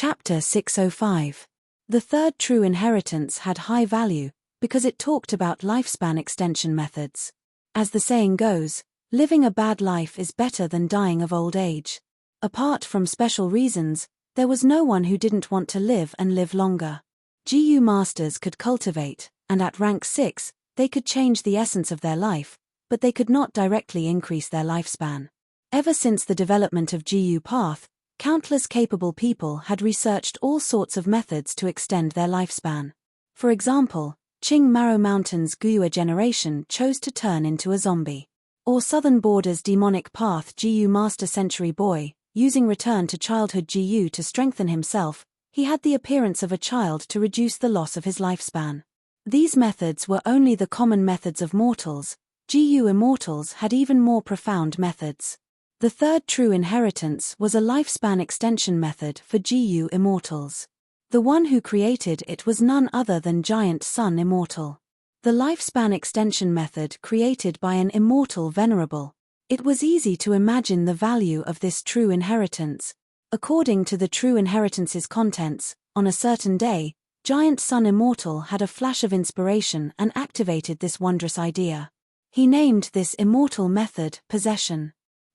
Chapter 605. The third true inheritance had high value, because it talked about lifespan extension methods. As the saying goes, living a bad life is better than dying of old age. Apart from special reasons, there was no one who didn't want to live and live longer. GU masters could cultivate, and at rank 6, they could change the essence of their life, but they could not directly increase their lifespan. Ever since the development of GU path, countless capable people had researched all sorts of methods to extend their lifespan. For example, Qing Maro Mountain's Guyua generation chose to turn into a zombie. Or Southern Border's demonic path GU Master Century Boy, using return to childhood GU to strengthen himself, he had the appearance of a child to reduce the loss of his lifespan. These methods were only the common methods of mortals. GU immortals had even more profound methods. The third true inheritance was a lifespan extension method for GU immortals. The one who created it was none other than Giant Sun Immortal. The lifespan extension method created by an immortal Venerable. It was easy to imagine the value of this true inheritance. According to the true inheritance's contents, on a certain day, Giant Sun Immortal had a flash of inspiration and activated this wondrous idea. He named this immortal method Possession.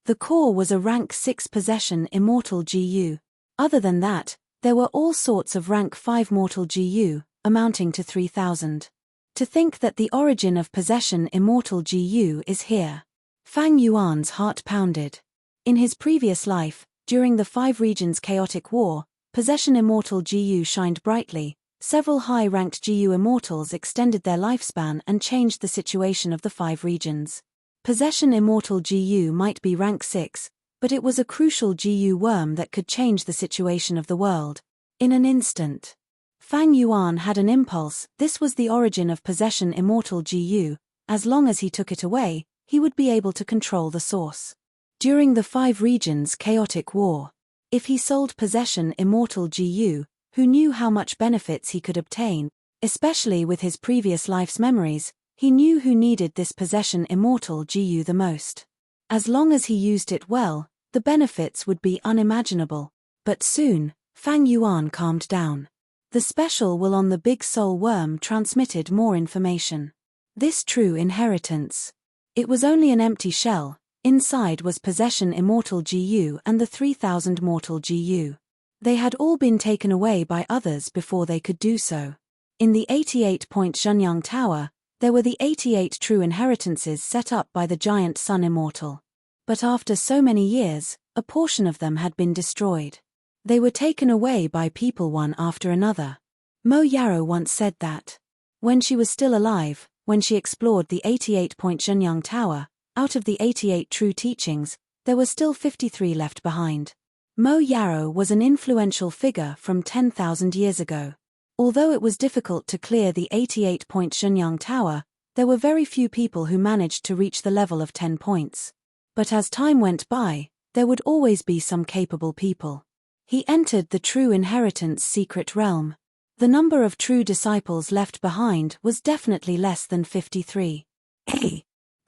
The core was a rank 6 Possession Immortal GU. Other than that, there were all sorts of rank 5 Mortal GU, amounting to 3,000. To think that the origin of Possession Immortal GU is here. Fang Yuan's heart pounded. In his previous life, during the 5 regions chaotic war, Possession Immortal GU shined brightly. Several high-ranked GU immortals extended their lifespan and changed the situation of the 5 regions. Possession Immortal GU might be rank 6, but it was a crucial GU worm that could change the situation of the world. In an instant. Fang Yuan had an impulse. This was the origin of Possession Immortal GU. As long as he took it away, he would be able to control the source. During the 5 regions chaotic war, if he sold Possession Immortal GU, who knew how much benefits he could obtain, especially with his previous life's memories, he knew who needed this Possession Immortal GU the most. As long as he used it well, the benefits would be unimaginable. But soon, Fang Yuan calmed down. The special will on the big soul worm transmitted more information. This true inheritance. It was only an empty shell. Inside was Possession Immortal GU and the 3,000 Mortal GU. They had all been taken away by others before they could do so. In the 88-point Zhenyang Tower, there were the 88 true inheritances set up by the Giant Sun Immortal. But after so many years, a portion of them had been destroyed. They were taken away by people one after another. Mo Yarrow once said that, when she was still alive, when she explored the 88-point Zhenyang Tower, out of the 88 true teachings, there were still 53 left behind. Mo Yarrow was an influential figure from 10,000 years ago. Although it was difficult to clear the 88-point Zhenyang Tower, there were very few people who managed to reach the level of 10 points. But as time went by, there would always be some capable people. He entered the true inheritance secret realm. The number of true disciples left behind was definitely less than 53.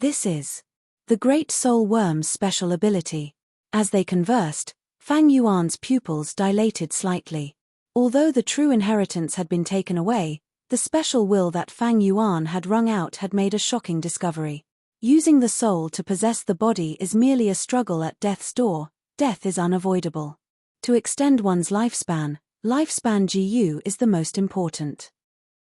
This is the Great Soul Worm's special ability. As they conversed, Fang Yuan's pupils dilated slightly. Although the true inheritance had been taken away, the special will that Fang Yuan had wrung out had made a shocking discovery. Using the soul to possess the body is merely a struggle at death's door. Death is unavoidable. To extend one's lifespan GU is the most important.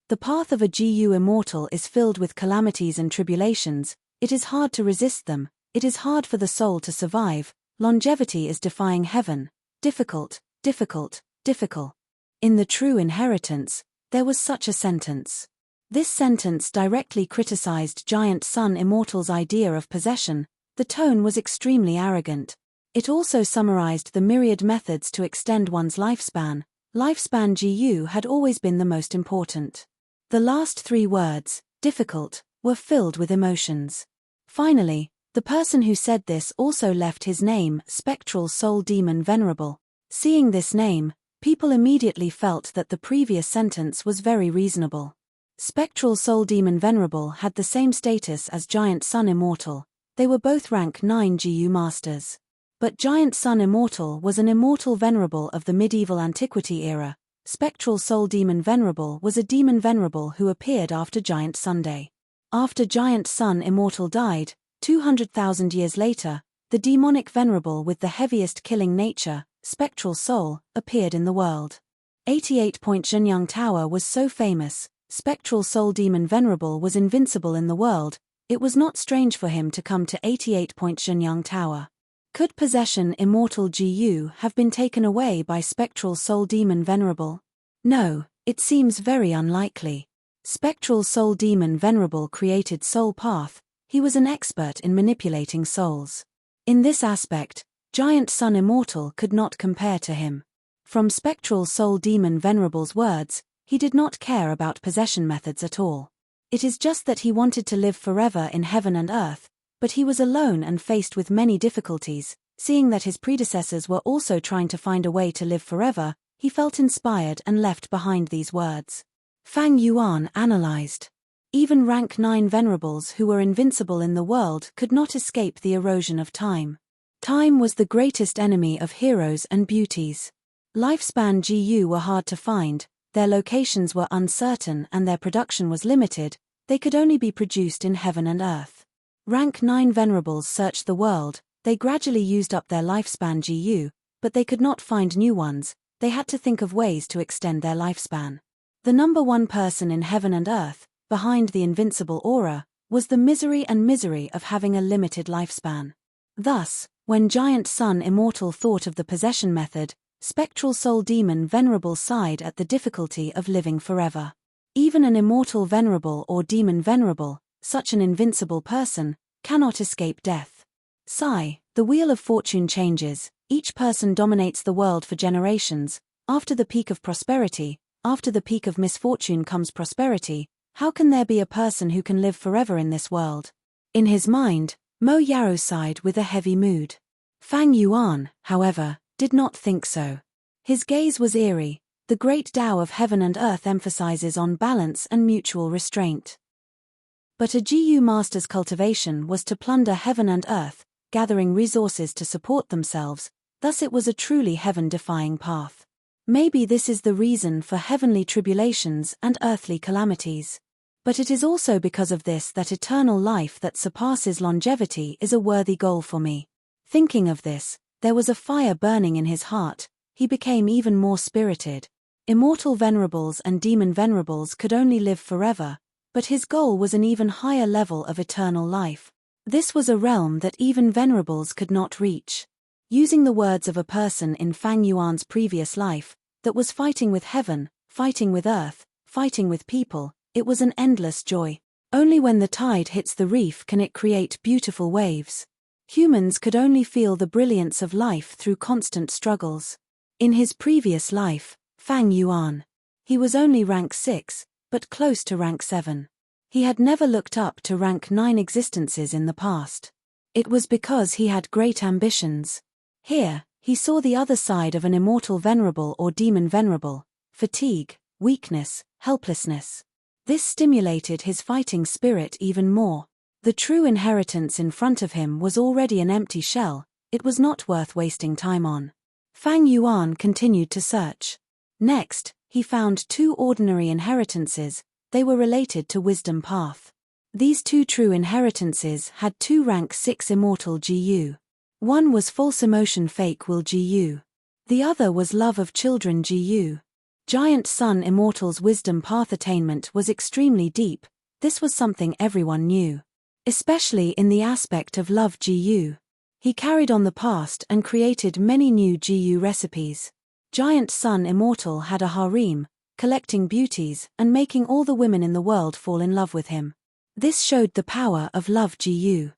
The path of a GU immortal is filled with calamities and tribulations. It is hard to resist them. It is hard for the soul to survive. Longevity is defying heaven. Difficult, difficult, difficult. In the true inheritance, there was such a sentence. This sentence directly criticized Giant Sun Immortal's idea of possession. The tone was extremely arrogant. It also summarized the myriad methods to extend one's lifespan. Lifespan GU had always been the most important. The last 3 words, difficult, were filled with emotions. Finally, the person who said this also left his name, Spectral Soul Demon Venerable. Seeing this name, people immediately felt that the previous sentence was very reasonable. Spectral Soul Demon Venerable had the same status as Giant Sun Immortal. They were both rank 9 GU masters. But Giant Sun Immortal was an immortal venerable of the medieval antiquity era. Spectral soul demon Venerable was a demon venerable who appeared after Giant Sunday. After Giant Sun Immortal died, 200,000 years later, the demonic venerable with the heaviest killing nature, spectral soul, appeared in the world. 88-point Zhenyang Tower was so famous, spectral soul demon venerable was invincible in the world, it was not strange for him to come to 88-point Zhenyang Tower. Could possession immortal Gu have been taken away by spectral soul demon venerable? No, it seems very unlikely. Spectral soul demon venerable created soul path, he was an expert in manipulating souls. In this aspect, Giant Sun Immortal could not compare to him. From spectral soul demon venerable's words, he did not care about possession methods at all. It is just that he wanted to live forever in heaven and earth, but he was alone and faced with many difficulties. Seeing that his predecessors were also trying to find a way to live forever, he felt inspired and left behind these words. Fang Yuan analyzed. Even rank 9 venerables who were invincible in the world could not escape the erosion of time. Time was the greatest enemy of heroes and beauties. Lifespan Gu were hard to find, their locations were uncertain and their production was limited, they could only be produced in heaven and earth. Rank 9 venerables searched the world, they gradually used up their lifespan Gu, but they could not find new ones, they had to think of ways to extend their lifespan. The number one person in heaven and earth, behind the invincible aura, was the misery of having a limited lifespan. Thus, when Giant Sun Immortal thought of the possession method, spectral soul demon venerable sighed at the difficulty of living forever. Even an immortal venerable or demon venerable, such an invincible person, cannot escape death. Sigh, the wheel of fortune changes, each person dominates the world for generations, after the peak of prosperity, after the peak of misfortune comes prosperity, how can there be a person who can live forever in this world? In his mind, Mo Yarrow sighed with a heavy mood. Fang Yuan, however, did not think so. His gaze was eerie, the great Tao of heaven and earth emphasizes on balance and mutual restraint. But a Gu master's cultivation was to plunder heaven and earth, gathering resources to support themselves, thus it was a truly heaven-defying path. Maybe this is the reason for heavenly tribulations and earthly calamities. But it is also because of this that eternal life that surpasses longevity is a worthy goal for me. Thinking of this, there was a fire burning in his heart, he became even more spirited. Immortal venerables and demon venerables could only live forever, but his goal was an even higher level of eternal life. This was a realm that even venerables could not reach. Using the words of a person in Fang Yuan's previous life, that was fighting with heaven, fighting with earth, fighting with people, it was an endless joy. Only when the tide hits the reef can it create beautiful waves. Humans could only feel the brilliance of life through constant struggles. In his previous life, Fang Yuan, he was only rank 6, but close to rank 7. He had never looked up to rank 9 existences in the past. It was because he had great ambitions. Here, he saw the other side of an immortal venerable or demon venerable, fatigue, weakness, helplessness. This stimulated his fighting spirit even more. The true inheritance in front of him was already an empty shell, it was not worth wasting time on. Fang Yuan continued to search. Next, he found 2 ordinary inheritances, they were related to wisdom path. These 2 true inheritances had 2 rank 6 immortal Gu. One was false emotion fake will Gu. The other was love of children Gu. Giant Sun Immortal's wisdom path attainment was extremely deep, this was something everyone knew. Especially in the aspect of love Gu. He carried on the past and created many new Gu recipes. Giant Sun Immortal had a harem, collecting beauties and making all the women in the world fall in love with him. This showed the power of love Gu.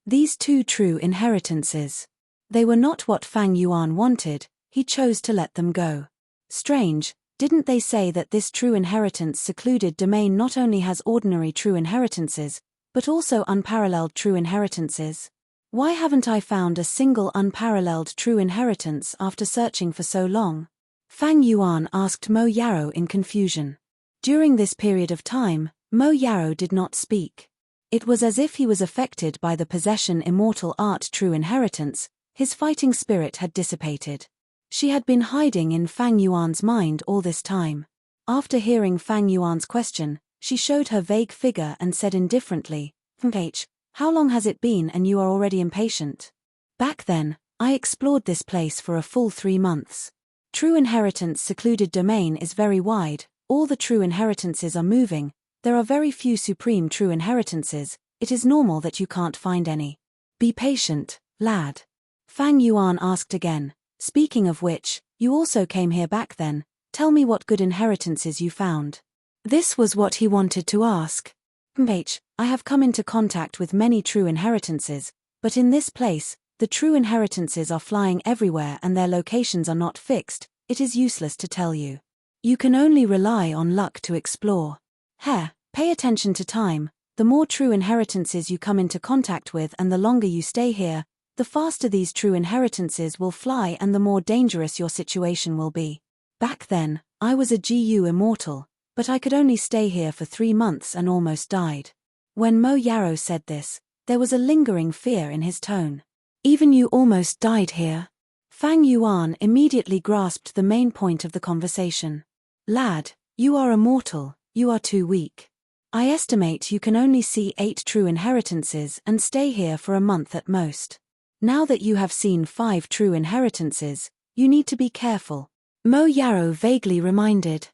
These 2 true inheritances. They were not what Fang Yuan wanted, he chose to let them go. Strange, didn't they say that this true inheritance secluded domain not only has ordinary true inheritances, but also unparalleled true inheritances? Why haven't I found a single unparalleled true inheritance after searching for so long? Fang Yuan asked Mo Yarrow in confusion. During this period of time, Mo Yarrow did not speak. It was as if he was affected by the possession immortal art true inheritance, His fighting spirit had dissipated. She had been hiding in Fang Yuan's mind all this time. After hearing Fang Yuan's question, she showed her vague figure and said indifferently, how long has it been and you are already impatient? Back then, I explored this place for a full 3 months. True Inheritance secluded domain is very wide, all the true inheritances are moving, there are very few supreme true inheritances, it is normal that you can't find any. Be patient, lad. Fang Yuan asked again, speaking of which, you also came here back then, tell me what good inheritances you found. This was what he wanted to ask. I have come into contact with many true inheritances, but in this place, the true inheritances are flying everywhere and their locations are not fixed, it is useless to tell you. You can only rely on luck to explore. Pay attention to time, the more true inheritances you come into contact with and the longer you stay here, the faster these true inheritances will fly and the more dangerous your situation will be. Back then, I was a GU immortal, but I could only stay here for 3 months and almost died. When Mo Yarrow said this, there was a lingering fear in his tone. Even you almost died here? Fang Yuan immediately grasped the main point of the conversation. Lad, you are immortal, you are too weak. I estimate you can only see 8 true inheritances and stay here for a month at most. Now that you have seen 5 true inheritances, you need to be careful. Mo Yarrow vaguely reminded.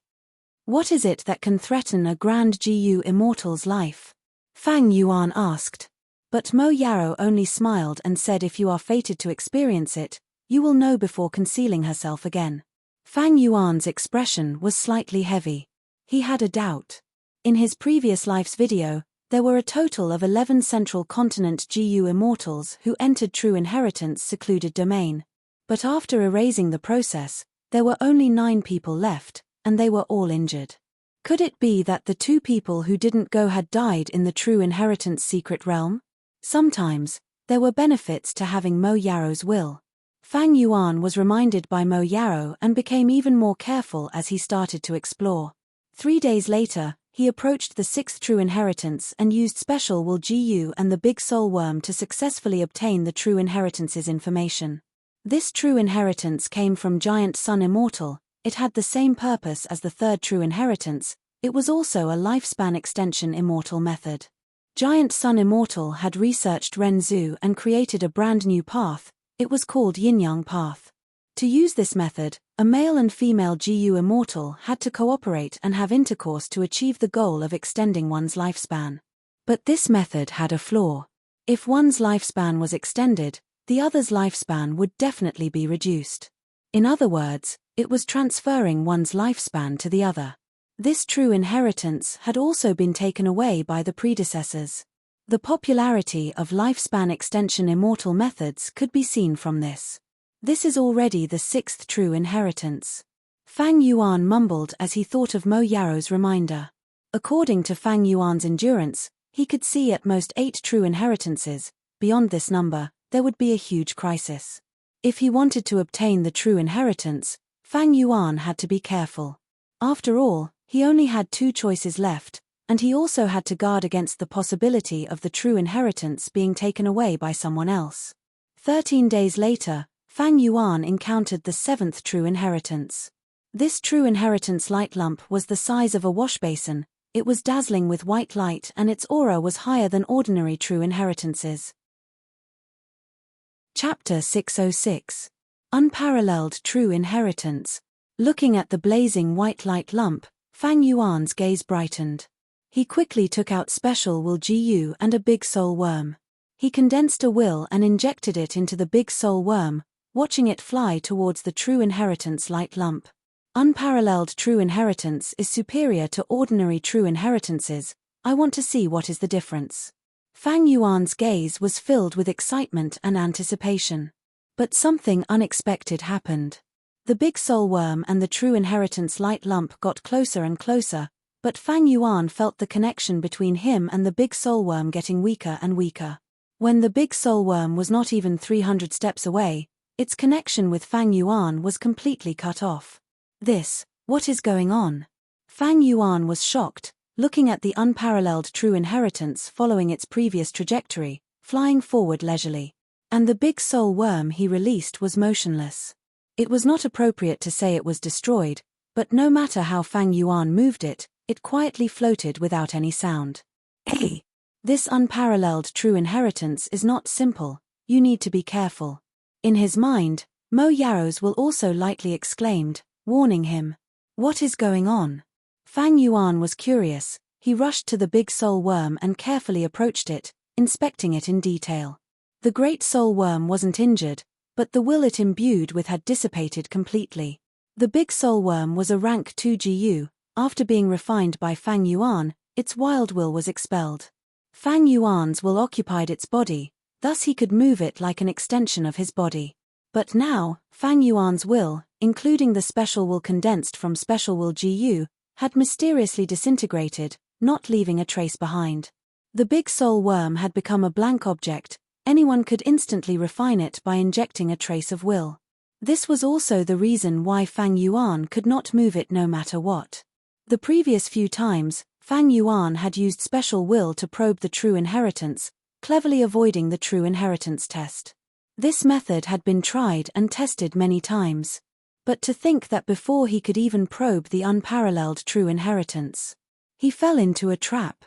What is it that can threaten a grand GU immortal's life? Fang Yuan asked. But Mo Yarrow only smiled and said if you are fated to experience it, you will know before concealing herself again. Fang Yuan's expression was slightly heavy. He had a doubt. In his previous life's video, there were a total of 11 Central Continent GU immortals who entered True Inheritance secluded domain. But after erasing the process, there were only 9 people left, and they were all injured. Could it be that the 2 people who didn't go had died in the True Inheritance secret realm? Sometimes, there were benefits to having Mo Yarrow's will. Fang Yuan was reminded by Mo Yarrow and became even more careful as he started to explore. 3 days later, he approached the 6th True Inheritance and used Special Will GU and the Big Soul Worm to successfully obtain the True Inheritance's information. This True Inheritance came from Giant Sun Immortal, it had the same purpose as the 3rd True Inheritance, it was also a lifespan extension immortal method. Giant Sun Immortal had researched Renzu and created a brand new path, it was called Yin-Yang Path. To use this method, a male and female GU immortal had to cooperate and have intercourse to achieve the goal of extending one's lifespan. But this method had a flaw. If one's lifespan was extended, the other's lifespan would definitely be reduced. In other words, it was transferring one's lifespan to the other. This true inheritance had also been taken away by the predecessors. The popularity of lifespan extension immortal methods could be seen from this. This is already the 6th true inheritance. Fang Yuan mumbled as he thought of Mo Yarrow's reminder. According to Fang Yuan's endurance, he could see at most 8 true inheritances. Beyond this number, there would be a huge crisis. If he wanted to obtain the true inheritance, Fang Yuan had to be careful. After all, he only had 2 choices left, and he also had to guard against the possibility of the true inheritance being taken away by someone else. 13 days later, Fang Yuan encountered the 7th true inheritance. This true inheritance light lump was the size of a washbasin, it was dazzling with white light and its aura was higher than ordinary true inheritances. Chapter 606. Unparalleled True Inheritance. Looking at the blazing white light lump, Fang Yuan's gaze brightened. He quickly took out Special Will GU and a Big Soul Worm. He condensed a will and injected it into the Big Soul Worm, watching it fly towards the True Inheritance light lump. Unparalleled True Inheritance is superior to ordinary True Inheritances, I want to see what is the difference. Fang Yuan's gaze was filled with excitement and anticipation. But something unexpected happened. The Big Soul Worm and the True Inheritance light lump got closer and closer, but Fang Yuan felt the connection between him and the Big Soul Worm getting weaker and weaker. When the Big Soul Worm was not even 300 steps away, its connection with Fang Yuan was completely cut off. What is going on? Fang Yuan was shocked, looking at the unparalleled True Inheritance following its previous trajectory, flying forward leisurely. And the big soul worm he released was motionless. It was not appropriate to say it was destroyed, but no matter how Fang Yuan moved it, it quietly floated without any sound. Hey! This unparalleled true inheritance is not simple, you need to be careful. In his mind, Mo Yaros will also lightly exclaimed, warning him. What is going on? Fang Yuan was curious, he rushed to the big soul worm and carefully approached it, inspecting it in detail. The great soul worm wasn't injured, but the will it imbued with had dissipated completely. The big soul worm was a rank 2 GU, after being refined by Fang Yuan, its wild will was expelled. Fang Yuan's will occupied its body, thus he could move it like an extension of his body. But now, Fang Yuan's will, including the special will condensed from special will GU, had mysteriously disintegrated, not leaving a trace behind. The big soul worm had become a blank object, anyone could instantly refine it by injecting a trace of will. This was also the reason why Fang Yuan could not move it no matter what. The previous few times, Fang Yuan had used special will to probe the true inheritance, cleverly avoiding the true inheritance test. This method had been tried and tested many times. But to think that before he could even probe the unparalleled true inheritance, he fell into a trap.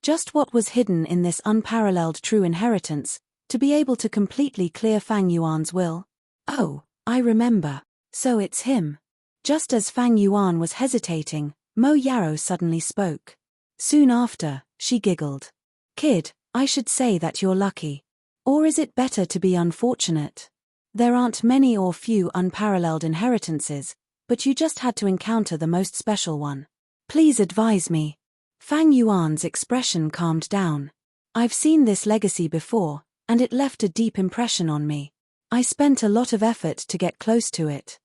Just what was hidden in this unparalleled true inheritance, to be able to completely clear Fang Yuan's will? Oh, I remember. So it's him. Just as Fang Yuan was hesitating, Mo Yaro suddenly spoke. Soon after, she giggled. Kid, I should say that you're lucky. Or is it better to be unfortunate? There aren't many or few unparalleled inheritances, but you just had to encounter the most special one. Please advise me. Fang Yuan's expression calmed down. I've seen this legacy before, and it left a deep impression on me. I spent a lot of effort to get close to it.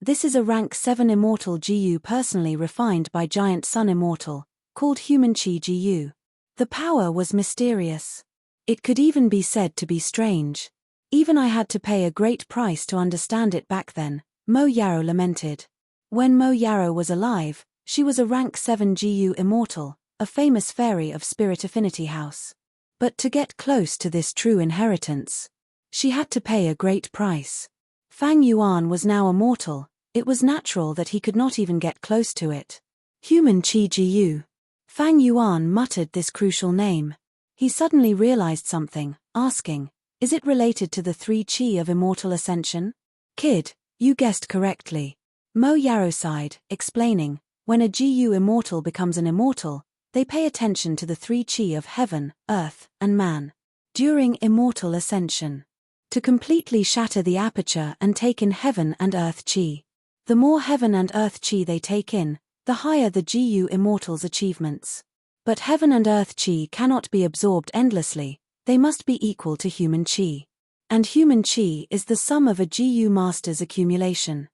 This is a rank 7 immortal GU personally refined by Giant Sun Immortal, called Human Chi GU. The power was mysterious. It could even be said to be strange. Even I had to pay a great price to understand it back then, Mo Yaro lamented. When Mo Yaro was alive, she was a rank 7 GU immortal, a famous fairy of Spirit Affinity House. But to get close to this true inheritance, she had to pay a great price. Fang Yuan was now immortal, it was natural that he could not even get close to it. Human Chi GU. Fang Yuan muttered this crucial name. He suddenly realized something, asking, is it related to the 3 Chi of immortal ascension? Kid, you guessed correctly. Mo Yaro sighed, explaining, when a GU immortal becomes an immortal, they pay attention to the 3 Chi of heaven, earth, and man. During immortal ascension. To completely shatter the aperture and take in heaven and earth Chi. The more heaven and earth Chi they take in, the higher the GU immortal's achievements. But heaven and earth Chi cannot be absorbed endlessly, they must be equal to human Chi. And human Chi is the sum of a GU master's accumulation.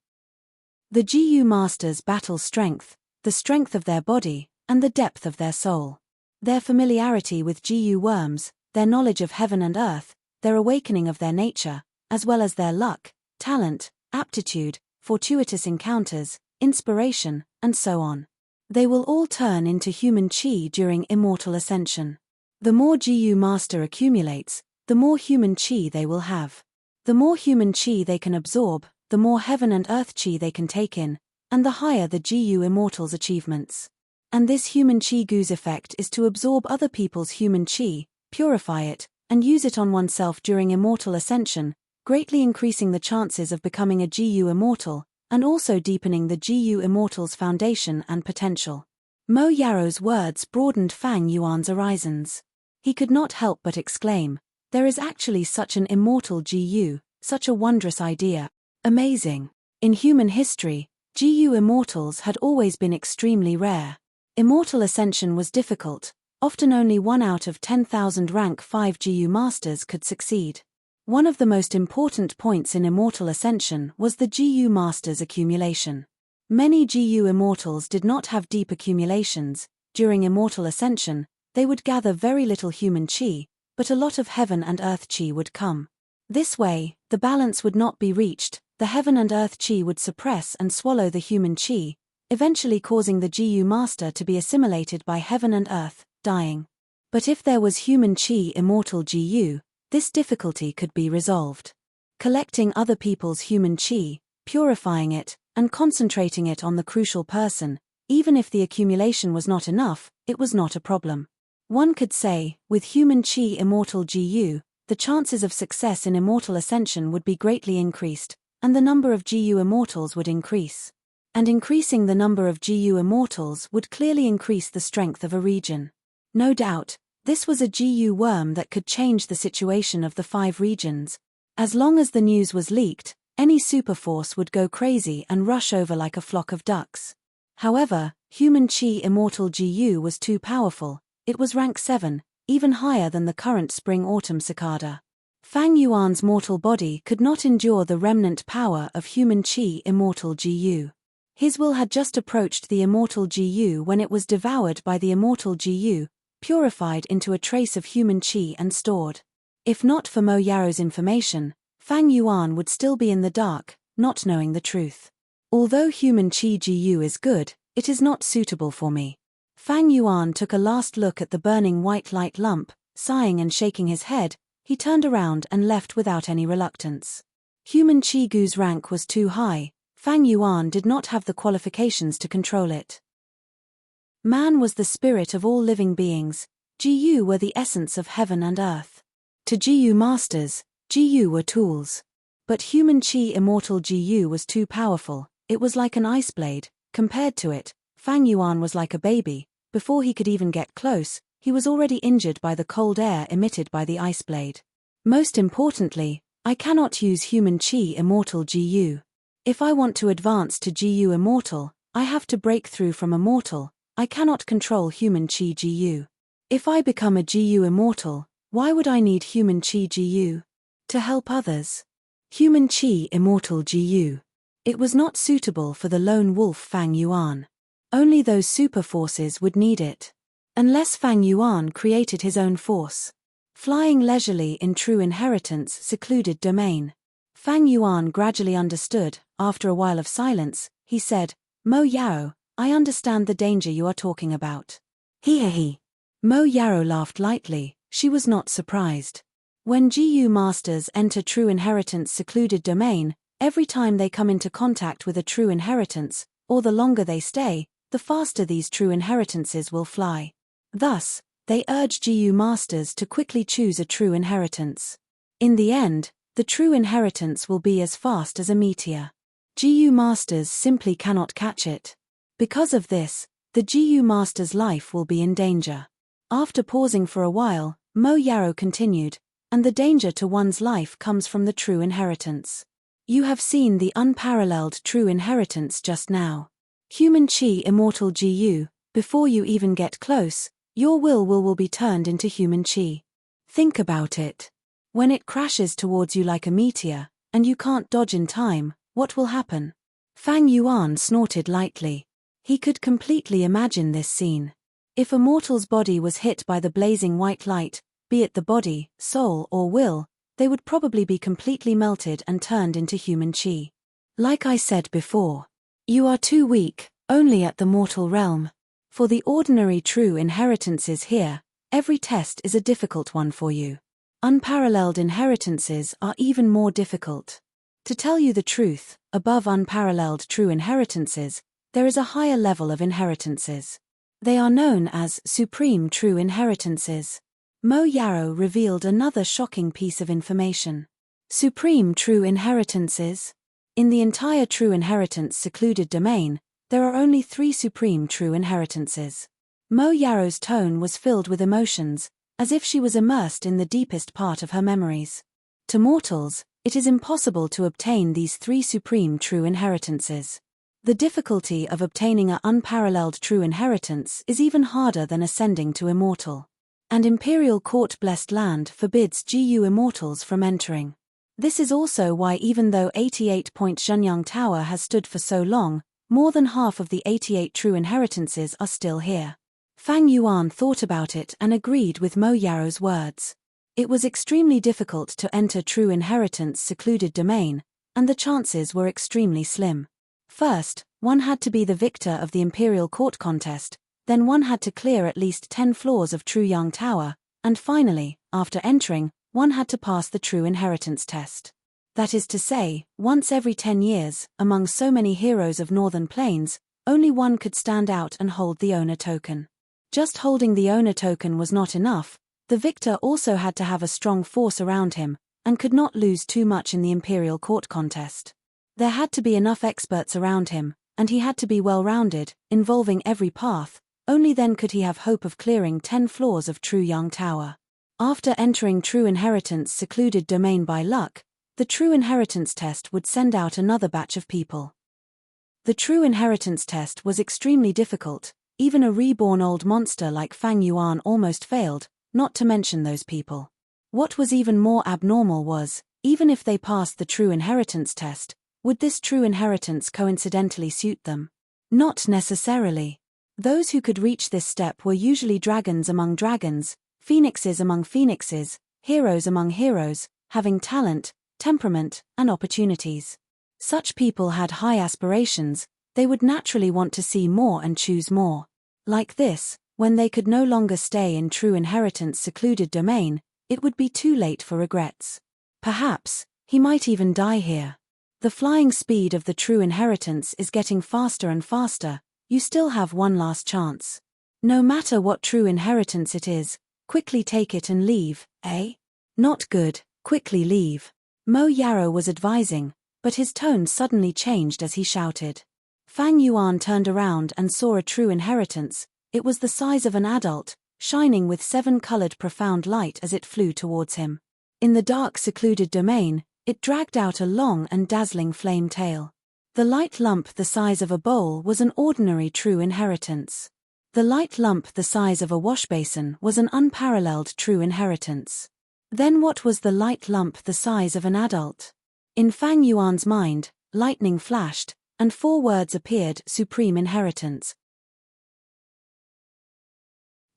The GU masters battle strength, the strength of their body, and the depth of their soul. Their familiarity with GU worms, their knowledge of heaven and earth, their awakening of their nature, as well as their luck, talent, aptitude, fortuitous encounters, inspiration, and so on. They will all turn into human Chi during immortal ascension. The more GU master accumulates, the more human Chi they will have. The more human Chi they can absorb, the more heaven and earth Chi they can take in, and the higher the GU immortal's achievements. And this human Chi Gu's effect is to absorb other people's human Chi, purify it, and use it on oneself during immortal ascension, greatly increasing the chances of becoming a GU immortal, and also deepening the GU immortal's foundation and potential. Mo Yaro's words broadened Fang Yuan's horizons. He could not help but exclaim, there is actually such an immortal GU, such a wondrous idea. Amazing. In human history, GU immortals had always been extremely rare. Immortal ascension was difficult, often only 1 out of 10,000 rank 5 GU masters could succeed. One of the most important points in immortal ascension was the GU master's accumulation. Many GU immortals did not have deep accumulations. During immortal ascension, they would gather very little human Chi, but a lot of heaven and earth Chi would come. This way, the balance would not be reached, the heaven and earth Chi would suppress and swallow the human Chi, eventually causing the GU master to be assimilated by heaven and earth, dying. But if there was human Chi immortal GU, this difficulty could be resolved. Collecting other people's human qi, purifying it, and concentrating it on the crucial person, even if the accumulation was not enough, it was not a problem. One could say, with human qi immortal Gu, the chances of success in immortal ascension would be greatly increased, and the number of Gu immortals would increase. And increasing the number of Gu immortals would clearly increase the strength of a region. No doubt, this was a Gu worm that could change the situation of the 5 regions. As long as the news was leaked, any superforce would go crazy and rush over like a flock of ducks. However, human qi immortal Gu was too powerful. It was rank 7, even higher than the current spring-autumn cicada. Fang Yuan's mortal body could not endure the remnant power of human qi immortal Gu. His will had just approached the immortal Gu when it was devoured by the immortal Gu, purified into a trace of human qi and stored. If not for Mo Yaro's information, Fang Yuan would still be in the dark, not knowing the truth. Although human qi Gu is good, it is not suitable for me. Fang Yuan took a last look at the burning white light lump, sighing and shaking his head. He turned around and left without any reluctance. Human qi Gu's rank was too high. Fang Yuan did not have the qualifications to control it. Man was the spirit of all living beings. Gu were the essence of heaven and earth. To Gu masters, Gu were tools. But human qi immortal Gu was too powerful. It was like an ice blade. Compared to it, Fang Yuan was like a baby. Before he could even get close, he was already injured by the cold air emitted by the ice blade. Most importantly, I cannot use human qi immortal Gu. If I want to advance to Gu immortal, I have to break through from immortal. I cannot control human qi Gu. If I become a Gu immortal, why would I need human qi Gu? To help others. Human qi immortal Gu. It was not suitable for the lone wolf Fang Yuan. Only those super forces would need it. Unless Fang Yuan created his own force. Flying leisurely in true inheritance secluded domain. Fang Yuan gradually understood. After a while of silence, he said, Mo Yaro, I understand the danger you are talking about. He. Mo Yaro laughed lightly. She was not surprised. When Gu masters enter true inheritance secluded domain, every time they come into contact with a true inheritance, or the longer they stay, the faster these true inheritances will fly. Thus, they urge Gu masters to quickly choose a true inheritance. In the end, the true inheritance will be as fast as a meteor. Gu masters simply cannot catch it. Because of this, the Gu master's life will be in danger. After pausing for a while, Mo Yaro continued, and the danger to one's life comes from the true inheritance. You have seen the unparalleled true inheritance just now. Human qi immortal Gu, before you even get close, your will be turned into human qi. Think about it. When it crashes towards you like a meteor, and you can't dodge in time, what will happen? Fang Yuan snorted lightly. He could completely imagine this scene. If a mortal's body was hit by the blazing white light, be it the body, soul, or will, they would probably be completely melted and turned into human qi. Like I said before, you are too weak, only at the mortal realm. For the ordinary true inheritances here, every test is a difficult one for you. Unparalleled inheritances are even more difficult. To tell you the truth, above unparalleled true inheritances, there is a higher level of inheritances. They are known as supreme true inheritances. Mo Yaro revealed another shocking piece of information. Supreme true inheritances? In the entire true inheritance secluded domain, there are only 3 supreme true inheritances. Mo Yaro's tone was filled with emotions, as if she was immersed in the deepest part of her memories. To mortals, it is impossible to obtain these 3 supreme true inheritances. The difficulty of obtaining an unparalleled true inheritance is even harder than ascending to immortal. And Imperial Court Blessed Land forbids Gu immortals from entering. This is also why even though 88-point Zhenyang Tower has stood for so long, more than half of the 88 true inheritances are still here. Fang Yuan thought about it and agreed with Mo Yaro's words. It was extremely difficult to enter true inheritance secluded domain, and the chances were extremely slim. First, one had to be the victor of the Imperial Court contest, then one had to clear at least 10 floors of True Yang Tower, and finally, after entering, one had to pass the true inheritance test. That is to say, once every 10 years, among so many heroes of Northern Plains, only one could stand out and hold the owner token. Just holding the owner token was not enough, the victor also had to have a strong force around him, and could not lose too much in the imperial court contest. There had to be enough experts around him, and he had to be well-rounded, involving every path, only then could he have hope of clearing 10 floors of True Young Tower. After entering True Inheritance secluded domain by luck, the True Inheritance test would send out another batch of people. The True Inheritance test was extremely difficult, even a reborn old monster like Fang Yuan almost failed, not to mention those people. What was even more abnormal was, even if they passed the True Inheritance test, would this True Inheritance coincidentally suit them? Not necessarily. Those who could reach this step were usually dragons among dragons, phoenixes among phoenixes, heroes among heroes, having talent, temperament, and opportunities. Such people had high aspirations, they would naturally want to see more and choose more. Like this, when they could no longer stay in True Inheritance secluded domain, it would be too late for regrets. Perhaps, he might even die here. The flying speed of the True Inheritance is getting faster and faster, you still have one last chance. No matter what True Inheritance it is, quickly take it and leave, eh? Not good, quickly leave. Mo Yarrow was advising, but his tone suddenly changed as he shouted. Fang Yuan turned around and saw a True Inheritance. It was the size of an adult, shining with 7-colored profound light as it flew towards him. In the dark secluded domain, it dragged out a long and dazzling flame tail. The light lump the size of a bowl was an ordinary True Inheritance. The light lump the size of a washbasin was an unparalleled True Inheritance. Then what was the light lump the size of an adult? In Fang Yuan's mind, lightning flashed, and 4 words appeared: Supreme Inheritance.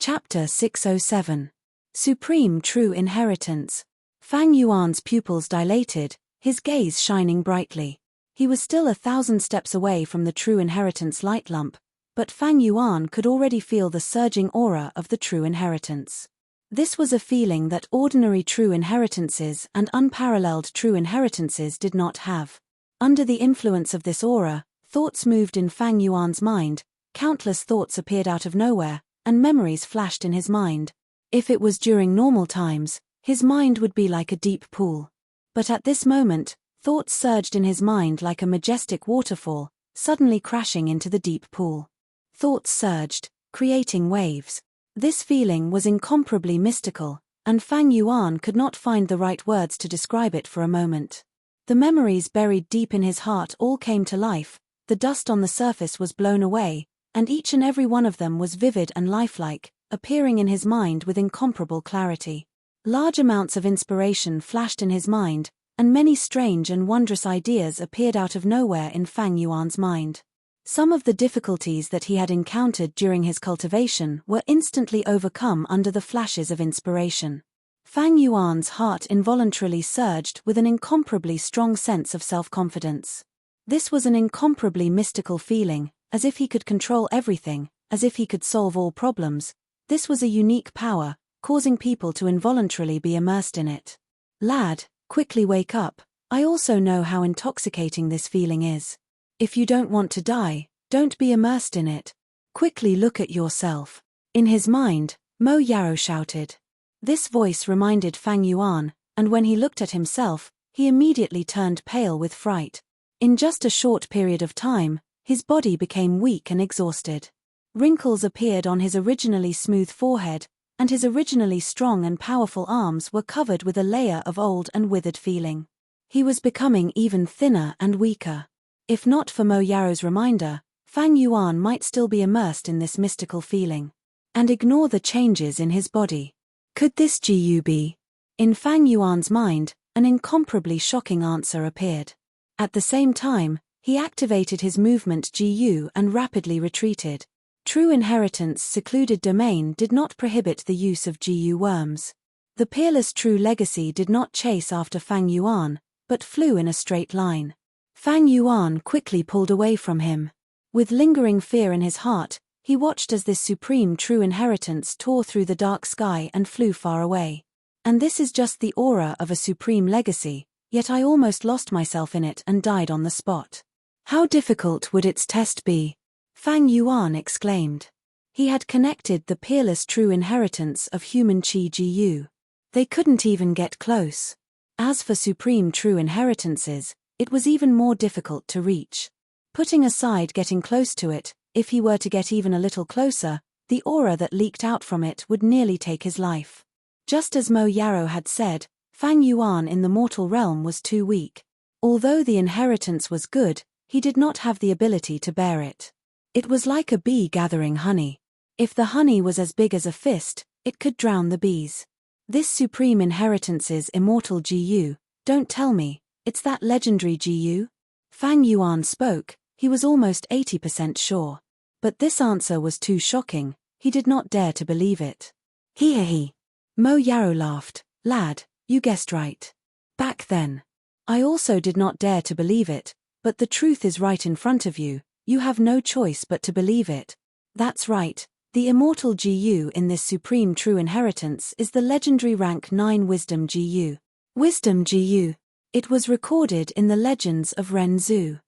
Chapter 607. Supreme True Inheritance. Fang Yuan's pupils dilated, his gaze shining brightly. He was still 1,000 steps away from the True Inheritance light lump, but Fang Yuan could already feel the surging aura of the True Inheritance. This was a feeling that ordinary True Inheritances and unparalleled True Inheritances did not have. Under the influence of this aura, thoughts moved in Fang Yuan's mind, countless thoughts appeared out of nowhere, and memories flashed in his mind. If it was during normal times, his mind would be like a deep pool. But at this moment, thoughts surged in his mind like a majestic waterfall, suddenly crashing into the deep pool. Thoughts surged, creating waves. This feeling was incomparably mystical, and Fang Yuan could not find the right words to describe it for a moment. The memories buried deep in his heart all came to life, the dust on the surface was blown away, and each and every one of them was vivid and lifelike, appearing in his mind with incomparable clarity. Large amounts of inspiration flashed in his mind, and many strange and wondrous ideas appeared out of nowhere in Fang Yuan's mind. Some of the difficulties that he had encountered during his cultivation were instantly overcome under the flashes of inspiration. Fang Yuan's heart involuntarily surged with an incomparably strong sense of self-confidence. This was an incomparably mystical feeling, as if he could control everything, as if he could solve all problems. This was a unique power, causing people to involuntarily be immersed in it. Lad, quickly wake up, I also know how intoxicating this feeling is. If you don't want to die, don't be immersed in it. Quickly look at yourself. In his mind, Mo Yarrow shouted. This voice reminded Fang Yuan, and when he looked at himself, he immediately turned pale with fright. In just a short period of time, his body became weak and exhausted. Wrinkles appeared on his originally smooth forehead, and his originally strong and powerful arms were covered with a layer of old and withered feeling. He was becoming even thinner and weaker. If not for Mo Yarrow's reminder, Fang Yuan might still be immersed in this mystical feeling. And ignore the changes in his body. Could this Gu be? In Fang Yuan's mind, an incomparably shocking answer appeared. At the same time, he activated his movement Gu and rapidly retreated. True Inheritance secluded domain did not prohibit the use of Gu worms. The peerless True Legacy did not chase after Fang Yuan, but flew in a straight line. Fang Yuan quickly pulled away from him. With lingering fear in his heart, he watched as this supreme True Inheritance tore through the dark sky and flew far away. And this is just the aura of a supreme legacy, yet I almost lost myself in it and died on the spot. How difficult would its test be? Fang Yuan exclaimed. He had connected the peerless true inheritance of human Qi Gu. They couldn't even get close. As for supreme true inheritances, it was even more difficult to reach. Putting aside getting close to it, if he were to get even a little closer, the aura that leaked out from it would nearly take his life. Just as Mo Yarrow had said, Fang Yuan in the mortal realm was too weak. Although the inheritance was good, he did not have the ability to bear it. It was like a bee gathering honey. If the honey was as big as a fist, it could drown the bees. This supreme inheritance's immortal Gu, don't tell me, it's that legendary Gu? Fang Yuan spoke, he was almost 80% sure. But this answer was too shocking, he did not dare to believe it. He. Mo Yarrow laughed, lad, you guessed right. Back then. I also did not dare to believe it, but the truth is right in front of you, you have no choice but to believe it. That's right, the immortal Gu in this supreme true inheritance is the legendary rank 9 Wisdom Gu. Wisdom Gu. It was recorded in the legends of Ren Zhu.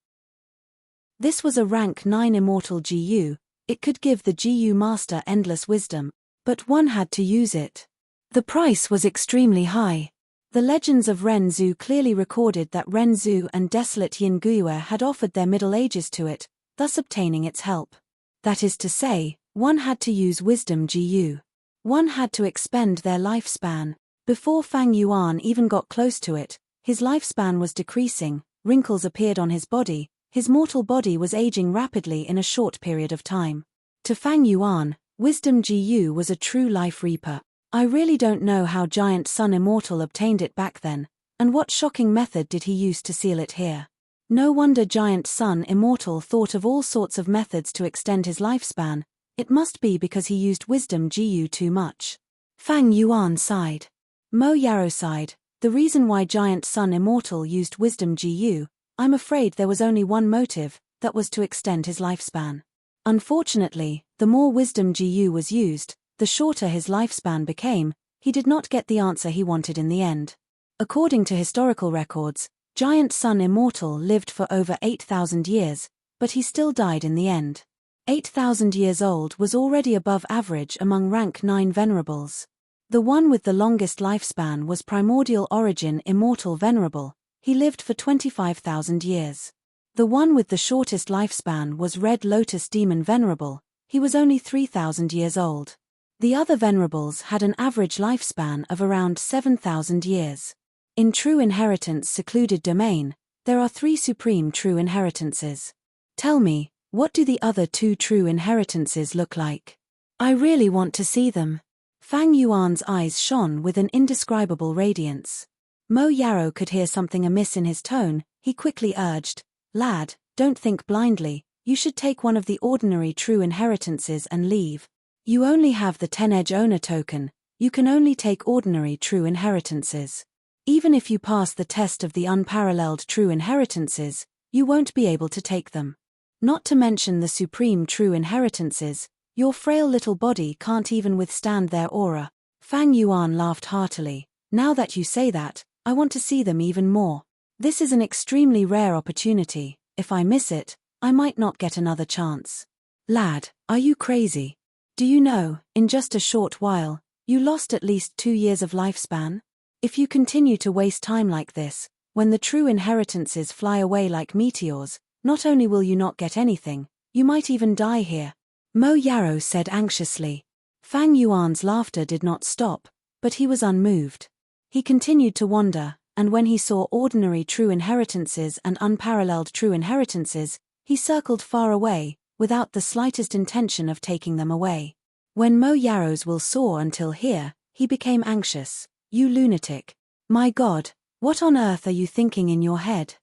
This was a rank 9 immortal Gu, it could give the Gu master endless wisdom, but one had to use it. The price was extremely high. The legends of Ren Zhu clearly recorded that Ren Zhu and Desolate Yin Guiyue had offered their Middle Ages to it, thus obtaining its help. That is to say, one had to use Wisdom Gu. One had to expend their lifespan. Before Fang Yuan even got close to it, his lifespan was decreasing, wrinkles appeared on his body, his mortal body was aging rapidly in a short period of time. To Fang Yuan, Wisdom Gu was a true life reaper. I really don't know how Giant Sun Immortal obtained it back then, and what shocking method did he use to seal it here. No wonder Giant Sun Immortal thought of all sorts of methods to extend his lifespan, it must be because he used Wisdom Gu too much. Fang Yuan sighed. Mo Yarrow sighed, the reason why Giant Sun Immortal used Wisdom Gu, I'm afraid there was only one motive, that was to extend his lifespan. Unfortunately, the more Wisdom Gu was used, the shorter his lifespan became, he did not get the answer he wanted in the end. According to historical records, Giant Sun Immortal lived for over 8,000 years, but he still died in the end. 8,000 years old was already above average among rank 9 venerables. The one with the longest lifespan was Primordial Origin Immortal Venerable, he lived for 25,000 years. The one with the shortest lifespan was Red Lotus Demon Venerable, he was only 3,000 years old. The other venerables had an average lifespan of around 7,000 years. In True Inheritance Secluded Domain, there are 3 supreme true inheritances. Tell me, what do the other 2 true inheritances look like? I really want to see them. Fang Yuan's eyes shone with an indescribable radiance. Mo Yarrow could hear something amiss in his tone, he quickly urged, lad, don't think blindly, you should take one of the ordinary true inheritances and leave. You only have the 10-edge owner token, you can only take ordinary true inheritances. Even if you pass the test of the unparalleled true inheritances, you won't be able to take them. Not to mention the supreme true inheritances, your frail little body can't even withstand their aura. Fang Yuan laughed heartily. Now that you say that, I want to see them even more. This is an extremely rare opportunity, if I miss it, I might not get another chance. Lad, are you crazy? Do you know, in just a short while, you lost at least 2 years of lifespan? If you continue to waste time like this, when the true inheritances fly away like meteors, not only will you not get anything, you might even die here. Mo Yarrow said anxiously. Fang Yuan's laughter did not stop, but he was unmoved. He continued to wander, and when he saw ordinary true inheritances and unparalleled true inheritances, he circled far away, without the slightest intention of taking them away. When Mo Yarrow's will soar until here, he became anxious. You lunatic. My God, what on earth are you thinking in your head?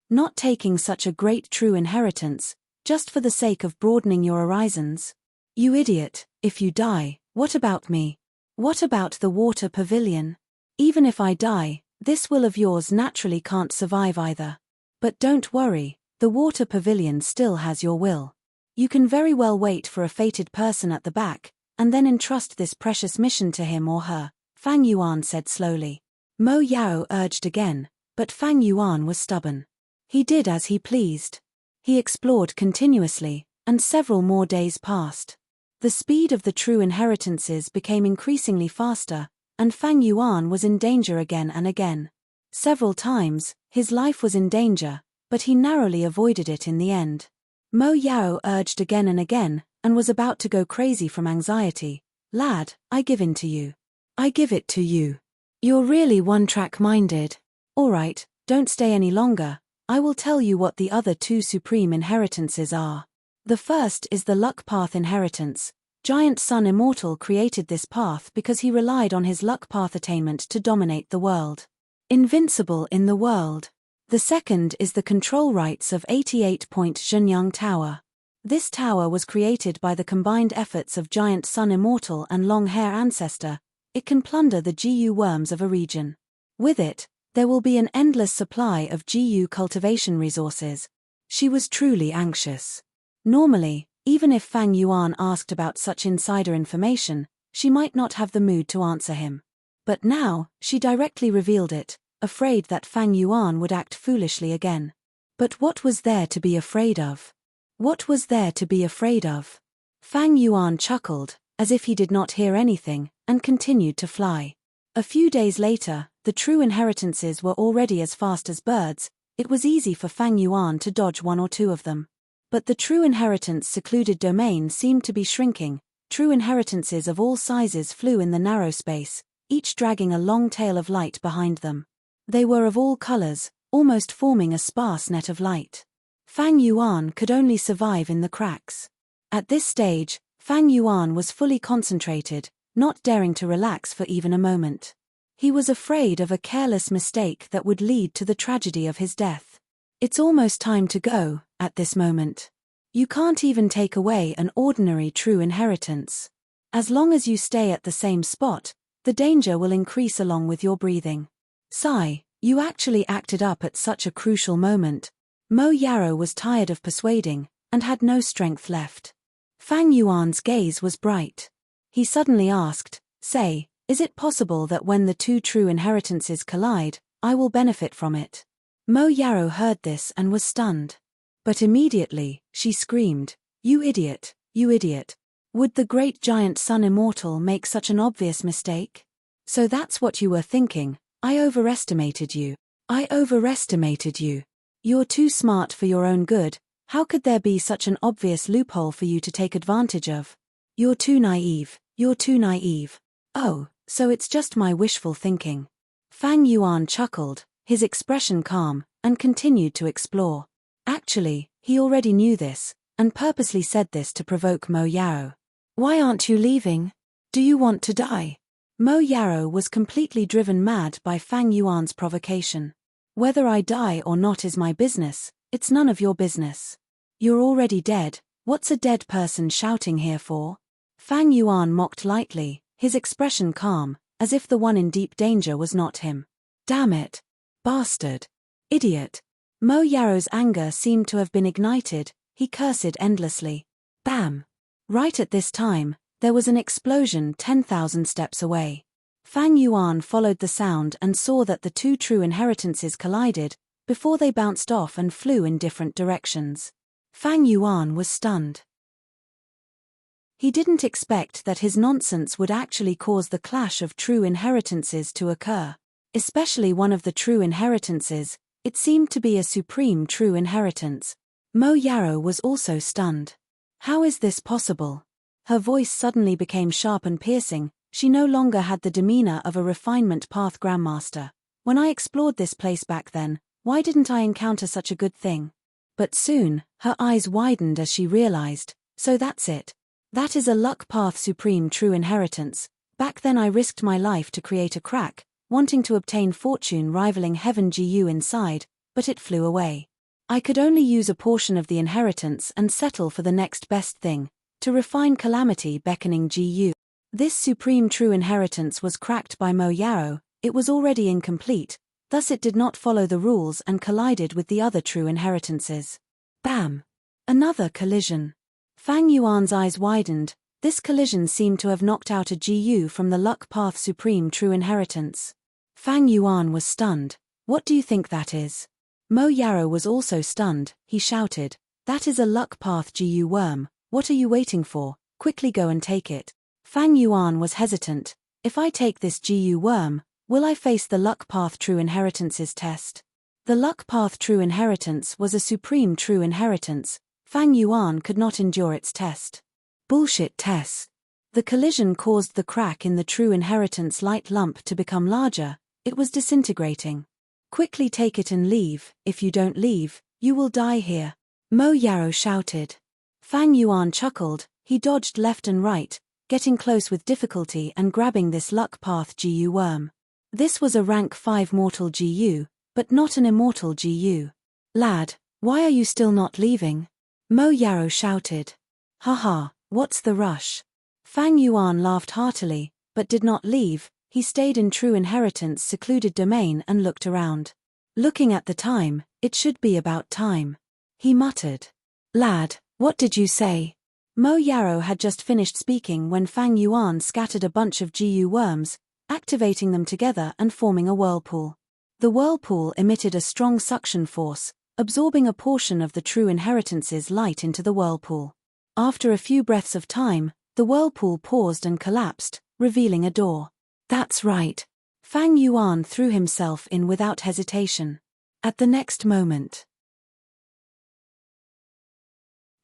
Not taking such a great true inheritance, just for the sake of broadening your horizons? You idiot, if you die, what about me? What about the water pavilion? Even if I die, this will of yours naturally can't survive either. But don't worry, the water pavilion still has your will. You can very well wait for a fated person at the back, and then entrust this precious mission to him or her. Fang Yuan said slowly. Mo Yao urged again, but Fang Yuan was stubborn. He did as he pleased. He explored continuously, and several more days passed. The speed of the true inheritances became increasingly faster, and Fang Yuan was in danger again and again. Several times, his life was in danger, but he narrowly avoided it in the end. Mo Yao urged again and again, and was about to go crazy from anxiety. Lad, I give in to you. I give it to you. You're really one-track-minded. All right, don't stay any longer. I will tell you what the other two supreme inheritances are. The first is the luck path inheritance. Giant Sun Immortal created this path because he relied on his luck path attainment to dominate the world. Invincible in the world. The second is the control rights of 88-point Zhenyang Tower. This tower was created by the combined efforts of Giant Sun Immortal and Long Hair Ancestor. It can plunder the GU worms of a region. With it, there will be an endless supply of GU cultivation resources. She was truly anxious. Normally, even if Fang Yuan asked about such insider information, she might not have the mood to answer him. But now, she directly revealed it, afraid that Fang Yuan would act foolishly again. But what was there to be afraid of? What was there to be afraid of? Fang Yuan chuckled, as if he did not hear anything, and continued to fly. A few days later, the true inheritances were already as fast as birds. It was easy for Fang Yuan to dodge one or two of them. But the true inheritance secluded domain seemed to be shrinking. True inheritances of all sizes flew in the narrow space, each dragging a long tail of light behind them. They were of all colors, almost forming a sparse net of light. Fang Yuan could only survive in the cracks. At this stage, Fang Yuan was fully concentrated, not daring to relax for even a moment. He was afraid of a careless mistake that would lead to the tragedy of his death. It's almost time to go, at this moment. You can't even take away an ordinary true inheritance. As long as you stay at the same spot, the danger will increase along with your breathing. Sigh, you actually acted up at such a crucial moment. Mo Yao was tired of persuading, and had no strength left. Fang Yuan's gaze was bright. He suddenly asked, Say, is it possible that when the two true inheritances collide, I will benefit from it? Mo Yao heard this and was stunned. But immediately, she screamed, You idiot, you idiot. Would the great giant Sun Immortal make such an obvious mistake? So that's what you were thinking. I overestimated you. I overestimated you. You're too smart for your own good. How could there be such an obvious loophole for you to take advantage of? You're too naive. You're too naive. Oh, so it's just my wishful thinking. Fang Yuan chuckled, his expression calm, and continued to explore. Actually, he already knew this, and purposely said this to provoke Mo Yao. Why aren't you leaving? Do you want to die? Mo Yao was completely driven mad by Fang Yuan's provocation. Whether I die or not is my business, it's none of your business. You're already dead, what's a dead person shouting here for? Fang Yuan mocked lightly, his expression calm, as if the one in deep danger was not him. Damn it! Bastard! Idiot! Mo Yao's anger seemed to have been ignited, he cursed endlessly. Bam! Right at this time, there was an explosion 10,000 steps away. Fang Yuan followed the sound and saw that the two true inheritances collided, before they bounced off and flew in different directions. Fang Yuan was stunned. He didn't expect that his nonsense would actually cause the clash of true inheritances to occur. Especially one of the true inheritances, it seemed to be a supreme true inheritance. Mo Yao was also stunned. How is this possible? Her voice suddenly became sharp and piercing. She no longer had the demeanor of a refinement path grandmaster. When I explored this place back then, why didn't I encounter such a good thing? But soon, her eyes widened as she realized, so that's it. That is a luck path supreme true inheritance. Back then I risked my life to create a crack, wanting to obtain fortune rivaling heaven GU inside, but it flew away. I could only use a portion of the inheritance and settle for the next best thing, to refine calamity beckoning GU. This supreme true inheritance was cracked by Mo Yao. It was already incomplete, thus it did not follow the rules and collided with the other true inheritances. Bam! Another collision. Fang Yuan's eyes widened, This collision seemed to have knocked out a GU from the luck path supreme true inheritance. Fang Yuan was stunned. What do you think that is? Mo Yarrow was also stunned. He shouted, that is a luck path GU worm. What are you waiting for? Quickly go and take it. Fang Yuan was hesitant. If I take this GU worm, will I face the luck path true inheritance's test? The luck path true inheritance was a supreme true inheritance. Fang Yuan could not endure its test. Bullshit test. The collision caused the crack in the true inheritance light lump to become larger. It was disintegrating. Quickly take it and leave. If you don't leave, you will die here. Mo Yarrow shouted. Fang Yuan chuckled. He dodged left and right, getting close with difficulty and grabbing this luck path GU worm. This was a rank 5 mortal GU, but not an immortal GU. Lad, why are you still not leaving? Mo Yarrow shouted. Haha, what's the rush? Fang Yuan laughed heartily, but did not leave. He stayed in true inheritance secluded domain and looked around. Looking at the time, it should be about time. He muttered. Lad, what did you say? Mo Yarrow had just finished speaking when Fang Yuan scattered a bunch of GU worms, activating them together and forming a whirlpool. The whirlpool emitted a strong suction force, absorbing a portion of the true inheritance's light into the whirlpool. After a few breaths of time, the whirlpool paused and collapsed, revealing a door. That's right. Fang Yuan threw himself in without hesitation. At the next moment.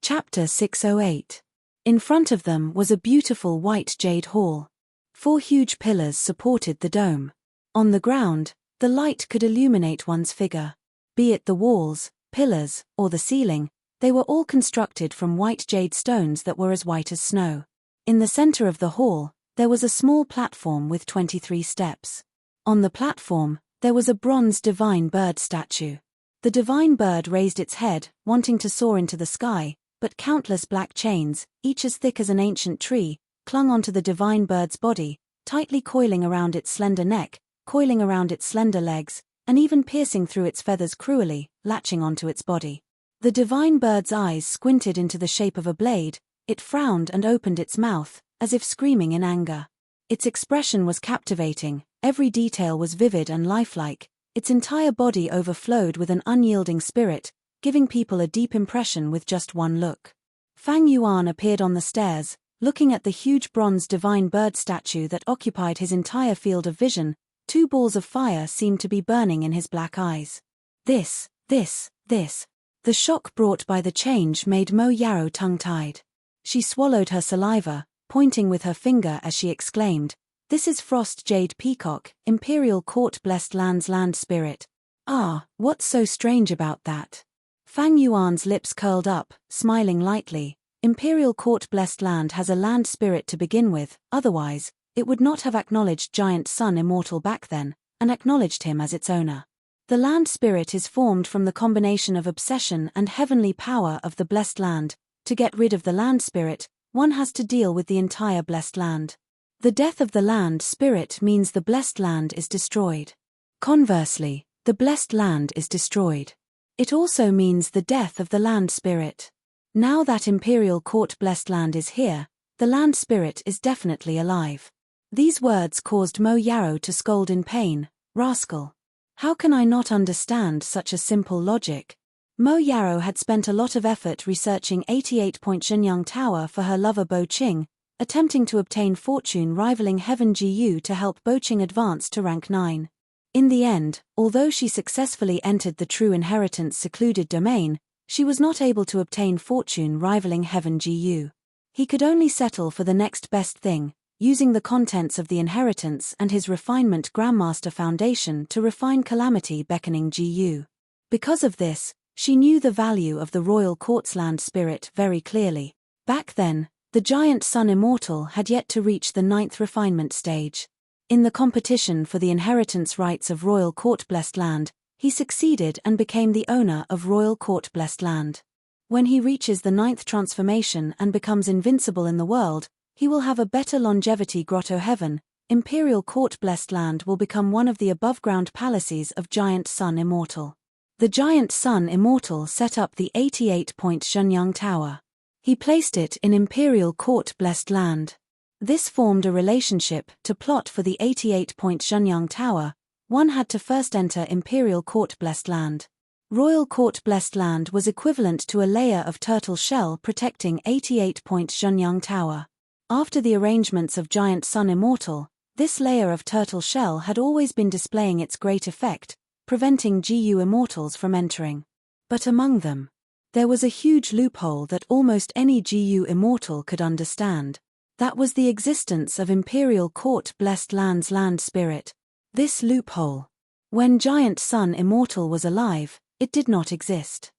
Chapter 608. In front of them was a beautiful white jade hall. 4 huge pillars supported the dome. On the ground, the light could illuminate one's figure. Be it the walls, pillars, or the ceiling, they were all constructed from white jade stones that were as white as snow. In the center of the hall, there was a small platform with 23 steps. On the platform, there was a bronze divine bird statue. The divine bird raised its head, wanting to soar into the sky, but countless black chains, each as thick as an ancient tree, clung onto the divine bird's body, tightly coiling around its slender neck, coiling around its slender legs, and even piercing through its feathers cruelly, latching onto its body. The divine bird's eyes squinted into the shape of a blade. It frowned and opened its mouth, as if screaming in anger. Its expression was captivating, every detail was vivid and lifelike, its entire body overflowed with an unyielding spirit, giving people a deep impression with just one look. Fang Yuan appeared on the stairs, looking at the huge bronze divine bird statue that occupied his entire field of vision. 2 balls of fire seemed to be burning in his black eyes. This. The shock brought by the change made Mo Yarrow tongue-tied. She swallowed her saliva, pointing with her finger as she exclaimed, "This is Frost Jade Peacock, Imperial Court Blessed Land's land spirit. Ah, what's so strange about that?" Fang Yuan's lips curled up, smiling lightly. Imperial Court Blessed Land has a land spirit to begin with, otherwise, it would not have acknowledged Giant Sun Immortal back then, and acknowledged him as its owner. The land spirit is formed from the combination of obsession and heavenly power of the blessed land. To get rid of the land spirit, one has to deal with the entire blessed land. The death of the land spirit means the blessed land is destroyed. Conversely, the blessed land is destroyed. It also means the death of the land spirit. Now that Imperial Court Blessed Land is here, the land spirit is definitely alive. These words caused Mo Yarrow to scold in pain. Rascal. How can I not understand such a simple logic? Mo Yarrow had spent a lot of effort researching 88-point Shenyang Tower for her lover Bo Qing, attempting to obtain fortune rivaling Heaven GU to help Bo Qing advance to rank 9. In the end, although she successfully entered the true inheritance secluded domain, she was not able to obtain fortune rivaling Heaven GU. He could only settle for the next best thing, using the contents of the inheritance and his refinement Grandmaster Foundation to refine Calamity Beckoning GU. Because of this, she knew the value of the Royal Court's land spirit very clearly. Back then, the Giant Sun Immortal had yet to reach the 9th refinement stage. In the competition for the inheritance rights of Royal Court Blessed Land, he succeeded and became the owner of Royal Court Blessed Land. When he reaches the 9th transformation and becomes invincible in the world, he will have a better longevity Grotto Heaven. Imperial Court Blessed Land will become one of the above-ground palaces of Giant Sun Immortal. The Giant Sun Immortal set up the 88-point Shenyang Tower. He placed it in Imperial Court Blessed Land. This formed a relationship. To plot for the 88-point Shenyang Tower, one had to first enter Imperial Court Blessed Land. Royal Court Blessed Land was equivalent to a layer of turtle shell protecting 88-point Shenyang Tower. After the arrangements of Giant Sun Immortal, this layer of turtle shell had always been displaying its great effect, preventing GU Immortals from entering. But among them, there was a huge loophole that almost any GU Immortal could understand. That was the existence of Imperial Court Blessed Land's land spirit. This loophole. When Giant Sun Immortal was alive, it did not exist.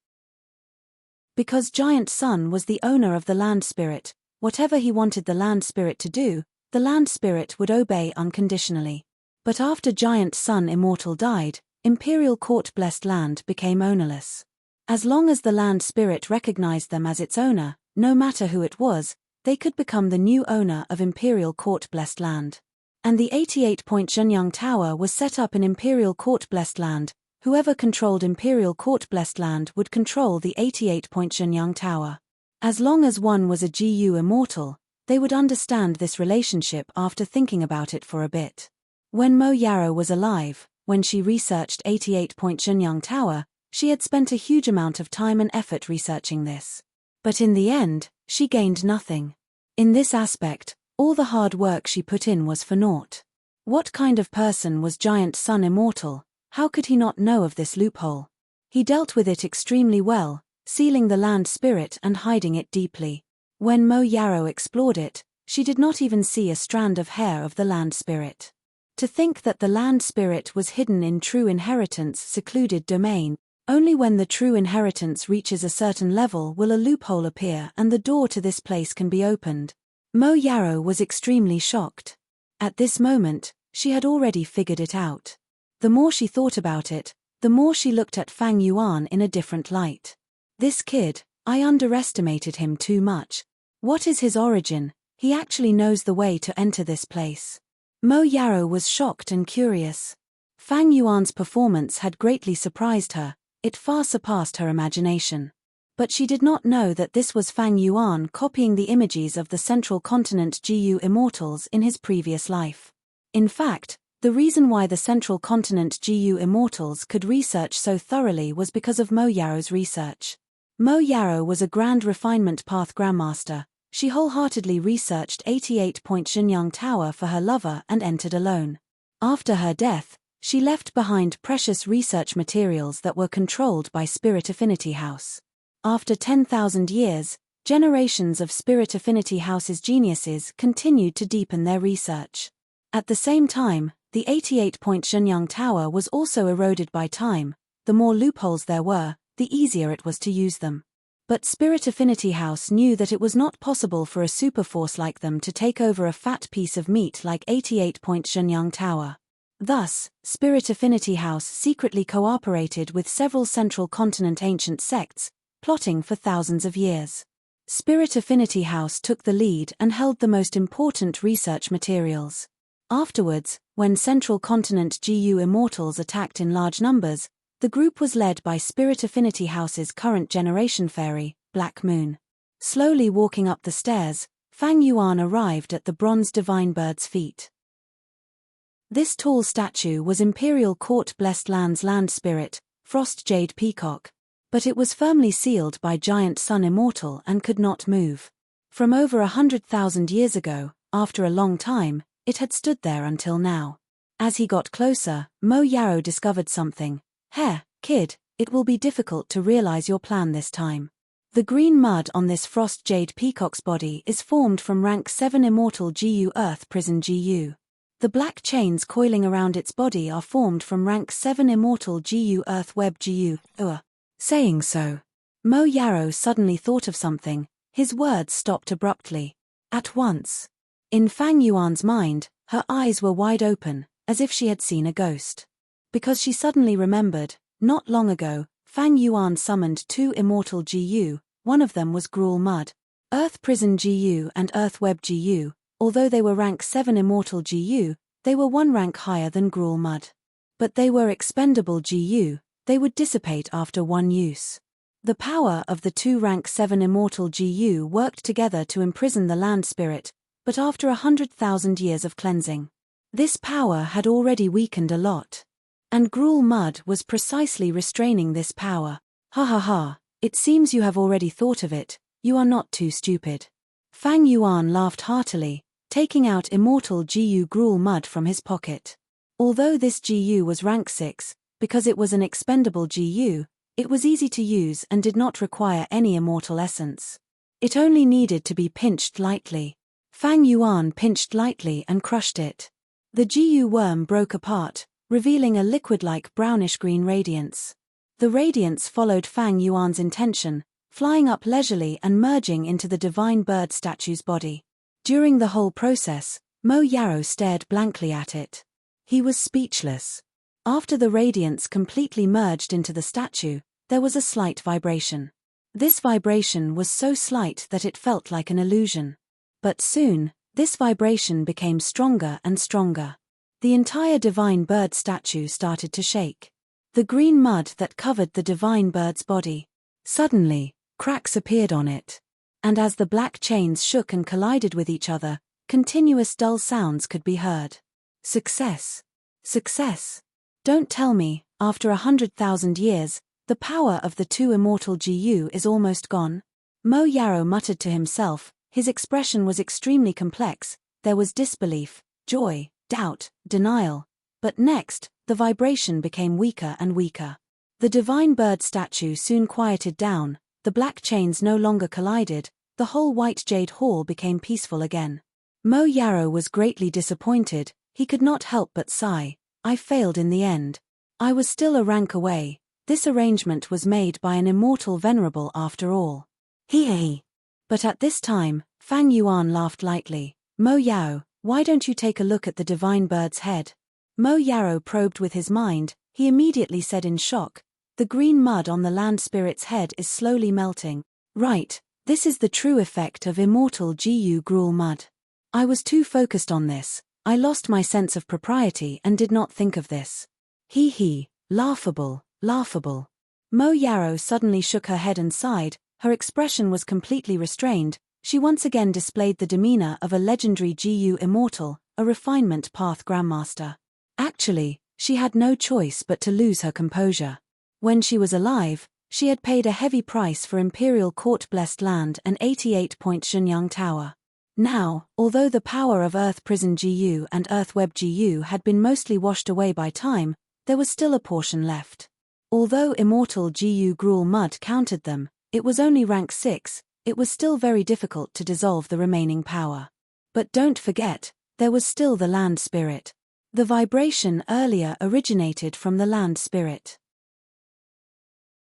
Because Giant Sun was the owner of the land spirit, whatever he wanted the land spirit to do, the land spirit would obey unconditionally. But after Giant Sun Immortal died, Imperial Court Blessed Land became ownerless. As long as the land spirit recognized them as its owner, no matter who it was, they could become the new owner of Imperial Court Blessed Land. And the 88-point Shenyang Tower was set up in Imperial Court Blessed Land. Whoever controlled Imperial Court Blessed Land would control the 88-point Shenyang Tower. As long as one was a GU Immortal, they would understand this relationship after thinking about it for a bit. When Mo Yarrow was alive, when she researched 88-point Shenyang Tower, she had spent a huge amount of time and effort researching this. But in the end, she gained nothing. In this aspect, all the hard work she put in was for naught. What kind of person was Giant Sun Immortal? How could he not know of this loophole? He dealt with it extremely well, sealing the land spirit and hiding it deeply. When Mo Yarrow explored it, she did not even see a strand of hair of the land spirit. To think that the land spirit was hidden in true inheritance secluded domain, only when the true inheritance reaches a certain level will a loophole appear and the door to this place can be opened. Mo Yarrow was extremely shocked. At this moment, she had already figured it out. The more she thought about it, the more she looked at Fang Yuan in a different light. This kid, I underestimated him too much. What is his origin? He actually knows the way to enter this place. Mo Yarrow was shocked and curious. Fang Yuan's performance had greatly surprised her, it far surpassed her imagination. But she did not know that this was Fang Yuan copying the images of the Central Continent GU Immortals in his previous life. In fact, the reason why the Central Continent GU Immortals could research so thoroughly was because of Mo Yarrow's research. Mo Yarrow was a Grand Refinement Path Grandmaster. She wholeheartedly researched 88-point Shenyang Tower for her lover and entered alone. After her death, she left behind precious research materials that were controlled by Spirit Affinity House. After 10,000 years, generations of Spirit Affinity House's geniuses continued to deepen their research. At the same time, the 88-point Shenyang Tower was also eroded by time. The more loopholes there were, the easier it was to use them. But Spirit Affinity House knew that it was not possible for a superforce like them to take over a fat piece of meat like 88-point Shenyang Tower. Thus, Spirit Affinity House secretly cooperated with several Central Continent ancient sects, plotting for thousands of years. Spirit Affinity House took the lead and held the most important research materials. Afterwards, when Central Continent GU Immortals attacked in large numbers, the group was led by Spirit Affinity House's current generation fairy, Black Moon. Slowly walking up the stairs, Fang Yuan arrived at the bronze divine bird's feet. This tall statue was Imperial Court Blessed Land's land spirit, Frost Jade Peacock, but it was firmly sealed by Giant Sun Immortal and could not move. From over 100,000 years ago, after a long time, it had stood there until now. As he got closer, Mo Yarrow discovered something. Kid, it will be difficult to realize your plan this time. The green mud on this Frost Jade Peacock's body is formed from rank 7 Immortal GU Earth Prison GU. The black chains coiling around its body are formed from rank 7 Immortal GU Earth Web GU. Saying so, Mo Yarrow suddenly thought of something. His words stopped abruptly. At once. In Fang Yuan's mind, her eyes were wide open, as if she had seen a ghost. Because she suddenly remembered, not long ago, Fang Yuan summoned 2 Immortal GU, one of them was Gruel Mud. Earth Prison GU and Earth Web GU, although they were rank 7 Immortal GU, they were 1 rank higher than Gruel Mud. But they were expendable GU, they would dissipate after one use. The power of the two rank 7 immortal GU worked together to imprison the land spirit, but after 100,000 years of cleansing, this power had already weakened a lot. And Gruel Mud was precisely restraining this power. Ha ha ha, it seems you have already thought of it, you are not too stupid. Fang Yuan laughed heartily, taking out immortal GU Gruel Mud from his pocket. Although this GU was rank 6, because it was an expendable GU, it was easy to use and did not require any immortal essence. It only needed to be pinched lightly. Fang Yuan pinched lightly and crushed it. The GU worm broke apart, revealing a liquid-like brownish-green radiance. The radiance followed Fang Yuan's intention, flying up leisurely and merging into the divine bird statue's body. During the whole process, Mo Yarrow stared blankly at it. He was speechless. After the radiance completely merged into the statue, there was a slight vibration. This vibration was so slight that it felt like an illusion. But soon, this vibration became stronger and stronger. The entire divine bird statue started to shake. The green mud that covered the divine bird's body. Suddenly, cracks appeared on it. And as the black chains shook and collided with each other, continuous dull sounds could be heard. Success. Success. Don't tell me, after 100,000 years, the power of the two immortal GU is almost gone? Mo Yarrow muttered to himself, his expression was extremely complex, there was disbelief, joy, doubt, denial. But next, the vibration became weaker and weaker. The divine bird statue soon quieted down, the black chains no longer collided, the whole white jade hall became peaceful again. Mo Yarrow was greatly disappointed, he could not help but sigh. I failed in the end. I was still a rank away. This arrangement was made by an immortal Venerable after all. Hee. But at this time, Fang Yuan laughed lightly. Mo Yarrow, why don't you take a look at the divine bird's head? Mo Yarrow probed with his mind, he immediately said in shock, the green mud on the land spirit's head is slowly melting. Right, this is the true effect of immortal GU Gruel Mud. I was too focused on this. I lost my sense of propriety and did not think of this. Hee, laughable, laughable. Mo Yarrow suddenly shook her head and sighed, her expression was completely restrained, she once again displayed the demeanor of a legendary GU immortal, a refinement path grandmaster. Actually, she had no choice but to lose her composure. When she was alive, she had paid a heavy price for Imperial Court-blessed land and 88-point Shenyang Tower. Now, although the power of Earth Prison GU and Earth Web GU had been mostly washed away by time, there was still a portion left. Although immortal GU Gruel Mud countered them, it was only rank 6, it was still very difficult to dissolve the remaining power. But don't forget, there was still the land spirit. The vibration earlier originated from the land spirit.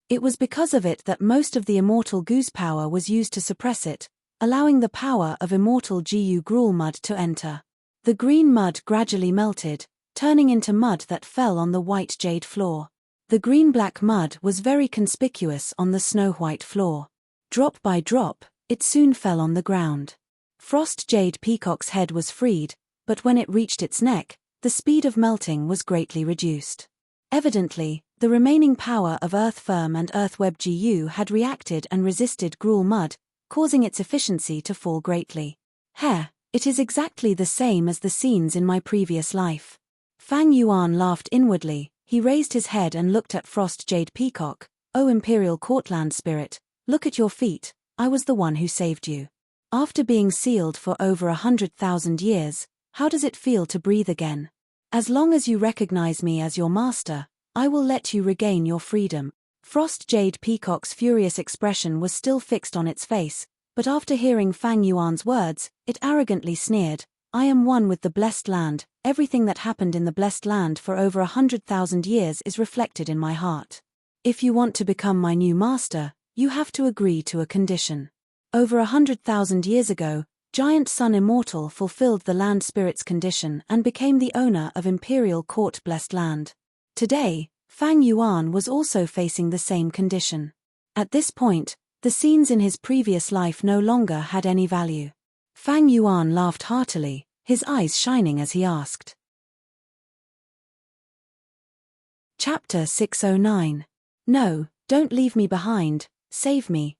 It was because of it that most of the immortal goose power was used to suppress it, allowing the power of immortal GU Gruel Mud to enter. The green mud gradually melted, turning into mud that fell on the white jade floor. The green-black mud was very conspicuous on the snow-white floor. Drop by drop, it soon fell on the ground. Frost Jade Peacock's head was freed, but when it reached its neck, the speed of melting was greatly reduced. Evidently, the remaining power of Earth Firm and Earth Web GU had reacted and resisted Gruel Mud, causing its efficiency to fall greatly. It is exactly the same as the scenes in my previous life. Fang Yuan laughed inwardly, he raised his head and looked at Frost Jade Peacock. O Imperial Courtland Spirit, look at your feet, I was the one who saved you. After being sealed for over 100,000 years, how does it feel to breathe again? As long as you recognize me as your master, I will let you regain your freedom. Frost Jade Peacock's furious expression was still fixed on its face, but after hearing Fang Yuan's words, it arrogantly sneered, I am one with the blessed land, everything that happened in the blessed land for over 100,000 years is reflected in my heart. If you want to become my new master, you have to agree to a condition. Over 100,000 years ago, Giant Sun Immortal fulfilled the land spirit's condition and became the owner of Imperial Court Blessed Land. Today, Fang Yuan was also facing the same condition. At this point, the scenes in his previous life no longer had any value. Fang Yuan laughed heartily, his eyes shining as he asked. Chapter 609. No, don't leave me behind, save me,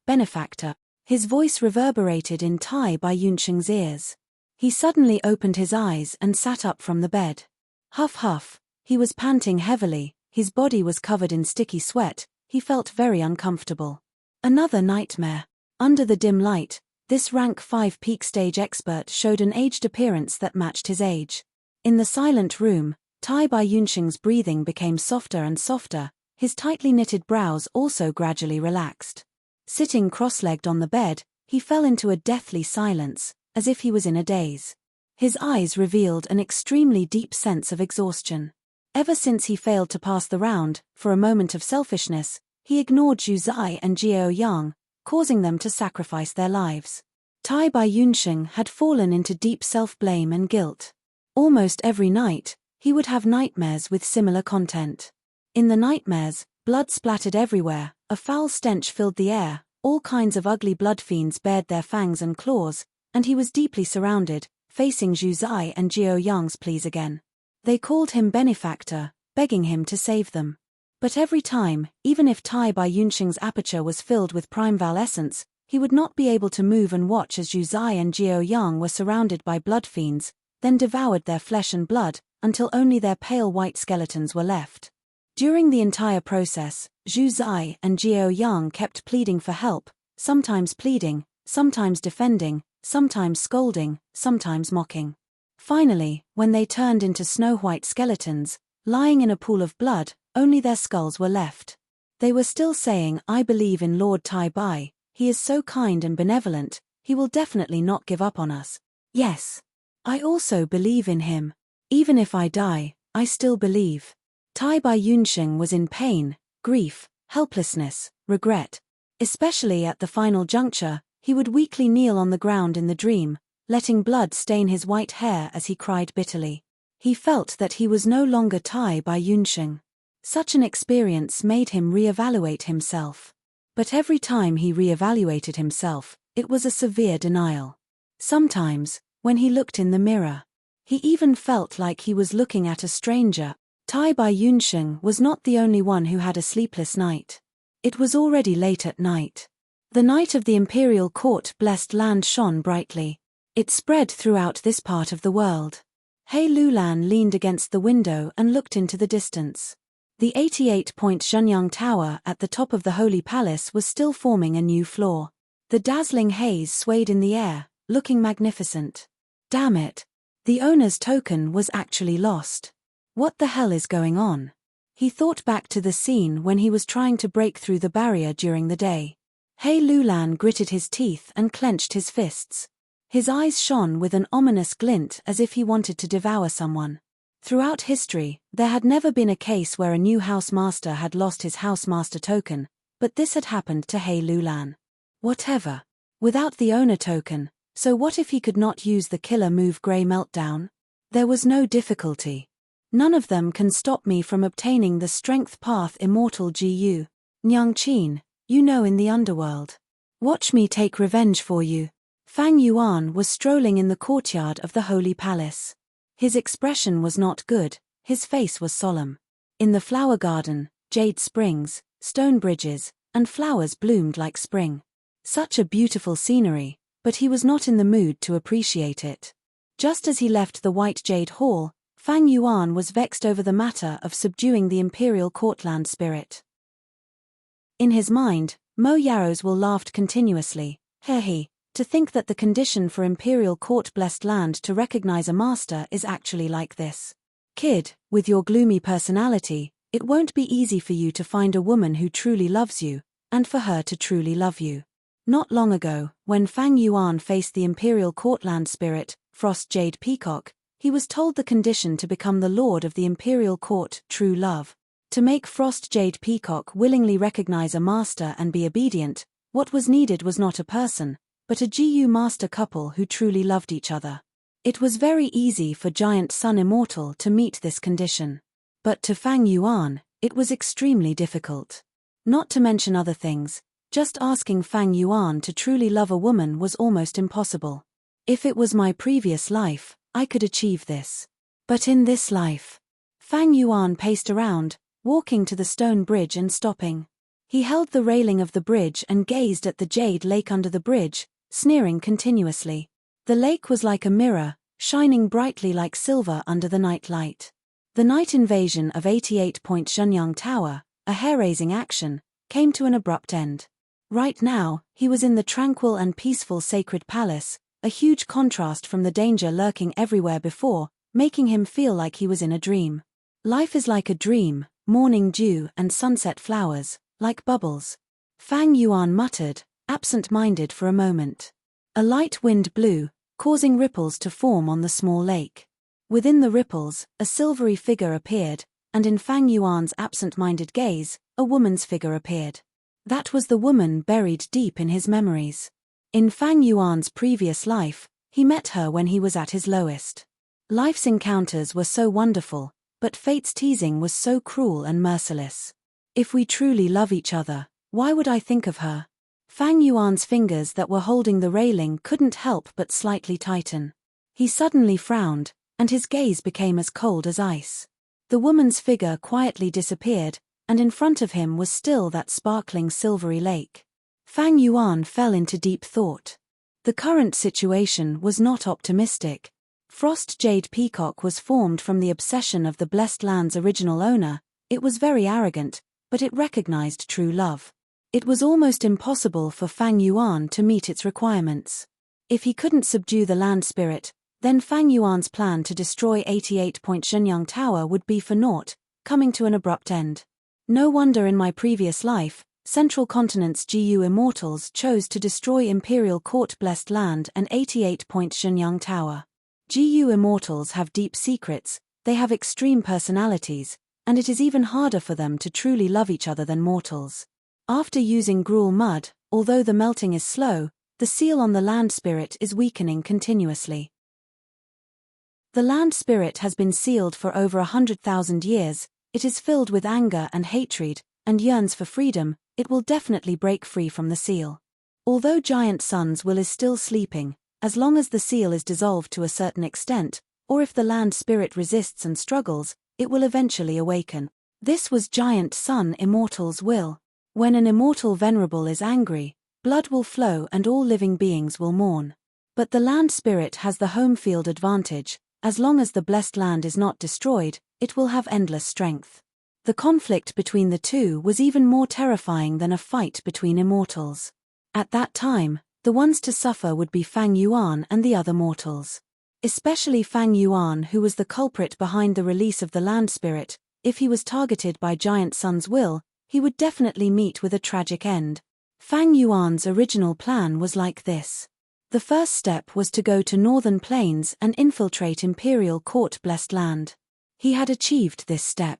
benefactor." His voice reverberated in Tai Bai Yunsheng's ears. He suddenly opened his eyes and sat up from the bed. Huff huff, he was panting heavily, his body was covered in sticky sweat, he felt very uncomfortable. Another nightmare. Under the dim light, this rank 5 peak stage expert showed an aged appearance that matched his age. In the silent room, Tai Bai Yunsheng's breathing became softer and softer, his tightly knitted brows also gradually relaxed. Sitting cross-legged on the bed, he fell into a deathly silence, as if he was in a daze. His eyes revealed an extremely deep sense of exhaustion. Ever since he failed to pass the round, for a moment of selfishness, he ignored Zhu Zai and Jiao Yang, causing them to sacrifice their lives. Tai Bai Yunsheng had fallen into deep self-blame and guilt. Almost every night, he would have nightmares with similar content. In the nightmares, blood splattered everywhere, a foul stench filled the air, all kinds of ugly blood fiends bared their fangs and claws, and he was deeply surrounded, facing Zhu Zai and Jiao Yang's pleas again. They called him benefactor, begging him to save them. But every time, even if Tai Bai Yunsheng's aperture was filled with Primeval essence, he would not be able to move and watch as Zhu Zai and Jiao Yang were surrounded by blood fiends, then devoured their flesh and blood, until only their pale white skeletons were left. During the entire process, Zhu Zai and Jiao Yang kept pleading for help, sometimes pleading, sometimes defending, sometimes scolding, sometimes mocking. Finally, when they turned into snow-white skeletons, lying in a pool of blood, only their skulls were left. They were still saying, "I believe in Lord Tai Bai, he is so kind and benevolent, he will definitely not give up on us. Yes. I also believe in him. Even if I die, I still believe." Tai Bai Yunsheng was in pain, grief, helplessness, regret. Especially at the final juncture, he would weakly kneel on the ground in the dream, letting blood stain his white hair as he cried bitterly. He felt that he was no longer Tai Bai Yunsheng. Such an experience made him reevaluate himself. But every time he reevaluated himself, it was a severe denial. Sometimes, when he looked in the mirror, he even felt like he was looking at a stranger. Tai Bai Yunsheng was not the only one who had a sleepless night. It was already late at night. The night of the imperial court-blessed land shone brightly. It spread throughout this part of the world. He Lulan leaned against the window and looked into the distance. The 88-point Zhenyang Tower at the top of the Holy Palace was still forming a new floor. The dazzling haze swayed in the air, looking magnificent. Damn it! The owner's token was actually lost. What the hell is going on? He thought back to the scene when he was trying to break through the barrier during the day. He Lulan gritted his teeth and clenched his fists. His eyes shone with an ominous glint as if he wanted to devour someone. Throughout history, there had never been a case where a new housemaster had lost his housemaster token, but this had happened to He Lulan. Whatever. Without the owner token, so what if he could not use the killer move Grey Meltdown? There was no difficulty. None of them can stop me from obtaining the strength path immortal Gu. Nyang Qin, you know, in the underworld. Watch me take revenge for you. Fang Yuan was strolling in the courtyard of the Holy Palace. His expression was not good, his face was solemn. In the flower garden, jade springs, stone bridges, and flowers bloomed like spring. Such a beautiful scenery, but he was not in the mood to appreciate it. Just as he left the White Jade Hall, Fang Yuan was vexed over the matter of subduing the imperial courtland spirit. In his mind, Mo Yaroswell laughed continuously. He, to think that the condition for imperial court-blessed land to recognize a master is actually like this. Kid, with your gloomy personality, it won't be easy for you to find a woman who truly loves you, and for her to truly love you. Not long ago, when Fang Yuan faced the imperial courtland spirit, Frost Jade Peacock, he was told the condition to become the lord of the imperial court, true love. To make Frost Jade Peacock willingly recognize a master and be obedient, what was needed was not a person, but a GU master couple who truly loved each other. It was very easy for Giant Sun Immortal to meet this condition. But to Fang Yuan, it was extremely difficult. Not to mention other things, just asking Fang Yuan to truly love a woman was almost impossible. If it was my previous life, I could achieve this. But in this life, Fang Yuan paced around, walking to the stone bridge and stopping. He held the railing of the bridge and gazed at the jade lake under the bridge, sneering continuously. The lake was like a mirror, shining brightly like silver under the night light. The night invasion of 88 Point Shenyang Tower, a hair-raising action, came to an abrupt end. Right now, he was in the tranquil and peaceful sacred palace, a huge contrast from the danger lurking everywhere before, making him feel like he was in a dream. Life is like a dream, morning dew and sunset flowers, like bubbles. Fang Yuan muttered, absent-minded for a moment. A light wind blew, causing ripples to form on the small lake. Within the ripples, a silvery figure appeared, and in Fang Yuan's absent-minded gaze, a woman's figure appeared. That was the woman buried deep in his memories. In Fang Yuan's previous life, he met her when he was at his lowest. Life's encounters were so wonderful, but fate's teasing was so cruel and merciless. If we truly love each other, why would I think of her? Fang Yuan's fingers that were holding the railing couldn't help but slightly tighten. He suddenly frowned, and his gaze became as cold as ice. The woman's figure quietly disappeared, and in front of him was still that sparkling silvery lake. Fang Yuan fell into deep thought. The current situation was not optimistic. Frost Jade Peacock was formed from the obsession of the blessed land's original owner. It was very arrogant, but it recognized true love. It was almost impossible for Fang Yuan to meet its requirements. If he couldn't subdue the land spirit, then Fang Yuan's plan to destroy 88 Point Shenyang Tower would be for naught, coming to an abrupt end. No wonder in my previous life, Central Continent's GU immortals chose to destroy Imperial Court Blessed Land and 88 Point Shenyang Tower. GU immortals have deep secrets, they have extreme personalities, and it is even harder for them to truly love each other than mortals. After using gruel mud, although the melting is slow, the seal on the land spirit is weakening continuously. The land spirit has been sealed for over 100,000 years, it is filled with anger and hatred, and yearns for freedom. It will definitely break free from the seal. Although Giant Sun's will is still sleeping, as long as the seal is dissolved to a certain extent, or if the land spirit resists and struggles, it will eventually awaken. This was Giant Sun Immortal's will. When an immortal Venerable is angry, blood will flow and all living beings will mourn. But the land spirit has the home field advantage. As long as the blessed land is not destroyed, it will have endless strength. The conflict between the two was even more terrifying than a fight between immortals. At that time, the ones to suffer would be Fang Yuan and the other mortals. Especially Fang Yuan, who was the culprit behind the release of the land spirit. If he was targeted by Giant Sun's will, he would definitely meet with a tragic end. Fang Yuan's original plan was like this. The first step was to go to Northern Plains and infiltrate Imperial Court Blessed Land. He had achieved this step.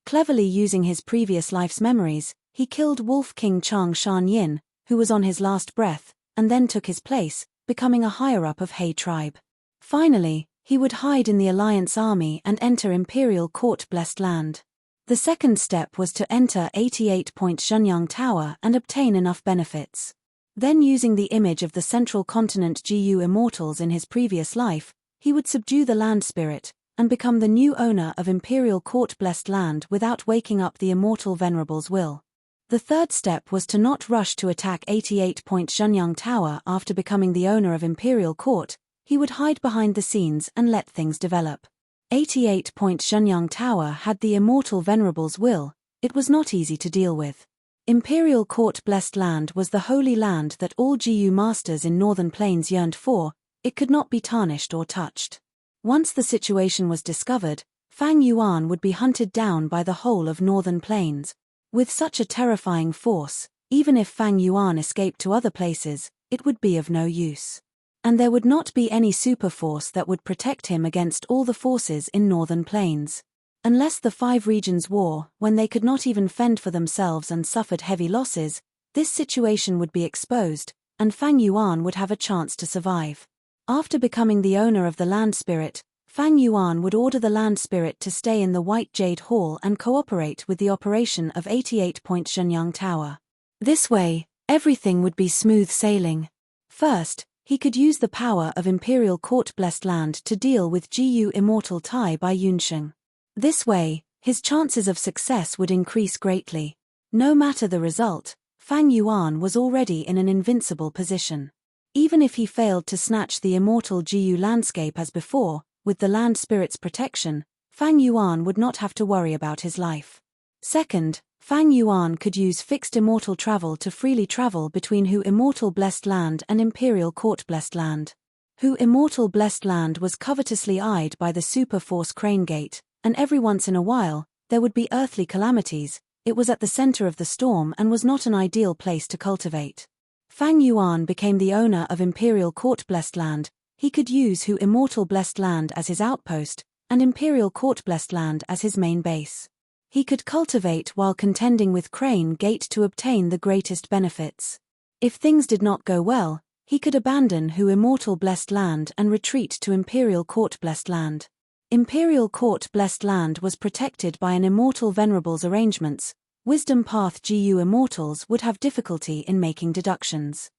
Cleverly using his previous life's memories, he killed Wolf King Chang Shan Yin, who was on his last breath, and then took his place, becoming a higher-up of He tribe. Finally, he would hide in the Alliance army and enter Imperial Court Blessed Land. The second step was to enter 88 Point Shenyang Tower and obtain enough benefits. Then using the image of the Central Continent GU immortals in his previous life, he would subdue the land spirit, and become the new owner of Imperial Court Blessed Land without waking up the immortal Venerable's will. The third step was to not rush to attack 88 Point Shenyang Tower after becoming the owner of Imperial Court. He would hide behind the scenes and let things develop. 88 Point Shenyang Tower had the immortal Venerable's will. It was not easy to deal with. Imperial Court Blessed Land was the holy land that all GU masters in Northern Plains yearned for. It could not be tarnished or touched. Once the situation was discovered, Fang Yuan would be hunted down by the whole of Northern Plains. With such a terrifying force, even if Fang Yuan escaped to other places, it would be of no use. And there would not be any super force that would protect him against all the forces in Northern Plains. Unless the 5 regions war, when they could not even fend for themselves and suffered heavy losses, this situation would be exposed, and Fang Yuan would have a chance to survive. After becoming the owner of the land spirit, Fang Yuan would order the land spirit to stay in the White Jade Hall and cooperate with the operation of 88 Point Shenyang Tower. This way, everything would be smooth sailing. First, he could use the power of Imperial Court Blessed Land to deal with GU Immortal Tai by Yunsheng. This way, his chances of success would increase greatly. No matter the result, Fang Yuan was already in an invincible position. Even if he failed to snatch the immortal Jiyu landscape as before, with the land spirit's protection, Fang Yuan would not have to worry about his life. Second, Fang Yuan could use fixed immortal travel to freely travel between Hu Immortal Blessed Land and Imperial Court Blessed Land. Hu Immortal Blessed Land was covetously eyed by the Super Force Crane Gate, and every once in a while, there would be earthly calamities. It was at the center of the storm and was not an ideal place to cultivate. Fang Yuan became the owner of Imperial Court Blessed Land. He could use Hu Immortal Blessed Land as his outpost, and Imperial Court Blessed Land as his main base. He could cultivate while contending with Crane Gate to obtain the greatest benefits. If things did not go well, he could abandon Hu Immortal Blessed Land and retreat to Imperial Court Blessed Land. Imperial Court Blessed Land was protected by an Immortal Venerable's arrangements. Wisdom Path GU Immortals would have difficulty in making deductions.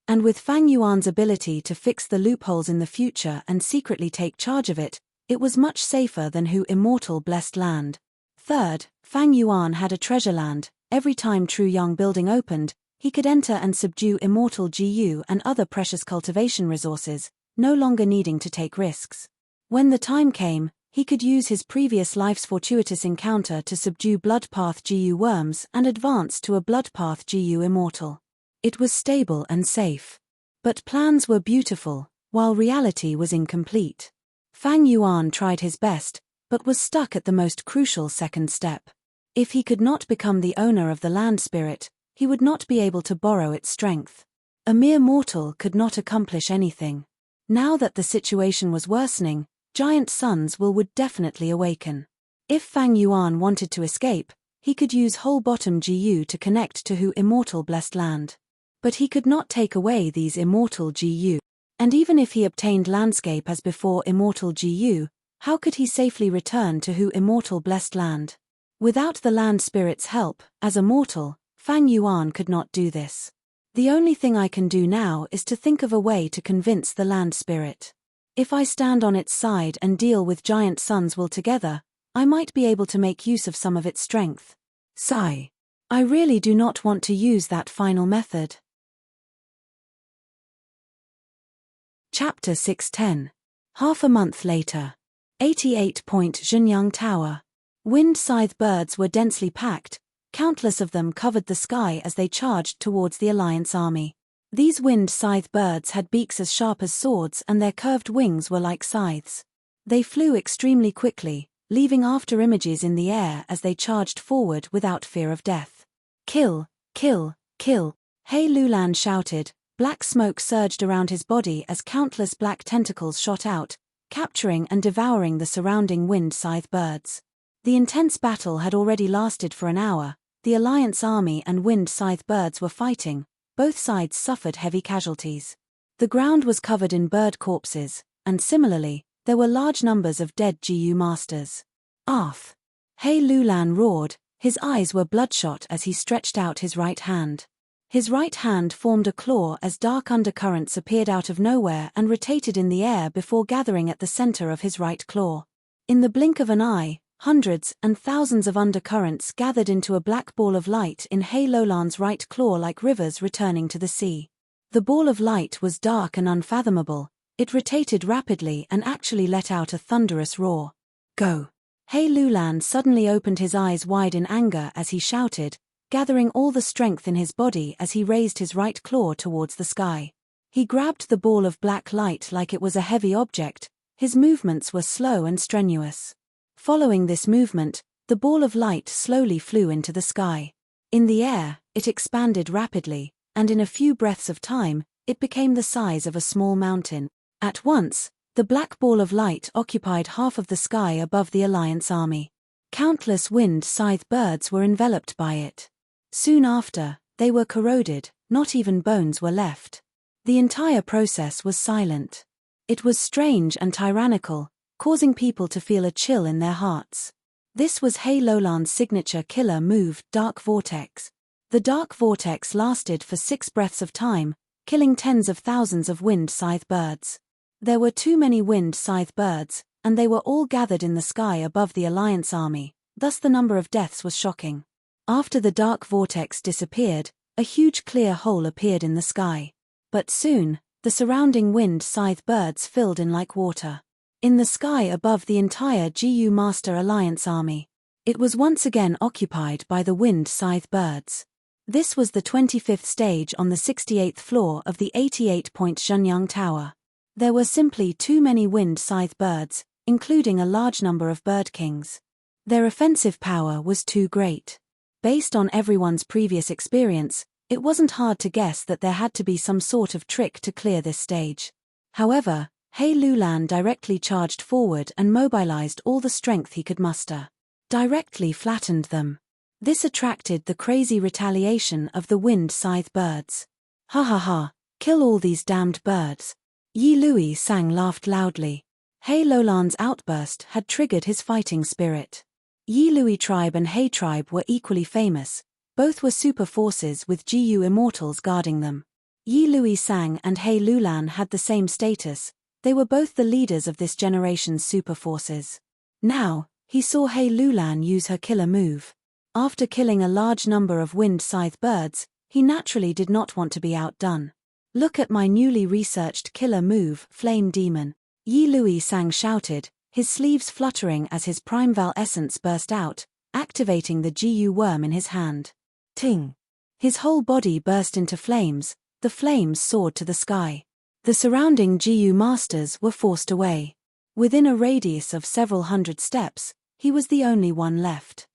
And with Fang Yuan's ability to fix the loopholes in the future and secretly take charge of it, it was much safer than Hu Immortal Blessed Land. Third, Fang Yuan had a treasure land. Every time True Yang Building opened, he could enter and subdue Immortal GU and other precious cultivation resources, no longer needing to take risks. When the time came, he could use his previous life's fortuitous encounter to subdue Bloodpath GU worms and advance to a Bloodpath GU Immortal. It was stable and safe. But plans were beautiful, while reality was incomplete. Fang Yuan tried his best, but was stuck at the most crucial second step. If he could not become the owner of the land spirit, he would not be able to borrow its strength. A mere mortal could not accomplish anything. Now that the situation was worsening, giant suns would definitely awaken. If Fang Yuan wanted to escape, he could use Whole Bottom GU to connect to Hu Immortal Blessed Land. But he could not take away these Immortal GU. And even if he obtained landscape as before Immortal GU, how could he safely return to Hu Immortal Blessed Land? Without the land spirit's help, as a mortal, Fang Yuan could not do this. The only thing I can do now is to think of a way to convince the land spirit. If I stand on its side and deal with giant suns will together, I might be able to make use of some of its strength. Sigh. I really do not want to use that final method. Chapter 610. Half a month later. 88-point Zhenyang Tower. Wind scythe birds were densely packed. Countless of them covered the sky as they charged towards the Alliance army. These wind scythe birds had beaks as sharp as swords and their curved wings were like scythes. They flew extremely quickly, leaving after images in the air as they charged forward without fear of death. Kill, kill, kill, He Lulan shouted. Black smoke surged around his body as countless black tentacles shot out, capturing and devouring the surrounding wind scythe birds. The intense battle had already lasted for an hour. The Alliance army and wind scythe birds were fighting. Both sides suffered heavy casualties. The ground was covered in bird corpses, and similarly, there were large numbers of dead GU masters. Arth! He Lulan roared. His eyes were bloodshot as he stretched out his right hand. His right hand formed a claw as dark undercurrents appeared out of nowhere and rotated in the air before gathering at the center of his right claw. In the blink of an eye, hundreds and thousands of undercurrents gathered into a black ball of light in He Lulan's right claw like rivers returning to the sea. The ball of light was dark and unfathomable. It rotated rapidly and actually let out a thunderous roar. Go! He Lulan suddenly opened his eyes wide in anger as he shouted, gathering all the strength in his body as he raised his right claw towards the sky. He grabbed the ball of black light like it was a heavy object. His movements were slow and strenuous. Following this movement, the ball of light slowly flew into the sky. In the air, it expanded rapidly, and in a few breaths of time, it became the size of a small mountain. At once, the black ball of light occupied half of the sky above the Alliance army. Countless wind scythe birds were enveloped by it. Soon after, they were corroded, not even bones were left. The entire process was silent. It was strange and tyrannical, causing people to feel a chill in their hearts. This was He Lulan's signature killer move, Dark Vortex. The Dark Vortex lasted for 6 breaths of time, killing tens of thousands of wind scythe birds. There were too many wind scythe birds, and they were all gathered in the sky above the Alliance army, thus the number of deaths was shocking. After the dark vortex disappeared, a huge clear hole appeared in the sky. But soon, the surrounding wind scythe birds filled in like water. In the sky above the entire GU Master Alliance army, it was once again occupied by the wind scythe birds. This was the 25th stage on the 68th floor of the 88-point Zhenyang Tower. There were simply too many wind scythe birds, including a large number of bird kings. Their offensive power was too great. Based on everyone's previous experience, it wasn't hard to guess that there had to be some sort of trick to clear this stage. However, He Lulan directly charged forward and mobilized all the strength he could muster. Directly flattened them. This attracted the crazy retaliation of the wind scythe birds. Ha ha ha, kill all these damned birds. Yi Lui Sang laughed loudly. He Lulan's outburst had triggered his fighting spirit. Yi Lui tribe and He tribe were equally famous. Both were super forces with GU immortals guarding them. Yi Lui Sang and He Lulan had the same status. They were both the leaders of this generation's super forces. Now, he saw He Lulan use her killer move. After killing a large number of wind scythe birds, he naturally did not want to be outdone. Look at my newly researched killer move, Flame Demon. Yi Lui Sang shouted, his sleeves fluttering as his Primeval essence burst out, activating the GU worm in his hand. Ting! His whole body burst into flames, the flames soared to the sky. The surrounding GU masters were forced away. Within a radius of several hundred steps, he was the only one left.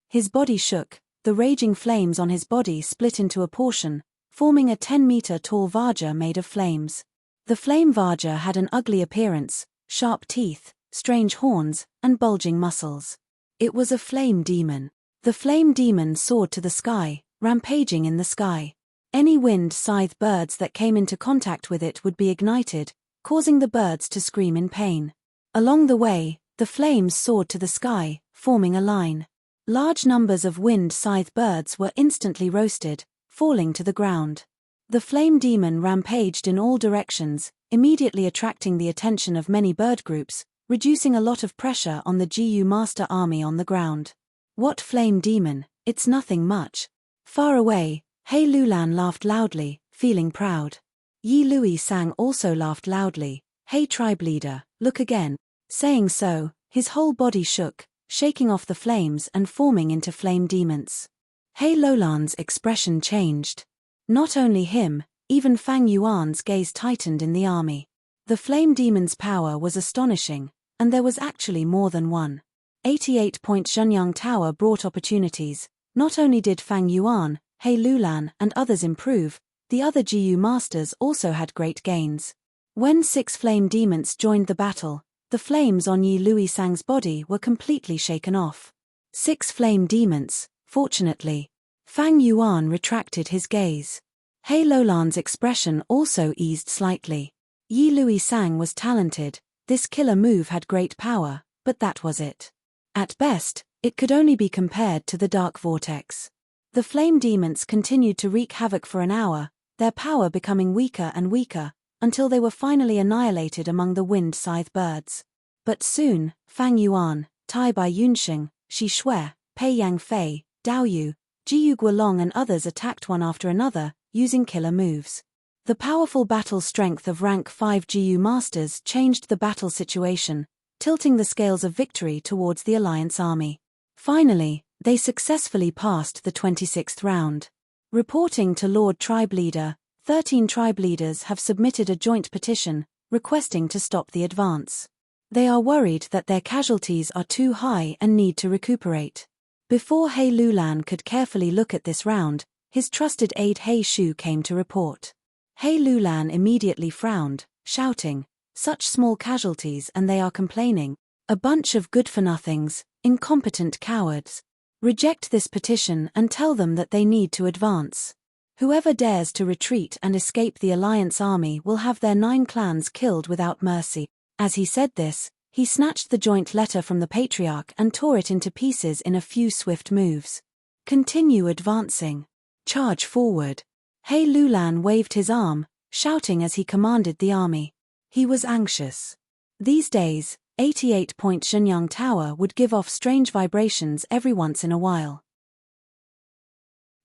His body shook, the raging flames on his body split into a portion, forming a 10-meter-tall Vajra made of flames. The flame Vajra had an ugly appearance, sharp teeth, strange horns, and bulging muscles. It was a flame demon. The flame demon soared to the sky, rampaging in the sky. Any wind scythe birds that came into contact with it would be ignited, causing the birds to scream in pain. Along the way, the flames soared to the sky, forming a line. Large numbers of wind scythe birds were instantly roasted, falling to the ground. The flame demon rampaged in all directions, immediately attracting the attention of many bird groups, reducing a lot of pressure on the GU Master Army on the ground. What flame demon? It's nothing much. Far away, He Lulan laughed loudly, feeling proud. Yi Lui Sang also laughed loudly. Hey tribe leader, look again. Saying so, his whole body shook, shaking off the flames and forming into flame demons. He Lulan's expression changed. Not only him, even Fang Yuan's gaze tightened in the army. The flame demon's power was astonishing, and there was actually more than one. 88-point Zhenyang Tower brought opportunities. Not only did Fang Yuan, He Lulan, and others improve, the other GU masters also had great gains. When 6 flame demons joined the battle, the flames on Yi Lui Sang's body were completely shaken off. 6 flame demons, fortunately. Fang Yuan retracted his gaze. He Lulan's expression also eased slightly. Yi Lui Sang was talented, this killer move had great power, but that was it. At best, it could only be compared to the dark vortex. The flame demons continued to wreak havoc for an hour, their power becoming weaker and weaker, until they were finally annihilated among the wind scythe birds. But soon, Fang Yuan, Tai Bai Yunxing, Shi Shui, Pei Yang Fei, Dao Yu, Jiu Guolong and others attacked one after another, using killer moves. The powerful battle strength of rank 5 GU masters changed the battle situation, tilting the scales of victory towards the Alliance army. Finally, they successfully passed the 26th round. Reporting to Lord Tribe Leader, 13 tribe leaders have submitted a joint petition, requesting to stop the advance. They are worried that their casualties are too high and need to recuperate. Before He Lulan could carefully look at this round, his trusted aide He Shu came to report. He Lulan immediately frowned, shouting, "Such small casualties and they are complaining. A bunch of good-for-nothings, incompetent cowards. Reject this petition and tell them that they need to advance. Whoever dares to retreat and escape the Alliance army will have their 9 clans killed without mercy." As he said this, he snatched the joint letter from the Patriarch and tore it into pieces in a few swift moves. "Continue advancing. Charge forward." He Lulan waved his arm, shouting as he commanded the army. He was anxious. These days, 88-point Shenyang Tower would give off strange vibrations every once in a while.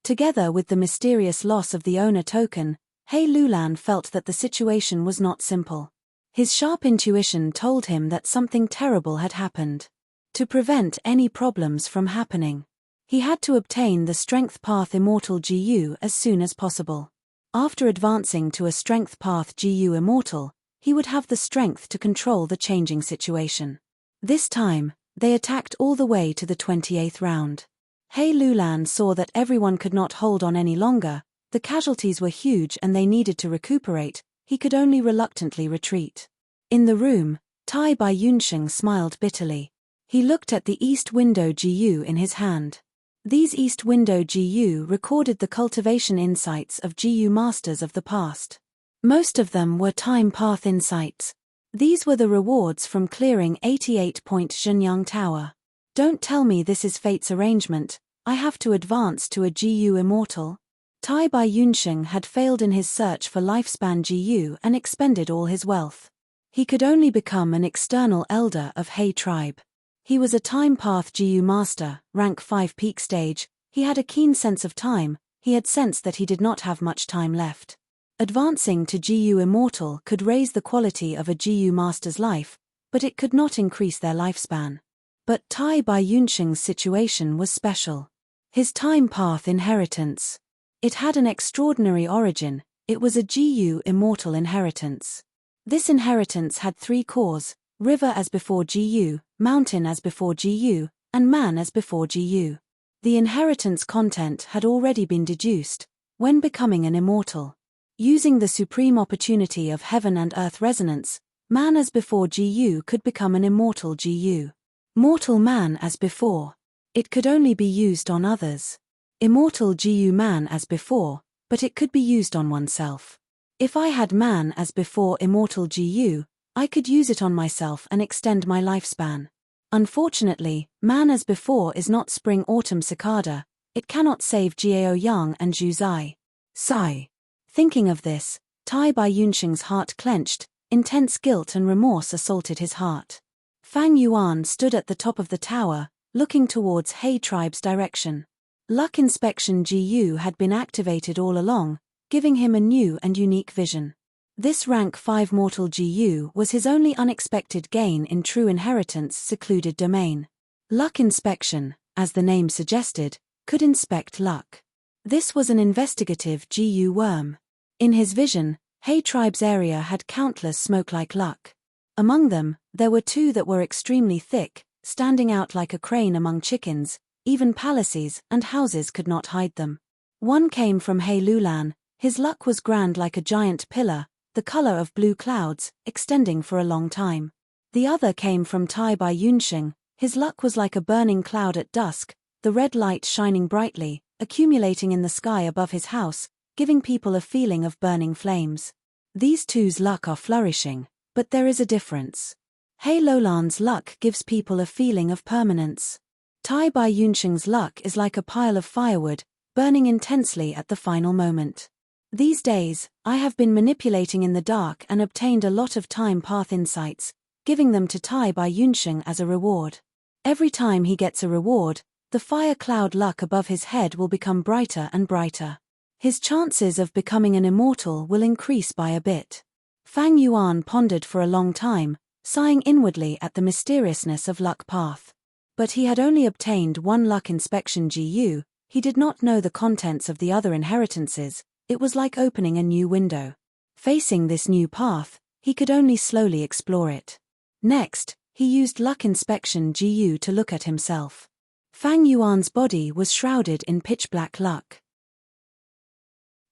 Together with the mysterious loss of the owner token, He Lulan felt that the situation was not simple. His sharp intuition told him that something terrible had happened. To prevent any problems from happening, he had to obtain the Strength Path Immortal GU as soon as possible. After advancing to a Strength Path GU Immortal, he would have the strength to control the changing situation. This time, they attacked all the way to the 28th round. He Lulan saw that everyone could not hold on any longer, the casualties were huge and they needed to recuperate, he could only reluctantly retreat. In the room, Tai Bai Yunsheng smiled bitterly. He looked at the East Window GU in his hand. These East Window GU recorded the cultivation insights of GU masters of the past. Most of them were time path insights. These were the rewards from clearing 88-point Shenyang Tower. Don't tell me this is fate's arrangement, I have to advance to a GU Immortal. Tai Bai Yunsheng had failed in his search for lifespan GU and expended all his wealth. He could only become an external elder of He tribe. He was a time path GU master, rank 5 peak stage, he had a keen sense of time, he had sensed that he did not have much time left. Advancing to GU Immortal could raise the quality of a GU master's life, but it could not increase their lifespan. But Tai Bai Yunsheng's situation was special. His time path inheritance. It had an extraordinary origin, it was a GU Immortal inheritance. This inheritance had 3 cores, river as before GU, mountain as before GU, and man as before GU. The inheritance content had already been deduced, when becoming an immortal. Using the supreme opportunity of heaven and earth resonance, man as before GU could become an immortal GU. Mortal man as before. It could only be used on others. Immortal GU man as before, but it could be used on oneself. If I had man as before immortal GU, I could use it on myself and extend my lifespan. Unfortunately, man as before is not spring-autumn cicada, it cannot save Jiao Yang and Zhu Zai. Sigh. Thinking of this, Tai Bai Yunsheng's heart clenched, intense guilt and remorse assaulted his heart. Fang Yuan stood at the top of the tower, looking towards He tribe's direction. Luck Inspection GU had been activated all along, giving him a new and unique vision. This rank 5 mortal GU was his only unexpected gain in true inheritance secluded domain. Luck Inspection, as the name suggested, could inspect luck. This was an investigative GU worm. In his vision, He tribe's area had countless smoke-like luck. Among them, there were 2 that were extremely thick, standing out like a crane among chickens, even palaces and houses could not hide them. One came from He Lulan, his luck was grand like a giant pillar, the color of blue clouds, extending for a long time. The other came from Tai Bai Yunsheng, his luck was like a burning cloud at dusk, the red light shining brightly, accumulating in the sky above his house, giving people a feeling of burning flames. These two's luck are flourishing, but there is a difference. He Lulan's luck gives people a feeling of permanence. Tai Bai Yunsheng's luck is like a pile of firewood, burning intensely at the final moment. These days, I have been manipulating in the dark and obtained a lot of time path insights, giving them to Tai Bai Yunsheng as a reward. Every time he gets a reward, the fire cloud luck above his head will become brighter and brighter. His chances of becoming an immortal will increase by a bit. Fang Yuan pondered for a long time, sighing inwardly at the mysteriousness of luck path. But he had only obtained 1 luck inspection GU, he did not know the contents of the other inheritances. It was like opening a new window. Facing this new path, he could only slowly explore it. Next, he used luck inspection GU to look at himself. Fang Yuan's body was shrouded in pitch-black luck.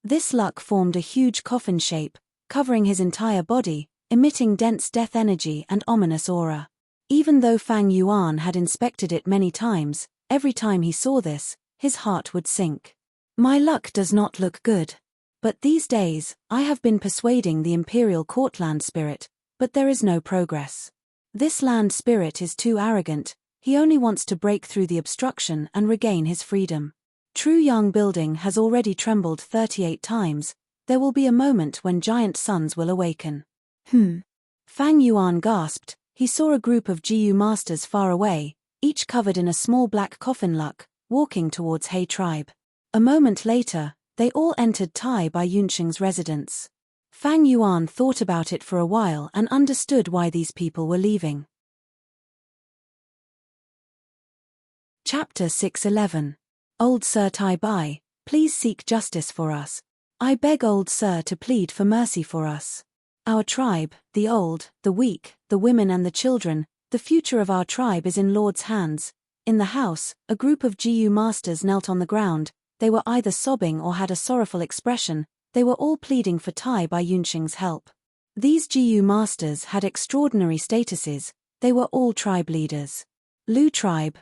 This luck formed a huge coffin shape, covering his entire body, emitting dense death energy and ominous aura. Even though Fang Yuan had inspected it many times, every time he saw this, his heart would sink. My luck does not look good. But these days, I have been persuading the Imperial Court land spirit, but there is no progress. This land spirit is too arrogant, he only wants to break through the obstruction and regain his freedom. True Yang building has already trembled 38 times, there will be a moment when giant suns will awaken. Fang Yuan gasped, he saw a group of GU masters far away, each covered in a small black coffin luck, walking towards He tribe. A moment later, they all entered Tai Bai Yunsheng's residence. Fang Yuan thought about it for a while and understood why these people were leaving. Chapter 611. Old Sir Tai Bai, please seek justice for us. I beg old sir to plead for mercy for us. Our tribe, the old, the weak, the women and the children, the future of our tribe is in Lord's hands. In the house, a group of GU masters knelt on the ground. They were either sobbing or had a sorrowful expression. They were all pleading for Tai Bai Yunsheng's help. These GU masters had extraordinary statuses. They were all tribe leaders. Lu tribe,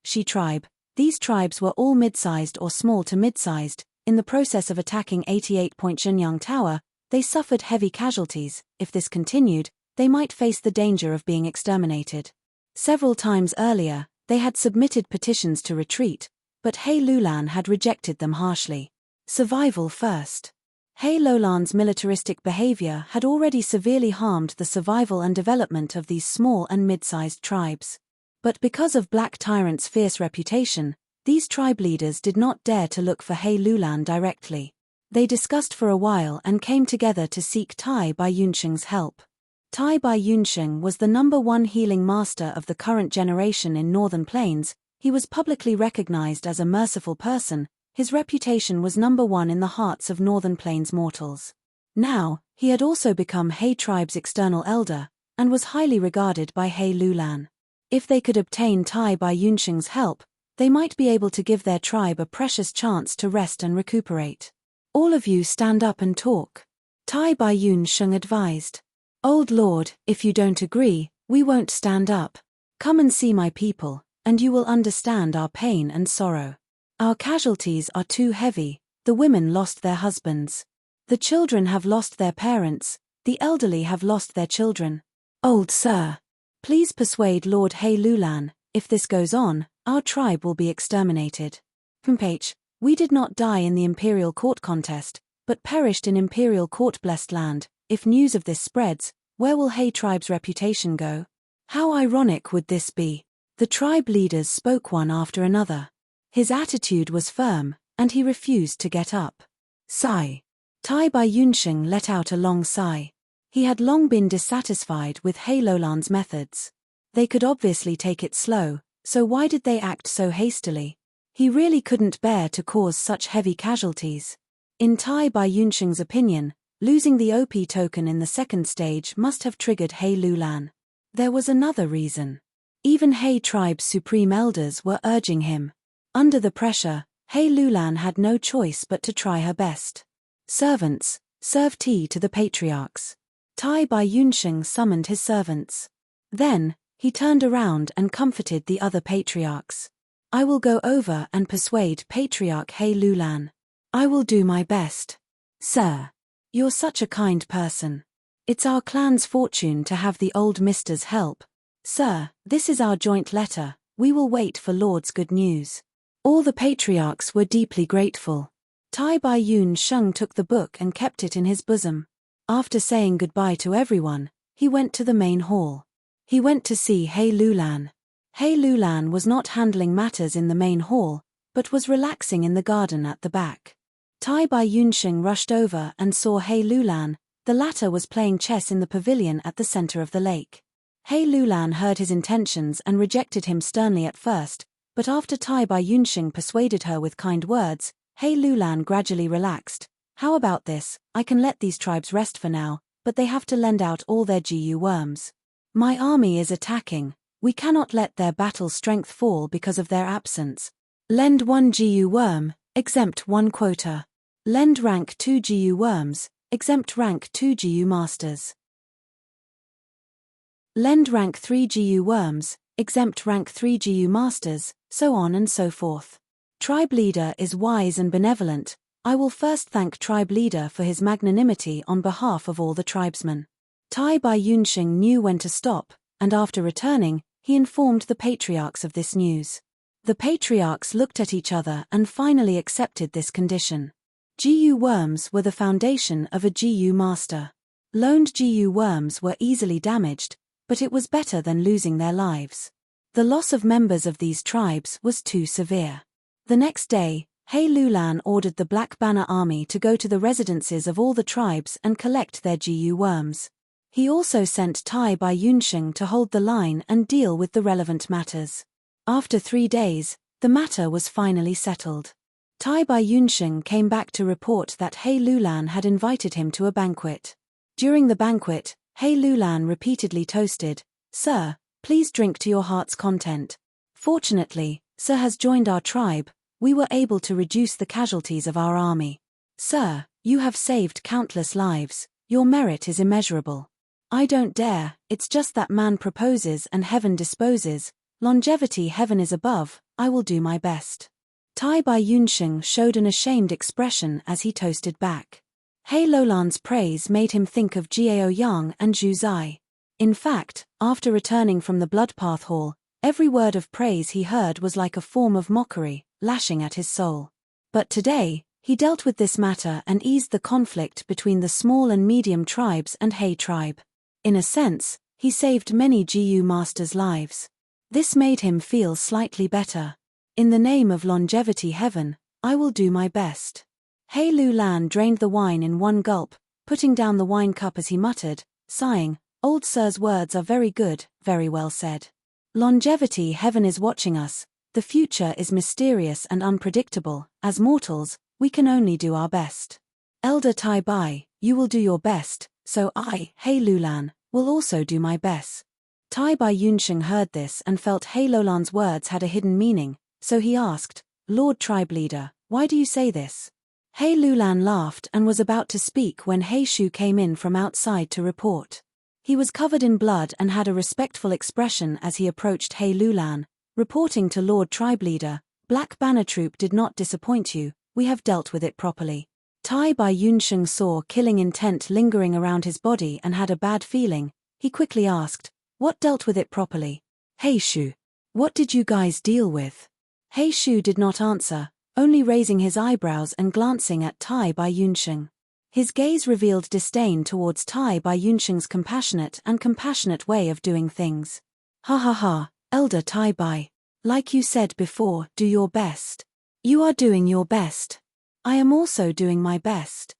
Shi tribe. These tribes were all mid-sized or small to mid-sized. In the process of attacking 88-point Shenyang Tower, they suffered heavy casualties. If this continued, they might face the danger of being exterminated. Several times earlier, they had submitted petitions to retreat, but He Lulan had rejected them harshly. Survival first. He Lulan's militaristic behavior had already severely harmed the survival and development of these small and mid-sized tribes. But because of Black Tyrant's fierce reputation, these tribe leaders did not dare to look for He Lulan directly. They discussed for a while and came together to seek Tai Bai Yunsheng's help. Tai Bai Yunsheng was the #1 healing master of the current generation in Northern Plains. He was publicly recognized as a merciful person. His reputation was #1 in the hearts of Northern Plains mortals. Now, he had also become He tribe's external elder, and was highly regarded by He Lulan. If they could obtain Tai Bai Yunsheng's help, they might be able to give their tribe a precious chance to rest and recuperate. All of you stand up and talk. Tai Bai Yunsheng advised. Old Lord, if you don't agree, we won't stand up. Come and see my people, and you will understand our pain and sorrow. Our casualties are too heavy. The women lost their husbands. The children have lost their parents. The elderly have lost their children. Old sir, please persuade Lord He Lulan. If this goes on, our tribe will be exterminated. H. We did not die in the imperial court contest, but perished in imperial court-blessed land. If news of this spreads, where will He tribe's reputation go? How ironic would this be? The tribe leaders spoke one after another. His attitude was firm, and he refused to get up. Sigh. Tai Bai Yunsheng let out a long sigh. He had long been dissatisfied with He Lulan's methods. They could obviously take it slow, so why did they act so hastily? He really couldn't bear to cause such heavy casualties. In Tai Bai Yunsheng's opinion, losing the OP token in the second stage must have triggered He Lulan. There was another reason. Even He tribe's supreme elders were urging him. Under the pressure, He Lulan had no choice but to try her best. Servants, serve tea to the patriarchs. Tai Bai Yunsheng summoned his servants. Then, he turned around and comforted the other patriarchs. I will go over and persuade Patriarch He Lulan. I will do my best. Sir, you're such a kind person. It's our clan's fortune to have the old mister's help. Sir, this is our joint letter. We will wait for Lord's good news. All the patriarchs were deeply grateful. Tai Bai Yunsheng took the book and kept it in his bosom. After saying goodbye to everyone, he went to the main hall. He went to see He Lulan. He Lulan was not handling matters in the main hall, but was relaxing in the garden at the back. Tai Bai Yunsheng rushed over and saw He Lulan. The latter was playing chess in the pavilion at the center of the lake. He Lulan heard his intentions and rejected him sternly at first, but after Tai Bai Yunsheng persuaded her with kind words, He Lulan gradually relaxed. How about this? I can let these tribes rest for now, but they have to lend out all their GU worms. My army is attacking. We cannot let their battle strength fall because of their absence. Lend 1 GU worm, exempt 1 quota. Lend rank 2 GU worms, exempt rank 2 GU masters. Lend rank 3 GU worms, exempt rank 3 GU masters, so on and so forth. Tribe leader is wise and benevolent. I will first thank tribe leader for his magnanimity on behalf of all the tribesmen. Tai Bai Yunsheng knew when to stop, and after returning, he informed the patriarchs of this news. The patriarchs looked at each other and finally accepted this condition. GU worms were the foundation of a GU master. Loaned GU worms were easily damaged, but it was better than losing their lives. The loss of members of these tribes was too severe. The next day, He Lulan ordered the Black Banner Army to go to the residences of all the tribes and collect their Gu worms. He also sent Tai Bai Yunsheng to hold the line and deal with the relevant matters. After 3 days, the matter was finally settled. Tai Bai Yunsheng came back to report that He Lulan had invited him to a banquet. During the banquet, He Lulan repeatedly toasted, "Sir, please drink to your heart's content. Fortunately, Sir has joined our tribe. We were able to reduce the casualties of our army. Sir, you have saved countless lives. Your merit is immeasurable. I don't dare, it's just that man proposes and heaven disposes. Longevity heaven is above, I will do my best." Tai Bai Yunsheng showed an ashamed expression as he toasted back. He Lulan's praise made him think of Jiao Yang and Zhu Zai. In fact, after returning from the Bloodpath Hall, every word of praise he heard was like a form of mockery, lashing at his soul. But today, he dealt with this matter and eased the conflict between the small and medium tribes and He tribe. In a sense, he saved many Gu masters' lives. This made him feel slightly better. In the name of longevity heaven, I will do my best. He Lulan drained the wine in one gulp, putting down the wine cup as he muttered, sighing, "Old Sir's words are very good, very well said. Longevity heaven is watching us, the future is mysterious and unpredictable, as mortals, we can only do our best. Elder Tai Bai, you will do your best, so I, He Lulan, will also do my best." Tai Bai Yunsheng heard this and felt He Lulan's words had a hidden meaning, so he asked, "Lord Tribe Leader, why do you say this?" He Lulan laughed and was about to speak when He Shu came in from outside to report. He was covered in blood and had a respectful expression as he approached He Lulan, reporting to Lord Tribe Leader, "Black Banner Troop did not disappoint you, we have dealt with it properly." Tai Bai Yunsheng saw killing intent lingering around his body and had a bad feeling. He quickly asked, "What dealt with it properly? He Shu, what did you guys deal with?" He Shu did not answer, only raising his eyebrows and glancing at Tai Bai Yunsheng. His gaze revealed disdain towards Tai Bai Yunsheng's compassionate way of doing things. "Ha ha ha, Elder Tai Bai. Like you said before, do your best. You are doing your best. I am also doing my best.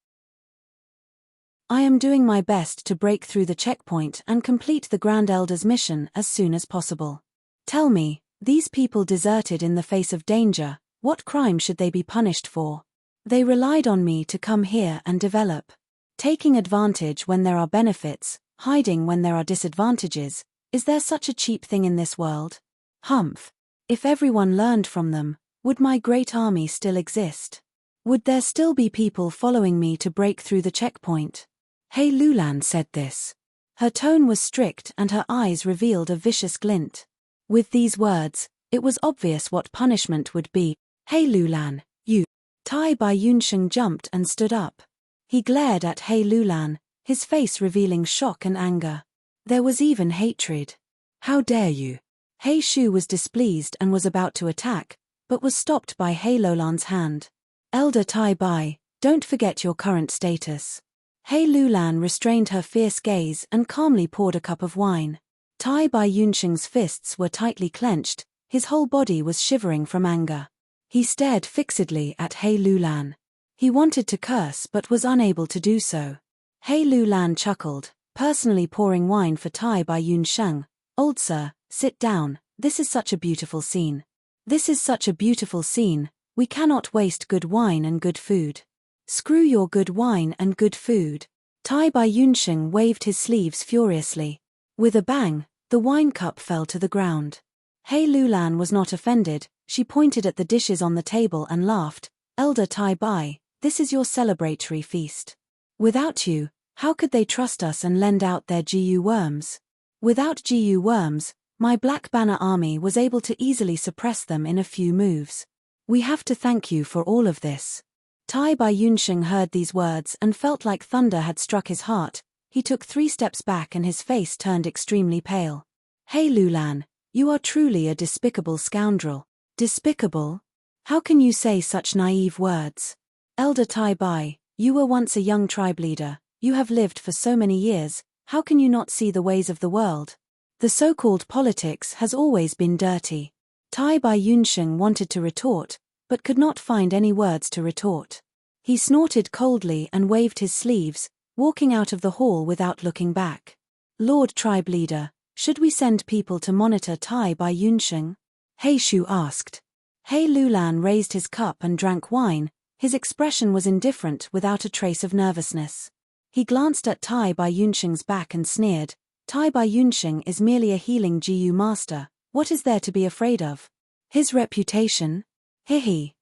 I am doing my best to break through the checkpoint and complete the Grand Elder's mission as soon as possible. Tell me, these people deserted in the face of danger, what crime should they be punished for? They relied on me to come here and develop. Taking advantage when there are benefits, hiding when there are disadvantages, is there such a cheap thing in this world? Humph. If everyone learned from them, would my great army still exist? Would there still be people following me to break through the checkpoint?" He Lulan said this. Her tone was strict and her eyes revealed a vicious glint. With these words, it was obvious what punishment would be. "He Lulan, you." Tai Bai Yunsheng jumped and stood up. He glared at He Lulan, his face revealing shock and anger. There was even hatred. "How dare you?" He Shu was displeased and was about to attack, but was stopped by He Lulan's hand. "Elder Tai Bai, don't forget your current status." He Lulan restrained her fierce gaze and calmly poured a cup of wine. Tai Bai Yunsheng's fists were tightly clenched, his whole body was shivering from anger. He stared fixedly at He Lulan. He wanted to curse but was unable to do so. He Lulan chuckled, personally pouring wine for Tai Bai Yunsheng. "Old sir, sit down, this is such a beautiful scene. This is such a beautiful scene, we cannot waste good wine and good food." "Screw your good wine and good food." Tai Bai Yunsheng waved his sleeves furiously. With a bang, the wine cup fell to the ground. He Lulan was not offended, she pointed at the dishes on the table and laughed. "Elder Tai Bai, this is your celebratory feast. Without you, how could they trust us and lend out their Gu worms? Without Gu worms, my Black Banner army was able to easily suppress them in a few moves. We have to thank you for all of this." Tai Bai Yunsheng heard these words and felt like thunder had struck his heart. He took 3 steps back and his face turned extremely pale. "He Lulan, you are truly a despicable scoundrel." "Despicable? How can you say such naive words? Elder Tai Bai, you were once a young tribe leader, you have lived for so many years, how can you not see the ways of the world? The so-called politics has always been dirty. Tai Bai Yunsheng wanted to retort, but could not find any words to retort. He snorted coldly and waved his sleeves, walking out of the hall without looking back. Lord Tribe Leader, should we send people to monitor Tai Bai Yunsheng? He Shu asked. He Lulan raised his cup and drank wine. His expression was indifferent without a trace of nervousness. He glanced at Tai Bai Yunsheng's back and sneered. Tai Bai Yunsheng is merely a healing Gu master. What is there to be afraid of? His reputation?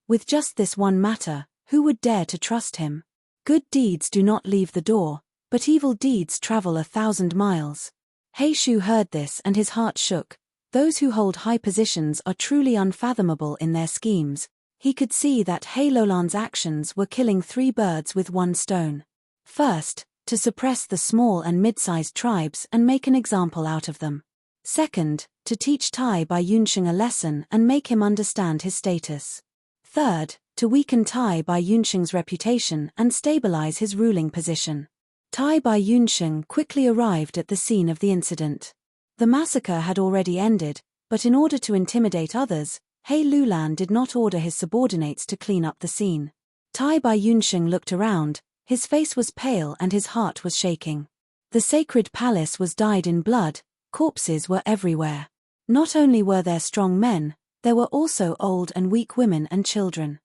With just this one matter, who would dare to trust him? Good deeds do not leave the door, but evil deeds travel 1,000 miles. He Shu heard this and his heart shook. Those who hold high positions are truly unfathomable in their schemes. He could see that He Lulan's actions were killing 3 birds with 1 stone. First, to suppress the small and mid-sized tribes and make an example out of them. Second, to teach Tai Bai Yunsheng a lesson and make him understand his status. Third, to weaken Tai Bai Yunsheng's reputation and stabilize his ruling position. Tai Bai Yunsheng quickly arrived at the scene of the incident. The massacre had already ended, but in order to intimidate others, He Lulan did not order his subordinates to clean up the scene. Tai Bai Yunsheng looked around, his face was pale and his heart was shaking. The sacred palace was dyed in blood, corpses were everywhere. Not only were there strong men, there were also old and weak women and children.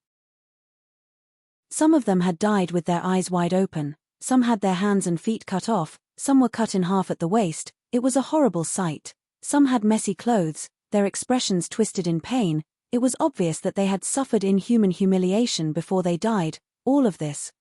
Some of them had died with their eyes wide open, some had their hands and feet cut off, some were cut in half at the waist. It was a horrible sight. Some had messy clothes, their expressions twisted in pain. It was obvious that they had suffered inhuman humiliation before they died. All of this.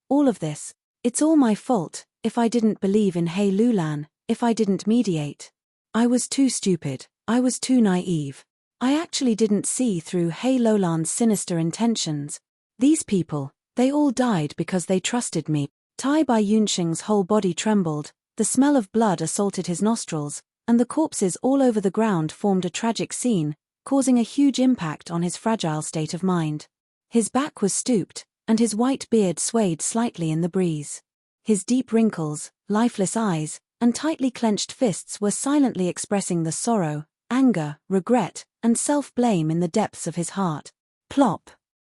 It's all my fault, if I didn't believe in He Lulan, if I didn't mediate. I was too stupid, I was too naive. I actually didn't see through He Lulan's sinister intentions. These people, they all died because they trusted me. Tai Bai Yunsheng's whole body trembled. The smell of blood assaulted his nostrils, and the corpses all over the ground formed a tragic scene, causing a huge impact on his fragile state of mind. His back was stooped, and his white beard swayed slightly in the breeze. His deep wrinkles, lifeless eyes, and tightly clenched fists were silently expressing the sorrow, anger, regret, and self-blame in the depths of his heart. Plop!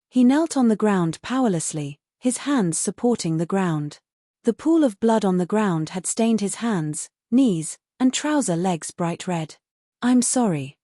He knelt on the ground powerlessly, his hands supporting the ground. The pool of blood on the ground had stained his hands, knees, and trouser legs bright red. I'm sorry.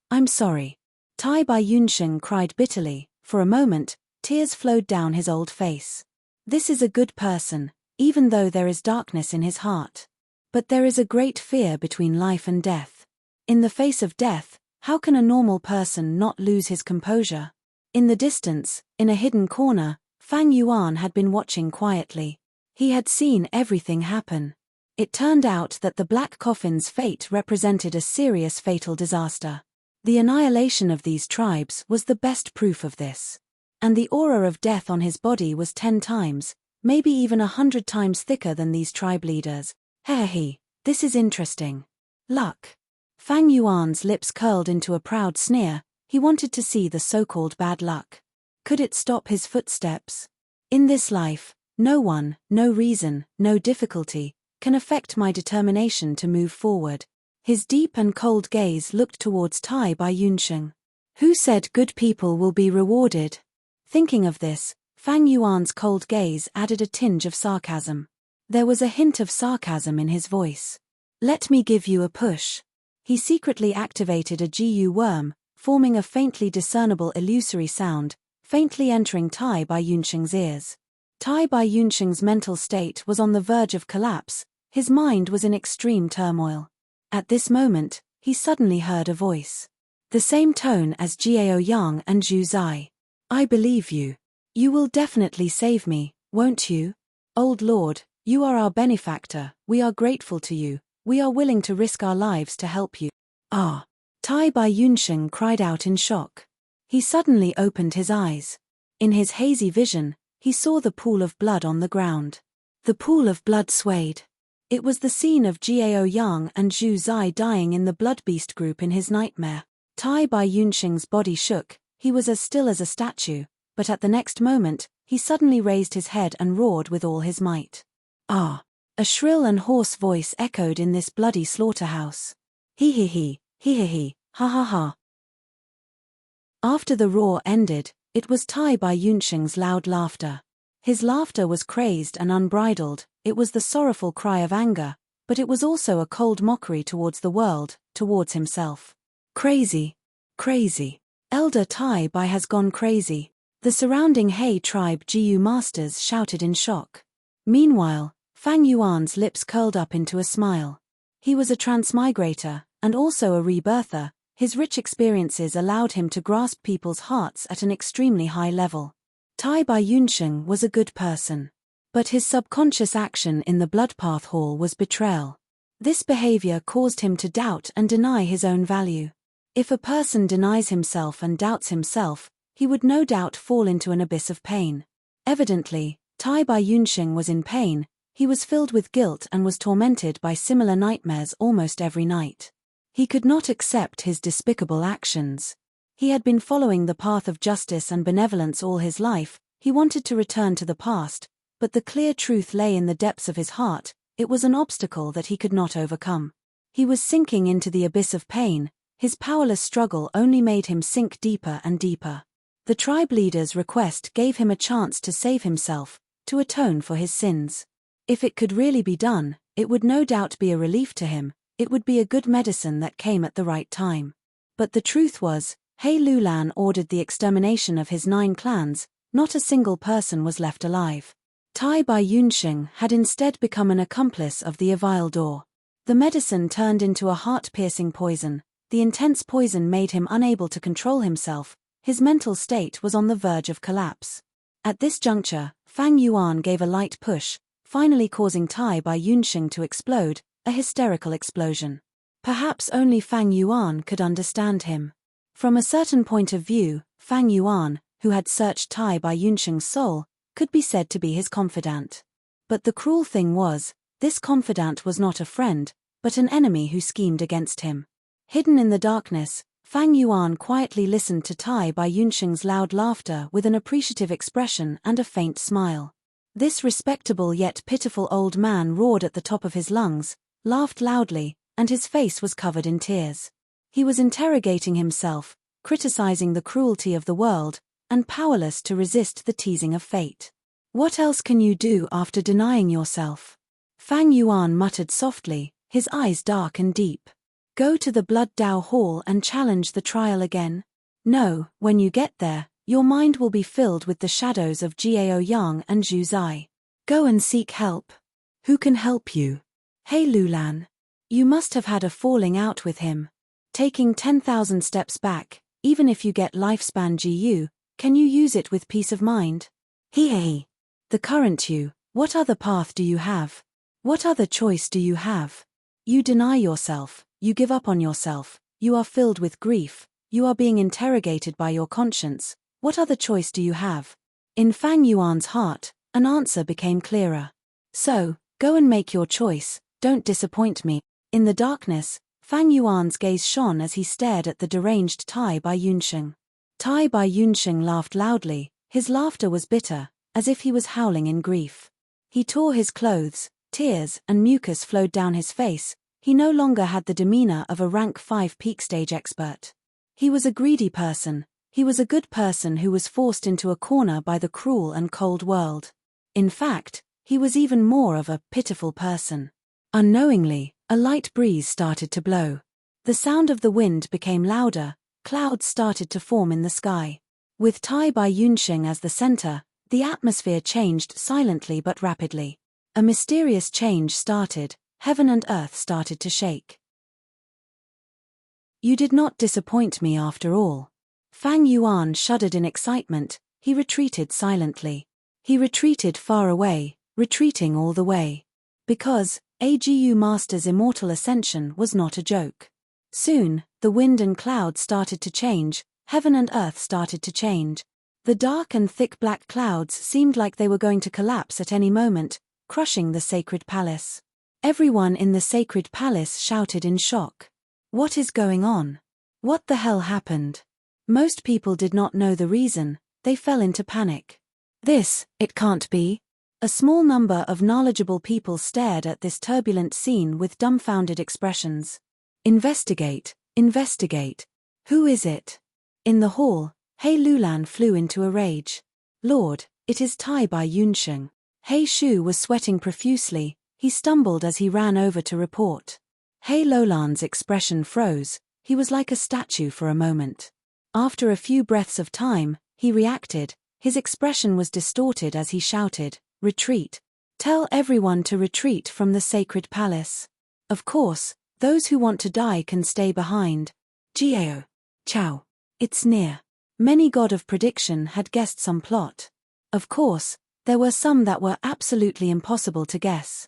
Tai Bai Yunsheng cried bitterly. For a moment, tears flowed down his old face. This is a good person, even though there is darkness in his heart. But there is a great fear between life and death. In the face of death, how can a normal person not lose his composure? In the distance, in a hidden corner, Fang Yuan had been watching quietly. He had seen everything happen. It turned out that the black coffin's fate represented a serious fatal disaster. The annihilation of these tribes was the best proof of this. And the aura of death on his body was 10 times, maybe even 100 times thicker than these tribe leaders. This is interesting. Luck. Fang Yuan's lips curled into a proud sneer. He wanted to see the so-called bad luck. Could it stop his footsteps? In this life, no one, no reason, no difficulty, can affect my determination to move forward. His deep and cold gaze looked towards Tai Bai Yunsheng. Who said good people will be rewarded? Thinking of this, Fang Yuan's cold gaze added a tinge of sarcasm. There was a hint of sarcasm in his voice. Let me give you a push. He secretly activated a GU worm, forming a faintly discernible illusory sound, faintly entering Tai Bai Yunsheng's ears. Tai Bai Yunsheng's mental state was on the verge of collapse, his mind was in extreme turmoil. At this moment, he suddenly heard a voice. The same tone as Jiao Yang and Zhu Zai. I believe you. You will definitely save me, won't you? Old Lord, you are our benefactor, we are grateful to you, we are willing to risk our lives to help you. Ah! Tai Bai Yunsheng cried out in shock. He suddenly opened his eyes. In his hazy vision, he saw the pool of blood on the ground. The pool of blood swayed. It was the scene of Jiao Yang and Zhu Zai dying in the blood beast group in his nightmare. Tai Bai Yunsheng's body shook, he was as still as a statue, but at the next moment, he suddenly raised his head and roared with all his might. Ah! A shrill and hoarse voice echoed in this bloody slaughterhouse. He He, ha ha ha. After the roar ended, it was Tai Bai Yunsheng's loud laughter. His laughter was crazed and unbridled, it was the sorrowful cry of anger, but it was also a cold mockery towards the world, towards himself. Crazy. Crazy. Elder Tai Bai has gone crazy. The surrounding He tribe Jiu masters shouted in shock. Meanwhile, Fang Yuan's lips curled up into a smile. He was a transmigrator, and also a rebirther. His rich experiences allowed him to grasp people's hearts at an extremely high level. Tai Bai Yunsheng was a good person. But his subconscious action in the Bloodpath Hall was betrayal. This behavior caused him to doubt and deny his own value. If a person denies himself and doubts himself, he would no doubt fall into an abyss of pain. Evidently, Tai Bai Yunsheng was in pain, he was filled with guilt and was tormented by similar nightmares almost every night. He could not accept his despicable actions. He had been following the path of justice and benevolence all his life, he wanted to return to the past, but the clear truth lay in the depths of his heart, it was an obstacle that he could not overcome. He was sinking into the abyss of pain, his powerless struggle only made him sink deeper and deeper. The tribe leader's request gave him a chance to save himself, to atone for his sins. If it could really be done, it would no doubt be a relief to him. It would be a good medicine that came at the right time. But the truth was, He Lulan ordered the extermination of his 9 clans, not a single person was left alive. Tai Bai Yunsheng had instead become an accomplice of the Avildor. The medicine turned into a heart-piercing poison, the intense poison made him unable to control himself, his mental state was on the verge of collapse. At this juncture, Fang Yuan gave a light push, finally causing Tai Bai Yunsheng to explode, a hysterical explosion. Perhaps only Fang Yuan could understand him. From a certain point of view, Fang Yuan, who had searched Tai Bai Yunsheng's soul, could be said to be his confidant. But the cruel thing was, this confidant was not a friend, but an enemy who schemed against him. Hidden in the darkness, Fang Yuan quietly listened to Tai Bai Yunsheng's loud laughter with an appreciative expression and a faint smile. This respectable yet pitiful old man roared at the top of his lungs, laughed loudly, and his face was covered in tears. He was interrogating himself, criticizing the cruelty of the world, and powerless to resist the teasing of fate. What else can you do after denying yourself? Fang Yuan muttered softly, his eyes dark and deep. Go to the Blood Dao Hall and challenge the trial again? No, when you get there, your mind will be filled with the shadows of Jiao Yang and Zhu Zai. Go and seek help. Who can help you? He Lulan. You must have had a falling out with him. Taking 10,000 steps back, even if you get lifespan GU, can you use it with peace of mind? He. The current you, what other path do you have? What other choice do you have? You deny yourself, you give up on yourself, you are filled with grief, you are being interrogated by your conscience, what other choice do you have? In Fang Yuan's heart, an answer became clearer. So, go and make your choice, don't disappoint me. In the darkness, Fang Yuan's gaze shone as he stared at the deranged Tai Bai Yunsheng. Tai Bai Yunsheng laughed loudly, his laughter was bitter, as if he was howling in grief. He tore his clothes, tears and mucus flowed down his face, he no longer had the demeanor of a rank 5 peak stage expert. He was a greedy person, he was a good person who was forced into a corner by the cruel and cold world. In fact, he was even more of a pitiful person. Unknowingly, a light breeze started to blow. The sound of the wind became louder, clouds started to form in the sky. With Tai Bai Yunsheng as the center, the atmosphere changed silently but rapidly. A mysterious change started, heaven and earth started to shake. You did not disappoint me after all. Fang Yuan shuddered in excitement, he retreated silently. He retreated far away, retreating all the way. Because, AGU Master's immortal ascension was not a joke. Soon, the wind and clouds started to change, heaven and earth started to change. The dark and thick black clouds seemed like they were going to collapse at any moment, crushing the sacred palace. Everyone in the sacred palace shouted in shock. What is going on? What the hell happened? Most people did not know the reason, they fell into panic. It can't be. A small number of knowledgeable people stared at this turbulent scene with dumbfounded expressions. Investigate, Investigate. Who is it? In the hall, He Lulan flew into a rage. Lord, it is Tai Bai Yunsheng. He Shu was sweating profusely. He stumbled as he ran over to report. He Lulan's expression froze. He was like a statue for a moment. After a few breaths of time, he reacted. His expression was distorted as he shouted, "Retreat! Tell everyone to retreat from the sacred palace. Of course, those who want to die can stay behind. Jiao. Ciao. It's near." Many god of prediction had guessed some plot. Of course, there were some that were absolutely impossible to guess.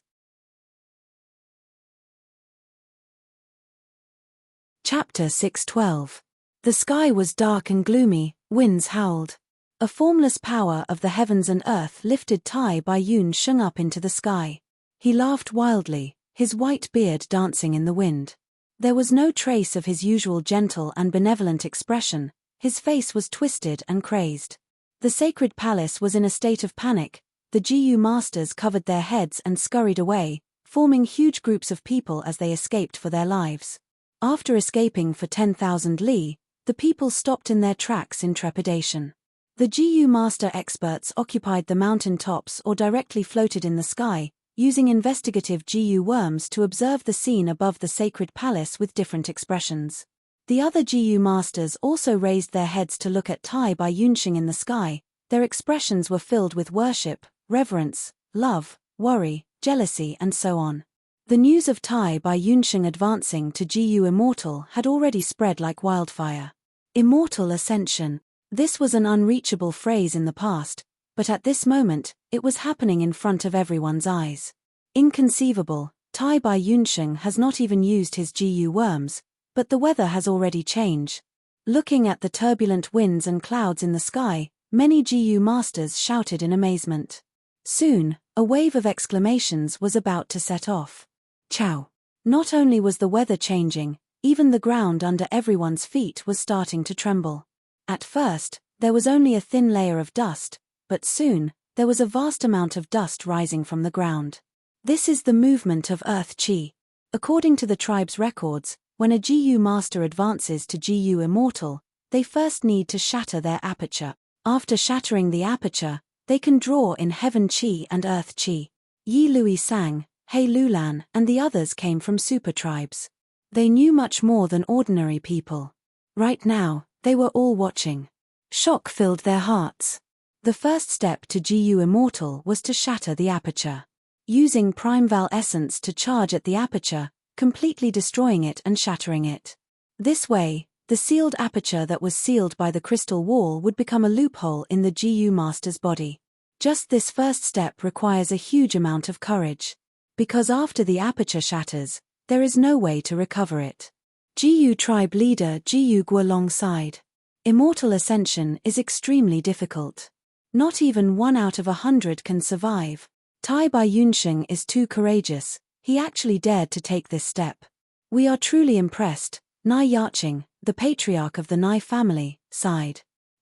Chapter 6:12. The sky was dark and gloomy, winds howled. A formless power of the heavens and earth lifted Tai Bai Yunsheng up into the sky. He laughed wildly, his white beard dancing in the wind. There was no trace of his usual gentle and benevolent expression. His face was twisted and crazed. The sacred palace was in a state of panic. The Jiyu masters covered their heads and scurried away, forming huge groups of people as they escaped for their lives. After escaping for 10,000 li, the people stopped in their tracks in trepidation. The Jiyu master experts occupied the mountain tops or directly floated in the sky, using investigative Jiyu worms to observe the scene above the sacred palace with different expressions. The other Jiyu masters also raised their heads to look at Tai Bai Yunsheng in the sky. Their expressions were filled with worship, reverence, love, worry, jealousy and so on. The news of Tai Bai Yunsheng advancing to Jiyu Immortal had already spread like wildfire. Immortal Ascension. This was an unreachable phrase in the past, but at this moment, it was happening in front of everyone's eyes. Inconceivable, Tai Bai Yunsheng has not even used his Jiyu worms, but the weather has already changed. Looking at the turbulent winds and clouds in the sky, many Jiyu masters shouted in amazement. Soon, a wave of exclamations was about to set off. Ciao! Not only was the weather changing, even the ground under everyone's feet was starting to tremble. At first, there was only a thin layer of dust, but soon, there was a vast amount of dust rising from the ground. This is the movement of Earth Qi. According to the tribe's records, when a Jiyu master advances to Jiyu Immortal, they first need to shatter their aperture. After shattering the aperture, they can draw in Heaven Qi and Earth Qi. Yi Lui Sang, He Lulan, and the others came from super tribes. They knew much more than ordinary people. Right now, they were all watching. Shock filled their hearts. The first step to Jiyu Immortal was to shatter the aperture. Using Prime Val Essence to charge at the aperture, completely destroying it and shattering it. This way, the sealed aperture that was sealed by the crystal wall would become a loophole in the Jiyu master's body. Just this first step requires a huge amount of courage. Because after the aperture shatters, there is no way to recover it. Jiyu tribe leader Jiyu Guolong sighed. Immortal ascension is extremely difficult. Not even 1 out of 100 can survive. Tai Bai Yunsheng is too courageous. He actually dared to take this step. We are truly impressed. Nai Yaching, the patriarch of the Nai family, sighed.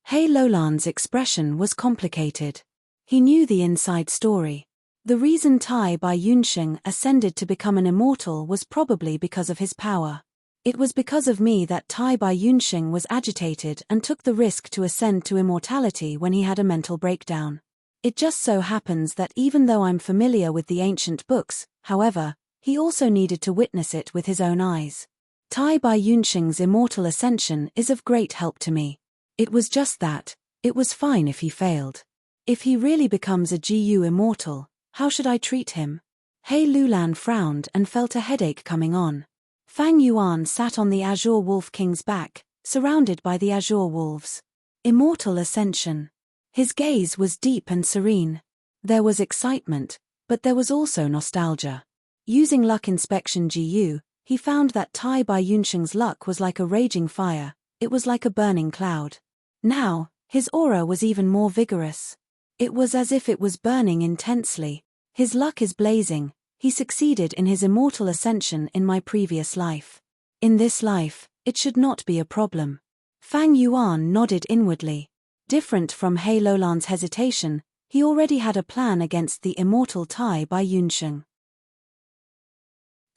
He Lulan's expression was complicated. He knew the inside story. The reason Tai Bai Yunsheng ascended to become an immortal was probably because of his power. It was because of me that Tai Bai Yunsheng was agitated and took the risk to ascend to immortality when he had a mental breakdown. It just so happens that even though I'm familiar with the ancient books, however, he also needed to witness it with his own eyes. Tai Bai Yunsheng's immortal ascension is of great help to me. It was just that, it was fine if he failed. If he really becomes a Jiyu immortal, how should I treat him? He Lulan frowned and felt a headache coming on. Fang Yuan sat on the Azure Wolf King's back, surrounded by the Azure Wolves. Immortal ascension. His gaze was deep and serene. There was excitement, but there was also nostalgia. Using luck inspection GU, he found that Tai Bai Yunsheng's luck was like a raging fire, it was like a burning cloud. Now, his aura was even more vigorous. It was as if it was burning intensely. His luck is blazing. He succeeded in his immortal ascension in my previous life. In this life, it should not be a problem. Fang Yuan nodded inwardly. Different from He Lulan's hesitation, he already had a plan against the immortal Tai Bai Yunsheng.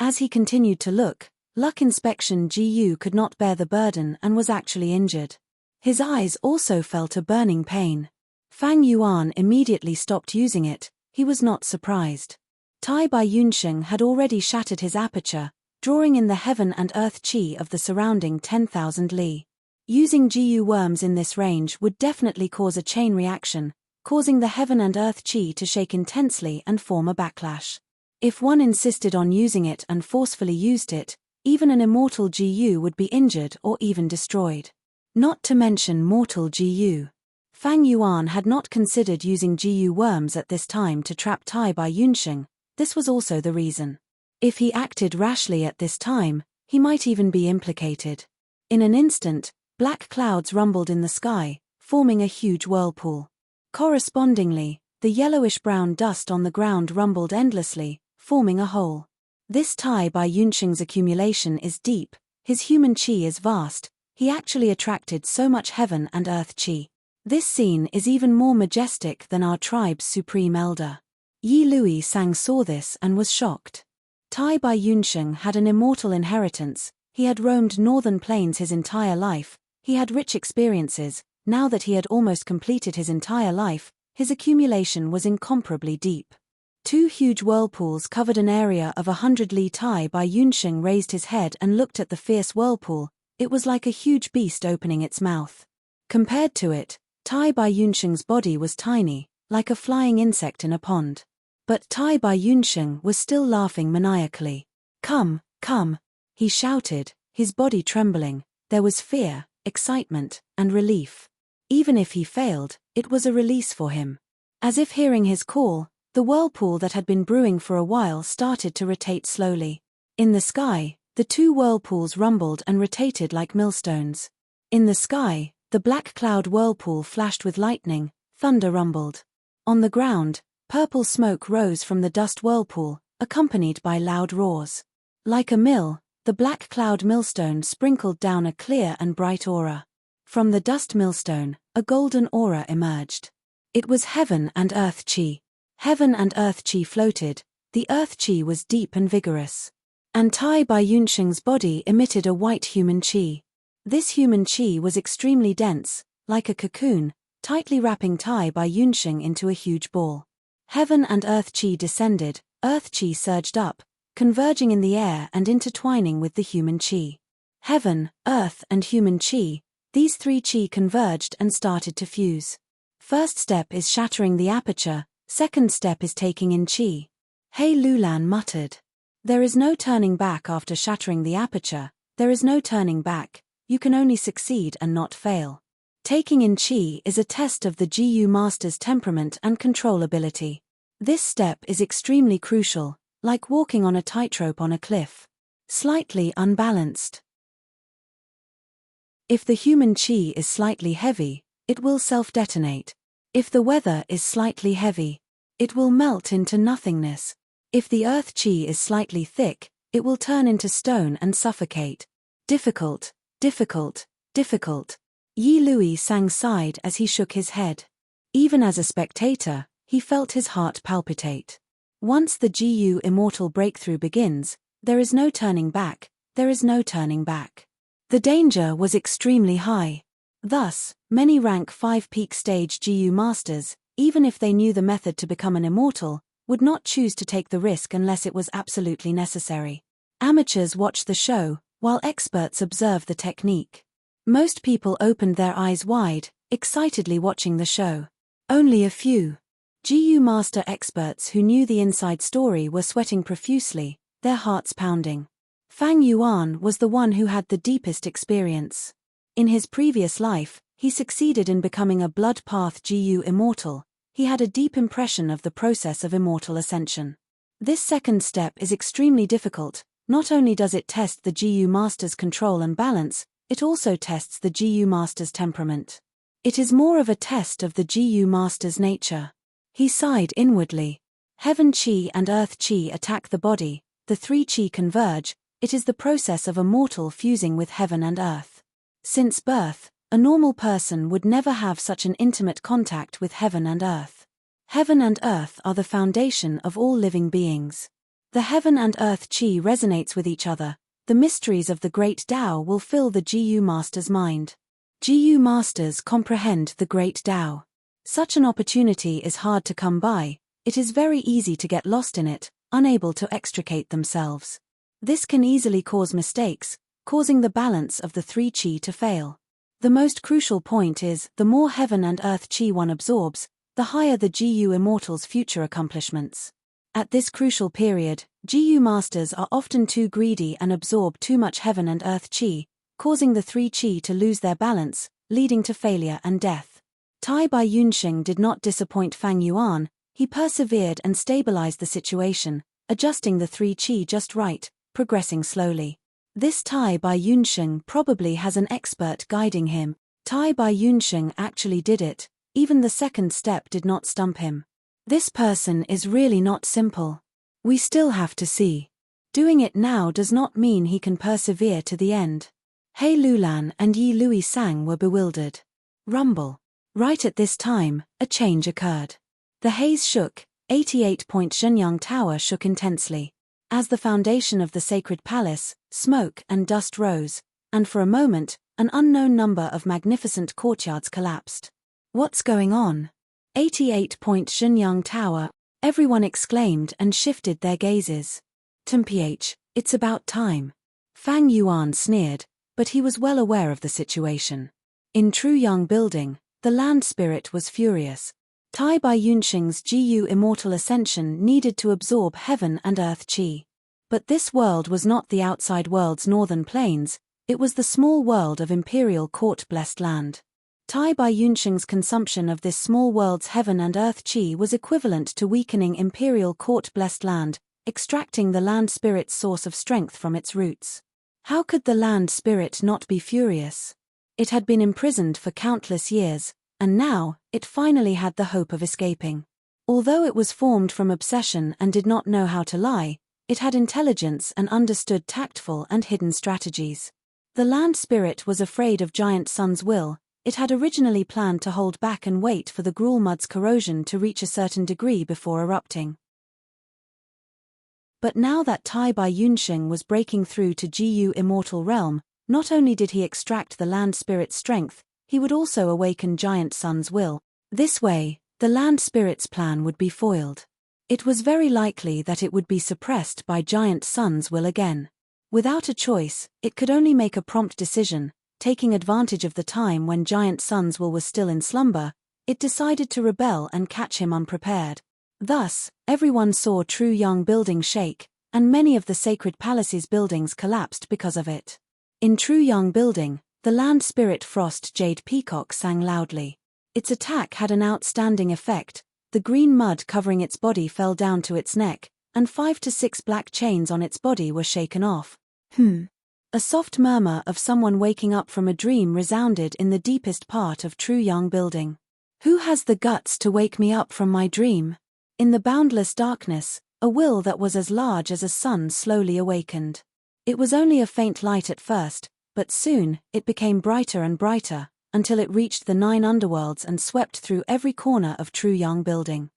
As he continued to look, Luck inspection GU could not bear the burden and was actually injured. His eyes also felt a burning pain. Fang Yuan immediately stopped using it. He was not surprised. Tai Bai Yunsheng had already shattered his aperture, drawing in the heaven and earth qi of the surrounding 10,000 li. Using GU worms in this range would definitely cause a chain reaction, causing the heaven and earth qi to shake intensely and form a backlash. If one insisted on using it and forcefully used it, even an immortal GU would be injured or even destroyed. Not to mention mortal GU. Fang Yuan had not considered using GU worms at this time to trap Tai Bai Yunsheng. This was also the reason. If he acted rashly at this time, he might even be implicated. In an instant, black clouds rumbled in the sky, forming a huge whirlpool. Correspondingly, the yellowish-brown dust on the ground rumbled endlessly, forming a hole. This Tai Bai Yunsheng's accumulation is deep, his human qi is vast, he actually attracted so much heaven and earth qi. This scene is even more majestic than our tribe's supreme elder. Yi Lui Sang saw this and was shocked. Tai Bai Yunsheng had an immortal inheritance, he had roamed northern plains his entire life, he had rich experiences. Now that he had almost completed his entire life, his accumulation was incomparably deep. Two huge whirlpools covered an area of 100 li. Tai Bai Yunsheng raised his head and looked at the fierce whirlpool. It was like a huge beast opening its mouth. Compared to it, Tai Bai Yunsheng's body was tiny, like a flying insect in a pond. But Tai Bai Yunsheng was still laughing maniacally. "Come, come," he shouted, his body trembling. There was fear, excitement, and relief. Even if he failed, it was a release for him. As if hearing his call, the whirlpool that had been brewing for a while started to rotate slowly. In the sky, the two whirlpools rumbled and rotated like millstones. In the sky, the black cloud whirlpool flashed with lightning, thunder rumbled. On the ground, purple smoke rose from the dust whirlpool, accompanied by loud roars. Like a mill, the black cloud millstone sprinkled down a clear and bright aura. From the dust millstone, a golden aura emerged. It was heaven and earth qi. Heaven and earth qi floated, the earth qi was deep and vigorous. And Tai Bai Yunsheng's body emitted a white human qi. This human qi was extremely dense, like a cocoon, tightly wrapping Tai Bai Yunsheng into a huge ball. Heaven and earth qi descended, earth qi surged up, converging in the air and intertwining with the human qi. Heaven, earth and human qi, these three qi converged and started to fuse. First step is shattering the aperture, second step is taking in qi. He Lulan muttered. There is no turning back after shattering the aperture, there is no turning back, you can only succeed and not fail. Taking in qi is a test of the GU master's temperament and control ability. This step is extremely crucial, like walking on a tightrope on a cliff. Slightly unbalanced. If the human qi is slightly heavy, it will self-detonate. If the weather is slightly heavy, it will melt into nothingness. If the earth qi is slightly thick, it will turn into stone and suffocate. Difficult, difficult, difficult. Yi Lui Sang sighed as he shook his head. Even as a spectator, he felt his heart palpitate. Once the GU immortal breakthrough begins, there is no turning back, there is no turning back. The danger was extremely high. Thus, many rank 5 peak stage GU masters, even if they knew the method to become an immortal, would not choose to take the risk unless it was absolutely necessary. Amateurs watch the show, while experts observe the technique. Most people opened their eyes wide, excitedly watching the show. Only a few GU master experts who knew the inside story were sweating profusely, their hearts pounding. Fang Yuan was the one who had the deepest experience. In his previous life, he succeeded in becoming a blood path GU immortal. He had a deep impression of the process of immortal ascension. This second step is extremely difficult. Not only does it test the GU master's control and balance, it also tests the GU master's temperament. It is more of a test of the GU master's nature. He sighed inwardly. Heaven qi and earth qi attack the body, the three qi converge, it is the process of a mortal fusing with heaven and earth. Since birth, a normal person would never have such an intimate contact with heaven and earth. Heaven and earth are the foundation of all living beings. The heaven and earth qi resonates with each other, the mysteries of the Great Tao will fill the GU Master's mind. GU Masters comprehend the Great Tao. Such an opportunity is hard to come by, it is very easy to get lost in it, unable to extricate themselves. This can easily cause mistakes, causing the balance of the three qi to fail. The most crucial point is, the more heaven and earth qi one absorbs, the higher the GU Immortal's future accomplishments. At this crucial period, GU Masters are often too greedy and absorb too much heaven and earth qi, causing the three qi to lose their balance, leading to failure and death. Tai Bai Yunxing did not disappoint Fang Yuan, he persevered and stabilized the situation, adjusting the three qi just right, progressing slowly. This Tai Bai Yunxing probably has an expert guiding him. Tai Bai Yunxing actually did it, even the second step did not stump him. This person is really not simple. We still have to see. Doing it now does not mean he can persevere to the end. He Lulan and Yi Lui Sang were bewildered. Rumble. Right at this time, a change occurred. The haze shook, 88-point Shenyang Tower shook intensely. As the foundation of the sacred palace, smoke and dust rose, and for a moment, an unknown number of magnificent courtyards collapsed. What's going on? 88-point Shenyang Tower, everyone exclaimed and shifted their gazes. Temph, it's about time. Fang Yuan sneered, but he was well aware of the situation. In Truyang Building, the land spirit was furious. Tai Bai Yunxing's GU Immortal Ascension needed to absorb heaven and earth qi. But this world was not the outside world's northern plains, it was the small world of Imperial Court Blessed Land. Tai Bai Yunxing's consumption of this small world's heaven and earth qi was equivalent to weakening Imperial Court Blessed Land, extracting the land spirit's source of strength from its roots. How could the land spirit not be furious? It had been imprisoned for countless years, and now, it finally had the hope of escaping. Although it was formed from obsession and did not know how to lie, it had intelligence and understood tactful and hidden strategies. The land spirit was afraid of Giant Sun's will. It had originally planned to hold back and wait for the gruel mud's corrosion to reach a certain degree before erupting. But now that Tai Bai Yunxing was breaking through to GU Immortal Realm, not only did he extract the land spirit's strength, he would also awaken Giant Sun's will. This way, the land spirit's plan would be foiled. It was very likely that it would be suppressed by Giant Sun's will again. Without a choice, it could only make a prompt decision. Taking advantage of the time when Giant Sun's will was still in slumber, it decided to rebel and catch him unprepared. Thus, everyone saw Truyang Building shake, and many of the sacred palace's buildings collapsed because of it. In Truyang Building, the land spirit Frost Jade Peacock sang loudly. Its attack had an outstanding effect. The green mud covering its body fell down to its neck, and 5 to 6 black chains on its body were shaken off. A soft murmur of someone waking up from a dream resounded in the deepest part of Truyang Building. Who has the guts to wake me up from my dream? In the boundless darkness, a will that was as large as a sun slowly awakened. It was only a faint light at first, but soon, it became brighter and brighter, until it reached the 9 underworlds and swept through every corner of Truyang Building.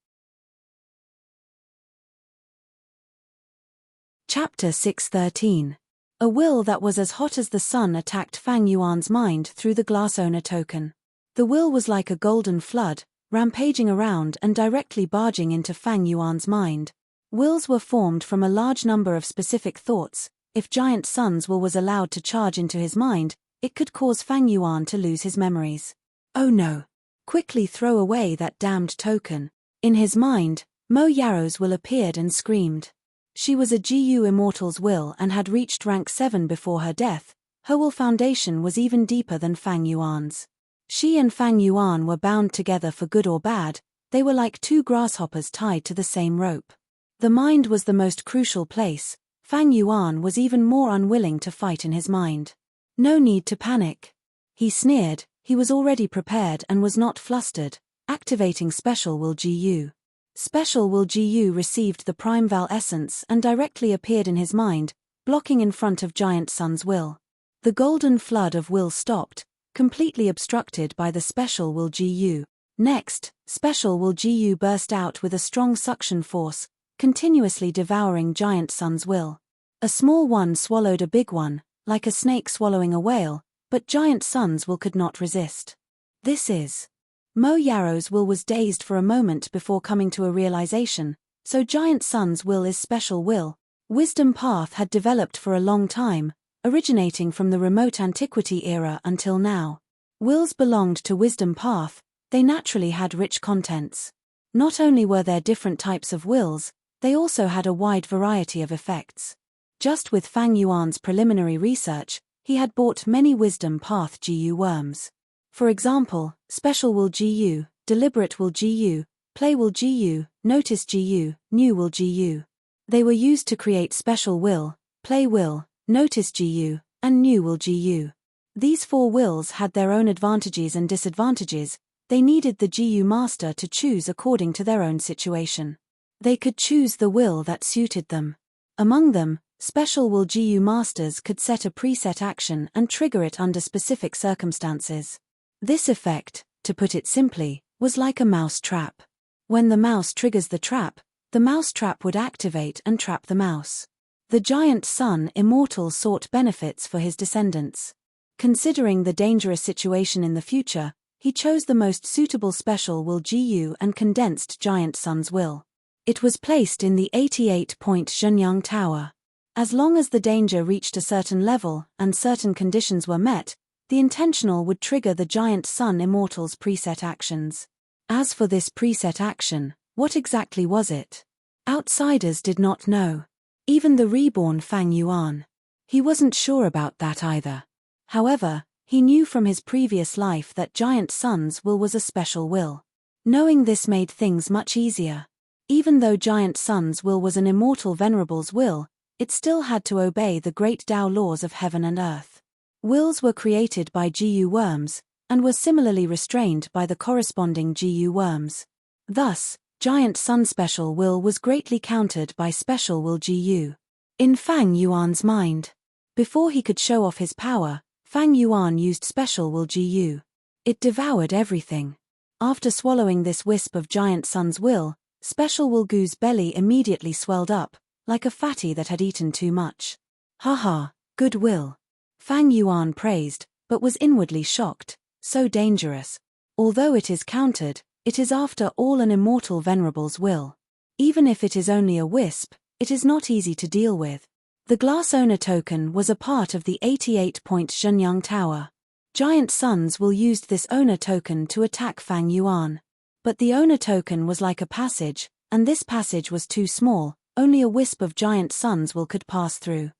Chapter 613. A will that was as hot as the sun attacked Fang Yuan's mind through the glass owner token. The will was like a golden flood, rampaging around and directly barging into Fang Yuan's mind. Wills were formed from a large number of specific thoughts. If Giant Sun's will was allowed to charge into his mind, it could cause Fang Yuan to lose his memories. Oh no! Quickly throw away that damned token. In his mind, Mo Yarrow's will appeared and screamed. She was a GU Immortal's will and had reached rank 7 before her death. Her will foundation was even deeper than Fang Yuan's. She and Fang Yuan were bound together for good or bad, they were like 2 grasshoppers tied to the same rope. The mind was the most crucial place. Fang Yuan was even more unwilling to fight in his mind. No need to panic. He sneered, he was already prepared and was not flustered, activating Special Will GU. Special Will GU received the Prime Val Essence and directly appeared in his mind, blocking in front of Giant Sun's will. The golden flood of will stopped, completely obstructed by the Special Will GU. Next, Special Will GU burst out with a strong suction force, continuously devouring Giant Sun's will. A small one swallowed a big one, like a snake swallowing a whale, but giant sun's will could not resist. This is. Mo Yarrow's will was dazed for a moment before coming to a realization, so giant sun's will is special will. Wisdom path had developed for a long time, originating from the remote antiquity era until now. Wills belonged to wisdom path, they naturally had rich contents. Not only were there different types of wills, they also had a wide variety of effects. Just with Fang Yuan's preliminary research, he had bought many wisdom path GU worms. For example, special will GU, deliberate will GU, play will GU, notice GU, new will GU. They were used to create special will, play will, notice GU, and new will GU. These 4 wills had their own advantages and disadvantages. They needed the GU master to choose according to their own situation. They could choose the will that suited them. Among them, special will GU masters could set a preset action and trigger it under specific circumstances. This effect, to put it simply, was like a mouse trap. When the mouse triggers the mouse trap would activate and trap the mouse. The giant sun immortal sought benefits for his descendants. Considering the dangerous situation in the future, he chose the most suitable special will GU and condensed giant sun's will. It was placed in the 88-point Zhenyang Tower. As long as the danger reached a certain level and certain conditions were met, the intentional would trigger the giant sun immortal's preset actions. As for this preset action, what exactly was it? Outsiders did not know. Even the reborn Fang Yuan. He wasn't sure about that either. However, he knew from his previous life that giant sun's will was a special will. Knowing this made things much easier. Even though giant sun's will was an immortal Venerable's will, it still had to obey the great Tao laws of heaven and earth. Wills were created by GU worms, and were similarly restrained by the corresponding GU worms. Thus, giant sun special will was greatly countered by special will GU. In Fang Yuan's mind. Before he could show off his power, Fang Yuan used special will GU. It devoured everything. After swallowing this wisp of giant sun's will, special will Gu's belly immediately swelled up, like a fatty that had eaten too much. Haha, good will. Fang Yuan praised, but was inwardly shocked. So dangerous. Although it is countered, it is after all an immortal Venerable's will. Even if it is only a wisp, it is not easy to deal with. The glass owner token was a part of the 88-point Zhenyang Tower. Giant Sun's will used this owner token to attack Fang Yuan. But the owner token was like a passage, and this passage was too small, only a wisp of Giant Sun's will could pass through.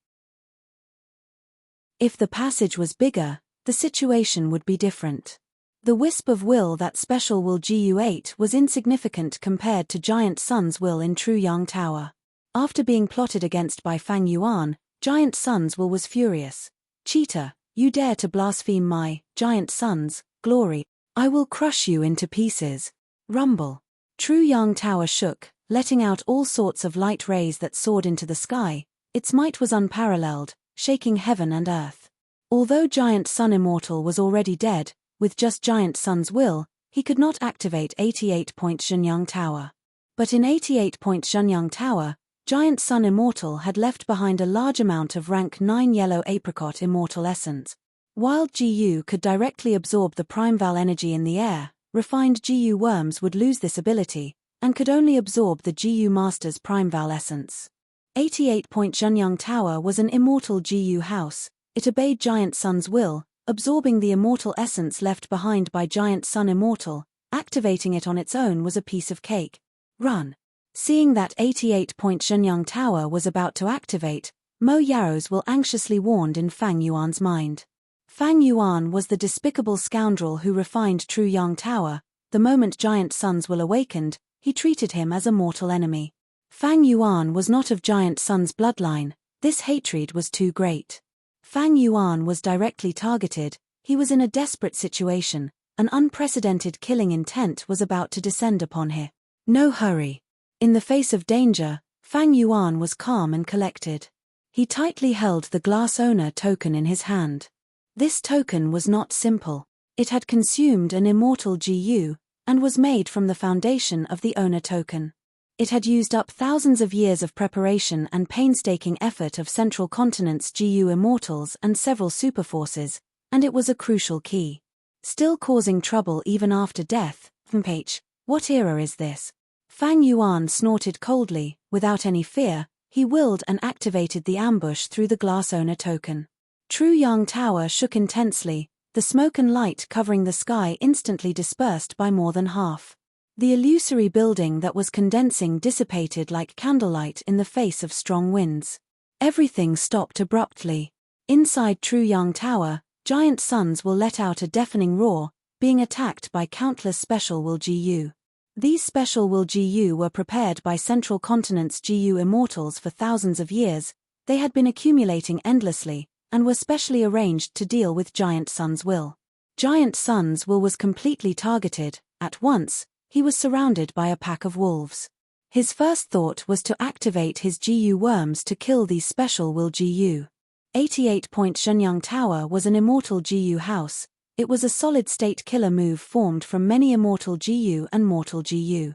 If the passage was bigger, the situation would be different. The wisp of will that special will GU ate was insignificant compared to Giant Sun's will in True Yang Tower. After being plotted against by Fang Yuan, Giant Sun's will was furious. Cheater, you dare to blaspheme my, Giant Sun's, glory. I will crush you into pieces. Rumble. True Yang Tower shook, letting out all sorts of light rays that soared into the sky. Its might was unparalleled, shaking heaven and earth. Although Giant Sun Immortal was already dead, with just Giant Sun's will, he could not activate 88-point Zhenyang Tower. But in 88-point Zhenyang Tower, Giant Sun Immortal had left behind a large amount of rank 9 yellow apricot immortal essence. Wild GU could directly absorb the primeval energy in the air. Refined GU worms would lose this ability, and could only absorb the GU master's primeval essence. 88-point Zhenyang Tower was an immortal GU house. It obeyed Giant Sun's will, absorbing the immortal essence left behind by Giant Sun Immortal. Activating it on its own was a piece of cake. Run. Seeing that 88-point Zhenyang Tower was about to activate, Mo Yarrow's will anxiously warned in Fang Yuan's mind. Fang Yuan was the despicable scoundrel who refined True Yang Tower. The moment Giant Sun's will awakened, he treated him as a mortal enemy. Fang Yuan was not of Giant Sun's bloodline. This hatred was too great. Fang Yuan was directly targeted. He was in a desperate situation. An unprecedented killing intent was about to descend upon him. No hurry. In the face of danger, Fang Yuan was calm and collected. He tightly held the glass owner token in his hand. This token was not simple. It had consumed an immortal GU, and was made from the foundation of the owner token. It had used up thousands of years of preparation and painstaking effort of Central Continent's GU Immortals and several superforces, and it was a crucial key. Still causing trouble even after death. What era is this? Fang Yuan snorted coldly. Without any fear, he willed and activated the ambush through the glass owner token. Tru Yang Tower shook intensely, the smoke and light covering the sky instantly dispersed by more than half. The illusory building that was condensing dissipated like candlelight in the face of strong winds. Everything stopped abruptly. Inside Tru Yang Tower, giant suns will let out a deafening roar, being attacked by countless special will GU. These special will GU were prepared by Central Continent's GU Immortals for thousands of years. They had been accumulating endlessly, and were specially arranged to deal with Giant Sun's will. Giant Sun's will was completely targeted. At once, he was surrounded by a pack of wolves. His first thought was to activate his GU worms to kill these special will GU. 88-point Shenyang Tower was an immortal GU house. It was a solid-state killer move formed from many immortal GU and mortal GU.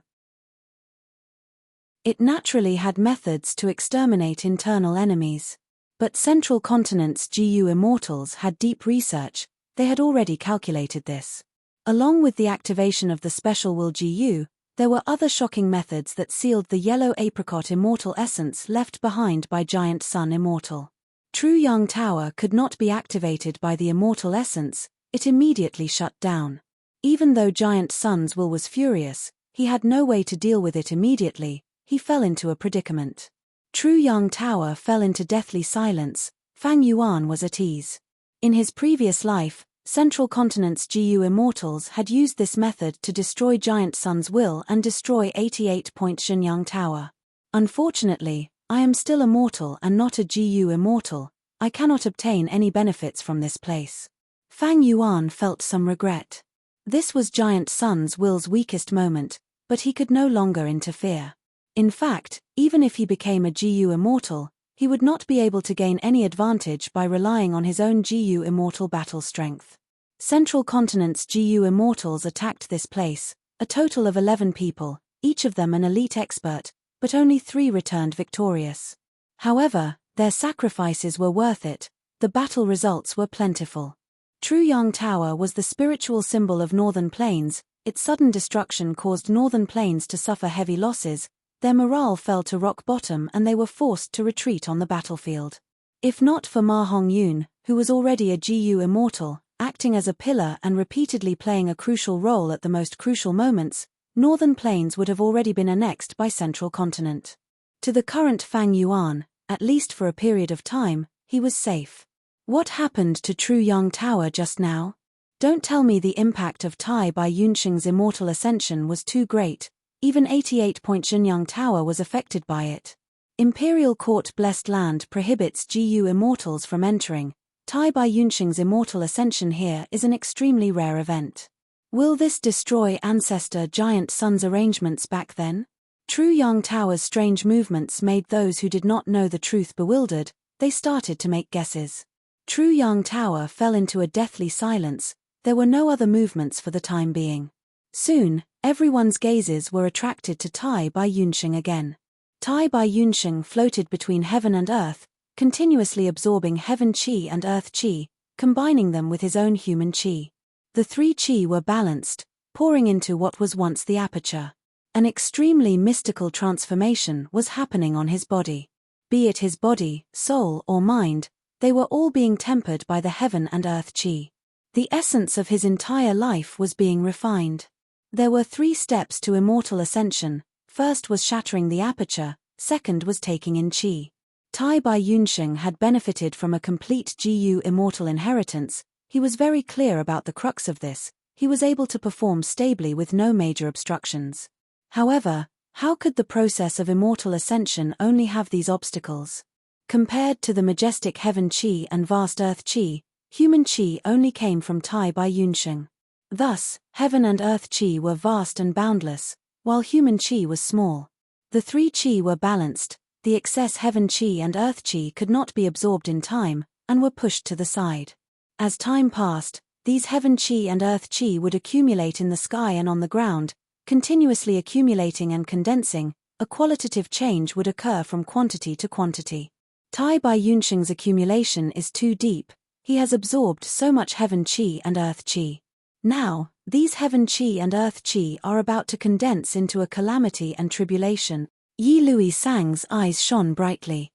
It naturally had methods to exterminate internal enemies. But Central Continent's GU Immortals had deep research. They had already calculated this. Along with the activation of the special will GU, there were other shocking methods that sealed the yellow apricot immortal essence left behind by Giant Sun Immortal. Tru Yang Tower could not be activated by the immortal essence. It immediately shut down. Even though Giant Sun's will was furious, he had no way to deal with it immediately. He fell into a predicament. Tru Yang Tower fell into deathly silence. Fang Yuan was at ease. In his previous life, Central Continent's GU Immortals had used this method to destroy Giant Sun's will and destroy 88-point Shenyang Tower. Unfortunately, I am still immortal and not a GU Immortal. I cannot obtain any benefits from this place. Fang Yuan felt some regret. This was Giant Sun's will's weakest moment, but he could no longer interfere. In fact, even if he became a GU Immortal, he would not be able to gain any advantage by relying on his own GU Immortal battle strength. Central Continent's GU Immortals attacked this place, a total of 11 people, each of them an elite expert, but only 3 returned victorious. However, their sacrifices were worth it. The battle results were plentiful. Tru Yang Tower was the spiritual symbol of Northern Plains. Its sudden destruction caused Northern Plains to suffer heavy losses. Their morale fell to rock bottom and they were forced to retreat on the battlefield. If not for Ma Hongyun, who was already a GU Immortal, acting as a pillar and repeatedly playing a crucial role at the most crucial moments, Northern Plains would have already been annexed by Central Continent. To the current Fang Yuan, at least for a period of time, he was safe. What happened to Tru Yang Tower just now? Don't tell me the impact of Tai Bai Yunxing's immortal ascension was too great. Even 88-point Shenyang Tower was affected by it. Imperial Court Blessed Land prohibits GU Immortals from entering. Tai Bai Yunxing's immortal ascension here is an extremely rare event. Will this destroy Ancestor Giant Sun's arrangements back then? Tru Yang Tower's strange movements made those who did not know the truth bewildered. They started to make guesses. Tru Yang Tower fell into a deathly silence. There were no other movements for the time being. Soon, everyone's gazes were attracted to Tai Bai Yunxing again. Tai Bai Yunxing floated between heaven and earth, continuously absorbing heaven chi and earth chi, combining them with his own human chi. The 3 chi were balanced, pouring into what was once the aperture. An extremely mystical transformation was happening on his body. Be it his body, soul, or mind, they were all being tempered by the heaven and earth chi. The essence of his entire life was being refined. There were 3 steps to immortal ascension. First was shattering the aperture, second was taking in chi. Tai Bai Yunxing had benefited from a complete GU immortal inheritance. He was very clear about the crux of this. He was able to perform stably with no major obstructions. However, how could the process of immortal ascension only have these obstacles? Compared to the majestic heaven chi and vast earth chi, human chi only came from Tai Bai Yunxing. Thus, heaven and earth chi were vast and boundless, while human chi was small. The 3 chi were balanced. The excess heaven chi and earth chi could not be absorbed in time, and were pushed to the side. As time passed, these heaven chi and earth chi would accumulate in the sky and on the ground, continuously accumulating and condensing. a qualitative change would occur from quantity to quantity. Tai Bai Yunsheng's accumulation is too deep, he has absorbed so much heaven qi and earth qi. Now, these heaven qi and earth qi are about to condense into a calamity and tribulation. Yi Lui Sang's eyes shone brightly.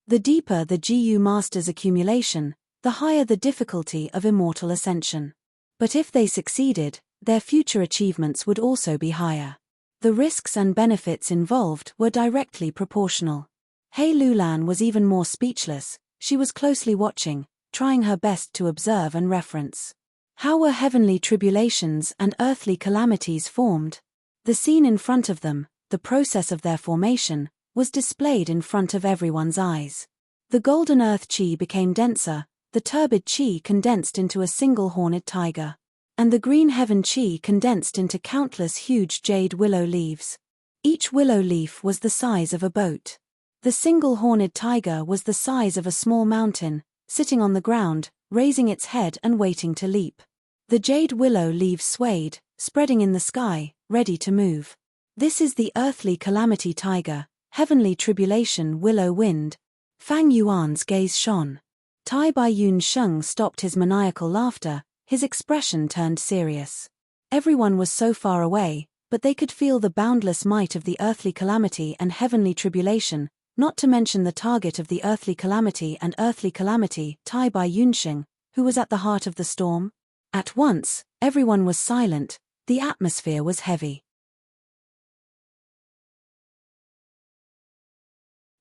The deeper the Jiyu master's accumulation, the higher the difficulty of immortal ascension. But if they succeeded, their future achievements would also be higher. The risks and benefits involved were directly proportional. Hei Lulan was even more speechless. She was closely watching, trying her best to observe and reference. How were heavenly tribulations and earthly calamities formed? The scene in front of them, the process of their formation, was displayed in front of everyone's eyes. The golden earth qi became denser, the turbid qi condensed into a single horned tiger. And the green heaven qi condensed into countless huge jade willow leaves. Each willow leaf was the size of a boat. The single horned tiger was the size of a small mountain, sitting on the ground, raising its head and waiting to leap. The jade willow leaves swayed, spreading in the sky, ready to move. This is the earthly calamity tiger, heavenly tribulation willow wind. Fang Yuan's gaze shone. Tai Bai Yunsheng stopped his maniacal laughter, his expression turned serious. Everyone was so far away, but they could feel the boundless might of the earthly calamity and heavenly tribulation, not to mention the target of the earthly calamity and earthly calamity, Tai Bai Yunsheng, who was at the heart of the storm. At once, everyone was silent, the atmosphere was heavy.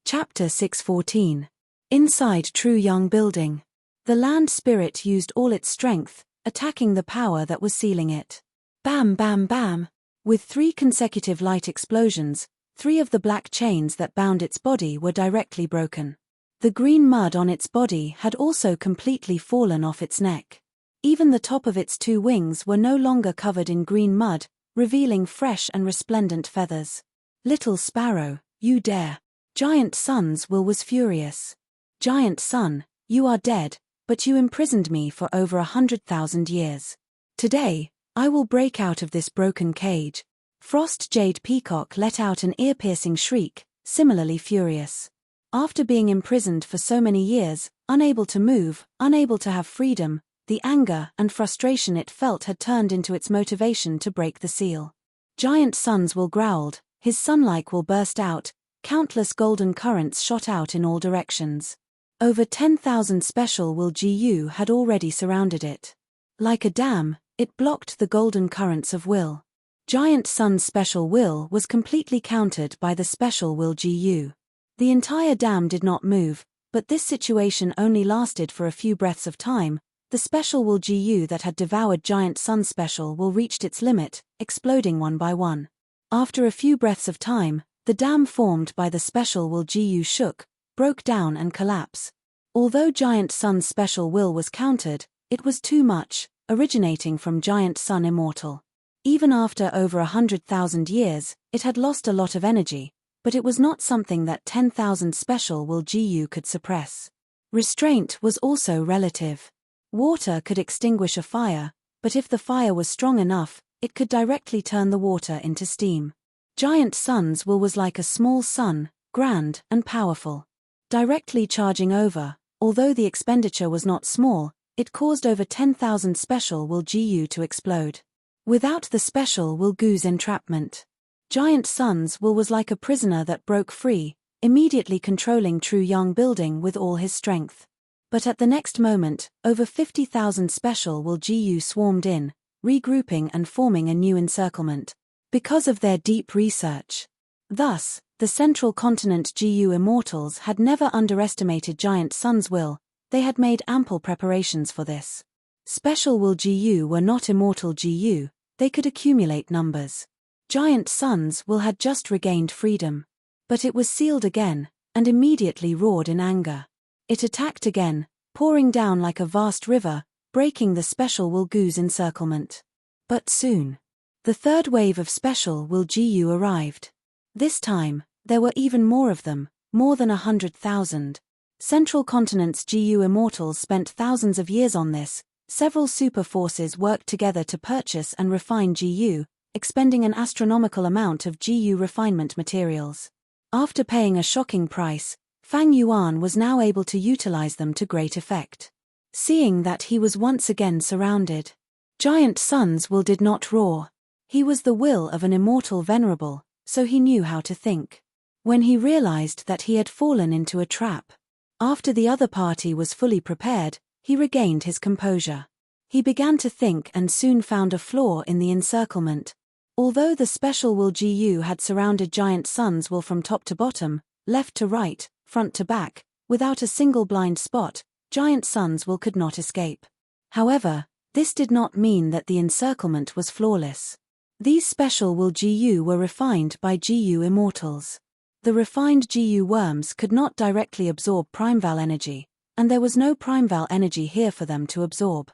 Chapter 614. Inside True Young Building. The land spirit used all its strength, attacking the power that was sealing it. Bam bam bam! With 3 consecutive light explosions, 3 of the black chains that bound its body were directly broken. The green mud on its body had also completely fallen off its neck. Even the top of its 2 wings were no longer covered in green mud, revealing fresh and resplendent feathers. Little sparrow, you dare! Giant Sun's will was furious. Giant Sun, you are dead, but you imprisoned me for over 100,000 years. Today, I will break out of this broken cage. Frost Jade Peacock let out an ear-piercing shriek, similarly furious. After being imprisoned for so many years, unable to move, unable to have freedom, the anger and frustration it felt had turned into its motivation to break the seal. Giant Sun's will growled, his sunlight will burst out, countless golden currents shot out in all directions. Over 10,000 special will GU had already surrounded it. Like a dam, it blocked the golden currents of will. Giant Sun's special will was completely countered by the special will GU. The entire dam did not move, but this situation only lasted for a few breaths of time. The special will GU that had devoured Giant Sun's special will reached its limit, exploding one by one. After a few breaths of time, the dam formed by the special will GU shook, broke down and collapsed. Although Giant Sun's special will was countered, it was too much, originating from Giant Sun Immortal. Even after over 100,000 years, it had lost a lot of energy, but it was not something that 10,000 special will GU could suppress. Restraint was also relative. Water could extinguish a fire, but if the fire was strong enough, it could directly turn the water into steam. Giant Sun's will was like a small sun, grand and powerful. Directly charging over, although the expenditure was not small, it caused over 10,000 special will GU to explode. Without the special will GU's entrapment, Giant Sun's will was like a prisoner that broke free, immediately controlling True Young Building with all his strength. But at the next moment, over 50,000 special will GU swarmed in, regrouping and forming a new encirclement. Because of their deep research. Thus, the Central Continent GU Immortals had never underestimated Giant Sun's will, they had made ample preparations for this. Special will GU were not immortal GU, they could accumulate numbers. Giant Sun's will had just regained freedom. But it was sealed again, and immediately roared in anger. It attacked again, pouring down like a vast river, breaking the special will GU's encirclement. But soon, the third wave of special will GU arrived. This time, there were even more of them, more than 100,000. Central Continent's GU Immortals spent thousands of years on this. Several super forces worked together to purchase and refine GU, expending an astronomical amount of GU refinement materials. After paying a shocking price, Fang Yuan was now able to utilize them to great effect. Seeing that he was once again surrounded, Giant Sun's will did not roar. He was the will of an immortal Venerable, so he knew how to think. When he realized that he had fallen into a trap, after the other party was fully prepared, he regained his composure. He began to think and soon found a flaw in the encirclement. Although the special will GU had surrounded Giant Sun's will from top to bottom, left to right, front to back, without a single blind spot, Giant Sun's will could not escape. However, this did not mean that the encirclement was flawless. These special will GU were refined by GU immortals. The refined GU worms could not directly absorb primeval energy, and there was no primeval energy here for them to absorb.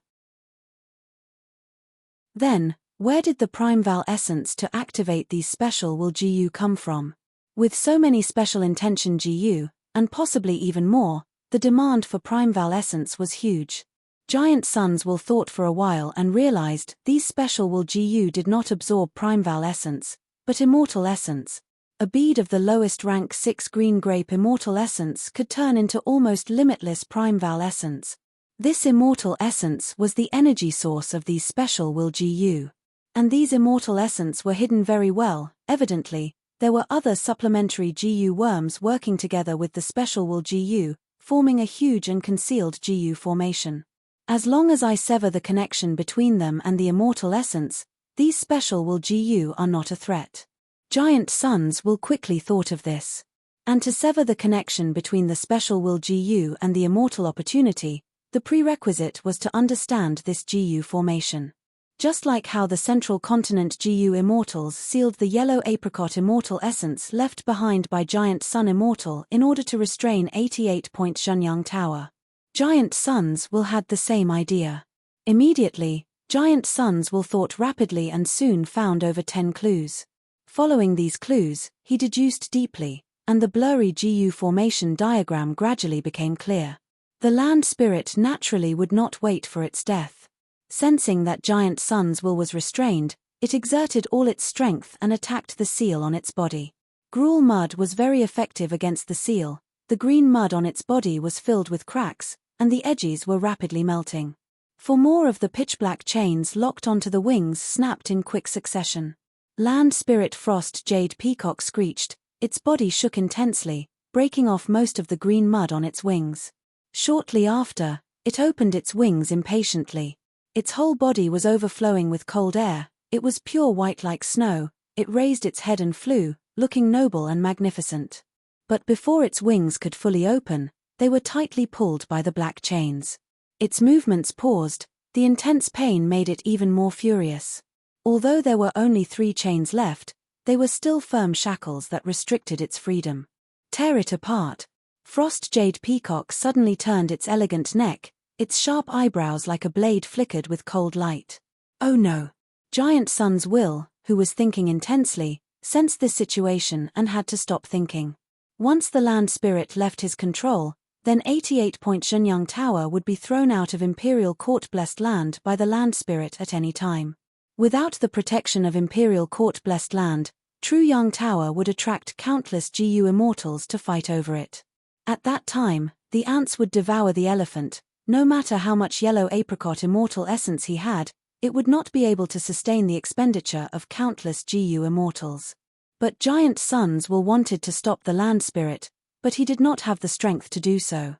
Then, where did the primeval essence to activate these special will GU come from? With so many special intention GU, and possibly even more, the demand for primeval essence was huge. Giant Sun's will thought for a while and realized these special will GU did not absorb primeval essence, but immortal essence. A bead of the lowest rank 6 green grape immortal essence could turn into almost limitless primeval essence. This immortal essence was the energy source of these special will GU. And these immortal essence were hidden very well. Evidently, there were other supplementary GU worms working together with the special will GU, forming a huge and concealed GU formation. As long as I sever the connection between them and the immortal essence, these special will GU are not a threat. Giant Sun's will quickly thought of this. And to sever the connection between the special will GU and the immortal opportunity, the prerequisite was to understand this GU formation. Just like how the central continent GU immortals sealed the yellow apricot immortal essence left behind by Giant Sun immortal in order to restrain 88-point Shenyang Tower. Giant Sun's will had the same idea. Immediately, Giant Sun's will thought rapidly and soon found over 10 clues. Following these clues, he deduced deeply, and the blurry GU formation diagram gradually became clear. The land spirit naturally would not wait for its death. Sensing that Giant Sun's will was restrained, it exerted all its strength and attacked the seal on its body. Gruel mud was very effective against the seal. The green mud on its body was filled with cracks, and the edges were rapidly melting. For more of the pitch-black chains locked onto the wings snapped in quick succession. Land Spirit Frost Jade Peacock screeched, its body shook intensely, breaking off most of the green mud on its wings. Shortly after, it opened its wings impatiently. Its whole body was overflowing with cold air, it was pure white like snow, it raised its head and flew, looking noble and magnificent. But before its wings could fully open, they were tightly pulled by the black chains. Its movements paused, the intense pain made it even more furious. Although there were only 3 chains left, they were still firm shackles that restricted its freedom. Tear it apart. Frost Jade Peacock suddenly turned its elegant neck, its sharp eyebrows like a blade flickered with cold light. Oh no! Giant Sun's will, who was thinking intensely, sensed this situation and had to stop thinking. Once the land spirit left his control, then 88-point Shenyang Tower would be thrown out of Imperial Court-blessed land by the land spirit at any time. Without the protection of Imperial Court-blessed land, True Yang Tower would attract countless GU immortals to fight over it. At that time, the ants would devour the elephant. No matter how much yellow apricot immortal essence he had, it would not be able to sustain the expenditure of countless GU immortals. But Giant Sun's will wanted to stop the land spirit, but he did not have the strength to do so.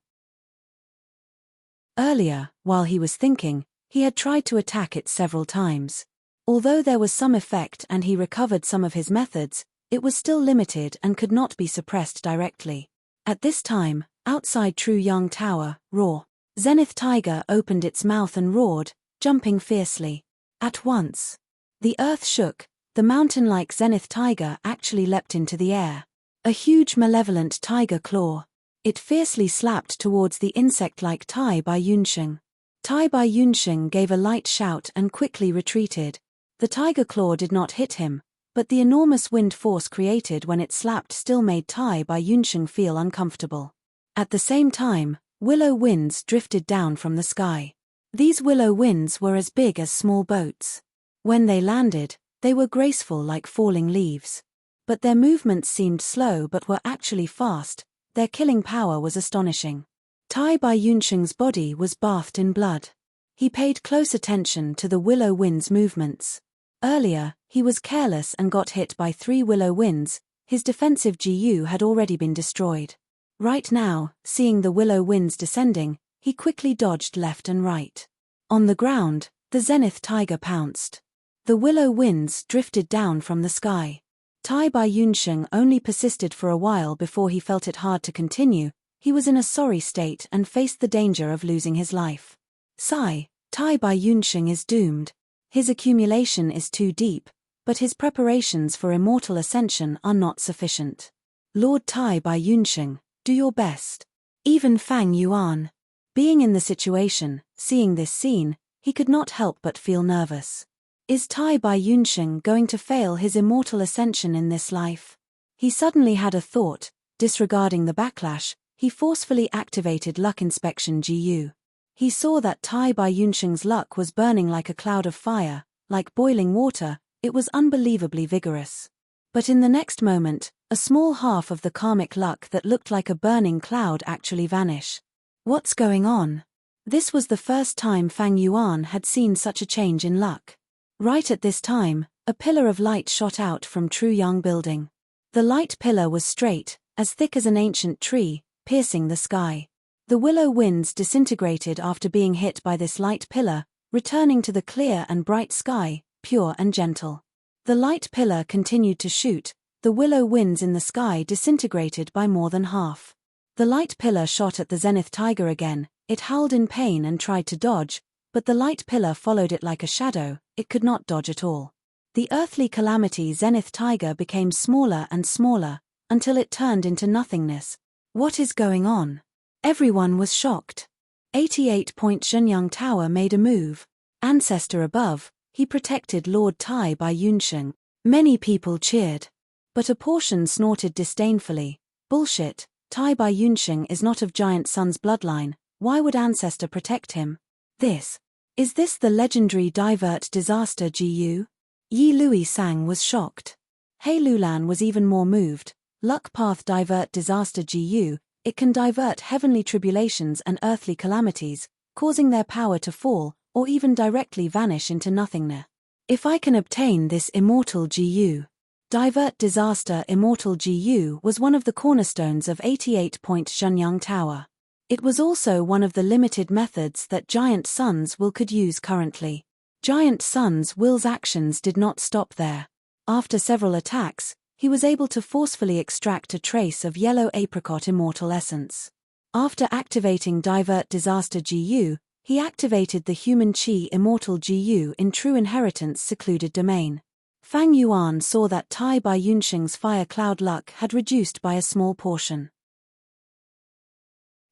Earlier, while he was thinking, he had tried to attack it several times. Although there was some effect and he recovered some of his methods, it was still limited and could not be suppressed directly. At this time, outside True Yang Tower, roar. Zenith Tiger opened its mouth and roared, jumping fiercely. At once, the earth shook, the mountain-like Zenith Tiger actually leapt into the air. A huge malevolent tiger claw. It fiercely slapped towards the insect-like Tai Bai Yunsheng. Tai Bai Yunsheng gave a light shout and quickly retreated. The tiger claw did not hit him, but the enormous wind force created when it slapped still made Tai Bai Yunsheng feel uncomfortable. At the same time, willow winds drifted down from the sky. These willow winds were as big as small boats. When they landed, They were graceful like falling leaves. But their movements seemed slow but were actually fast. Their killing power was astonishing. Tai Bai Yunsheng's body was bathed in blood. He paid close attention to the willow wind's movements. Earlier, he was careless and got hit by 3 willow winds. His defensive GU had already been destroyed. Right now, seeing the willow winds descending, he quickly dodged left and right. On the ground, the zenith tiger pounced. The willow winds drifted down from the sky. Tai Bai Yunsheng only persisted for a while before he felt it hard to continue. He was in a sorry state and faced the danger of losing his life. Sigh, Tai Bai Yunsheng is doomed. His accumulation is too deep, but his preparations for immortal ascension are not sufficient. Lord Tai Bai Yunsheng, do your best. Even Fang Yuan, being in the situation, seeing this scene, he could not help but feel nervous. Is Tai Bai Yunsheng going to fail his immortal ascension in this life? He suddenly had a thought. Disregarding the backlash, he forcefully activated Luck Inspection GU. He saw that Tai Bai Yunsheng's luck was burning like a cloud of fire, like boiling water. It was unbelievably vigorous. But in the next moment, a small half of the karmic luck that looked like a burning cloud actually vanished. What's going on? This was the first time Fang Yuan had seen such a change in luck. Right at this time, a pillar of light shot out from True Yang Building. The light pillar was straight, as thick as an ancient tree, piercing the sky. The willow winds disintegrated after being hit by this light pillar, returning to the clear and bright sky, pure and gentle. The light pillar continued to shoot. The willow winds in the sky disintegrated by more than half. The light pillar shot at the zenith tiger again. It howled in pain and tried to dodge, but the light pillar followed it like a shadow. It could not dodge at all. The earthly calamity zenith tiger became smaller and smaller, until it turned into nothingness. What is going on? Everyone was shocked. 88-point Shenyang Tower made a move. Ancestor above, he protected Lord Tai Bai Yunsheng. Many people cheered. But a portion snorted disdainfully. Bullshit, Tai Bai Yunsheng is not of Giant Sun's bloodline. Why would Ancestor protect him? Is this the legendary Divert Disaster GU? Yi Lui Sang was shocked. He Lulan was even more moved. Luck Path Divert Disaster GU, it can divert heavenly tribulations and earthly calamities, causing their power to fall, or even directly vanish into nothingness. If I can obtain this immortal GU. Divert Disaster Immortal GU was one of the cornerstones of 88-point Shenyang Tower. It was also one of the limited methods that Giant Sun's will could use currently. Giant Sun's will's actions did not stop there. After several attacks, he was able to forcefully extract a trace of yellow apricot immortal essence. After activating Divert Disaster GU, he activated the Human Chi Immortal GU in True Inheritance Secluded Domain. Fang Yuan saw that Tai Bai Yunsheng's fire cloud luck had reduced by a small portion.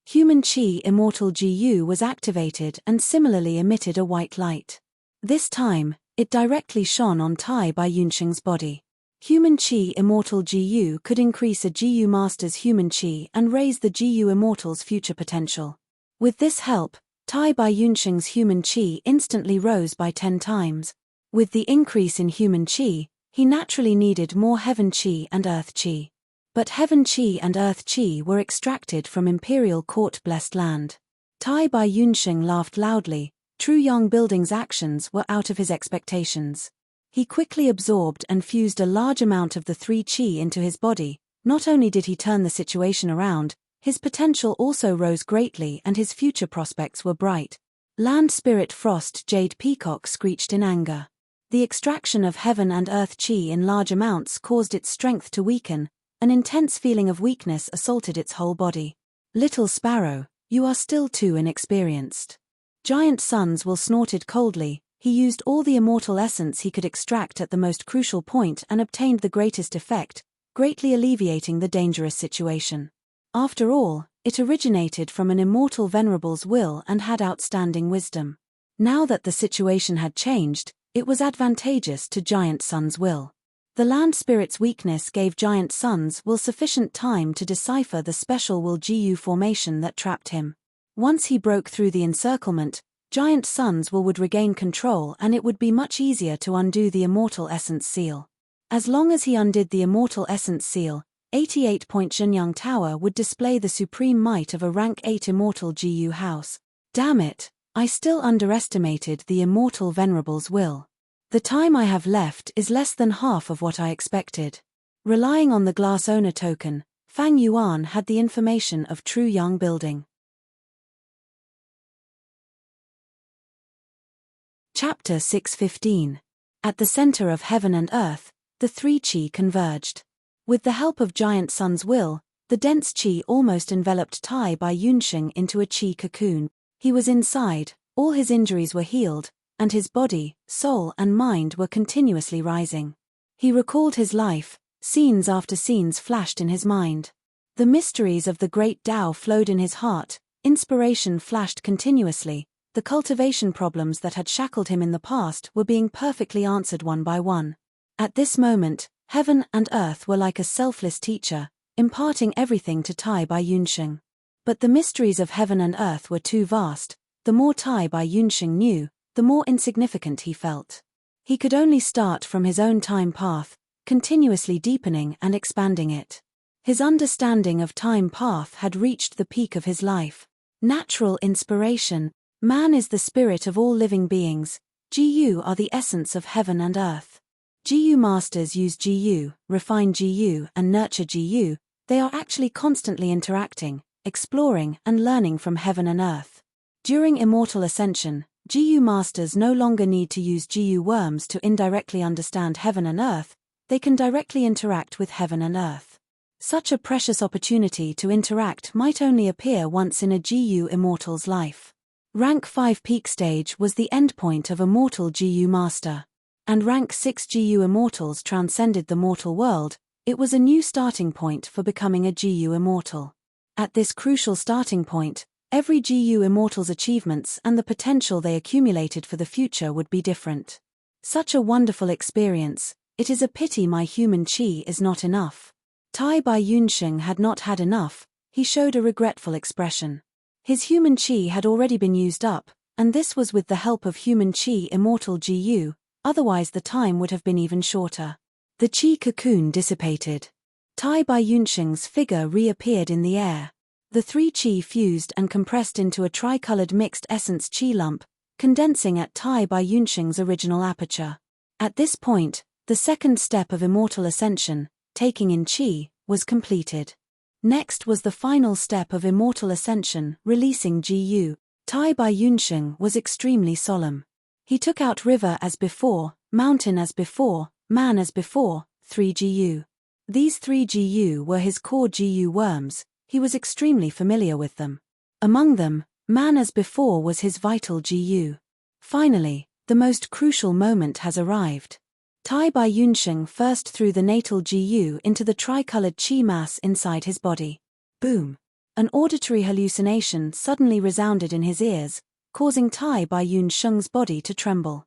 Human Chi Immortal GU was activated and similarly emitted a white light. This time, it directly shone on Tai Bai Yunsheng's body. Human Chi Immortal GU could increase a GU Master's Human Chi and raise the GU Immortal's future potential. With this help, Tai Bai Yunsheng's Human Chi instantly rose by 10 times. With the increase in Human Chi, he naturally needed more Heaven Chi and Earth Chi. But Heaven Chi and Earth Chi were extracted from Imperial Court Blessed Land. Tai Bai Yunsheng laughed loudly. True Yang Building's actions were out of his expectations. He quickly absorbed and fused a large amount of the 3 Chi into his body. Not only did he turn the situation around, his potential also rose greatly and his future prospects were bright. Land Spirit Frost Jade Peacock screeched in anger. The extraction of Heaven and Earth Chi in large amounts caused its strength to weaken. An intense feeling of weakness assaulted its whole body. Little Sparrow, you are still too inexperienced. Giant Sun's will snorted coldly. He used all the immortal essence he could extract at the most crucial point and obtained the greatest effect, greatly alleviating the dangerous situation. After all, it originated from an immortal Venerable's will and had outstanding wisdom. Now that the situation had changed, it was advantageous to Giant Sun's will. The land spirit's weakness gave Giant Sun's will sufficient time to decipher the special will GU formation that trapped him. Once he broke through the encirclement, giant suns would regain control and it would be much easier to undo the immortal essence seal. As long as he undid the immortal essence seal, 88-point Zhenyang Tower would display the supreme might of a rank 8 immortal GU house. Damn it, I still underestimated the immortal Venerable's will. The time I have left is less than half of what I expected. Relying on the glass owner token, Fang Yuan had the information of true Yang building. Chapter 615. At the center of heaven and earth, the three qi converged. With the help of Giant Sun's will, the dense qi almost enveloped Tai Bai Yunxing into a qi cocoon. He was inside, all his injuries were healed, and his body, soul and mind were continuously rising. He recalled his life, scenes after scenes flashed in his mind. The mysteries of the great Tao flowed in his heart, inspiration flashed continuously, the cultivation problems that had shackled him in the past were being perfectly answered one by one. At this moment, heaven and earth were like a selfless teacher, imparting everything to Tai Bai Yunxing. But the mysteries of heaven and earth were too vast. The more Tai Bai Yunxing knew, the more insignificant he felt. He could only start from his own time path, continuously deepening and expanding it. His understanding of time path had reached the peak of his life. Natural inspiration. Man is the spirit of all living beings. GU are the essence of heaven and earth. GU masters use GU, refine GU and nurture GU. They are actually constantly interacting, exploring and learning from heaven and earth. During immortal ascension, GU masters no longer need to use GU worms to indirectly understand heaven and earth, they can directly interact with heaven and earth. Such a precious opportunity to interact might only appear once in a GU immortal's life. Rank 5 peak stage was the endpoint of a mortal GU master. And rank 6 GU immortals transcended the mortal world, it was a new starting point for becoming a GU immortal. At this crucial starting point, every GU immortal's achievements and the potential they accumulated for the future would be different. Such a wonderful experience, it is a pity my human qi is not enough. Tai Bai Yunxing had not had enough, he showed a regretful expression. His human qi had already been used up, and this was with the help of human qi immortal GU, otherwise the time would have been even shorter. The qi cocoon dissipated. Tai Bai Yunxing's figure reappeared in the air. The three qi fused and compressed into a tricolored mixed essence qi lump, condensing at Tai Bai Yunxing's original aperture. At this point, the second step of immortal ascension, taking in qi, was completed. Next was the final step of immortal ascension, releasing GU. Tai Bai Yunxing was extremely solemn. He took out river as before, mountain as before, man as before, 3 GU. These 3 GU were his core GU worms, he was extremely familiar with them. Among them, man as before was his vital GU. Finally, the most crucial moment has arrived. Tai Bai Yunxing first threw the natal GU into the tricolored qi mass inside his body. Boom! An auditory hallucination suddenly resounded in his ears, causing Tai Bai Yunxing's body to tremble.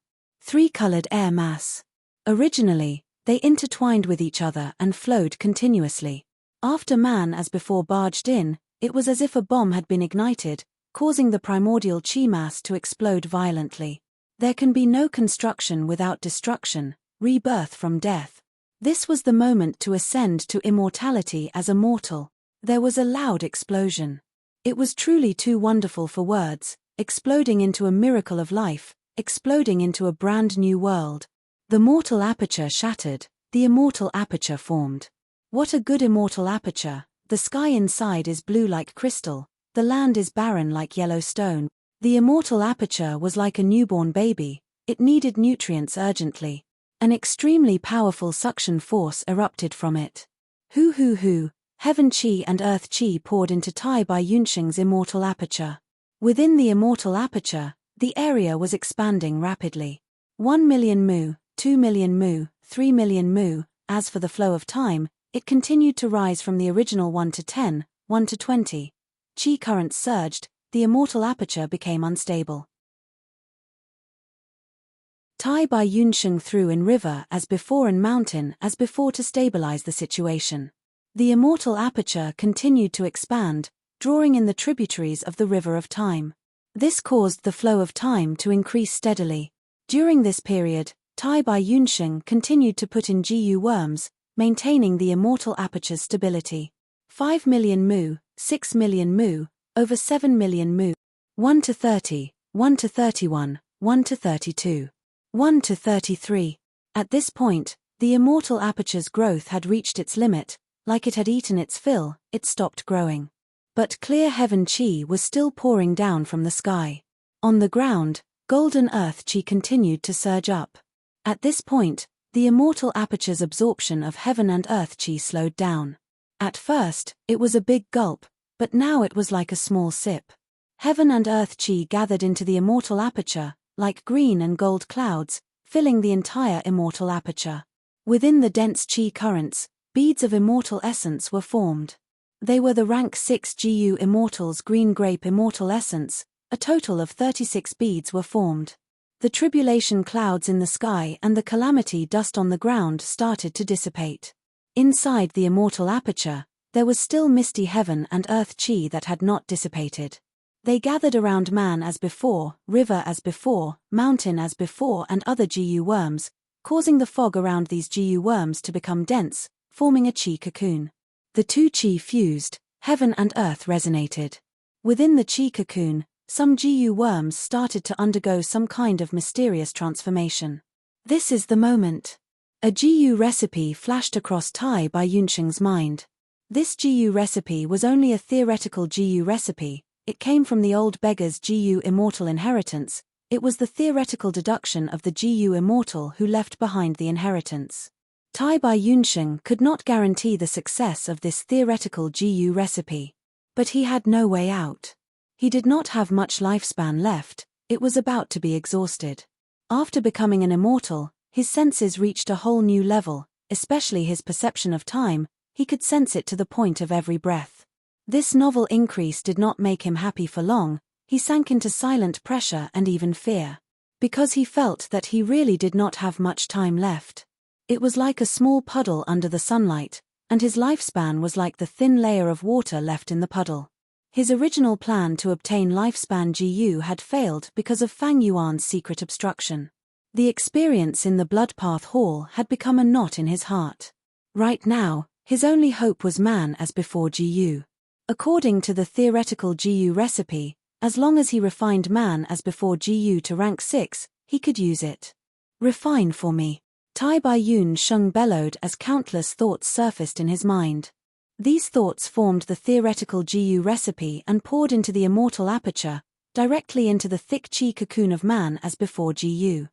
3-colored air mass. Originally, they intertwined with each other and flowed continuously. After man as before barged in, it was as if a bomb had been ignited, causing the primordial qi mass to explode violently. There can be no construction without destruction, rebirth from death. This was the moment to ascend to immortality as a mortal. There was a loud explosion. It was truly too wonderful for words, exploding into a miracle of life, exploding into a brand new world. The mortal aperture shattered, the immortal aperture formed. What a good immortal aperture! The sky inside is blue like crystal, the land is barren like yellow stone. The immortal aperture was like a newborn baby, it needed nutrients urgently. An extremely powerful suction force erupted from it. Hoo! Heaven qi and earth qi poured into Tai Bai Yunxing's immortal aperture. Within the immortal aperture, the area was expanding rapidly. 1 million mu, 2 million mu, 3 million mu. As for the flow of time, it continued to rise from the original 1 to 10, 1 to 20. Qi currents surged, the immortal aperture became unstable. Tai Bai Yunxing threw in river as before and mountain as before to stabilize the situation. The immortal aperture continued to expand, drawing in the tributaries of the river of time. This caused the flow of time to increase steadily. During this period, Tai Bai Yunsheng continued to put in GU worms, maintaining the immortal aperture's stability. 5 million mu, 6 million mu, over 7 million mu. 1 to 30, 1 to 31, 1 to 32, 1 to 33. At this point, the immortal aperture's growth had reached its limit. Like it had eaten its fill, it stopped growing. But clear heaven chi was still pouring down from the sky. On the ground, golden earth chi continued to surge up. At this point, the immortal aperture's absorption of heaven and earth chi slowed down. At first, it was a big gulp, but now it was like a small sip. Heaven and earth chi gathered into the immortal aperture, like green and gold clouds, filling the entire immortal aperture. Within the dense chi currents, beads of immortal essence were formed. They were the rank 6 GU Immortals Green Grape Immortal Essence. A total of 36 beads were formed. The tribulation clouds in the sky and the calamity dust on the ground started to dissipate. Inside the immortal aperture, there was still misty heaven and earth chi that had not dissipated. They gathered around man as before, river as before, mountain as before, and other GU worms, causing the fog around these GU worms to become dense, forming a chi cocoon. The two chi fused, heaven and earth resonated. Within the chi cocoon, some GU worms started to undergo some kind of mysterious transformation. This is the moment. A GU recipe flashed across Tai Bai Yunsheng's mind. This GU recipe was only a theoretical GU recipe. It came from the old beggar's GU immortal inheritance. It was the theoretical deduction of the GU immortal who left behind the inheritance. Tai Bai Yunsheng could not guarantee the success of this theoretical GU recipe. But he had no way out. He did not have much lifespan left. It was about to be exhausted. After becoming an immortal, his senses reached a whole new level, especially his perception of time. He could sense it to the point of every breath. This novel increase did not make him happy for long. He sank into silent pressure and even fear. Because he felt that he really did not have much time left. It was like a small puddle under the sunlight, and his lifespan was like the thin layer of water left in the puddle. His original plan to obtain lifespan GU had failed because of Fang Yuan's secret obstruction. The experience in the Bloodpath Hall had become a knot in his heart. Right now, his only hope was man as before GU. According to the theoretical GU recipe, as long as he refined man as before GU to rank 6, he could use it. Refine for me. Tai Bai Yunsheng bellowed as countless thoughts surfaced in his mind. These thoughts formed the theoretical GU recipe and poured into the immortal aperture, directly into the thick chi cocoon of man as before GU.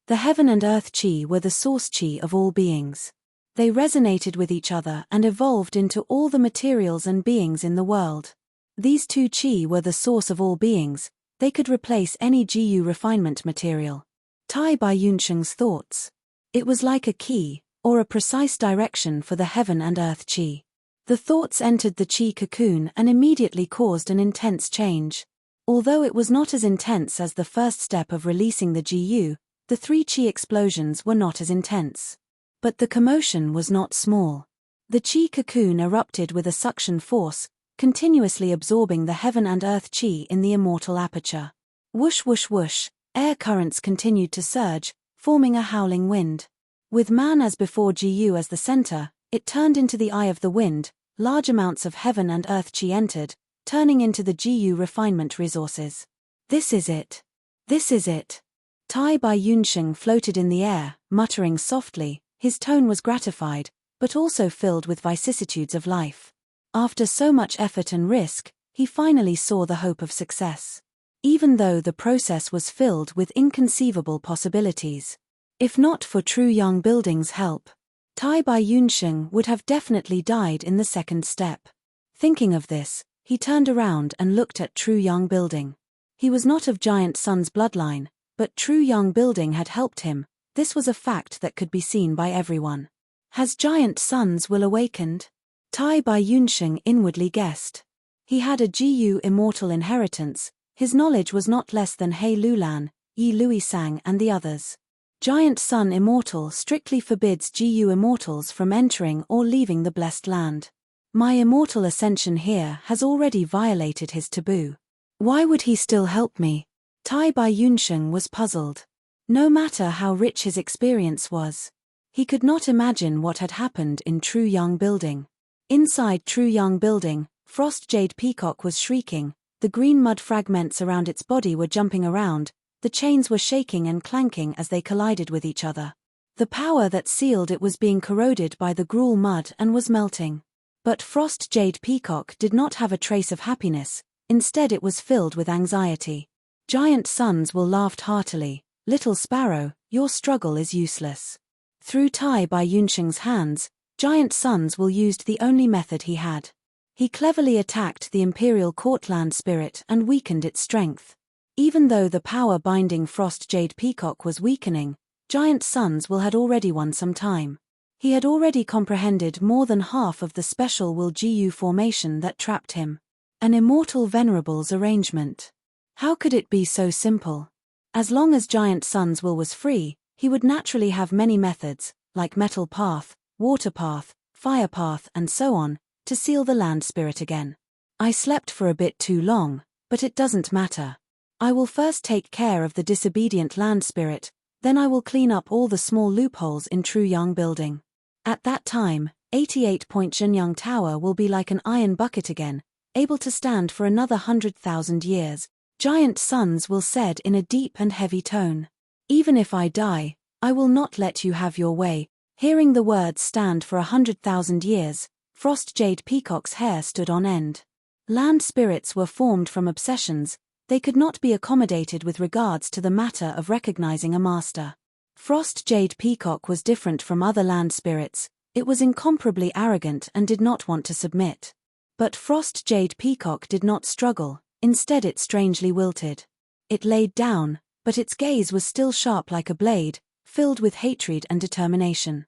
The heaven and earth chi were the source chi of all beings. They resonated with each other and evolved into all the materials and beings in the world. These two chi were the source of all beings. They could replace any GU refinement material. Tai Bai Yunsheng's thoughts. It was like a key, or a precise direction for the heaven and earth chi. The thoughts entered the chi cocoon and immediately caused an intense change. Although it was not as intense as the first step of releasing the GU, the 3 chi explosions were not as intense. But the commotion was not small. The chi cocoon erupted with a suction force, continuously absorbing the heaven and earth chi in the immortal aperture. Whoosh whoosh whoosh, air currents continued to surge, forming a howling wind. With man as before GU as the center, it turned into the eye of the wind. Large amounts of heaven and earth chi entered, turning into the GU refinement resources. This is it. This is it. Tai Bai Yunsheng floated in the air, muttering softly. His tone was gratified, but also filled with vicissitudes of life. After so much effort and risk, he finally saw the hope of success. Even though the process was filled with inconceivable possibilities. If not for True Young Building's help, Tai Bai Yunsheng would have definitely died in the second step. Thinking of this, he turned around and looked at True Young Building. He was not of Giant Sun's bloodline, but True Young Building had helped him. This was a fact that could be seen by everyone. Has Giant Sun's will awakened? Tai Bai Yunsheng inwardly guessed. He had a GU immortal inheritance. His knowledge was not less than He Lulan, Yi Luisang and the others. Giant Sun Immortal strictly forbids GU immortals from entering or leaving the blessed land. My immortal ascension here has already violated his taboo. Why would he still help me? Tai Bai Yunsheng was puzzled. No matter how rich his experience was, he could not imagine what had happened in True Yang Building. Inside True Yang Building, Frost Jade Peacock was shrieking, the green mud fragments around its body were jumping around, the chains were shaking and clanking as they collided with each other. The power that sealed it was being corroded by the gruel mud and was melting. But Frost Jade Peacock did not have a trace of happiness, instead it was filled with anxiety. Giant Sons will laughed heartily, "Little Sparrow, your struggle is useless." Through Tai Bai Yunsheng's hands, Giant Sons will used the only method he had. He cleverly attacked the Imperial Courtland spirit and weakened its strength. Even though the power binding Frost Jade Peacock was weakening, Giant Sons will had already won some time. He had already comprehended more than half of the special will GU formation that trapped him. An immortal Venerable's arrangement. How could it be so simple? As long as Giant Sons will was free, he would naturally have many methods, like Metal Path, Water Path, Fire Path and so on, to seal the land spirit again. I slept for a bit too long, but it doesn't matter. I will first take care of the disobedient land spirit, then I will clean up all the small loopholes in True Yang Building. At that time, 88-point Zhenyang Tower will be like an iron bucket again, able to stand for another 100,000 years. Giant Sons will said in a deep and heavy tone. Even if I die, I will not let you have your way. Hearing the words stand for 100,000 years, Frost Jade Peacock's hair stood on end. Land spirits were formed from obsessions, they could not be accommodated with regards to the matter of recognizing a master. Frost Jade Peacock was different from other land spirits, it was incomparably arrogant and did not want to submit. But Frost Jade Peacock did not struggle, instead it strangely wilted. It laid down, but its gaze was still sharp like a blade, filled with hatred and determination.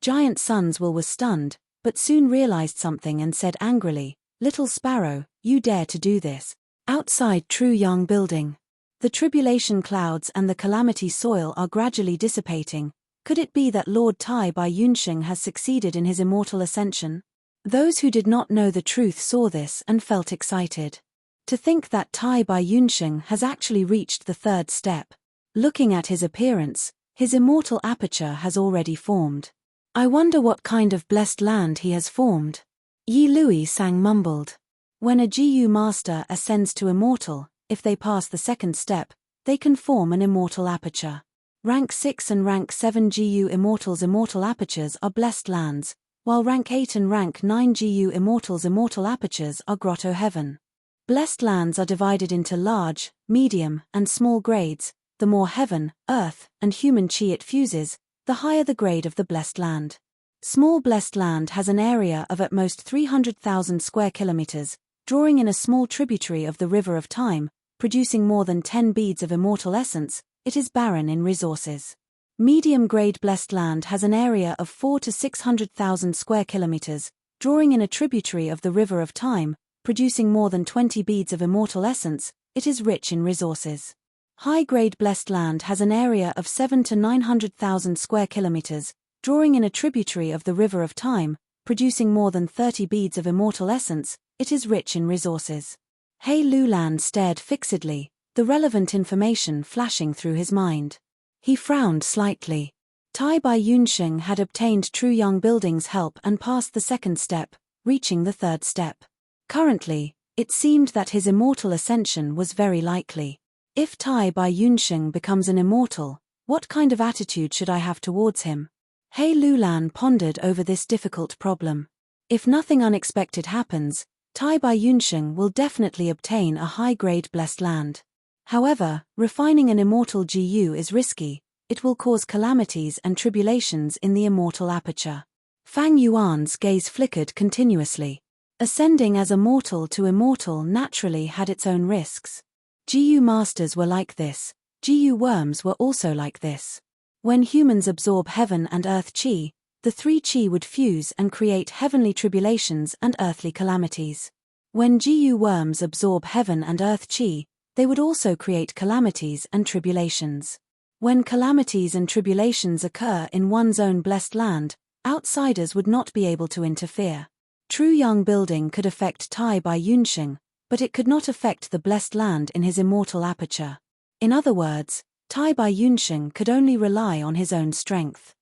Giant Sons was stunned, but soon realized something and said angrily, "Little Sparrow, you dare to do this?" Outside True Yang Building. The tribulation clouds and the calamity soil are gradually dissipating. Could it be that Lord Tai Bai Yunsheng has succeeded in his immortal ascension? Those who did not know the truth saw this and felt excited. To think that Tai Bai Yunsheng has actually reached the third step. Looking at his appearance, his immortal aperture has already formed. I wonder what kind of blessed land he has formed. Yi Lui Sang mumbled. When a GU master ascends to immortal, if they pass the second step, they can form an immortal aperture. Rank 6 and Rank 7 GU immortals' immortal apertures are blessed lands, while Rank 8 and Rank 9 GU immortals' immortal apertures are grotto heaven. Blessed lands are divided into large, medium, and small grades. The more heaven, earth, and human chi it fuses, the higher the grade of the blessed land. Small blessed land has an area of at most 300,000 square kilometers, drawing in a small tributary of the river of time, producing more than 10 beads of immortal essence. It is barren in resources. Medium-grade blessed land has an area of 4 to 600,000 square kilometers, drawing in a tributary of the river of time, producing more than 20 beads of immortal essence. It is rich in resources. High-grade blessed land has an area of 7 to 900,000 square kilometers, drawing in a tributary of the river of time, producing more than 30 beads of immortal essence. It is rich in resources. He Lulan stared fixedly, the relevant information flashing through his mind. He frowned slightly. Tai Bai Yunsheng had obtained True Yang Building's help and passed the second step, reaching the third step. Currently, it seemed that his immortal ascension was very likely. If Tai Bai Yunsheng becomes an immortal, what kind of attitude should I have towards him? He Lulan pondered over this difficult problem. If nothing unexpected happens, Tai Bai Yunsheng will definitely obtain a high-grade blessed land. However, refining an immortal GU is risky, it will cause calamities and tribulations in the immortal aperture. Fang Yuan's gaze flickered continuously. Ascending as a mortal to immortal naturally had its own risks. GU masters were like this, GU worms were also like this. When humans absorb heaven and earth chi, the three chi would fuse and create heavenly tribulations and earthly calamities. When GU worms absorb heaven and earth chi, they would also create calamities and tribulations. When calamities and tribulations occur in one's own blessed land, Outsiders would not be able to interfere. True Yang building could affect Tai Bai Yunsheng, but it could not affect the blessed land in his immortal aperture. In other words, Tai Bai Yunsheng could only rely on his own strength.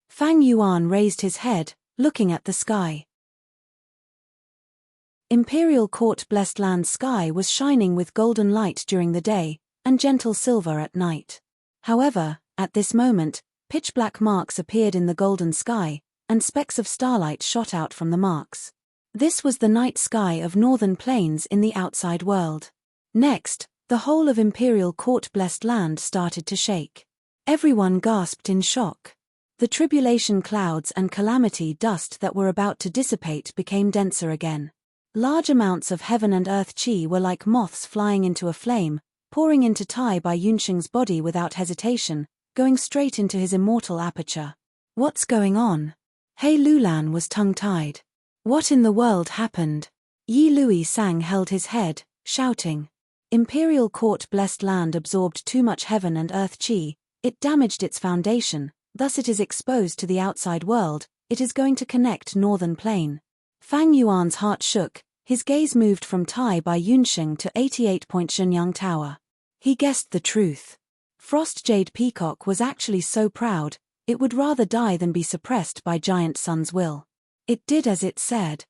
Fang Yuan raised his head, looking at the sky. Imperial Court Blessed Land sky was shining with golden light during the day, and gentle silver at night. However, at this moment, pitch-black marks appeared in the golden sky, and specks of starlight shot out from the marks. This was the night sky of northern plains in the outside world. Next, the whole of Imperial Court Blessed Land started to shake. Everyone gasped in shock. The tribulation clouds and calamity dust that were about to dissipate became denser again. Large amounts of heaven and earth chi were like moths flying into a flame, pouring into Tai Bai Yunsheng's body without hesitation, going straight into his immortal aperture. What's going on? He Lulan was tongue-tied. What in the world happened? Yi Lui Sang held his head, shouting. Imperial Court Blessed Land absorbed too much heaven and earth chi, it damaged its foundation, thus it is exposed to the outside world, it is going to connect northern plain. Fang Yuan's heart shook, his gaze moved from Tai Bai Yunsheng to 88 Point Shenyang Tower. He guessed the truth. Frost Jade Peacock was actually so proud, it would rather die than be suppressed by Giant Sun's will. It did as it said.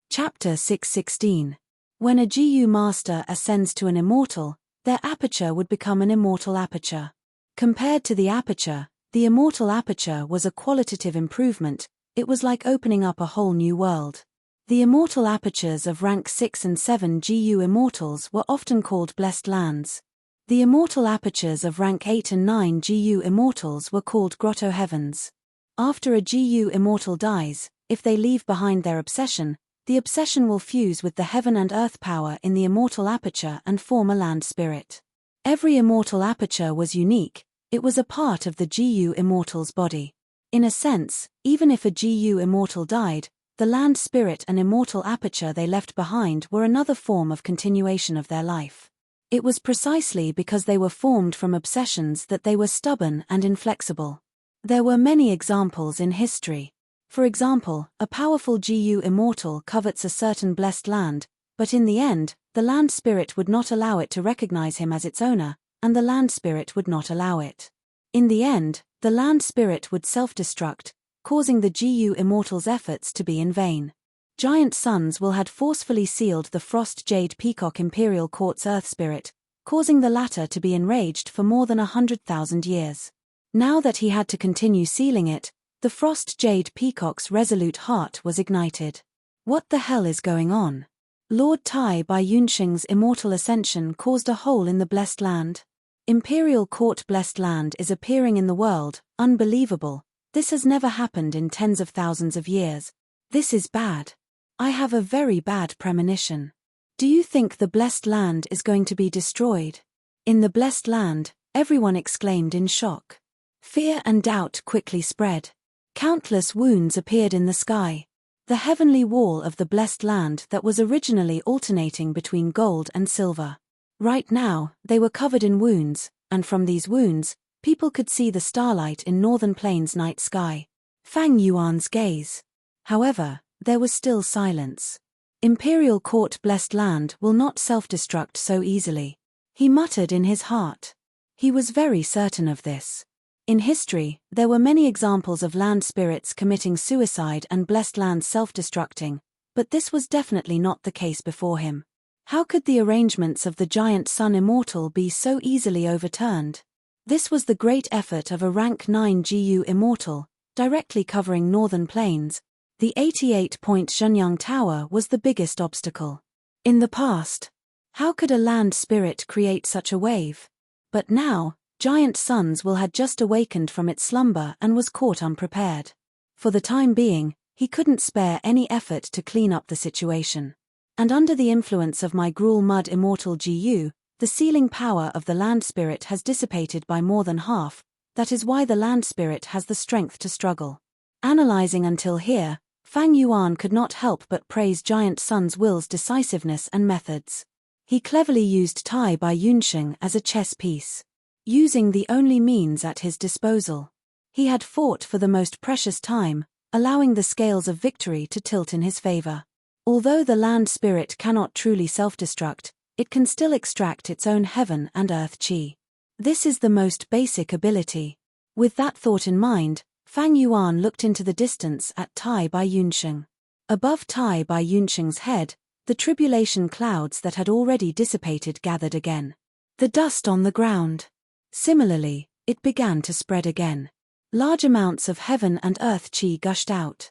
Chapter 616. When a GU master ascends to an immortal, their aperture would become an immortal aperture. Compared to the aperture, the immortal aperture was a qualitative improvement, it was like opening up a whole new world. The immortal apertures of rank 6 and 7 GU immortals were often called blessed lands. The immortal apertures of rank 8 and 9 GU immortals were called grotto heavens. After a GU immortal dies, if they leave behind their obsession, the obsession will fuse with the heaven and earth power in the immortal aperture and form a land spirit. Every immortal aperture was unique, it was a part of the GU immortal's body. In a sense, even if a GU immortal died, the land spirit and immortal aperture they left behind were another form of continuation of their life. It was precisely because they were formed from obsessions that they were stubborn and inflexible. There were many examples in history. For example, a powerful GU immortal covets a certain blessed land, but in the end, the land spirit would not allow it to recognize him as its owner, and the land spirit would not allow it. In the end, the land spirit would self-destruct, causing the GU immortal's efforts to be in vain. Giant Suns will had forcefully sealed the Frost Jade Peacock Imperial Court's earth spirit, causing the latter to be enraged for more than 100,000 years. Now that he had to continue sealing it, the Frost Jade Peacock's resolute heart was ignited. What the hell is going on? Lord Tai Bai Yunsheng's immortal ascension caused a hole in the blessed land. Imperial Court Blessed Land is appearing in the world, unbelievable. This has never happened in tens of thousands of years. This is bad. I have a very bad premonition. Do you think the blessed land is going to be destroyed? In the blessed land, everyone exclaimed in shock. Fear and doubt quickly spread. Countless wounds appeared in the sky. The heavenly wall of the blessed land that was originally alternating between gold and silver. Right now, they were covered in wounds, and from these wounds, people could see the starlight in northern plains' night sky. Fang Yuan's gaze. However, there was still silence. Imperial Court Blessed Land will not self-destruct so easily. He muttered in his heart. He was very certain of this. In history, there were many examples of land spirits committing suicide and blessed lands self-destructing, but this was definitely not the case before him. How could the arrangements of the Giant Sun Immortal be so easily overturned? This was the great effort of a rank 9 GU Immortal, directly covering northern plains. The 88-point Shenyang Tower was the biggest obstacle. In the past, how could a land spirit create such a wave? But now, Giant Suns will had just awakened from its slumber and was caught unprepared. For the time being, he couldn't spare any effort to clean up the situation. And under the influence of my Gruel Mud Immortal GU, the sealing power of the land spirit has dissipated by more than half, that is why the land spirit has the strength to struggle. Analyzing until here, Fang Yuan could not help but praise Giant Sun's will's decisiveness and methods. He cleverly used Tai Bai Yunsheng as a chess piece. using the only means at his disposal. He had fought for the most precious time, allowing the scales of victory to tilt in his favor. Although the land spirit cannot truly self-destruct, it can still extract its own heaven and earth chi. This is the most basic ability. With that thought in mind, Fang Yuan looked into the distance at Tai Bai Yunsheng. Above Tai Bai Yunsheng's head, the tribulation clouds that had already dissipated gathered again. The dust on the ground. Similarly, it began to spread again. Large amounts of heaven and earth chi gushed out.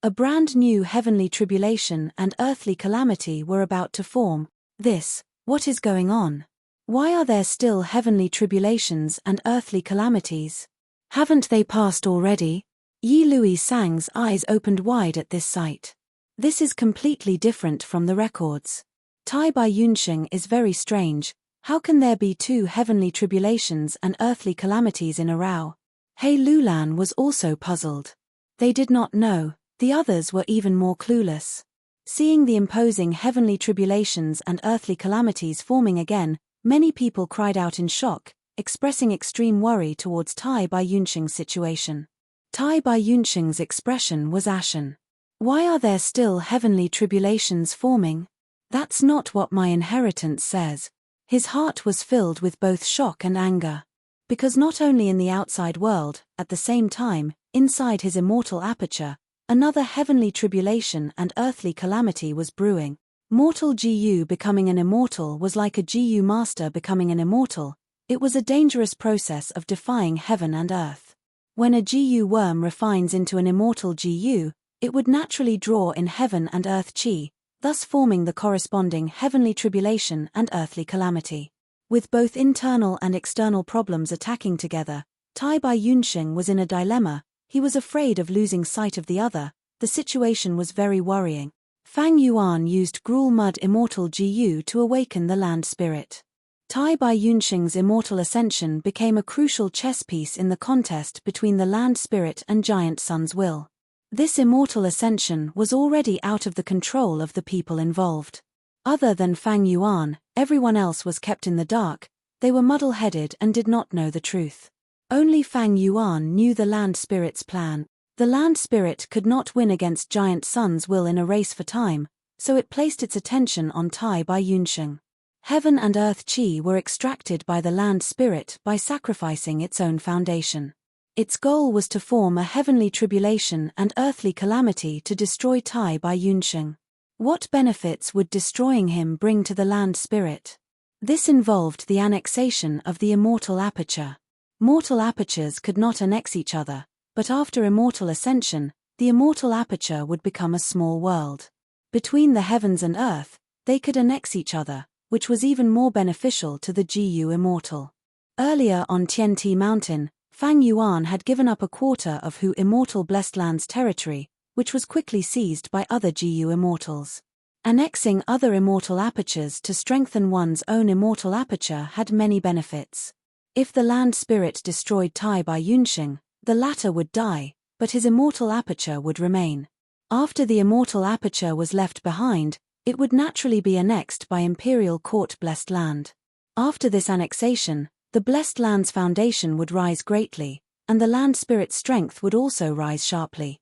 A brand new heavenly tribulation and earthly calamity were about to form. What is going on? Why are there still heavenly tribulations and earthly calamities? Haven't they passed already? Yi Lui Sang's eyes opened wide at this sight. This is completely different from the records. Tai Bai Yunsheng is very strange. How can there be two heavenly tribulations and earthly calamities in a row? He Lulan was also puzzled. They did not know. The others were even more clueless. Seeing the imposing heavenly tribulations and earthly calamities forming again, many people cried out in shock, expressing extreme worry towards Tai Bai Yunsheng's situation. Tai Bai Yunsheng's expression was ashen. Why are there still heavenly tribulations forming? That's not what my inheritance says. His heart was filled with both shock and anger. Because not only in the outside world, at the same time, inside his immortal aperture, another heavenly tribulation and earthly calamity was brewing. Mortal Gu becoming an immortal was like a Gu master becoming an immortal. It was a dangerous process of defying heaven and earth. When a Gu worm refines into an immortal Gu, it would naturally draw in heaven and earth chi, thus forming the corresponding heavenly tribulation and earthly calamity. With both internal and external problems attacking together, Tai Bai Yunsheng was in a dilemma. He was afraid of losing sight of the other. The situation was very worrying. Fang Yuan used Gruel Mud Immortal Gu to awaken the land spirit. Tai Bai Yunsheng's immortal ascension became a crucial chess piece in the contest between the land spirit and Giant Sun's will. This immortal ascension was already out of the control of the people involved. Other than Fang Yuan, everyone else was kept in the dark. They were muddle-headed and did not know the truth. Only Fang Yuan knew the land spirit's plan. The land spirit could not win against Giant Sun's will in a race for time, so it placed its attention on Tai Bai Yunsheng. Heaven and earth chi were extracted by the land spirit by sacrificing its own foundation. Its goal was to form a heavenly tribulation and earthly calamity to destroy Tai Bai Yunsheng. What benefits would destroying him bring to the land spirit? This involved the annexation of the immortal aperture. Mortal apertures could not annex each other, but after immortal ascension, the immortal aperture would become a small world. Between the heavens and earth, they could annex each other, which was even more beneficial to the Gu immortal. Earlier on Tianti Mountain, Fang Yuan had given up a quarter of Hu immortal Blessed Land's territory, which was quickly seized by other Gu immortals. Annexing other immortal apertures to strengthen one's own immortal aperture had many benefits. If the land spirit destroyed Tai Bai Yunsheng, the latter would die, but his immortal aperture would remain. After the immortal aperture was left behind, it would naturally be annexed by Imperial Court Blessed Land. After this annexation, the Blessed Land's foundation would rise greatly, and the land spirit's strength would also rise sharply.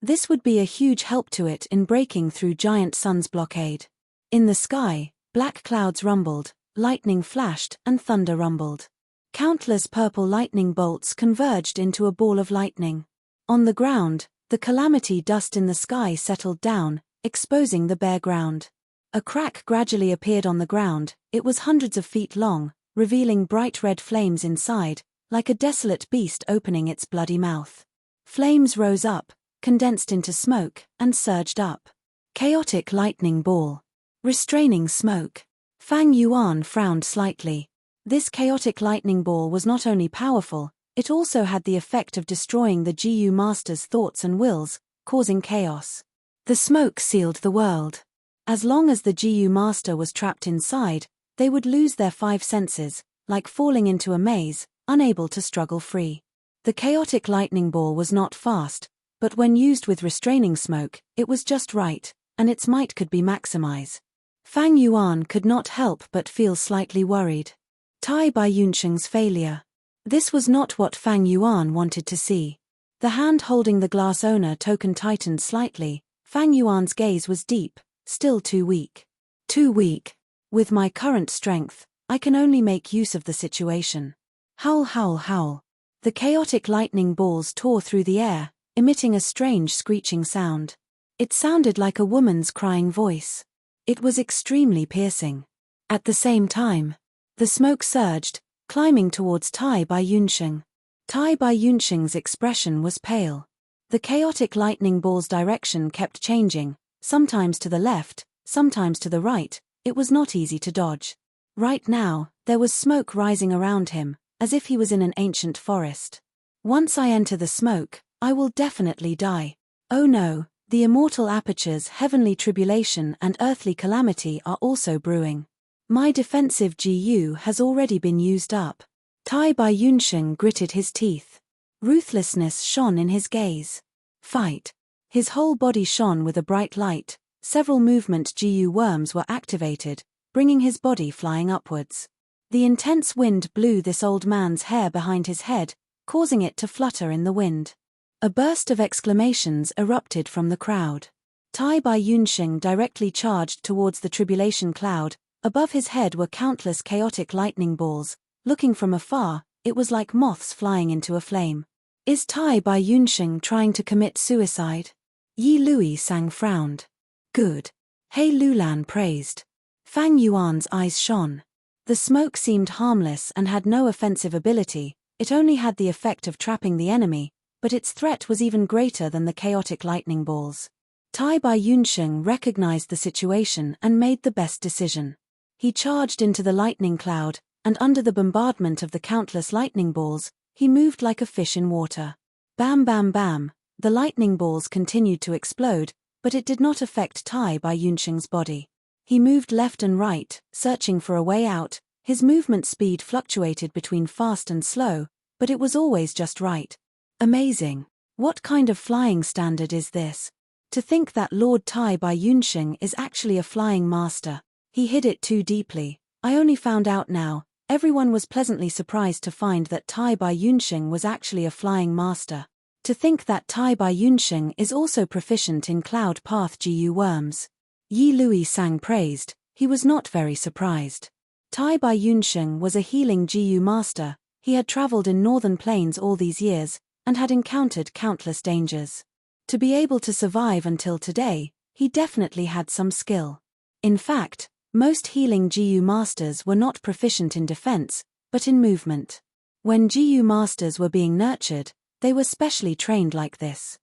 This would be a huge help to it in breaking through Giant Sun's blockade. In the sky, black clouds rumbled, lightning flashed, and thunder rumbled. Countless purple lightning bolts converged into a ball of lightning. On the ground, the calamity dust in the sky settled down, exposing the bare ground. A crack gradually appeared on the ground. It was hundreds of feet long, revealing bright red flames inside, like a desolate beast opening its bloody mouth. Flames rose up, condensed into smoke, and surged up. Chaotic lightning ball. Restraining smoke. Fang Yuan frowned slightly. This chaotic lightning ball was not only powerful, it also had the effect of destroying the Gu master's thoughts and wills, causing chaos. The smoke sealed the world. As long as the Gu master was trapped inside, they would lose their five senses, like falling into a maze, unable to struggle free. The chaotic lightning ball was not fast, but when used with restraining smoke, it was just right, and its might could be maximized. Fang Yuan could not help but feel slightly worried. Tai Baiyunsheng's failure. This was not what Fang Yuan wanted to see. The hand holding the glass owner token tightened slightly. Fang Yuan's gaze was deep, still too weak. Too weak. With my current strength, I can only make use of the situation. Howl, howl, howl. The chaotic lightning balls tore through the air, emitting a strange screeching sound. It sounded like a woman's crying voice. It was extremely piercing. At the same time, the smoke surged, climbing towards Tai Baiyunsheng. Tai Baiyunsheng's expression was pale. The chaotic lightning ball's direction kept changing, sometimes to the left, sometimes to the right. It was not easy to dodge. Right now, there was smoke rising around him, as if he was in an ancient forest. Once I enter the smoke, I will definitely die. Oh no, the immortal apertures, heavenly tribulation and earthly calamity are also brewing. My defensive GU has already been used up. Tai Baiyunsheng gritted his teeth. Ruthlessness shone in his gaze. Fight. His whole body shone with a bright light. Several movement GU worms were activated, bringing his body flying upwards. The intense wind blew this old man's hair behind his head, causing it to flutter in the wind. A burst of exclamations erupted from the crowd. Tai Baiyunsheng directly charged towards the tribulation cloud. Above his head were countless chaotic lightning balls. Looking from afar, it was like moths flying into a flame. Is Tai Baiyunsheng trying to commit suicide? Yi Luisang frowned. Good. He Lulan praised. Fang Yuan's eyes shone. The smoke seemed harmless and had no offensive ability. It only had the effect of trapping the enemy, but its threat was even greater than the chaotic lightning balls. Tai Baiyunsheng recognized the situation and made the best decision. He charged into the lightning cloud, and under the bombardment of the countless lightning balls, he moved like a fish in water. Bam bam bam, the lightning balls continued to explode, but it did not affect Tai Baiyunsheng's body. He moved left and right, searching for a way out. His movement speed fluctuated between fast and slow, but it was always just right. Amazing. What kind of flying standard is this? To think that Lord Tai Baiyunsheng is actually a flying master. He hid it too deeply. I only found out now. Everyone was pleasantly surprised to find that Tai Baiyunsheng was actually a flying master. To think that Tai Baiyunsheng is also proficient in cloud path GU worms. Yi Luisang praised. He was not very surprised. Tai Baiyunsheng was a healing GU master. He had traveled in northern plains all these years, and had encountered countless dangers. To be able to survive until today, he definitely had some skill. In fact, most healing GU masters were not proficient in defense, but in movement. When GU masters were being nurtured, they were specially trained like this.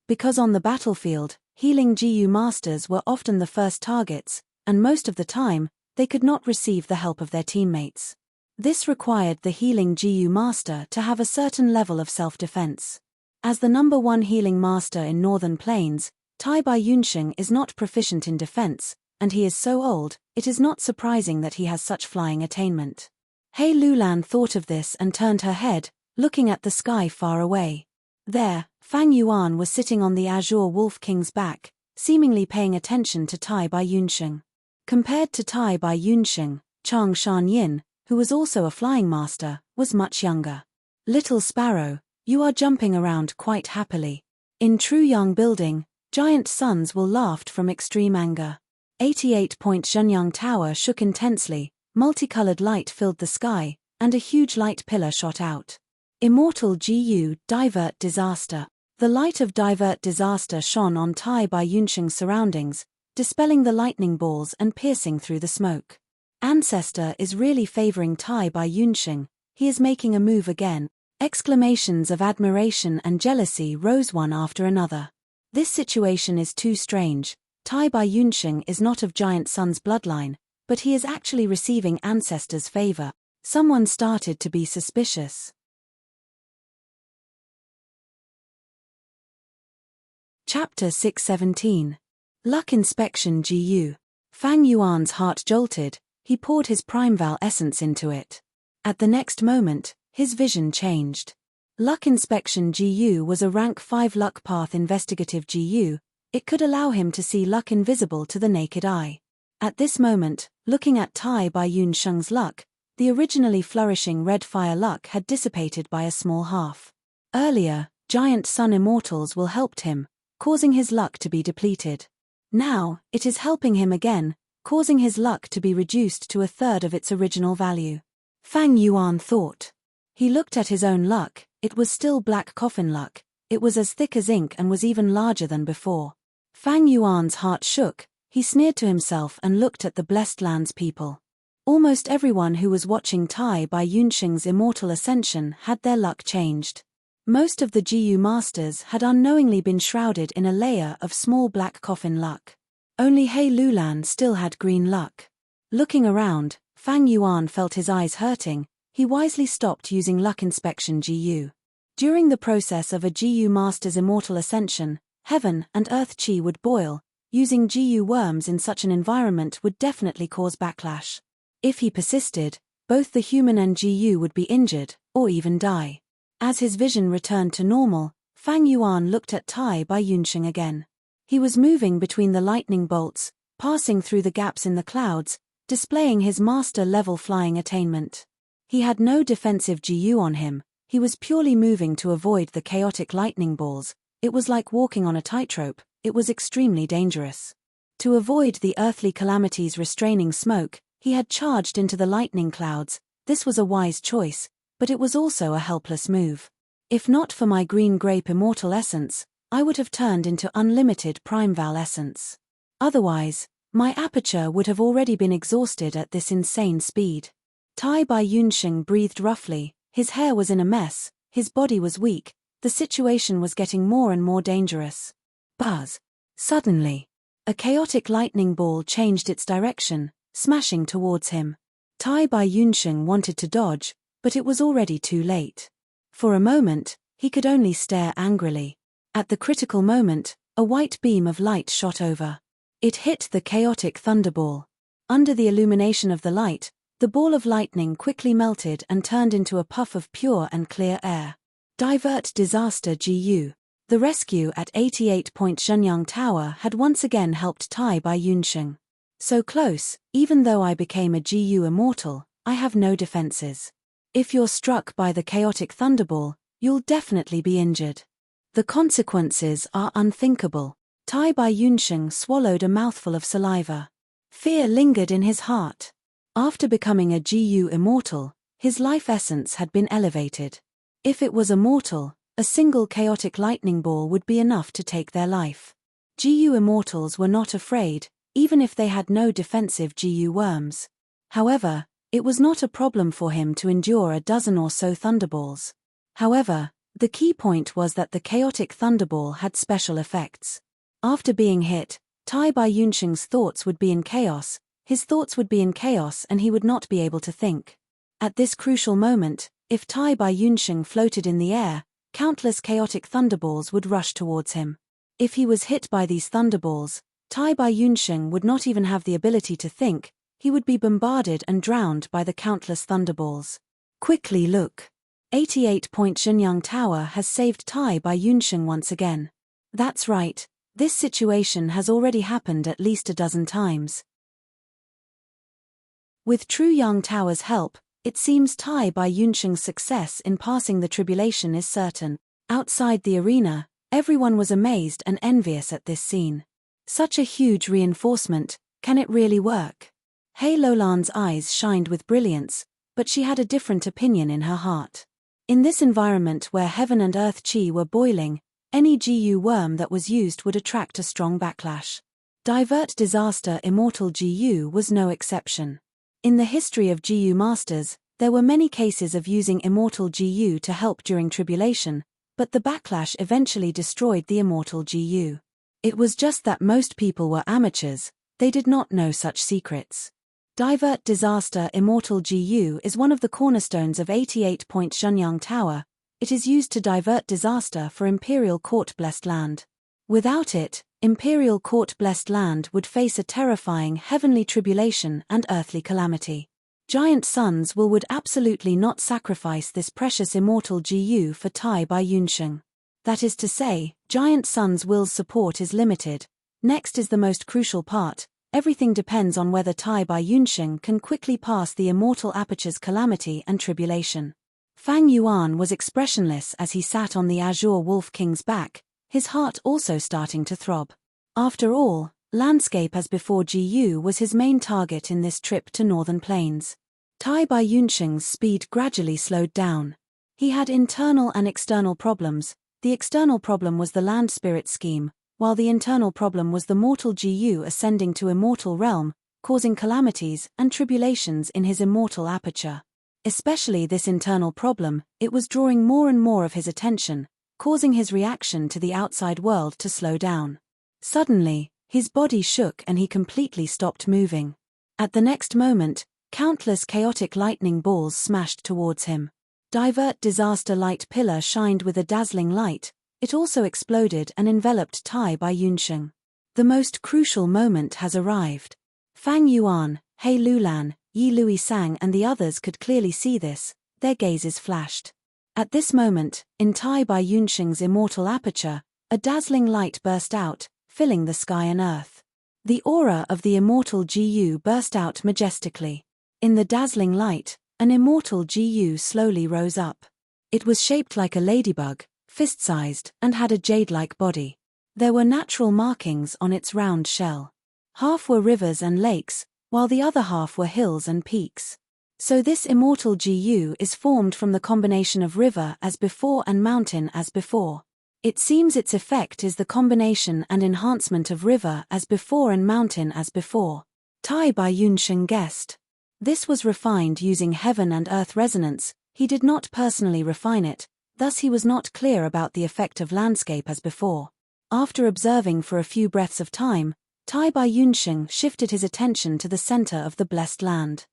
Because on the battlefield, healing GU masters were often the first targets, and most of the time, they could not receive the help of their teammates. This required the healing GU master to have a certain level of self-defense. As the #1 healing master in Northern Plains, Tai Baiyunsheng is not proficient in defense, and he is so old, it is not surprising that he has such flying attainment. He Lulan thought of this and turned her head, looking at the sky far away. There, Fang Yuan was sitting on the Azure Wolf King's back, seemingly paying attention to Tai Baiyunsheng. Compared to Tai Baiyunsheng, Chang Shanyin, who was also a flying master, was much younger. Little sparrow, you are jumping around quite happily. In true Yang building, giant suns will laughed from extreme anger. 88-point Zhenyang Tower shook intensely, multicolored light filled the sky, and a huge light pillar shot out. Immortal GU, divert disaster. The light of divert disaster shone on Tai Baiyunsheng's surroundings, dispelling the lightning balls and piercing through the smoke. Ancestor is really favoring Tai Baiyunsheng. He is making a move again. Exclamations of admiration and jealousy rose one after another. This situation is too strange. Tai Baiyunsheng is not of Giant Sun's bloodline, but he is actually receiving ancestors' favor. Someone started to be suspicious. Chapter 617. Luck Inspection GU. Fang Yuan's heart jolted. He poured his Primeval essence into it. At the next moment, his vision changed. Luck Inspection GU was a rank 5 Luck Path Investigative GU, It could allow him to see luck invisible to the naked eye. At this moment, looking at Tai Bai Yunsheng's luck, the originally flourishing red fire luck had dissipated by a small half. Earlier, giant sun immortals will helped him, causing his luck to be depleted. Now, it is helping him again, causing his luck to be reduced to a third of its original value. Fang Yuan thought. He looked at his own luck. It was still black coffin luck. It was as thick as ink and was even larger than before. Fang Yuan's heart shook. He sneered to himself and looked at the blessed land's people. Almost everyone who was watching Tai Bai Yunsheng's immortal ascension had their luck changed. Most of the GU masters had unknowingly been shrouded in a layer of small black coffin luck. Only He Lulan still had green luck. Looking around, Fang Yuan felt his eyes hurting. He wisely stopped using luck inspection GU. During the process of a GU master's immortal ascension, heaven and earth chi would boil. Using GU worms in such an environment would definitely cause backlash. If he persisted, both the human and GU would be injured, or even die. As his vision returned to normal, Fang Yuan looked at Tai Bai Yunsheng again. He was moving between the lightning bolts, passing through the gaps in the clouds, displaying his master-level flying attainment. He had no defensive GU on him. He was purely moving to avoid the chaotic lightning balls. It was like walking on a tightrope. It was extremely dangerous. To avoid the earthly calamities restraining smoke, he had charged into the lightning clouds. This was a wise choice, but it was also a helpless move. If not for my green grape immortal essence, I would have turned into unlimited Primeval essence. Otherwise, my aperture would have already been exhausted at this insane speed. Tai Bai Yunsheng breathed roughly. His hair was in a mess, his body was weak, the situation was getting more and more dangerous. Buzz. Suddenly, a chaotic lightning ball changed its direction, smashing towards him. Tai Bai Yunsheng wanted to dodge, but it was already too late. For a moment, he could only stare angrily. At the critical moment, a white beam of light shot over. It hit the chaotic thunderball. Under the illumination of the light, the ball of lightning quickly melted and turned into a puff of pure and clear air. Divert disaster GU. The rescue at 88-point Shenyang Tower had once again helped Tai Bai Yunsheng. So close, even though I became a GU immortal, I have no defenses. If you're struck by the chaotic thunderball, you'll definitely be injured. The consequences are unthinkable. Tai Bai Yunsheng swallowed a mouthful of saliva. Fear lingered in his heart. After becoming a GU immortal, his life essence had been elevated. If it was a mortal, a single chaotic lightning ball would be enough to take their life. GU immortals were not afraid, even if they had no defensive GU worms. However, it was not a problem for him to endure a dozen or so thunderballs. However, the key point was that the chaotic thunderball had special effects. After being hit, Tai Bai Yunsheng's thoughts would be in chaos, his thoughts would be in chaos and he would not be able to think. At this crucial moment, if Tai Bai Yunsheng floated in the air, countless chaotic thunderballs would rush towards him. If he was hit by these thunderballs, Tai Bai Yunsheng would not even have the ability to think, he would be bombarded and drowned by the countless thunderballs. Quickly look. 88-point Shenyang Tower has saved Tai Bai Yunsheng once again. That's right, this situation has already happened at least a dozen times. With True Yang Tower's help, it seems Tai Bai Yunsheng's success in passing the tribulation is certain. Outside the arena, everyone was amazed and envious at this scene. Such a huge reinforcement, can it really work? He Lulan's eyes shined with brilliance, but she had a different opinion in her heart. In this environment where heaven and earth chi were boiling, any GU worm that was used would attract a strong backlash. Divert Disaster Immortal GU was no exception. In the history of GU masters, there were many cases of using immortal GU to help during tribulation, but the backlash eventually destroyed the immortal GU. It was just that most people were amateurs, they did not know such secrets. Divert Disaster Immortal GU is one of the cornerstones of 88-point Shenyang Tower. It is used to divert disaster for Imperial Court Blessed Land. Without it, Imperial Court Blessed Land would face a terrifying heavenly tribulation and earthly calamity. Giant suns would absolutely not sacrifice this precious immortal GU for Tai Bai Yunsheng. That is to say, giant sun's will's support is limited. Next is the most crucial part. Everything depends on whether Tai Bai Yunsheng can quickly pass the immortal aperture's calamity and tribulation. Fang Yuan was expressionless as he sat on the azure wolf king's back, his heart also starting to throb. After all, landscape as before Ji was his main target in this trip to northern plains. Tai Bai Yunsheng's speed gradually slowed down. He had internal and external problems. The external problem was the land spirit scheme, while the internal problem was the mortal Ji ascending to immortal realm, causing calamities and tribulations in his immortal aperture. Especially this internal problem, it was drawing more and more of his attention, causing his reaction to the outside world to slow down. Suddenly, his body shook and he completely stopped moving. At the next moment, countless chaotic lightning balls smashed towards him. Divert disaster light pillar shined with a dazzling light. It also exploded and enveloped Tai Bai Yunsheng. The most crucial moment has arrived. Fang Yuan, He Lulan, Yi Lui Sang and the others could clearly see this. Their gazes flashed. At this moment, in Tai Bai Yunsheng's immortal aperture, a dazzling light burst out, filling the sky and earth. The aura of the immortal Ji burst out majestically. In the dazzling light, an immortal Ji slowly rose up. It was shaped like a ladybug, fist-sized, and had a jade-like body. There were natural markings on its round shell. Half were rivers and lakes, while the other half were hills and peaks. So this immortal Ji is formed from the combination of river as before and mountain as before. It seems its effect is the combination and enhancement of river as before and mountain as before. Tai Bai Yunsheng guessed. This was refined using heaven and earth resonance. He did not personally refine it, thus he was not clear about the effect of landscape as before. After observing for a few breaths of time, Tai Bai Yunsheng shifted his attention to the center of the blessed land.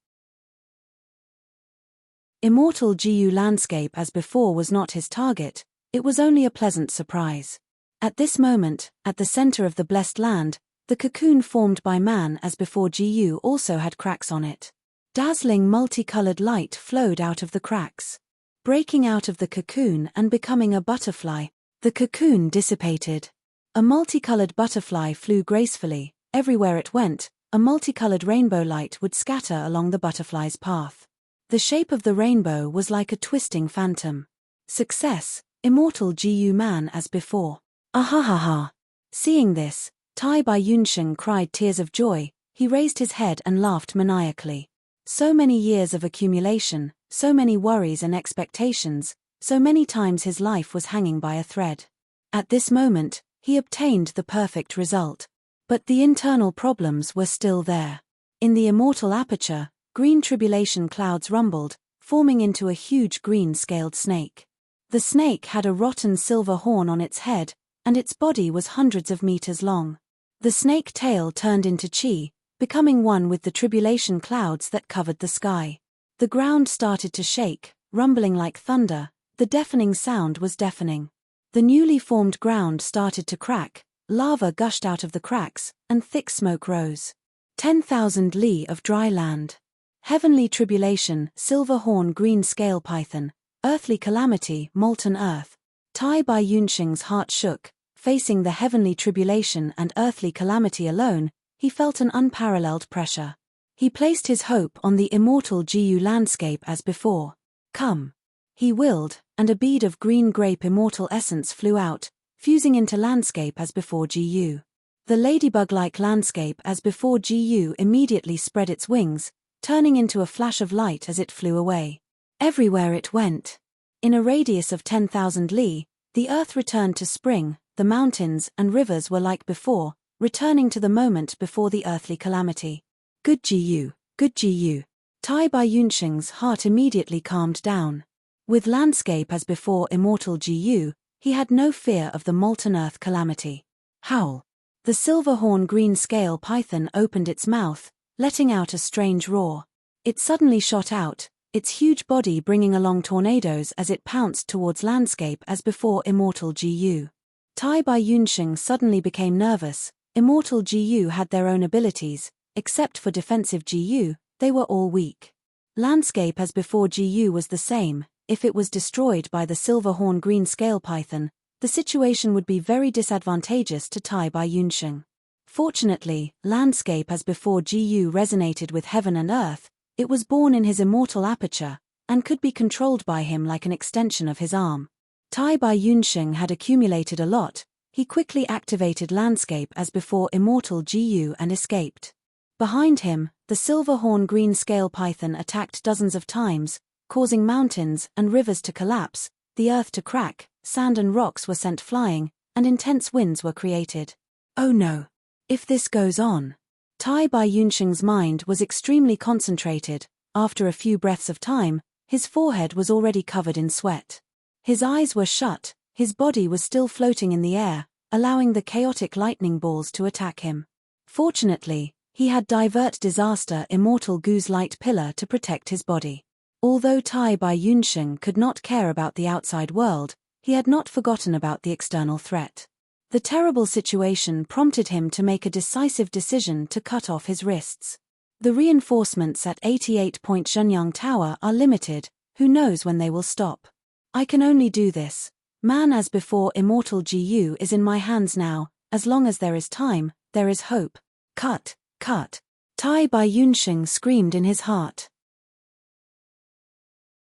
Immortal Ji landscape as before was not his target, it was only a pleasant surprise. At this moment, at the center of the blessed land, the cocoon formed by man as before Ji also had cracks on it. Dazzling multicolored light flowed out of the cracks. Breaking out of the cocoon and becoming a butterfly, the cocoon dissipated. A multicolored butterfly flew gracefully. Everywhere it went, a multicolored rainbow light would scatter along the butterfly's path. The shape of the rainbow was like a twisting phantom. Success, immortal Ji man as before. Ahahaha. Seeing this, Tai Bai Yunsheng cried tears of joy. He raised his head and laughed maniacally. So many years of accumulation, so many worries and expectations, so many times his life was hanging by a thread. At this moment, he obtained the perfect result. But the internal problems were still there. In the immortal aperture, green tribulation clouds rumbled, forming into a huge green-scaled snake. The snake had a rotten silver horn on its head, and its body was hundreds of meters long. The snake tail turned into chi, becoming one with the tribulation clouds that covered the sky. The ground started to shake, rumbling like thunder. The deafening sound was deafening. The newly formed ground started to crack, lava gushed out of the cracks, and thick smoke rose. 10,000 li of dry land. Heavenly tribulation, silver horn green scale python, earthly calamity, molten earth. Tai Bai Yunsheng's heart shook. Facing the heavenly tribulation and earthly calamity alone, he felt an unparalleled pressure. He placed his hope on the immortal Ji landscape as before. Come. He willed, and a bead of green grape immortal essence flew out, fusing into landscape as before Ji. The ladybug-like landscape as before Ji immediately spread its wings, turning into a flash of light as it flew away. Everywhere it went. In a radius of 10,000 li, the earth returned to spring, the mountains and rivers were like before, returning to the moment before the earthly calamity. Good Ji, good Ji. Tai Bai Yunsheng's heart immediately calmed down. With landscape as before immortal Ji, he had no fear of the molten earth calamity. Howl. The silver horn green scale python opened its mouth, letting out a strange roar. It suddenly shot out, its huge body bringing along tornadoes as it pounced towards landscape as before immortal Ji. Tai Bai Yunsheng suddenly became nervous. Immortal Ji had their own abilities, except for defensive Ji, they were all weak. Landscape as before Ji was the same. If it was destroyed by the silver horn green scale python, the situation would be very disadvantageous to Tai Bai Yunsheng. Fortunately, landscape as before Gu resonated with heaven and earth, it was born in his immortal aperture, and could be controlled by him like an extension of his arm. Tai Bai Yunsheng had accumulated a lot. He quickly activated landscape as before immortal Gu and escaped. Behind him, the silver-horn green scale python attacked dozens of times, causing mountains and rivers to collapse, the earth to crack, sand and rocks were sent flying, and intense winds were created. Oh no! If this goes on. Tai Bai Yunsheng's mind was extremely concentrated. After a few breaths of time, his forehead was already covered in sweat. His eyes were shut, his body was still floating in the air, allowing the chaotic lightning balls to attack him. Fortunately, he had Divert Disaster Immortal Gu's Light Pillar to protect his body. Although Tai Bai Yunsheng could not care about the outside world, he had not forgotten about the external threat. The terrible situation prompted him to make a decisive decision to cut off his wrists. The reinforcements at 88-point Zhenyang Tower are limited, who knows when they will stop. I can only do this. Man as before immortal Gu is in my hands now, as long as there is time, there is hope. Cut, cut. Tai Bai Yunsheng screamed in his heart.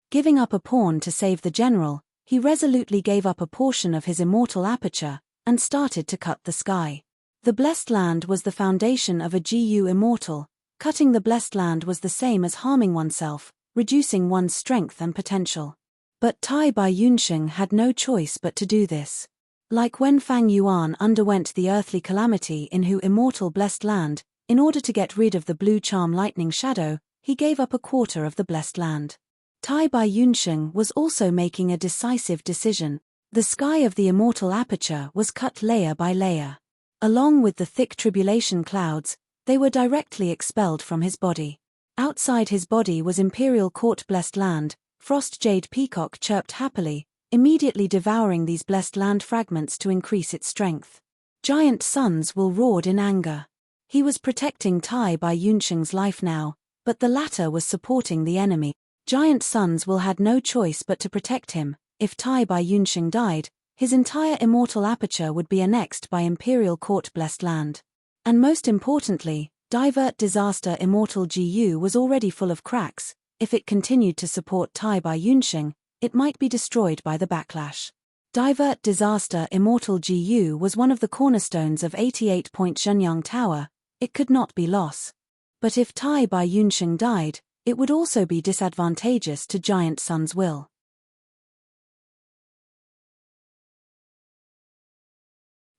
Giving up a pawn to save the general, he resolutely gave up a portion of his immortal aperture, and started to cut the sky. The blessed land was the foundation of a Gu immortal. Cutting the blessed land was the same as harming oneself, reducing one's strength and potential. But Tai Bai Yunsheng had no choice but to do this. Like when Fang Yuan underwent the earthly calamity in Hu immortal blessed land, in order to get rid of the blue charm lightning shadow, he gave up a quarter of the blessed land. Tai Bai Yunsheng was also making a decisive decision. The sky of the immortal aperture was cut layer by layer. Along with the thick tribulation clouds, they were directly expelled from his body. Outside his body was Imperial Court blessed land. Frost Jade Peacock chirped happily, immediately devouring these blessed land fragments to increase its strength. Giant Suns will roared in anger. He was protecting Tai Bai Yunsheng's life now, but the latter was supporting the enemy. Giant Suns will had no choice but to protect him. If Tai Bai Yunsheng died, his entire immortal aperture would be annexed by Imperial Court blessed land. And most importantly, Divert Disaster Immortal Gu was already full of cracks. If it continued to support Tai Bai Yunsheng, it might be destroyed by the backlash. Divert Disaster Immortal Gu was one of the cornerstones of 88-point Zhenyang Tower. It could not be lost. But if Tai Bai Yunsheng died, it would also be disadvantageous to Giant Sun's will.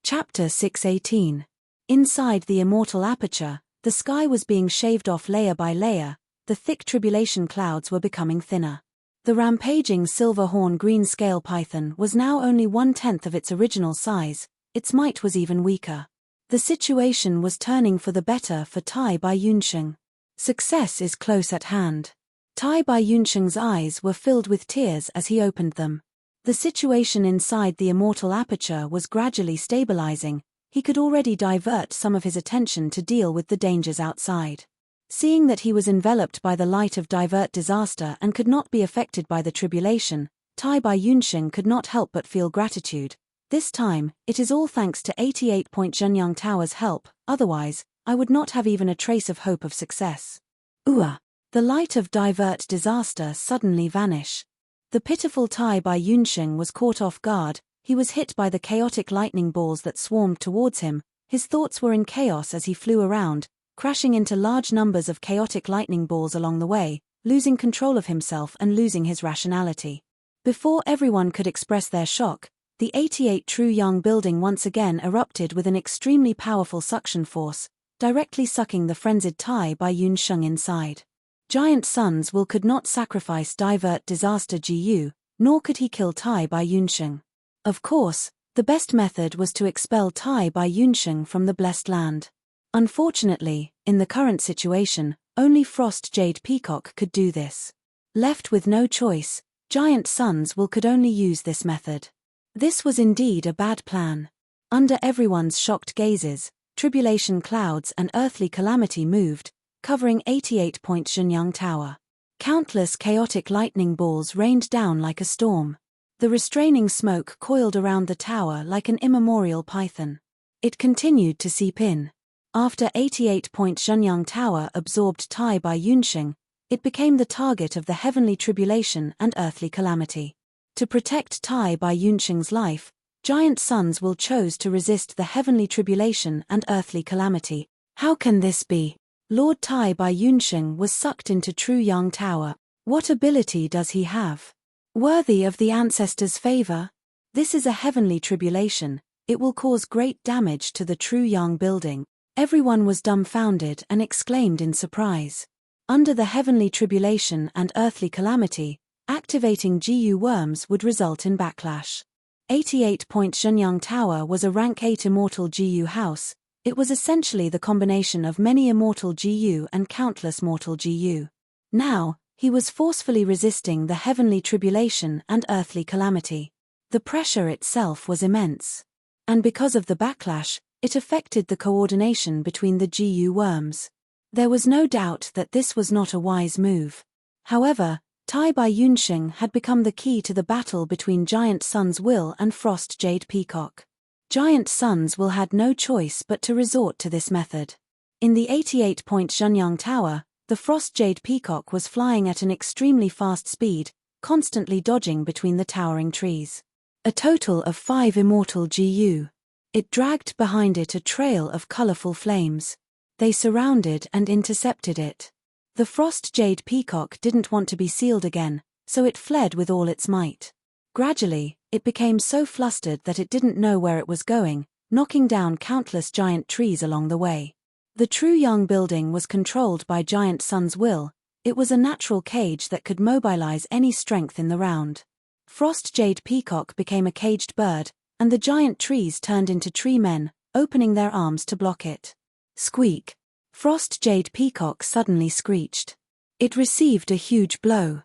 Chapter 618. Inside the immortal aperture, the sky was being shaved off layer by layer, the thick tribulation clouds were becoming thinner. The rampaging silver-horn green scale python was now only 1/10 of its original size, its might was even weaker. The situation was turning for the better for Tai Bai Yunsheng. Success is close at hand. Tai Bai Yunsheng's eyes were filled with tears as he opened them. The situation inside the immortal aperture was gradually stabilizing. He could already divert some of his attention to deal with the dangers outside. Seeing that he was enveloped by the light of Divert Disaster and could not be affected by the tribulation, Tai Bai Yunsheng could not help but feel gratitude. This time, it is all thanks to 88-point Zhenyang Tower's help, otherwise, I would not have even a trace of hope of success. The light of Divert Disaster suddenly vanished. The pitiful Tai Bai Yunsheng was caught off guard. He was hit by the chaotic lightning balls that swarmed towards him. His thoughts were in chaos as he flew around, crashing into large numbers of chaotic lightning balls along the way, losing control of himself and losing his rationality. Before everyone could express their shock, the 88 True Yang building once again erupted with an extremely powerful suction force, directly sucking the frenzied Tai Bai Yunsheng inside. Giant Sun's will could not sacrifice Divert Disaster Gu, nor could he kill Tai Bai Yunsheng. Of course, the best method was to expel Tai Bai Yunsheng from the blessed land. Unfortunately, in the current situation, only Frost Jade Peacock could do this. Left with no choice, Giant Sun's will could only use this method. This was indeed a bad plan. Under everyone's shocked gazes, tribulation clouds and earthly calamity moved, covering 88-point Zhenyang Tower. Countless chaotic lightning balls rained down like a storm. The restraining smoke coiled around the tower like an immemorial python. It continued to seep in. After 88-point Zhenyang Tower absorbed Tai by Yunxing, it became the target of the heavenly tribulation and earthly calamity. To protect Tai by Yunxing's life, giant suns will chose to resist the heavenly tribulation and earthly calamity. How can this be? Lord Tai by Yunxing was sucked into True Yang Tower. What ability does he have? Worthy of the ancestors' favor? This is a heavenly tribulation. It will cause great damage to the True Yang building. Everyone was dumbfounded and exclaimed in surprise. Under the heavenly tribulation and earthly calamity, activating GU worms would result in backlash. 88-point Zhenyang Tower was a rank 8 immortal GU house. It was essentially the combination of many immortal GU and countless mortal GU. Now, he was forcefully resisting the heavenly tribulation and earthly calamity. The pressure itself was immense. And because of the backlash, it affected the coordination between the GU worms. There was no doubt that this was not a wise move. However, Tai by Yunxing had become the key to the battle between Giant Sun's Will and Frost Jade Peacock. Giant Sun's Will had no choice but to resort to this method. In the 88-point Zhenyang Tower, the Frost Jade Peacock was flying at an extremely fast speed, constantly dodging between the towering trees. A total of 5 immortal GU. It dragged behind it a trail of colorful flames. They surrounded and intercepted it. The Frost Jade Peacock didn't want to be sealed again, so it fled with all its might. Gradually, it became so flustered that it didn't know where it was going, knocking down countless giant trees along the way. The True Yang building was controlled by Giant Sun's Will. It was a natural cage that could mobilize any strength in the round. Frost Jade Peacock became a caged bird, and the giant trees turned into tree men, opening their arms to block it. Squeak! Frost Jade Peacock suddenly screeched. It received a huge blow.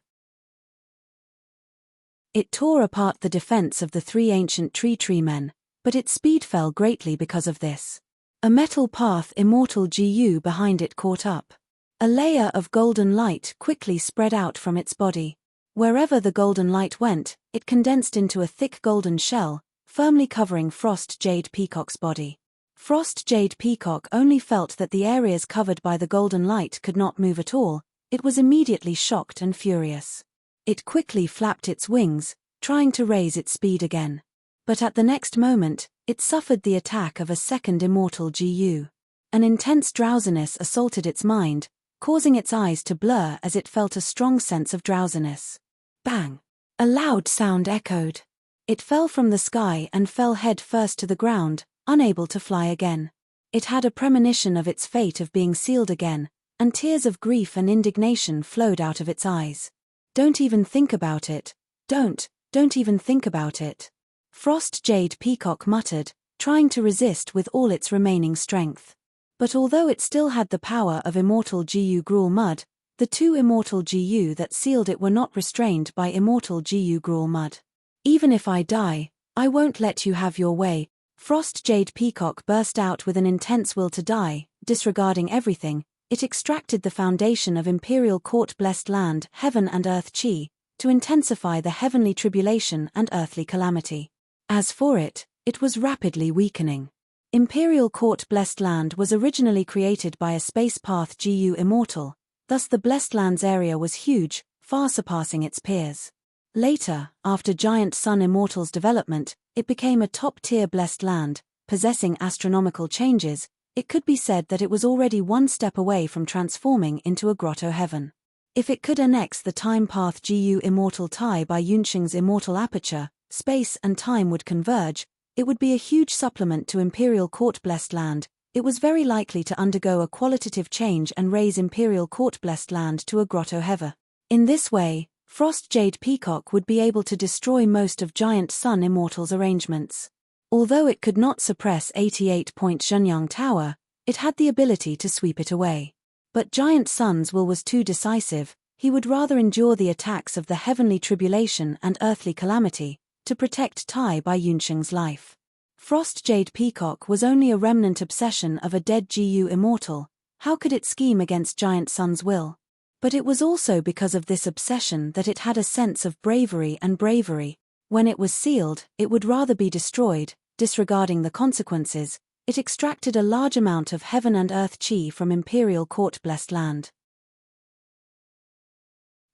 It tore apart the defense of the 3 ancient tree men, but its speed fell greatly because of this. A metal path immortal GU behind it caught up. A layer of golden light quickly spread out from its body. Wherever the golden light went, it condensed into a thick golden shell, firmly covering Frost Jade Peacock's body. Frost Jade Peacock only felt that the areas covered by the golden light could not move at all. It was immediately shocked and furious. It quickly flapped its wings, trying to raise its speed again. But at the next moment, it suffered the attack of a second immortal GU. An intense drowsiness assaulted its mind, causing its eyes to blur as it felt a strong sense of drowsiness. Bang! A loud sound echoed. It fell from the sky and fell head first to the ground, unable to fly again. It had a premonition of its fate of being sealed again, and tears of grief and indignation flowed out of its eyes. Don't even think about it. Don't even think about it. Frost Jade Peacock muttered, trying to resist with all its remaining strength. But although it still had the power of immortal GU Gruel Mud, the 2 immortal GU that sealed it were not restrained by immortal GU Gruel Mud. Even if I die, I won't let you have your way. Frost Jade Peacock burst out with an intense will to die. Disregarding everything, it extracted the foundation of Imperial Court Blessed Land, Heaven and Earth Chi, to intensify the heavenly tribulation and earthly calamity. As for it, it was rapidly weakening. Imperial Court Blessed Land was originally created by a space path GU immortal, thus the Blessed Land's area was huge, far surpassing its peers. Later, after Giant Sun Immortal's development, it became a top-tier Blessed Land, possessing astronomical changes. It could be said that it was already one step away from transforming into a grotto heaven. If it could annex the time path GU Immortal Tai by Yunxing's immortal aperture, space and time would converge. It would be a huge supplement to Imperial Court Blessed Land. It was very likely to undergo a qualitative change and raise Imperial Court Blessed Land to a grotto heaven. In this way, Frost Jade Peacock would be able to destroy most of Giant Sun Immortal's arrangements. Although it could not suppress 88-point Zhenyang Tower, it had the ability to sweep it away. But Giant Sun's will was too decisive. He would rather endure the attacks of the heavenly tribulation and earthly calamity, to protect Tai by Yunxing's life. Frost Jade Peacock was only a remnant obsession of a dead GU immortal. How could it scheme against Giant Sun's will? But it was also because of this obsession that it had a sense of bravery. When it was sealed, it would rather be destroyed, disregarding the consequences. It extracted a large amount of heaven and earth chi from imperial court-blessed land.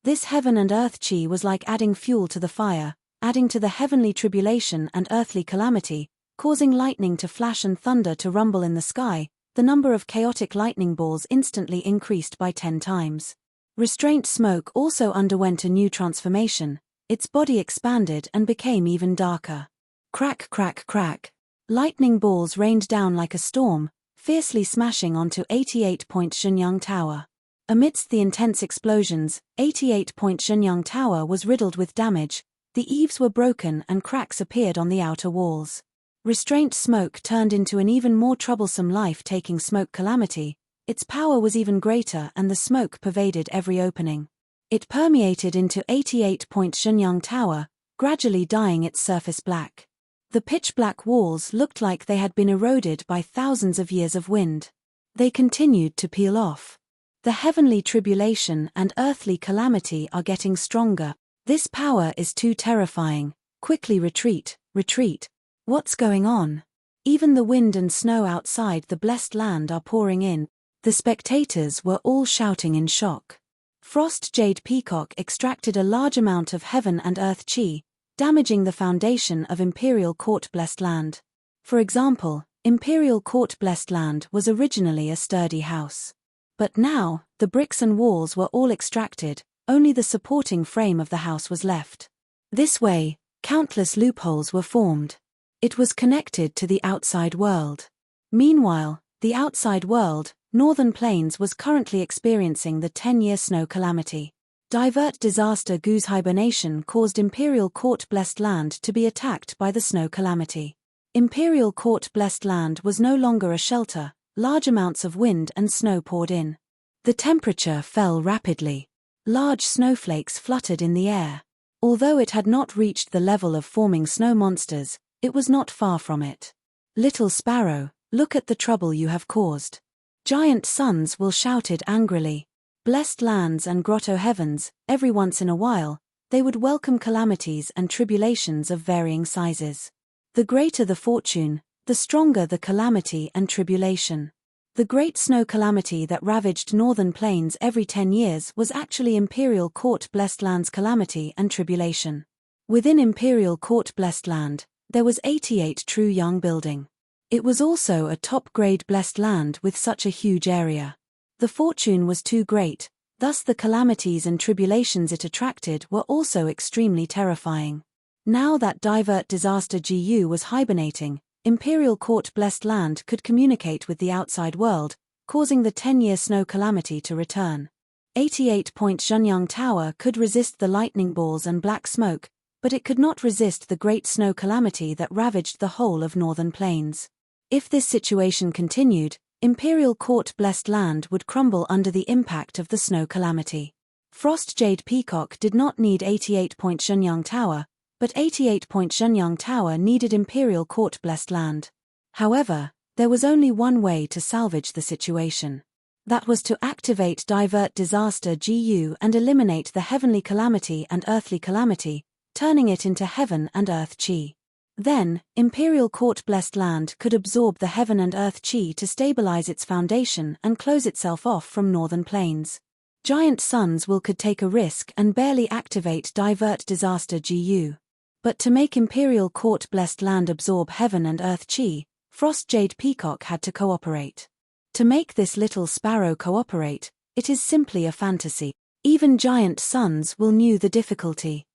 This heaven and earth chi was like adding fuel to the fire, adding to the heavenly tribulation and earthly calamity, causing lightning to flash and thunder to rumble in the sky. The number of chaotic lightning balls instantly increased by 10 times. Restraint smoke also underwent a new transformation. Its body expanded and became even darker. Crack, crack, crack. Lightning balls rained down like a storm, fiercely smashing onto 88-point Shenyang Tower. Amidst the intense explosions, 88-point Shenyang Tower was riddled with damage. The eaves were broken and cracks appeared on the outer walls. Restraint smoke turned into an even more troublesome life-taking smoke calamity. Its power was even greater and the smoke pervaded every opening. It permeated into 88-point Shenyang Tower, gradually dyeing its surface black. The pitch-black walls looked like they had been eroded by thousands of years of wind. They continued to peel off. The heavenly tribulation and earthly calamity are getting stronger. This power is too terrifying. Quickly retreat, retreat. What's going on? Even the wind and snow outside the blessed land are pouring in. The spectators were all shouting in shock. Frost Jade Peacock extracted a large amount of heaven and earth chi, damaging the foundation of Imperial Court-blessed land. For example, Imperial Court-blessed land was originally a sturdy house. But now, the bricks and walls were all extracted, only the supporting frame of the house was left. This way, countless loopholes were formed. It was connected to the outside world. Meanwhile, the outside world, Northern Plains, was currently experiencing the 10-year snow calamity. Divert disaster Goose hibernation caused Imperial Court-blessed land to be attacked by the snow calamity. Imperial Court-blessed land was no longer a shelter. Large amounts of wind and snow poured in. The temperature fell rapidly. Large snowflakes fluttered in the air. Although it had not reached the level of forming snow monsters, it was not far from it. Little sparrow, look at the trouble you have caused. Giant suns will shouted angrily. Blessed lands and grotto heavens, every once in a while, they would welcome calamities and tribulations of varying sizes. The greater the fortune, the stronger the calamity and tribulation. The great snow calamity that ravaged Northern Plains every 10 years was actually Imperial Court-blessed land's calamity and tribulation. Within Imperial Court-blessed land, there was 88 true young building. It was also a top-grade blessed land with such a huge area. The fortune was too great, thus the calamities and tribulations it attracted were also extremely terrifying. Now that divert disaster GU was hibernating, Imperial Court-blessed land could communicate with the outside world, causing the 10-year snow calamity to return. 88-point Shenyang Tower could resist the lightning balls and black smoke, but it could not resist the great snow calamity that ravaged the whole of Northern Plains. If this situation continued, Imperial Court-blessed land would crumble under the impact of the snow calamity. Frost Jade Peacock did not need 88-point Shenyang Tower, but 88-point Shenyang Tower needed Imperial Court-blessed land. However, there was only one way to salvage the situation. That was to activate Divert Disaster GU and eliminate the heavenly calamity and earthly calamity, turning it into heaven and earth chi. Then, Imperial Court-blessed land could absorb the heaven and earth chi to stabilize its foundation and close itself off from Northern Plains. Giant suns could take a risk and barely activate Divert Disaster GU. But to make Imperial Court-blessed land absorb heaven and earth chi, Frost Jade Peacock had to cooperate. To make this little sparrow cooperate, it is simply a fantasy. Even giant suns knew the difficulty.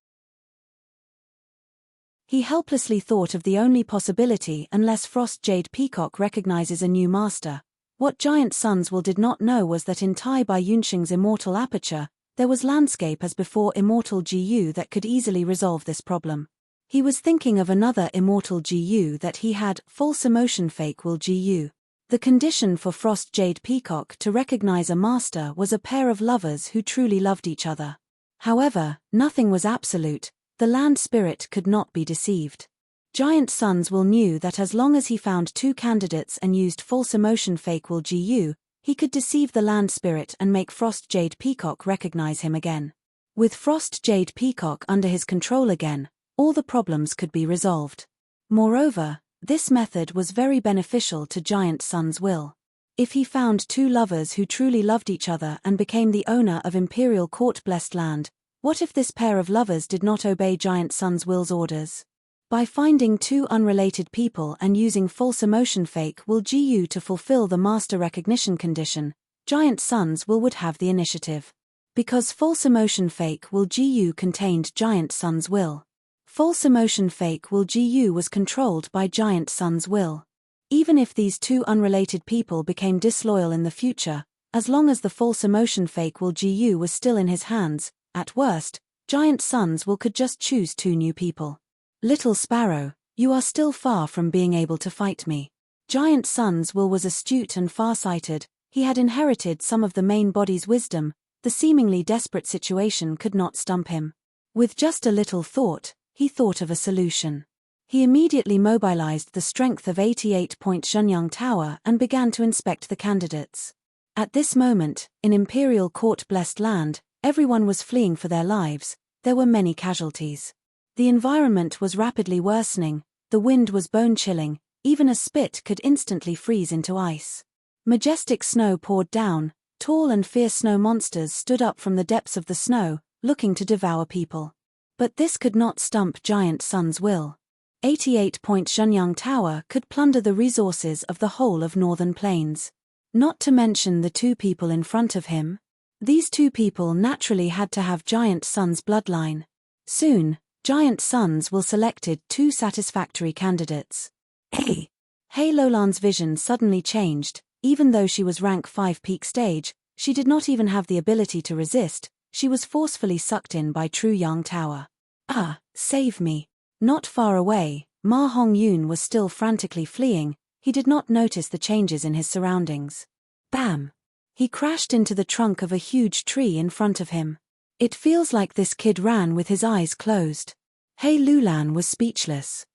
He helplessly thought of the only possibility unless Frost Jade Peacock recognizes a new master. What giant suns did not know was that in Tai Bai Yunxing's immortal aperture, there was landscape as before immortal GU that could easily resolve this problem. He was thinking of another immortal GU that he had, false emotion fake will GU. The condition for Frost Jade Peacock to recognize a master was a pair of lovers who truly loved each other. However, nothing was absolute. The land spirit could not be deceived. Giant suns knew that as long as he found two candidates and used false emotion fake will GU, he could deceive the land spirit and make Frost Jade Peacock recognize him again. With Frost Jade Peacock under his control again, all the problems could be resolved. Moreover, this method was very beneficial to Giant Sun's will. If he found two lovers who truly loved each other and became the owner of Imperial Court-blessed land, what if this pair of lovers did not obey Giant Sun's will's orders? By finding two unrelated people and using false emotion fake will GU to fulfill the master recognition condition, Giant Sun's will would have the initiative. Because false emotion fake will GU contained Giant Sun's will. False emotion fake will GU was controlled by Giant Sun's will. Even if these two unrelated people became disloyal in the future, as long as the false emotion fake will GU was still in his hands, at worst, Giant Sun's will could just choose two new people. Little Sparrow, you are still far from being able to fight me. Giant Sun's will was astute and far-sighted, he had inherited some of the main body's wisdom, the seemingly desperate situation could not stump him. With just a little thought, he thought of a solution. He immediately mobilized the strength of 88-point Shenyang Tower and began to inspect the candidates. At this moment, in Imperial Court-blessed land, everyone was fleeing for their lives, there were many casualties. The environment was rapidly worsening, the wind was bone-chilling, even a spit could instantly freeze into ice. Majestic snow poured down, tall and fierce snow monsters stood up from the depths of the snow, looking to devour people. But this could not stump Giant Sun's will. 88-point Shenyang Tower could plunder the resources of the whole of Northern Plains. Not to mention the two people in front of him. These two people naturally had to have Giant Sun's bloodline. Soon, Giant Sun's will selected two satisfactory candidates. Hey Lolan's vision suddenly changed, even though she was rank 5 peak stage, she did not even have the ability to resist, she was forcefully sucked in by True Yang Tower. Ah, save me. Not far away, Ma Hongyun was still frantically fleeing, he did not notice the changes in his surroundings. Bam! He crashed into the trunk of a huge tree in front of him. It feels like this kid ran with his eyes closed. Hey Lulan was speechless.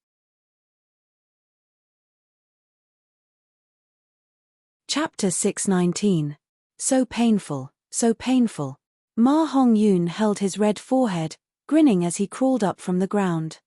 Chapter 619. So painful, so painful. Ma Hongyun held his red forehead, grinning as he crawled up from the ground.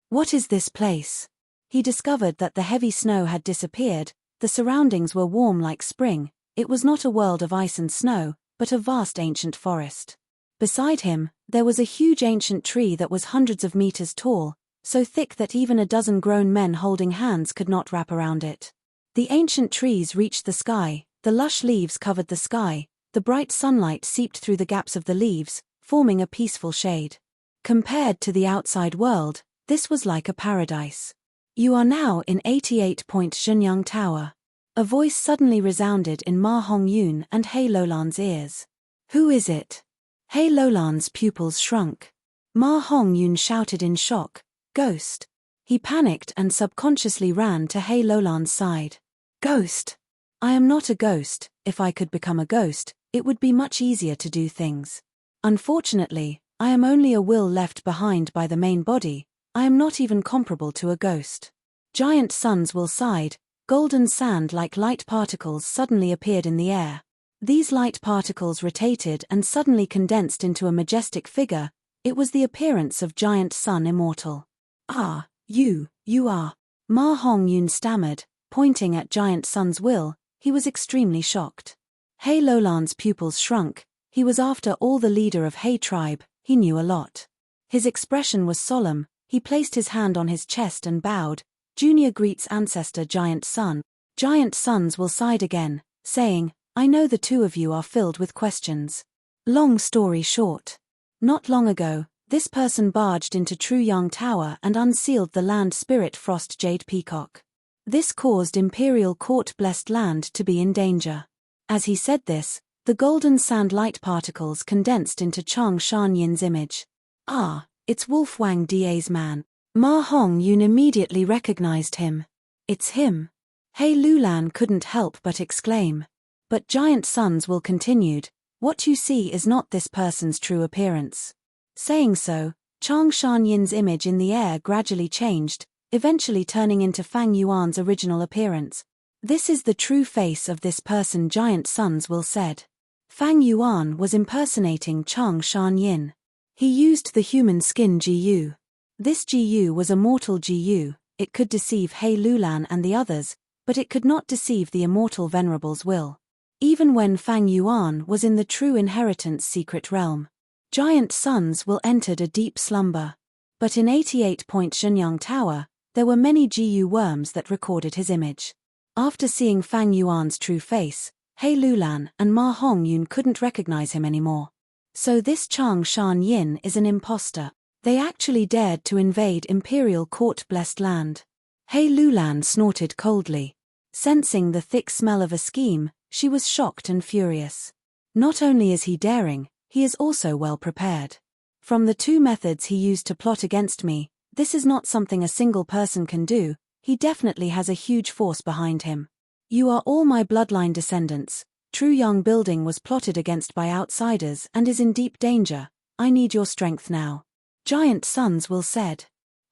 What is this place? He discovered that the heavy snow had disappeared, the surroundings were warm like spring, it was not a world of ice and snow, but a vast ancient forest. Beside him, there was a huge ancient tree that was hundreds of meters tall, so thick that even a dozen grown men holding hands could not wrap around it. The ancient trees reached the sky, the lush leaves covered the sky, the bright sunlight seeped through the gaps of the leaves, forming a peaceful shade. Compared to the outside world, this was like a paradise. You are now in 88-point Shenyang Tower. A voice suddenly resounded in Ma Hongyun and He Lolan's ears. Who is it? He Lolan's pupils shrunk. Ma Hongyun shouted in shock, Ghost. He panicked and subconsciously ran to He Lolan's side. Ghost. I am not a ghost, if I could become a ghost, it would be much easier to do things. Unfortunately, I am only a will left behind by the main body, I am not even comparable to a ghost. Giant Sun's will sighed, golden sand like light particles suddenly appeared in the air. These light particles rotated and suddenly condensed into a majestic figure, it was the appearance of Giant Sun Immortal. Ah, you are. Ma Hongyun stammered, pointing at Giant Sun's will, he was extremely shocked. He Lolan's pupils shrunk, he was after all the leader of He tribe, he knew a lot. His expression was solemn, he placed his hand on his chest and bowed, Junior greets ancestor Giant Sun. Giant Sun's will sighed again, saying, I know the two of you are filled with questions. Long story short. Not long ago, this person barged into True Yang Tower and unsealed the land spirit Frost Jade Peacock. This caused Imperial Court-blessed land to be in danger. As he said this, the golden sand light particles condensed into Chang Shan Yin's image. Ah, it's Wolf Wang Da's man. Ma Hongyun immediately recognized him. It's him. He Lulan couldn't help but exclaim. But Giant Sun's will continued, what you see is not this person's true appearance. Saying so, Chang Shan Yin's image in the air gradually changed, eventually turning into Fang Yuan's original appearance. This is the true face of this person, Giant Sun's will said. Fang Yuan was impersonating Chang Shan Yin. He used the human skin GU. This Gu was a mortal Gu, it could deceive He Lulan and the others, but it could not deceive the immortal Venerable's will. Even when Fang Yuan was in the true inheritance secret realm. Giant sons will entered a deep slumber. But in 88-point Shenyang Tower, there were many Gu worms that recorded his image. After seeing Fang Yuan's true face, He Lulan and Ma Hongyun couldn't recognize him anymore. So this Chang Shan Yin is an imposter. They actually dared to invade Imperial Court Blessed Land. He Lulan snorted coldly. Sensing the thick smell of a scheme, she was shocked and furious. Not only is he daring, he is also well prepared. From the two methods he used to plot against me, this is not something a single person can do, he definitely has a huge force behind him. You are all my bloodline descendants. True Yang Building was plotted against by outsiders and is in deep danger. I need your strength now. Giant sons will said.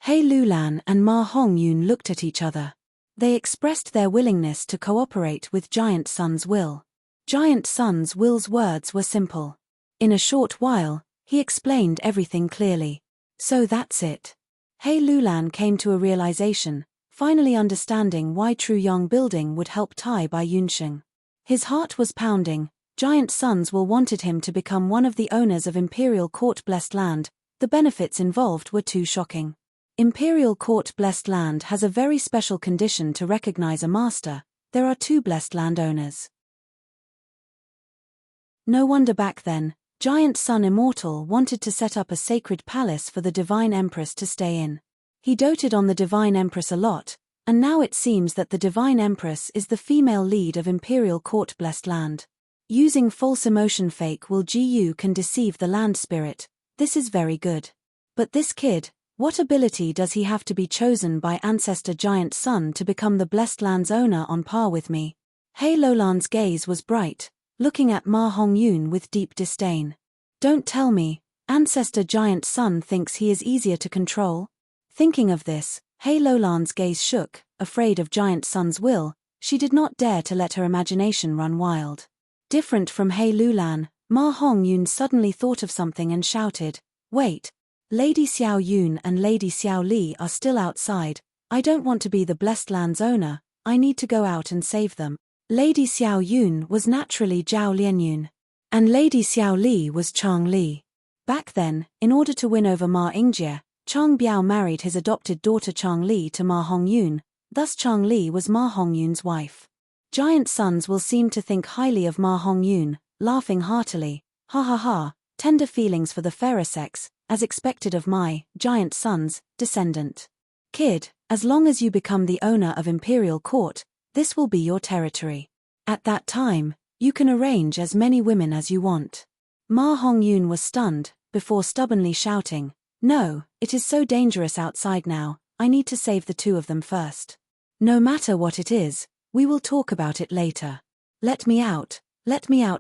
He Lulan and Ma Hongyun looked at each other. They expressed their willingness to cooperate with Giant Sun's will. Giant Sun's will's words were simple. In a short while, he explained everything clearly. So that's it. He Lulan came to a realization, finally understanding why True Yang Building would help Tai by Yunsheng. His heart was pounding. Giant sons will wanted him to become one of the owners of Imperial Court Blessed Land. The benefits involved were too shocking. Imperial Court Blessed Land has a very special condition to recognize a master. There are 2 blessed landowners. No wonder back then, Giant Sun Immortal wanted to set up a sacred palace for the Divine Empress to stay in. He doted on the Divine Empress a lot, and now it seems that the Divine Empress is the female lead of Imperial Court Blessed Land. Using false emotion fake will Gu can deceive the land spirit. This is very good. But this kid, what ability does he have to be chosen by Ancestor Giant Sun to become the Blessed Land's owner on par with me? He Lulan's gaze was bright, looking at Ma Hongyun with deep disdain. Don't tell me, Ancestor Giant Sun thinks he is easier to control? Thinking of this, He Lulan's gaze shook, afraid of Giant Sun's will, she did not dare to let her imagination run wild. Different from He Lulan, Ma Hongyun suddenly thought of something and shouted, "Wait! Lady Xiao Yun and Lady Xiao Li are still outside. I don't want to be the Blessed Land's owner, I need to go out and save them." Lady Xiao Yun was naturally Zhao Lianyun. And Lady Xiao Li was Chang Li. Back then, in order to win over Ma Yingjie, Chang Biao married his adopted daughter Chang Li to Ma Hongyun, thus Chang Li was Ma Hongyun's wife. Giant sons will seem to think highly of Ma Hongyun, laughing heartily, "Ha ha ha, tender feelings for the fairer sex, as expected of my, giant sons, descendant. Kid, as long as you become the owner of Imperial Court, this will be your territory. At that time, you can arrange as many women as you want." Ma Hongyun was stunned, before stubbornly shouting, "No, it is so dangerous outside now, I need to save the 2 of them first. No matter what it is, we will talk about it later. Let me out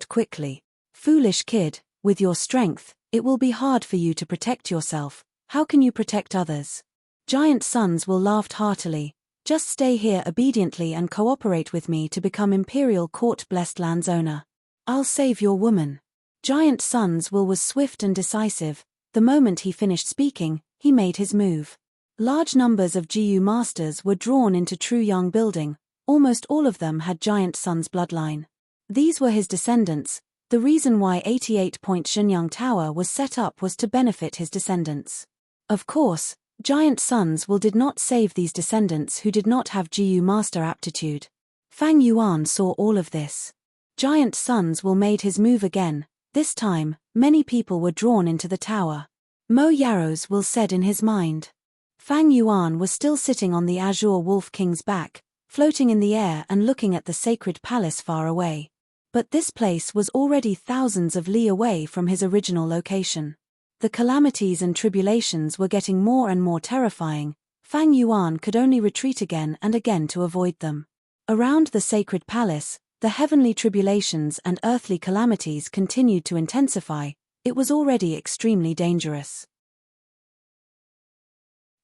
quickly. Foolish kid, with your strength, it will be hard for you to protect yourself, how can you protect others?" Giant sons will laughed heartily, "Just stay here obediently and cooperate with me to become Imperial Court Blessed Land's owner. I'll save your woman." Giant sons will was swift and decisive. The moment he finished speaking, he made his move. Large numbers of Gu masters were drawn into True Yang Building, almost all of them had Giant Sun's bloodline. These were his descendants. The reason why 88-point Shenyang Tower was set up was to benefit his descendants. Of course, Giant sons will did not save these descendants who did not have Gu master aptitude. Fang Yuan saw all of this. Giant sons will made his move again. This time, many people were drawn into the tower. Mo Yaros will said in his mind. Fang Yuan was still sitting on the Azure Wolf King's back, floating in the air and looking at the sacred palace far away. But this place was already thousands of li away from his original location. The calamities and tribulations were getting more and more terrifying. Fang Yuan could only retreat again and again to avoid them. Around the sacred palace, the heavenly tribulations and earthly calamities continued to intensify. It was already extremely dangerous.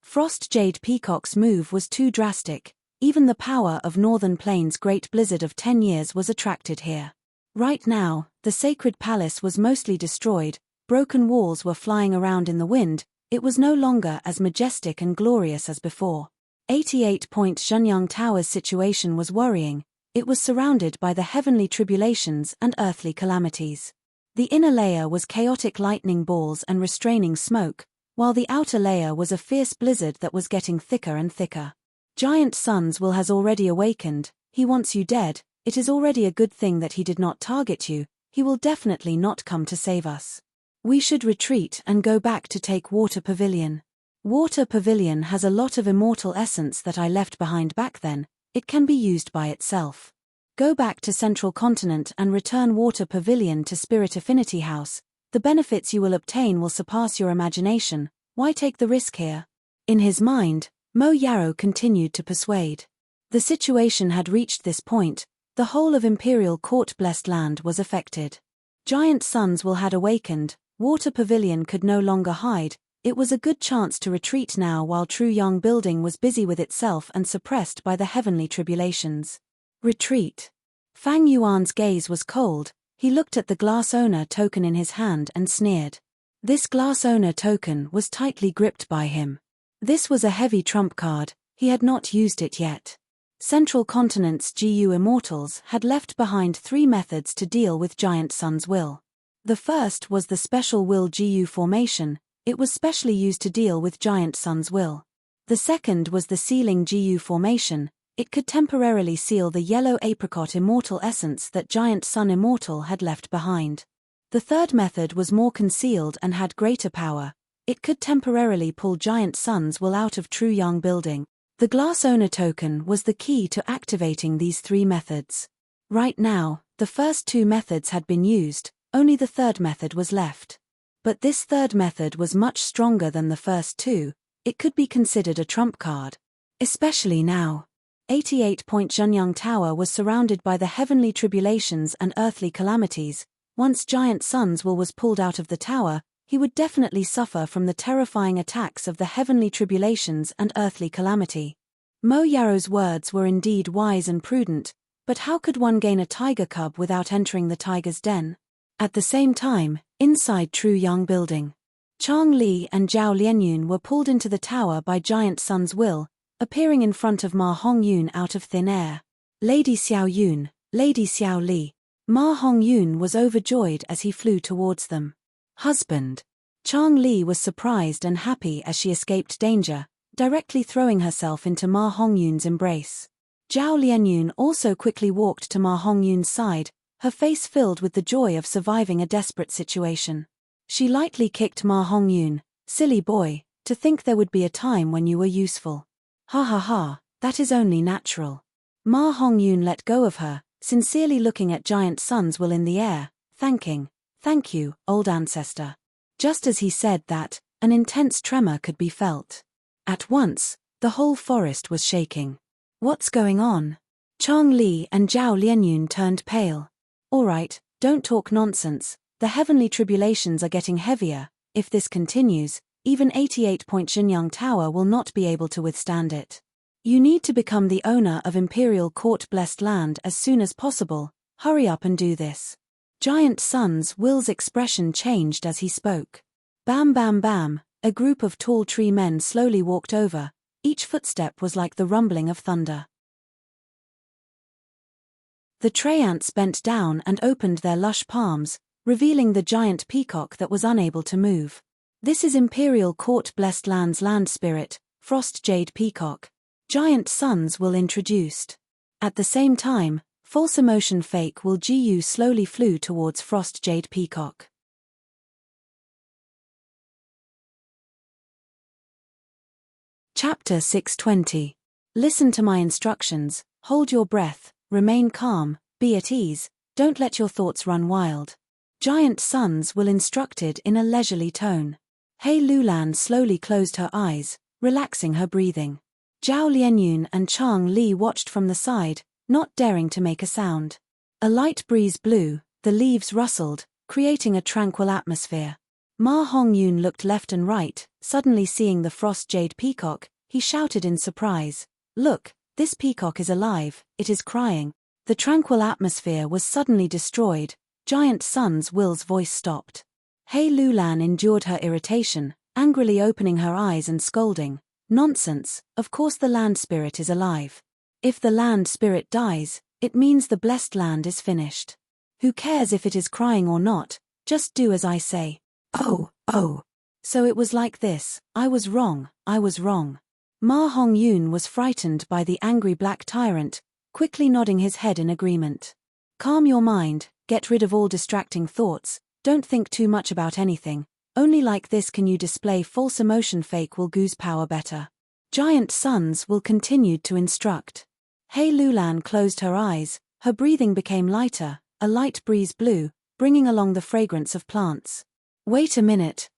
Frost Jade Peacock's move was too drastic. Even the power of Northern Plains' great blizzard of 10 years was attracted here. Right now, the sacred palace was mostly destroyed, broken walls were flying around in the wind, It was no longer as majestic and glorious as before. 88-point Zhenyang Tower's situation was worrying. It was surrounded by the heavenly tribulations and earthly calamities. The inner layer was chaotic lightning balls and restraining smoke, while the outer layer was a fierce blizzard that was getting thicker and thicker. Giant Sun's will has already awakened. He wants you dead. It is already a good thing that he did not target you. He will definitely not come to save us. We should retreat and go back to take Water Pavilion. Water Pavilion has a lot of immortal essence that I left behind back then. It can be used by itself. Go back to Central Continent and return Water Pavilion to Spirit Affinity House. The benefits you will obtain will surpass your imagination. Why take the risk here? In his mind, Mo Yarrow continued to persuade. The situation had reached this point. The whole of Imperial Court-blessed land was affected. Giant Sun's will had awakened. Water Pavilion could no longer hide. It was a good chance to retreat now while True Yang Building was busy with itself and suppressed by the heavenly tribulations. Retreat. Fang Yuan's gaze was cold. He looked at the glass owner token in his hand and sneered. This glass owner token was tightly gripped by him. This was a heavy trump card. He had not used it yet. Central Continent's GU Immortals had left behind 3 methods to deal with Giant Sun's will. The first was the Special Will GU formation. It was specially used to deal with Giant Sun's will. The second was the Sealing GU formation. It could temporarily seal the yellow apricot immortal essence that Giant Sun Immortal had left behind. The third method was more concealed and had greater power. It could temporarily pull Giant Sun's will out of True Yang Building. The Glass Owner token was the key to activating these 3 methods. Right now, the first 2 methods had been used, only the third method was left. But this third method was much stronger than the first 2. It could be considered a trump card. Especially now. 88-point Zhenyang Tower was surrounded by the heavenly tribulations and earthly calamities. Once Giant Sun's will was pulled out of the tower, he would definitely suffer from the terrifying attacks of the heavenly tribulations and earthly calamity. Mo Yarrow's words were indeed wise and prudent, but how could one gain a tiger cub without entering the tiger's den? At the same time, inside True Yang Building, Chang Li and Zhao Lianyun were pulled into the tower by Giant Sun's will, appearing in front of Ma Hongyun out of thin air. Lady Xiao Yun, Lady Xiao Li. Ma Hongyun was overjoyed as he flew towards them. Husband. Chang Li was surprised and happy as she escaped danger, directly throwing herself into Ma Hongyun's embrace. Zhao Lianyun also quickly walked to Ma Hongyun's side, her face filled with the joy of surviving a desperate situation. She lightly kicked Ma Hongyun. Silly boy, to think there would be a time when you were useful. Ha ha ha, that is only natural. Ma Hongyun let go of her, sincerely looking at Giant Sun's will in the air, thanking. Thank you, old ancestor. Just as he said that, an intense tremor could be felt. At once, the whole forest was shaking. What's going on? Chang Li and Zhao Lianyun turned pale. All right, don't talk nonsense. The heavenly tribulations are getting heavier. If this continues, even 88-point Zhenyang Tower will not be able to withstand it. You need to become the owner of Imperial Court-blessed land as soon as possible. Hurry up and do this. Giant Sun's will's expression changed as he spoke. Bam bam bam, a group of tall tree men slowly walked over. Each footstep was like the rumbling of thunder. The Treants bent down and opened their lush palms, revealing the giant peacock that was unable to move. This is Imperial Court-blessed land's land spirit, Frost Jade Peacock. Giant Sun's will introduced. At the same time, False Emotion Fake will GU slowly flew towards Frost Jade Peacock. Chapter 620. Listen to my instructions, hold your breath, remain calm, be at ease, don't let your thoughts run wild. Giant Sun's will instructed in a leisurely tone. Hei Lulan slowly closed her eyes, relaxing her breathing. Zhao Lianyun and Chang Li watched from the side, not daring to make a sound. A light breeze blew, the leaves rustled, creating a tranquil atmosphere. Ma Hongyun looked left and right, suddenly seeing the Frost Jade Peacock, he shouted in surprise. Look, this peacock is alive, it is crying. The tranquil atmosphere was suddenly destroyed. Giant Sun's will's voice stopped. Hei Lulan endured her irritation, angrily opening her eyes and scolding, "Nonsense, of course the land spirit is alive. If the land spirit dies, it means the blessed land is finished. Who cares if it is crying or not, just do as I say." Oh. So it was like this. I was wrong. Ma Hong-yoon was frightened by the angry black tyrant, quickly nodding his head in agreement. Calm your mind, get rid of all distracting thoughts, don't think too much about anything, only like this can you display false emotion. Fake will goose power better. Giant sons will continue to instruct. Hei Lulan closed her eyes, her breathing became lighter, a light breeze blew, bringing along the fragrance of plants. Wait a minute.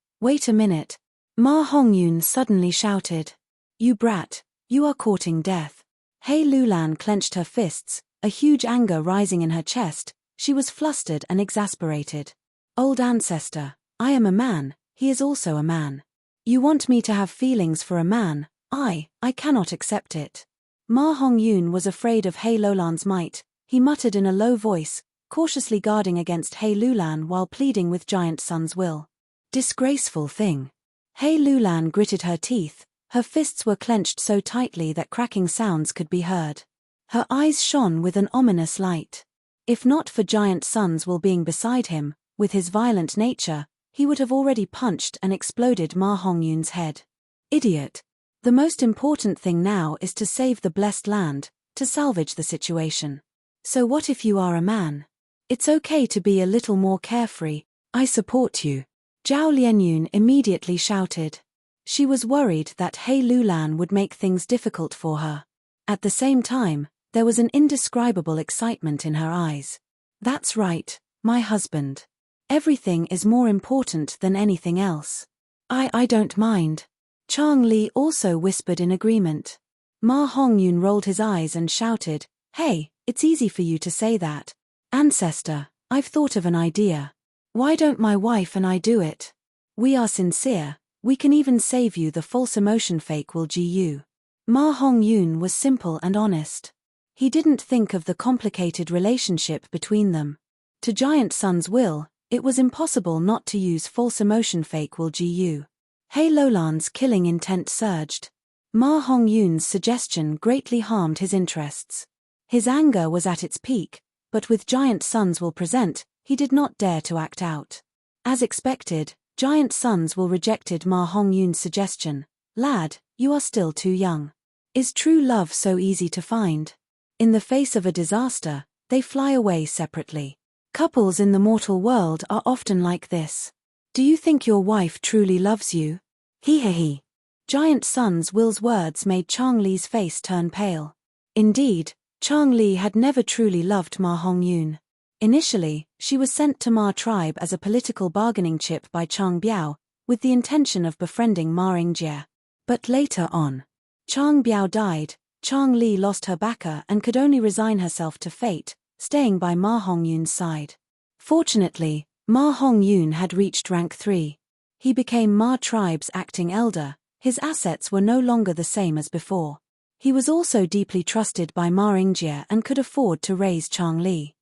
Ma Hong-yoon suddenly shouted. You brat, you are courting death. Hei Lulan clenched her fists, a huge anger rising in her chest. She was flustered and exasperated. Old ancestor, I am a man, he is also a man. You want me to have feelings for a man, I cannot accept it. Ma Hong-yoon was afraid of Hei Lulan's might. He muttered in a low voice, cautiously guarding against Hei Lulan while pleading with Giant Sun's will. Disgraceful thing. Hei Lulan gritted her teeth, her fists were clenched so tightly that cracking sounds could be heard. Her eyes shone with an ominous light. If not for Giant Sun's will being beside him, with his violent nature, he would have already punched and exploded Ma Hong-yoon's head. Idiot. The most important thing now is to save the blessed land, to salvage the situation. So what if you are a man? It's okay to be a little more carefree, I support you. Zhao Lianyun immediately shouted. She was worried that Hei Lulan would make things difficult for her. At the same time, there was an indescribable excitement in her eyes. That's right, my husband. Everything is more important than anything else. I don't mind. Chang Li also whispered in agreement. Ma Hong-yoon rolled his eyes and shouted, Hey, it's easy for you to say that. Ancestor, I've thought of an idea. Why don't my wife and I do it? We are sincere, we can even save you the false emotion. Fake will gu. Ma Hong-yoon was simple and honest. He didn't think of the complicated relationship between them. To Giant Sun's will, it was impossible not to use false emotion. Fake will gu. Hei Lulan's killing intent surged. Ma Hong-yoon's suggestion greatly harmed his interests. His anger was at its peak, but with Giant Sun's will present, he did not dare to act out. As expected, Giant Sun's will rejected Ma Hong-yoon's suggestion. Lad, you are still too young. Is true love so easy to find? In the face of a disaster, they fly away separately. Couples in the mortal world are often like this. Do you think your wife truly loves you? He. Giant Sun's will's words made Chang Li's face turn pale. Indeed, Chang Li had never truly loved Ma Hong-yoon. Initially, she was sent to Ma tribe as a political bargaining chip by Chang Biao, with the intention of befriending Ma Ingjie. But later on, Chang Biao died, Chang Li lost her backer and could only resign herself to fate, staying by Ma Hong-yoon's side. Fortunately, Ma Hong-yoon had reached rank 3. He became Ma tribe's acting elder, his assets were no longer the same as before. He was also deeply trusted by Ma Ingjie and could afford to raise Chang Li.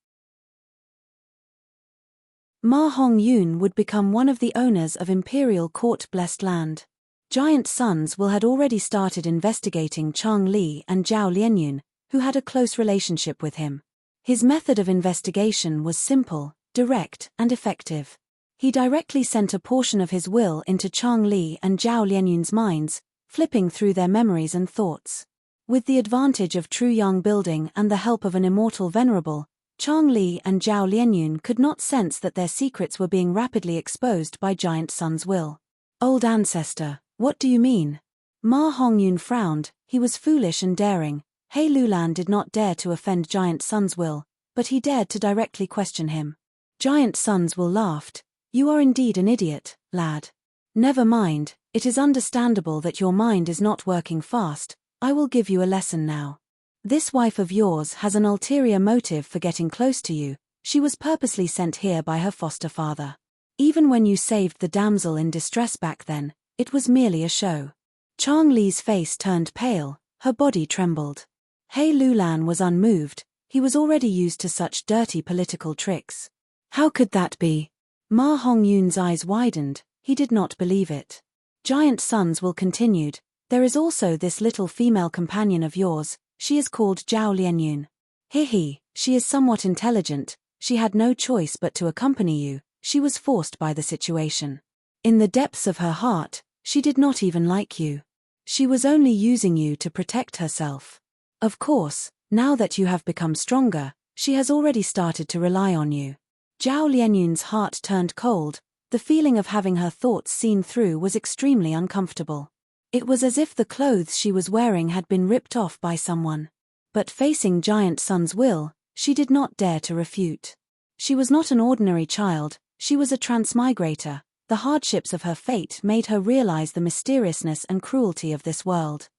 Ma Hong-yoon would become one of the owners of Imperial Court Blessed Land. Giant Sun's will had already started investigating Chang Li and Zhao Lianyun, who had a close relationship with him. His method of investigation was simple, direct, and effective. He directly sent a portion of his will into Chang Li and Zhao Lianyun's minds, flipping through their memories and thoughts. With the advantage of true young building and the help of an immortal Venerable, Chang Li and Zhao Lianyun could not sense that their secrets were being rapidly exposed by Giant Sun's will. Old ancestor, what do you mean? Ma Hong-yoon frowned, he was foolish and daring. Hei Lulan did not dare to offend Giant Sun's will, but he dared to directly question him. Giant Sun's will laughed. You are indeed an idiot, lad. Never mind, it is understandable that your mind is not working fast, I will give you a lesson now. This wife of yours has an ulterior motive for getting close to you, she was purposely sent here by her foster father. Even when you saved the damsel in distress back then, it was merely a show. Chang Li's face turned pale, her body trembled. Hei Lulan was unmoved, he was already used to such dirty political tricks. How could that be? Ma Hong-yoon's eyes widened, he did not believe it. Giant Sun's will continued, there is also this little female companion of yours, she is called Zhao Lianyun. He, she is somewhat intelligent, she had no choice but to accompany you, she was forced by the situation. In the depths of her heart, she did not even like you. She was only using you to protect herself. Of course, now that you have become stronger, she has already started to rely on you. Zhao Lianyun's heart turned cold, the feeling of having her thoughts seen through was extremely uncomfortable. It was as if the clothes she was wearing had been ripped off by someone. But facing Giant Sun's will, she did not dare to refute. She was not an ordinary child, she was a transmigrator. The hardships of her fate made her realize the mysteriousness and cruelty of this world.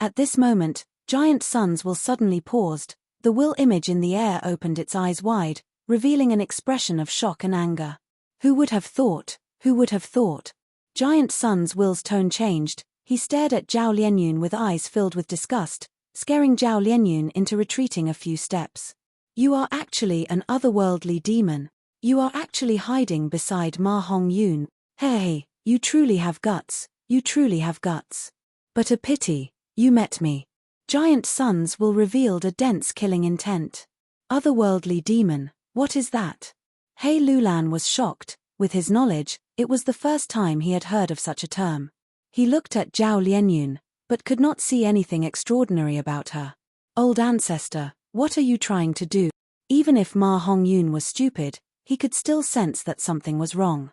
At this moment, Giant Sun's will suddenly paused, the will image in the air opened its eyes wide, revealing an expression of shock and anger. Who would have thought? Who would have thought? Giant Sun's will's tone changed, he stared at Zhao Lianyun with eyes filled with disgust, scaring Zhao Lianyun into retreating a few steps. You are actually an otherworldly demon. You are actually hiding beside Ma Hongyun. Hey, you truly have guts, you truly have guts. But a pity, you met me. Giant Sun's will revealed a dense killing intent. Otherworldly demon, what is that? He Lulan was shocked, with his knowledge, it was the first time he had heard of such a term. He looked at Zhao Lianyun, but could not see anything extraordinary about her. Old ancestor, what are you trying to do? Even if Ma Hongyun was stupid, he could still sense that something was wrong.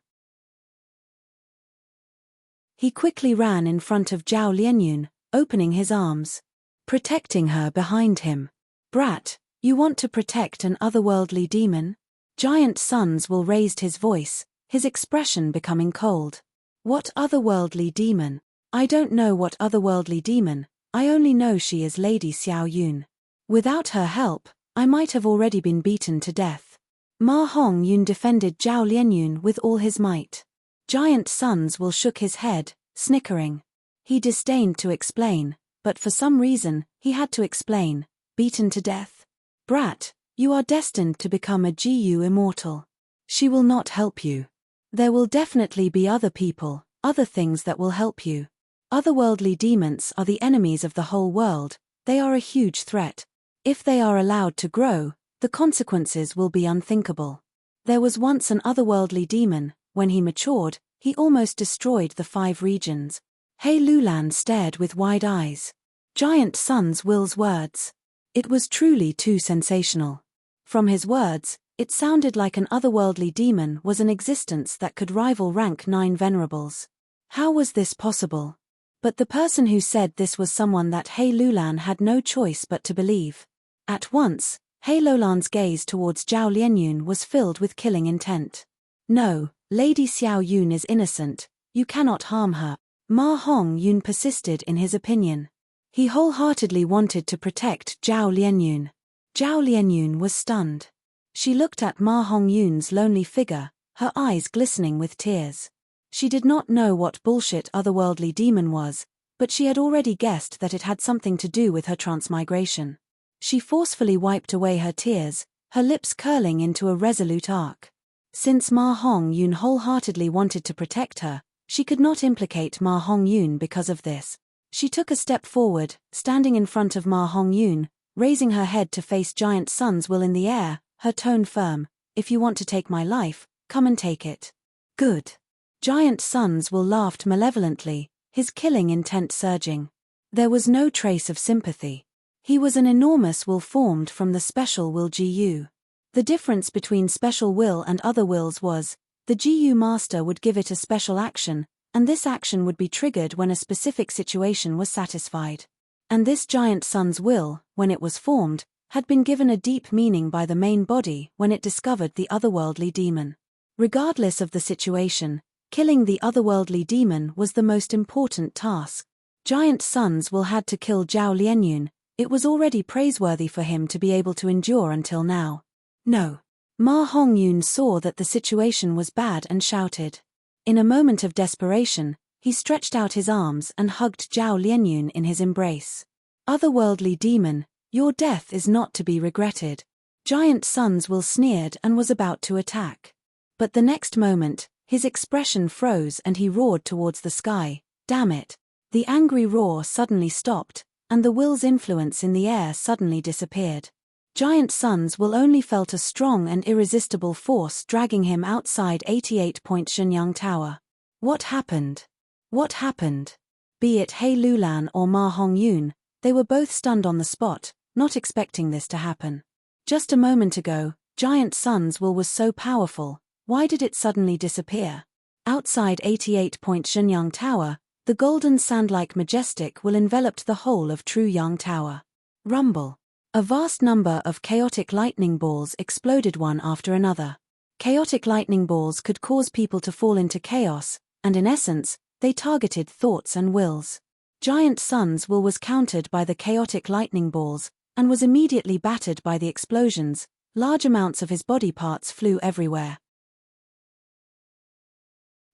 He quickly ran in front of Zhao Lianyun, opening his arms, protecting her behind him. Brat, you want to protect an otherworldly demon? Giant Sun's will raised his voice, his expression becoming cold. What otherworldly demon? I don't know what otherworldly demon, I only know she is Lady Xiao Yun. Without her help, I might have already been beaten to death. Ma Hongyun defended Zhao Lianyun with all his might. Giant Sun's will shook his head, snickering. He disdained to explain, but for some reason, he had to explain. Beaten to death? Brat, you are destined to become a GU immortal. She will not help you. There will definitely be other people, other things that will help you. Otherworldly demons are the enemies of the whole world, they are a huge threat. If they are allowed to grow, the consequences will be unthinkable. There was once an otherworldly demon, when he matured, he almost destroyed the 5 regions. He Lulan stared with wide eyes. Giant Sun's will's words. It was truly too sensational. From his words, it sounded like an otherworldly demon was an existence that could rival rank 9 venerables. How was this possible? But the person who said this was someone that He Lulan had no choice but to believe. At once, He Lulan's gaze towards Zhao Lianyun was filled with killing intent. No, Lady Xiao Yun is innocent, you cannot harm her. Ma Hongyun persisted in his opinion. He wholeheartedly wanted to protect Zhao Lianyun. Zhao Lianyun was stunned. She looked at Ma Hongyun's lonely figure, her eyes glistening with tears. She did not know what bullshit otherworldly demon was, but she had already guessed that it had something to do with her transmigration. She forcefully wiped away her tears, her lips curling into a resolute arc. Since Ma Hongyun wholeheartedly wanted to protect her, she could not implicate Ma Hongyun because of this. She took a step forward, standing in front of Ma Hongyun, raising her head to face Giant Sun's will in the air, her tone firm. If you want to take my life, come and take it. Good. Giant Sun's will laughed malevolently, his killing intent surging. There was no trace of sympathy. He was an enormous will formed from the special will GU. The difference between special will and other wills was, the GU master would give it a special action, and this action would be triggered when a specific situation was satisfied. And this Giant Sun's will, when it was formed, had been given a deep meaning by the main body when it discovered the otherworldly demon. Regardless of the situation, killing the otherworldly demon was the most important task. Giant Sun's will had to kill Zhao Lianyun. It was already praiseworthy for him to be able to endure until now. No. Ma Hongyun saw that the situation was bad and shouted. In a moment of desperation, he stretched out his arms and hugged Zhao Lianyun in his embrace. Otherworldly demon, your death is not to be regretted. Giant Sun's will sneered and was about to attack. But the next moment, His expression froze and he roared towards the sky. Damn it. The angry roar suddenly stopped, and the will's influence in the air suddenly disappeared. Giant Sun's will only felt a strong and irresistible force dragging him outside 88-point Shenyang Tower. What happened? What happened? Be it He Lulan or Ma Hongyun, they were both stunned on the spot, not expecting this to happen. Just a moment ago, Giant Sun's will was so powerful, why did it suddenly disappear? Outside 88-point Shenyang Tower, the golden sand-like majestic will enveloped the whole of True Yang Tower. Rumble. A vast number of chaotic lightning balls exploded one after another. Chaotic lightning balls could cause people to fall into chaos, and in essence, they targeted thoughts and wills. Giant Sun's will was countered by the chaotic lightning balls, and was immediately battered by the explosions. Large amounts of his body parts flew everywhere.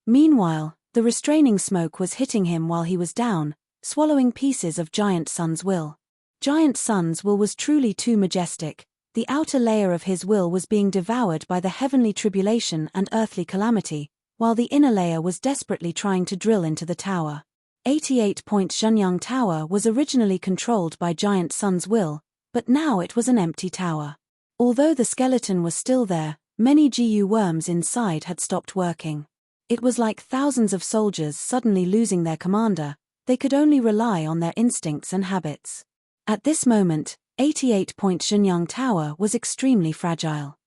Meanwhile, the restraining smoke was hitting him while he was down, swallowing pieces of Giant Sun's will. Giant Sun's will was truly too majestic. The outer layer of his will was being devoured by the heavenly tribulation and earthly calamity, while the inner layer was desperately trying to drill into the tower. 88-point Shenyang Tower was originally controlled by Giant Sun's will, but now it was an empty tower. Although the skeleton was still there, many GU worms inside had stopped working. It was like thousands of soldiers suddenly losing their commander. They could only rely on their instincts and habits. At this moment, 88-point Shenyang Tower was extremely fragile.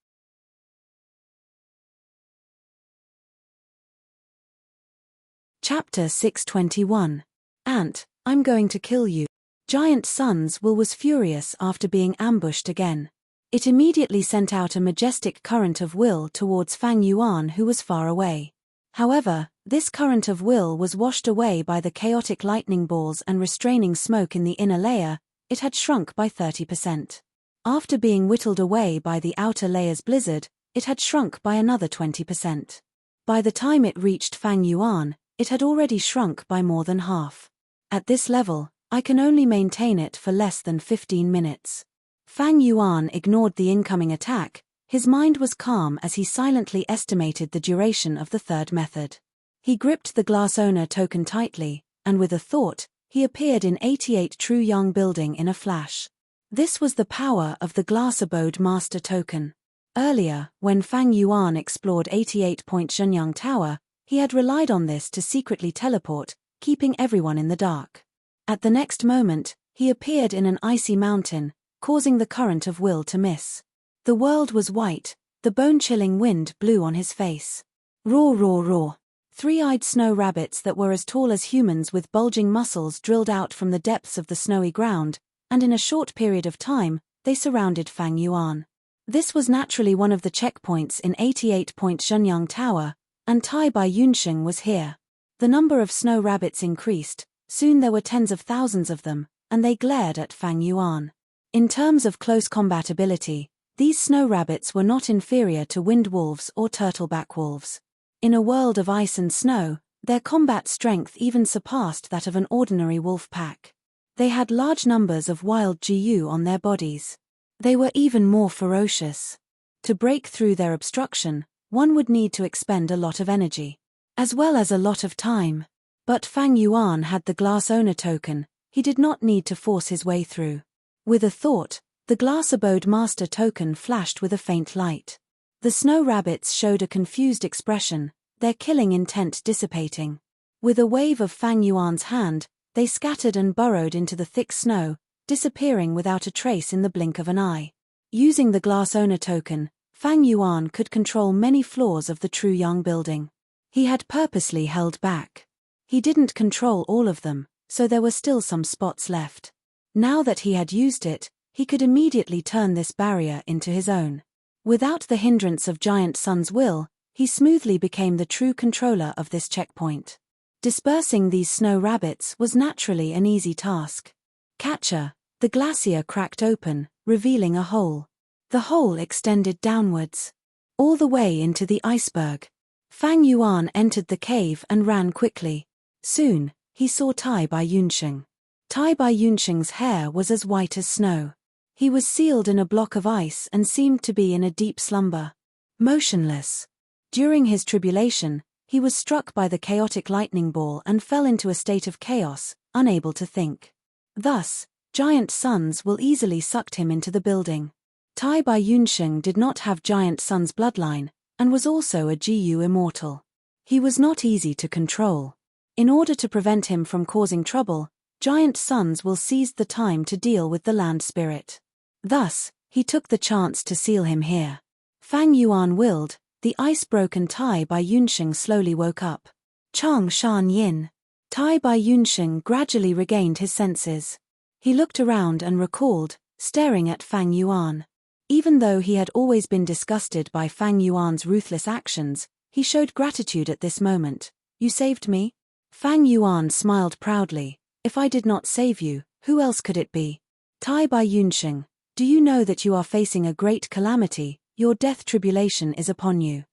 Chapter 621. Ant, I'm going to kill you. Giant Sun's will was furious after being ambushed again. It immediately sent out a majestic current of will towards Fang Yuan, who was far away. However, this current of will was washed away by the chaotic lightning balls and restraining smoke in the inner layer. It had shrunk by 30%. After being whittled away by the outer layer's blizzard, it had shrunk by another 20%. By the time it reached Fang Yuan, it had already shrunk by more than half. At this level, I can only maintain it for less than 15 minutes. Fang Yuan ignored the incoming attack. His mind was calm as he silently estimated the duration of the third method. He gripped the glass owner token tightly, and with a thought, he appeared in 88 True Yang building in a flash. This was the power of the Glass Abode Master token. Earlier, when Fang Yuan explored 88-point Shenyang Tower, he had relied on this to secretly teleport, keeping everyone in the dark. At the next moment, he appeared in an icy mountain, causing the current of will to miss. The world was white, the bone-chilling wind blew on his face. Roar, roar, roar. Three-eyed snow rabbits that were as tall as humans with bulging muscles drilled out from the depths of the snowy ground, and in a short period of time, they surrounded Fang Yuan. This was naturally one of the checkpoints in 88-point Shenyang Tower, and Tai Bai Yunsheng was here. The number of snow rabbits increased, soon there were tens of thousands of them, and they glared at Fang Yuan. In terms of close combat ability, these snow rabbits were not inferior to wind wolves or turtleback wolves. In a world of ice and snow, their combat strength even surpassed that of an ordinary wolf pack. They had large numbers of wild GU on their bodies. They were even more ferocious. To break through their obstruction, one would need to expend a lot of energy, as well as a lot of time. But Fang Yuan had the Glass Owner token. He did not need to force his way through. With a thought, the Glass Abode Master token flashed with a faint light. The snow rabbits showed a confused expression, their killing intent dissipating. With a wave of Fang Yuan's hand, they scattered and burrowed into the thick snow, disappearing without a trace in the blink of an eye. Using the Glass Owner token, Fang Yuan could control many floors of the True Yang building. He had purposely held back. He didn't control all of them, so there were still some spots left. Now that he had used it, he could immediately turn this barrier into his own. Without the hindrance of Giant Sun's will, he smoothly became the true controller of this checkpoint. Dispersing these snow rabbits was naturally an easy task. Catcher, the glacier cracked open, revealing a hole. The hole extended downwards, all the way into the iceberg. Fang Yuan entered the cave and ran quickly. Soon, he saw Tai Bai Yunsheng. Tai Bai Yunsheng's hair was as white as snow. He was sealed in a block of ice and seemed to be in a deep slumber. Motionless. During his tribulation, He was struck by the chaotic lightning ball and fell into a state of chaos, unable to think. Thus, giant suns will easily sucked him into the building. Tai Bai Yunsheng did not have giant sun's bloodline, and was also a Gu immortal. He was not easy to control. In order to prevent him from causing trouble, giant suns will seize the time to deal with the land spirit. Thus, he took the chance to seal him here. Fang Yuan willed, the ice-broken Tai Bai Yunsheng slowly woke up. Chang Shan Yin. Tai Bai Yunsheng gradually regained his senses. He looked around and recalled, staring at Fang Yuan. Even though he had always been disgusted by Fang Yuan's ruthless actions, he showed gratitude at this moment. You saved me? Fang Yuan smiled proudly. If I did not save you, who else could it be? Tai Bai Yunsheng, do you know that you are facing a great calamity? Your death tribulation is upon you.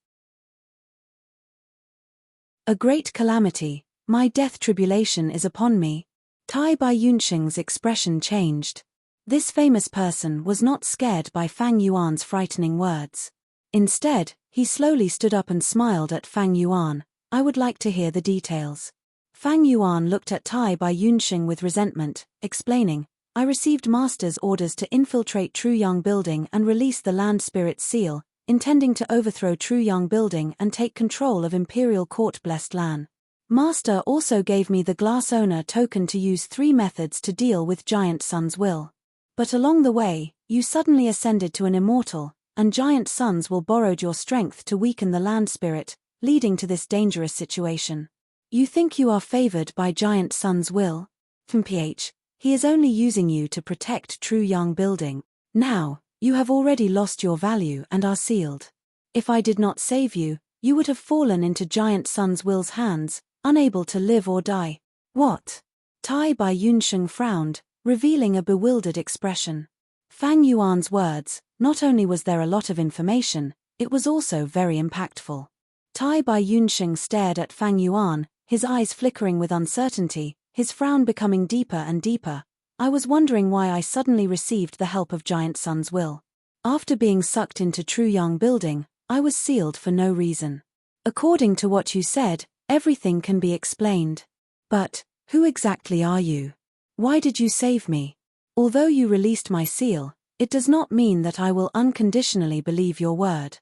A great calamity, my death tribulation is upon me. Tai Bai Yunsheng's expression changed. This famous person was not scared by Fang Yuan's frightening words. Instead, he slowly stood up and smiled at Fang Yuan. I would like to hear the details. Fang Yuan looked at Tai Bai Yunsheng with resentment, explaining, I received master's orders to infiltrate Truyang Building and release the land spirit seal, intending to overthrow Truyang Building and take control of Imperial Court-blessed Lan. Master also gave me the glass owner token to use 3 methods to deal with Giant Sun's will. But along the way, you suddenly ascended to an immortal, and Giant Suns will borrowed your strength to weaken the land spirit, leading to this dangerous situation. You think you are favored by Giant Sun's will? PH. He is only using you to protect Truyang Building. Now, you have already lost your value and are sealed. If I did not save you, you would have fallen into Giant Sun's will's hands, unable to live or die. What? Tai Bai Yunsheng frowned, revealing a bewildered expression. Fang Yuan's words, not only was there a lot of information, it was also very impactful. Tai Bai Yunsheng stared at Fang Yuan, his eyes flickering with uncertainty, his frown becoming deeper and deeper. I was wondering why I suddenly received the help of Giant Sun's will. After being sucked into Truyang Building, I was sealed for no reason. According to what you said, everything can be explained. But, who exactly are you? Why did you save me? Although you released my seal, it does not mean that I will unconditionally believe your word.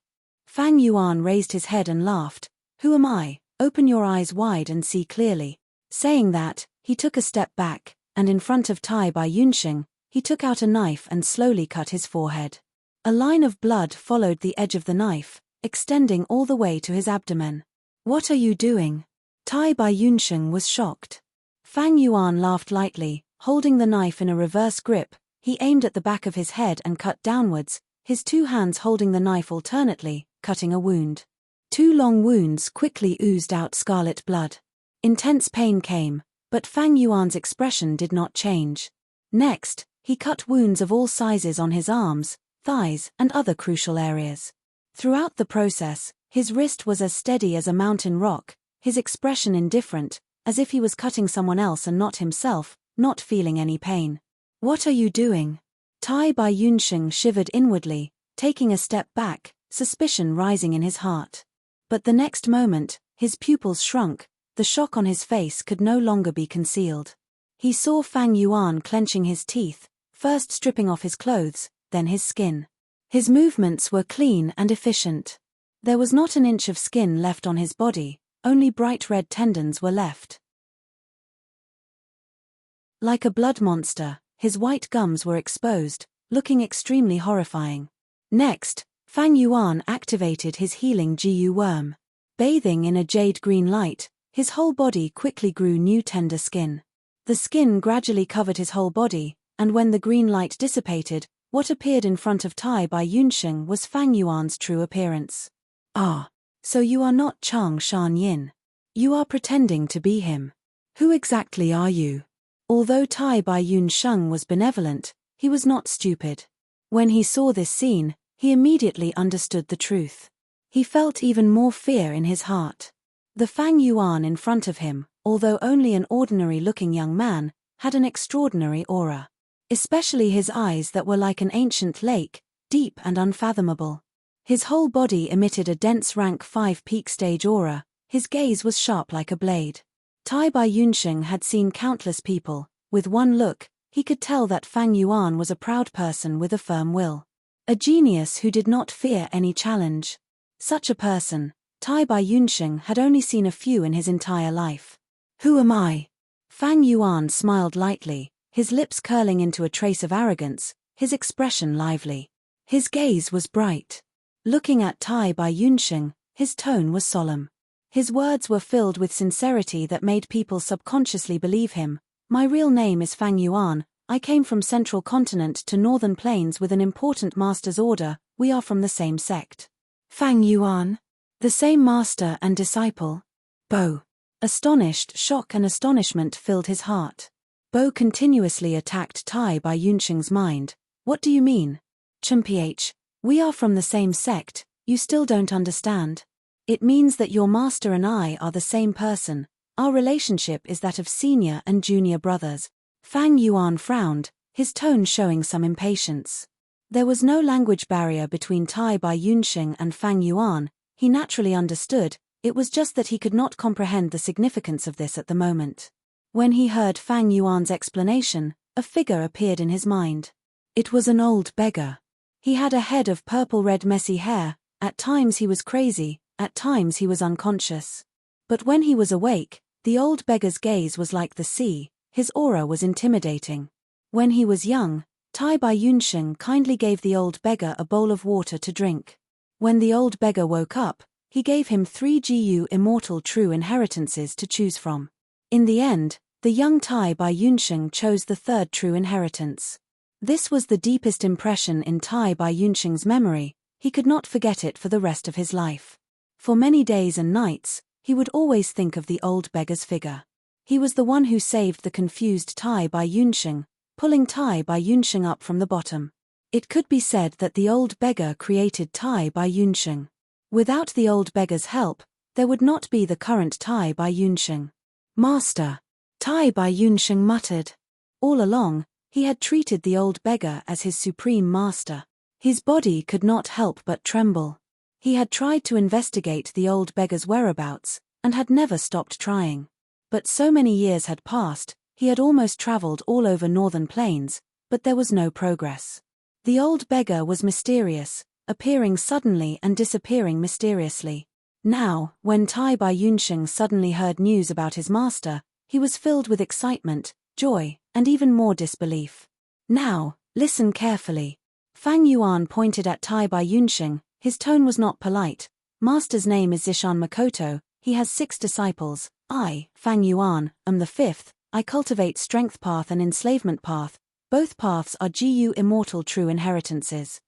Fang Yuan raised his head and laughed. Who am I? Open your eyes wide and see clearly. Saying that, he took a step back, and in front of Tai Bai Yunsheng, he took out a knife and slowly cut his forehead. A line of blood followed the edge of the knife, extending all the way to his abdomen. What are you doing? Tai Bai Yunsheng was shocked. Fang Yuan laughed lightly, holding the knife in a reverse grip. He aimed at the back of his head and cut downwards, his 2 hands holding the knife alternately, cutting a wound. 2 long wounds quickly oozed out scarlet blood. Intense pain came, but Fang Yuan's expression did not change. Next, he cut wounds of all sizes on his arms, thighs, and other crucial areas. Throughout the process, his wrist was as steady as a mountain rock, his expression indifferent, as if he was cutting someone else and not himself, not feeling any pain. What are you doing? Tai Bai Yunsheng shivered inwardly, taking a step back, suspicion rising in his heart. But the next moment, his pupils shrunk, the shock on his face could no longer be concealed. He saw Fang Yuan clenching his teeth, first stripping off his clothes, then his skin. His movements were clean and efficient. There was not an inch of skin left on his body, only bright red tendons were left. Like a blood monster, his white gums were exposed, looking extremely horrifying. Next, Fang Yuan activated his healing Gu worm. Bathing in a jade-green light, his whole body quickly grew new tender skin. The skin gradually covered his whole body, and when the green light dissipated, what appeared in front of Tai Bai Yunsheng was Fang Yuan's true appearance. Ah, so you are not Chang Shan Yin. You are pretending to be him. Who exactly are you? Although Tai Bai Yunsheng was benevolent, he was not stupid. When he saw this scene, he immediately understood the truth. He felt even more fear in his heart. The Fang Yuan in front of him, although only an ordinary-looking young man, had an extraordinary aura. Especially his eyes that were like an ancient lake, deep and unfathomable. His whole body emitted a dense rank 5 peak stage aura, His gaze was sharp like a blade. Tai Bai Yunsheng had seen countless people. With one look, he could tell that Fang Yuan was a proud person with a firm will. A genius who did not fear any challenge. Such a person, Tai Bai Yunsheng had only seen a few in his entire life. Who am I? Fang Yuan smiled lightly, his lips curling into a trace of arrogance, his expression lively. His gaze was bright. Looking at Tai Bai Yunsheng, his tone was solemn. His words were filled with sincerity that made people subconsciously believe him. My real name is Fang Yuan. I came from Central Continent to Northern Plains with an important master's order. We are from the same sect. Fang Yuan? The same master and disciple? Bo. Astonished, shock and astonishment filled his heart. Bo continuously attacked Tai Bai Yunsheng's mind. What do you mean? Chumph, we are from the same sect, you still don't understand. It means that your master and I are the same person. Our relationship is that of senior and junior brothers. Fang Yuan frowned, his tone showing some impatience. There was no language barrier between Tai Bai Yunsheng and Fang Yuan. He naturally understood, it was just that he could not comprehend the significance of this at the moment. When he heard Fang Yuan's explanation, a figure appeared in his mind. It was an old beggar. He had a head of purple-red messy hair. At times he was crazy, at times he was unconscious. But when he was awake, the old beggar's gaze was like the sea, his aura was intimidating. When he was young, Tai Bai Yunsheng kindly gave the old beggar a bowl of water to drink. When the old beggar woke up, he gave him 3 Gu immortal true inheritances to choose from. In the end, the young Tai Bai Yunsheng chose the 3rd true inheritance. This was the deepest impression in Tai Bai Yunsheng's memory. He could not forget it for the rest of his life. For many days and nights, he would always think of the old beggar's figure. He was the one who saved the confused Tai Bai Yunsheng, pulling Tai Bai Yunsheng up from the bottom. It could be said that the old beggar created Tai Bai Yunsheng. Without the old beggar's help, there would not be the current Tai Bai Yunsheng. Master, Tai Bai Yunsheng muttered. All along, he had treated the old beggar as his supreme master. His body could not help but tremble. He had tried to investigate the old beggar's whereabouts, and had never stopped trying. But so many years had passed, he had almost traveled all over Northern Plains, but there was no progress. The old beggar was mysterious, appearing suddenly and disappearing mysteriously. Now, when Tai Bai Yunsheng suddenly heard news about his master, he was filled with excitement, joy, and even more disbelief. Now, listen carefully. Fang Yuan pointed at Tai Bai Yunsheng. His tone was not polite. Master's name is Zishan Makoto. He has 6 disciples. I, Fang Yuan, am the 5th. I cultivate strength path and enslavement path. Both paths are Gu immortal true inheritances.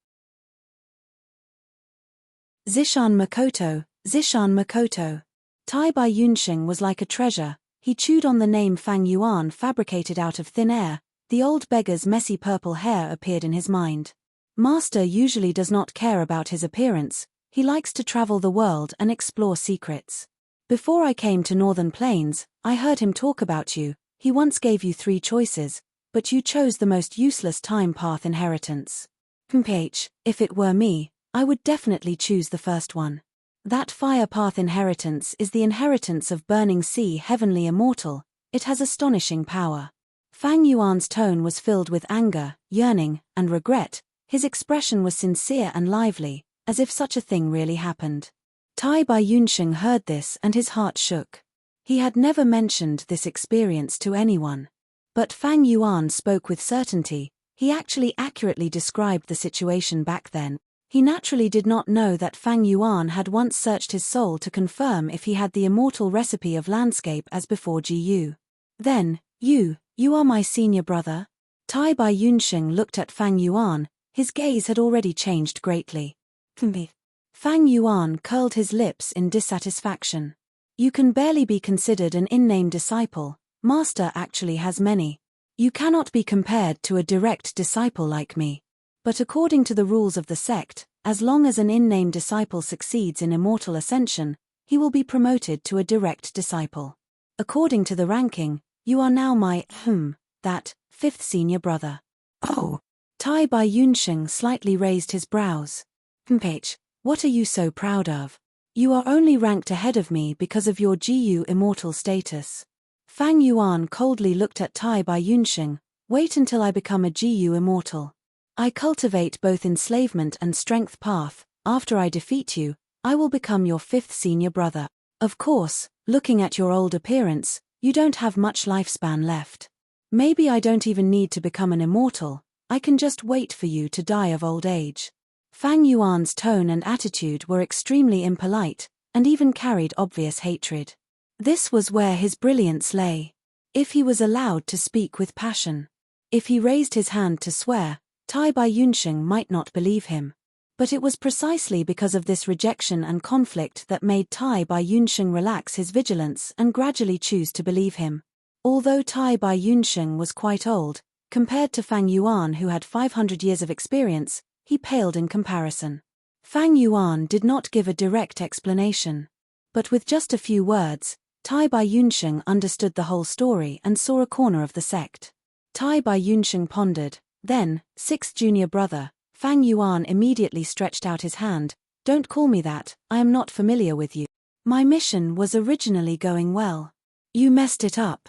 Zishan Makoto, Zishan Makoto. Tai Bai Yunsheng was like a treasure. He chewed on the name Fang Yuan fabricated out of thin air. The old beggar's messy purple hair appeared in his mind. Master usually does not care about his appearance. He likes to travel the world and explore secrets. Before I came to Northern Plains, I heard him talk about you. He once gave you 3 choices, but you chose the most useless time path inheritance. If it were me, I would definitely choose the first one. That fire path inheritance is the inheritance of Burning Sea Heavenly Immortal. It has astonishing power. Fang Yuan's tone was filled with anger, yearning, and regret. His expression was sincere and lively, as if such a thing really happened. Tai Bai Yunsheng heard this and his heart shook. He had never mentioned this experience to anyone. But Fang Yuan spoke with certainty. He actually accurately described the situation back then. He naturally did not know that Fang Yuan had once searched his soul to confirm if he had the immortal recipe of landscape as before Gu. Then, you are my senior brother? Tai Bai Yunsheng looked at Fang Yuan. His gaze had already changed greatly. Fang Yuan curled his lips in dissatisfaction. You can barely be considered an in-name disciple. Master actually has many. You cannot be compared to a direct disciple like me. But according to the rules of the sect, as long as an in-name disciple succeeds in immortal ascension, he will be promoted to a direct disciple. According to the ranking, you are now my, that, 5th senior brother. Oh. Tai Bai Yunsheng slightly raised his brows. What are you so proud of? You are only ranked ahead of me because of your GU immortal status. Fang Yuan coldly looked at Tai Bai Yunsheng. Wait until I become a GU immortal. I cultivate both enslavement and strength path. After I defeat you, I will become your 5th senior brother. Of course, looking at your old appearance, you don't have much lifespan left. Maybe I don't even need to become an immortal, I can just wait for you to die of old age. Fang Yuan's tone and attitude were extremely impolite, and even carried obvious hatred. This was where his brilliance lay. If he was allowed to speak with passion. If he raised his hand to swear, Tai Bai Yunsheng might not believe him. But it was precisely because of this rejection and conflict that made Tai Bai Yunsheng relax his vigilance and gradually choose to believe him. Although Tai Bai Yunsheng was quite old, compared to Fang Yuan who had 500 years of experience, he paled in comparison. Fang Yuan did not give a direct explanation. But with just a few words, Tai Bai Yunsheng understood the whole story and saw a corner of the sect. Tai Bai Yunsheng pondered. Then, 6th junior brother, Fang Yuan immediately stretched out his hand. Don't call me that, I am not familiar with you. My mission was originally going well. You messed it up.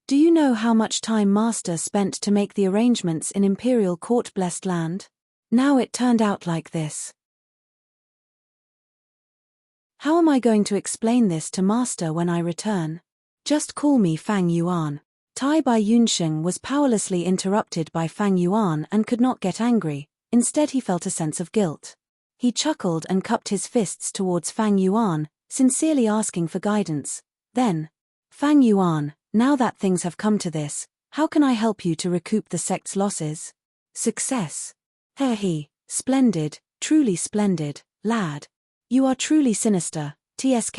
Do you know how much time Master spent to make the arrangements in Imperial Court Blessed Land? Now it turned out like this. How am I going to explain this to Master when I return? Just call me Fang Yuan. Tai Bai Yunsheng was powerlessly interrupted by Fang Yuan and could not get angry, instead he felt a sense of guilt. He chuckled and cupped his fists towards Fang Yuan, sincerely asking for guidance. Then, Fang Yuan, now that things have come to this, how can I help you to recoup the sect's losses? Success. Splendid, truly splendid, lad. You are truly sinister, TSK.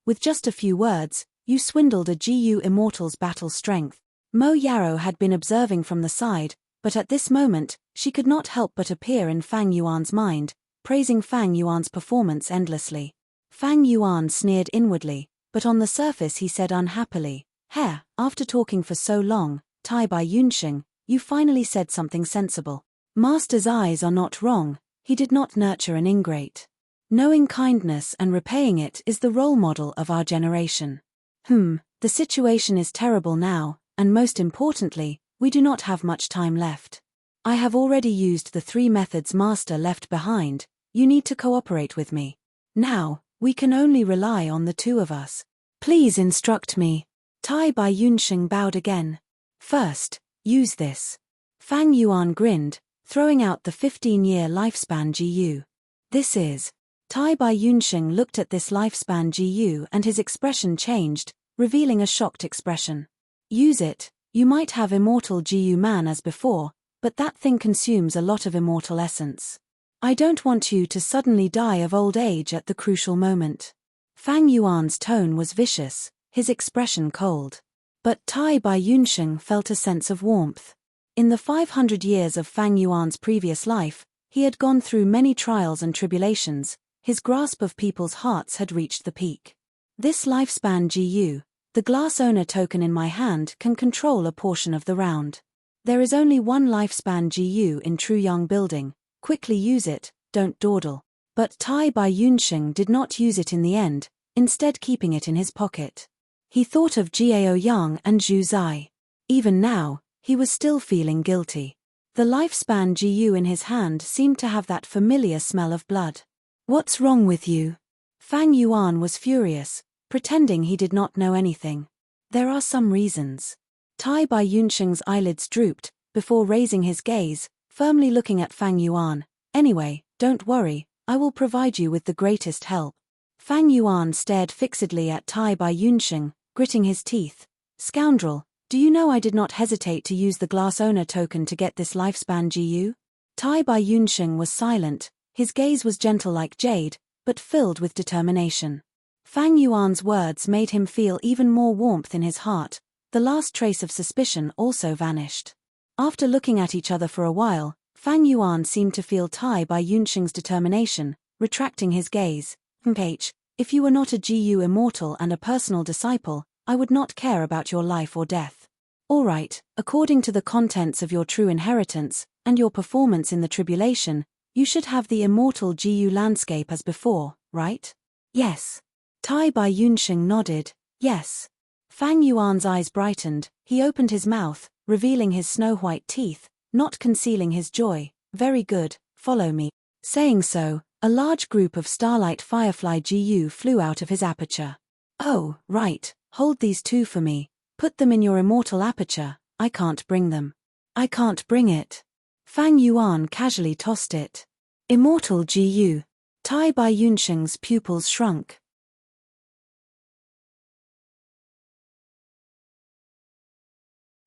With just a few words, you swindled a GU Immortal's battle strength. Mo Yarrow had been observing from the side, but at this moment, she could not help but appear in Fang Yuan's mind, praising Fang Yuan's performance endlessly. Fang Yuan sneered inwardly, but on the surface he said unhappily, after talking for so long, Tai Bai Yunsheng, you finally said something sensible. Master's eyes are not wrong, he did not nurture an ingrate. Knowing kindness and repaying it is the role model of our generation. The situation is terrible now, and most importantly, we do not have much time left. I have already used the 3 methods Master left behind, you need to cooperate with me. Now, we can only rely on the 2 of us. Please instruct me. Tai Bai Yunsheng bowed again. First, use this. Fang Yuan grinned, throwing out the 15-year lifespan GU. This is. Tai Bai Yunsheng looked at this lifespan GU and his expression changed, revealing a shocked expression. Use it, you might have immortal GU man as before, but that thing consumes a lot of immortal essence. I don't want you to suddenly die of old age at the crucial moment. Fang Yuan's tone was vicious, his expression cold. But Tai Bai Yunsheng felt a sense of warmth. In the 500 years of Fang Yuan's previous life, he had gone through many trials and tribulations, his grasp of people's hearts had reached the peak. This lifespan GU, the glass owner token in my hand, can control a portion of the round. There is only one lifespan GU in Truyang building, quickly use it, don't dawdle. But Tai Bai Yunsheng did not use it in the end, instead keeping it in his pocket. He thought of Jiao Yang and Zhu Zai. Even now, he was still feeling guilty. The lifespan GU in his hand seemed to have that familiar smell of blood. What's wrong with you? Fang Yuan was furious, pretending he did not know anything. There are some reasons. Tai Bai Yunsheng's eyelids drooped, before raising his gaze, firmly looking at Fang Yuan. Anyway, don't worry, I will provide you with the greatest help. Fang Yuan stared fixedly at Tai Bai Yunsheng, gritting his teeth. Scoundrel, do you know I did not hesitate to use the glass owner token to get this lifespan GU? Tai Bai Yunsheng was silent, his gaze was gentle like jade, but filled with determination. Fang Yuan's words made him feel even more warmth in his heart, the last trace of suspicion also vanished. After looking at each other for a while, Fang Yuan seemed to feel Tai Bai Yunsheng's determination, retracting his gaze. If you were not a GU immortal and a personal disciple, I would not care about your life or death. Alright, according to the contents of your true inheritance, and your performance in the tribulation, you should have the immortal GU landscape as before, right? Yes. Tai Bai Yunsheng nodded, yes. Fang Yuan's eyes brightened, he opened his mouth, revealing his snow-white teeth, not concealing his joy. Very good, follow me. Saying so, a large group of starlight firefly GU flew out of his aperture. Oh, right, hold these two for me. Put them in your immortal aperture. I can't bring them. I can't bring it. Fang Yuan casually tossed it. Immortal GU. Tai Bai Yunsheng's pupils shrunk.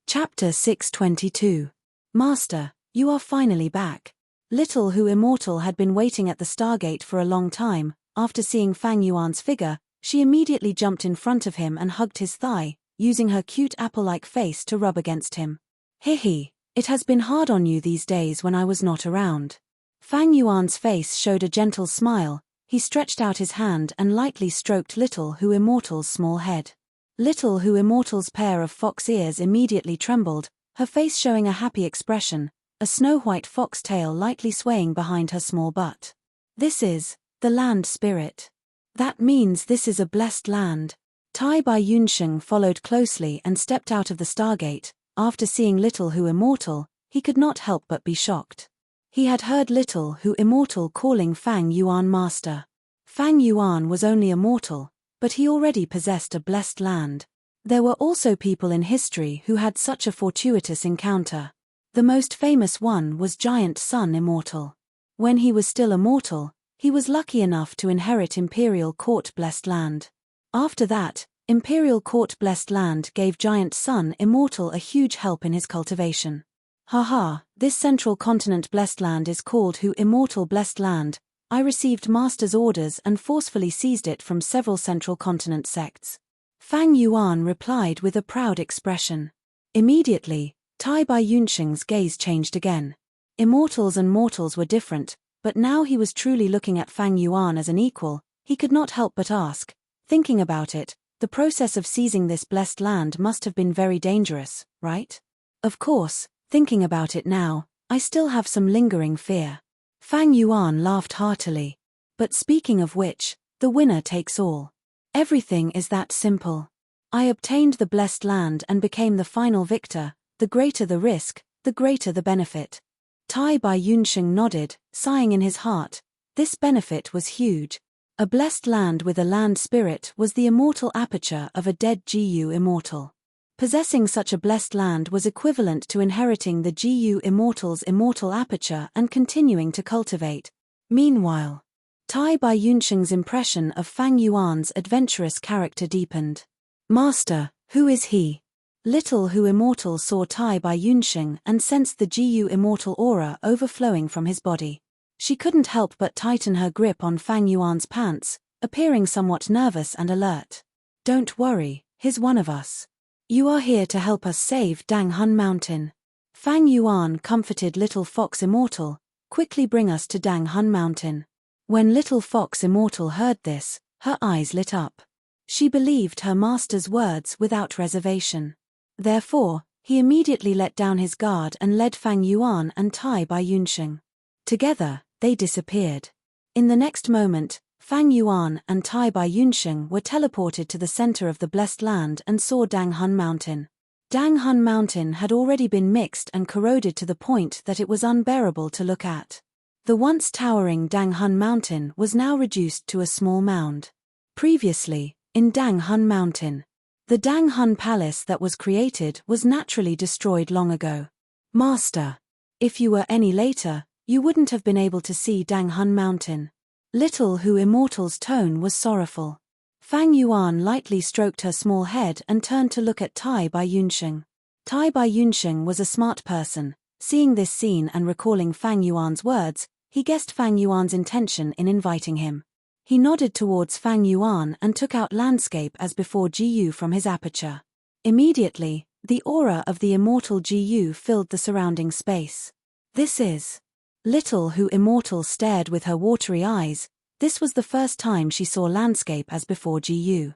Chapter 622. Master, you are finally back. Little Hu Immortal had been waiting at the Stargate for a long time. After seeing Fang Yuan's figure, she immediately jumped in front of him and hugged his thigh, using her cute apple-like face to rub against him. He, it has been hard on you these days when I was not around. Fang Yuan's face showed a gentle smile. He stretched out his hand and lightly stroked Little Hu Immortal's small head. Little Hu Immortal's pair of fox ears immediately trembled, her face showing a happy expression, a snow-white fox tail lightly swaying behind her small butt. This is the land spirit. That means this is a blessed land. Tai Bai Yunsheng followed closely and stepped out of the Stargate. After seeing Little Hu Immortal, he could not help but be shocked. He had heard Little Hu Immortal calling Fang Yuan master. Fang Yuan was only a mortal, but he already possessed a blessed land. There were also people in history who had such a fortuitous encounter. The most famous one was Giant Sun Immortal. When he was still a mortal, he was lucky enough to inherit Imperial Court Blessed Land. After that, Imperial Court Blessed Land gave Giant Sun Immortal a huge help in his cultivation. Haha, this central continent Blessed Land is called Hu Immortal Blessed Land. I received master's orders and forcefully seized it from several central continent sects. Fang Yuan replied with a proud expression. Immediately, Tai Bai Yunsheng's gaze changed again. Immortals and mortals were different, but now he was truly looking at Fang Yuan as an equal. He could not help but ask, thinking about it, the process of seizing this blessed land must have been very dangerous, right? Of course, thinking about it now, I still have some lingering fear. Fang Yuan laughed heartily. But speaking of which, the winner takes all. Everything is that simple. I obtained the blessed land and became the final victor. The greater the risk, the greater the benefit. Tai Bai Yunsheng nodded, sighing in his heart. This benefit was huge. A blessed land with a land spirit was the immortal aperture of a dead GU immortal. Possessing such a blessed land was equivalent to inheriting the GU immortal's immortal aperture and continuing to cultivate. Meanwhile, Tai Bai Yunsheng's impression of Fang Yuan's adventurous character deepened. Master, who is he? Little Hu Immortal saw Tai Bai Yunsheng and sensed the GU immortal aura overflowing from his body. She couldn't help but tighten her grip on Fang Yuan's pants, appearing somewhat nervous and alert. Don't worry, he's one of us. You are here to help us save Dang Hun Mountain. Fang Yuan comforted Little Fox Immortal, quickly bring us to Dang Hun Mountain. When Little Fox Immortal heard this, her eyes lit up. She believed her master's words without reservation. Therefore, he immediately let down his guard and led Fang Yuan and Tai Bai Yunsheng. Together, they disappeared. In the next moment, Fang Yuan and Tai Bai Yunsheng were teleported to the center of the blessed land and saw Dang Hun Mountain. Dang Hun Mountain had already been mixed and corroded to the point that it was unbearable to look at. The once towering Dang Hun Mountain was now reduced to a small mound. Previously, in Dang Hun Mountain, the Dang Hun Palace that was created was naturally destroyed long ago. Master, if you were any later, you wouldn't have been able to see Dang Hun Mountain. Little Hu Immortal's tone was sorrowful. Fang Yuan lightly stroked her small head and turned to look at Tai Bai Yunsheng. Tai Bai Yunsheng was a smart person. Seeing this scene and recalling Fang Yuan's words, he guessed Fang Yuan's intention in inviting him. He nodded towards Fang Yuan and took out landscape as before GU from his aperture. Immediately, the aura of the immortal GU filled the surrounding space. This is... Little Hu Immortal stared with her watery eyes. This was the first time she saw landscape as before GU.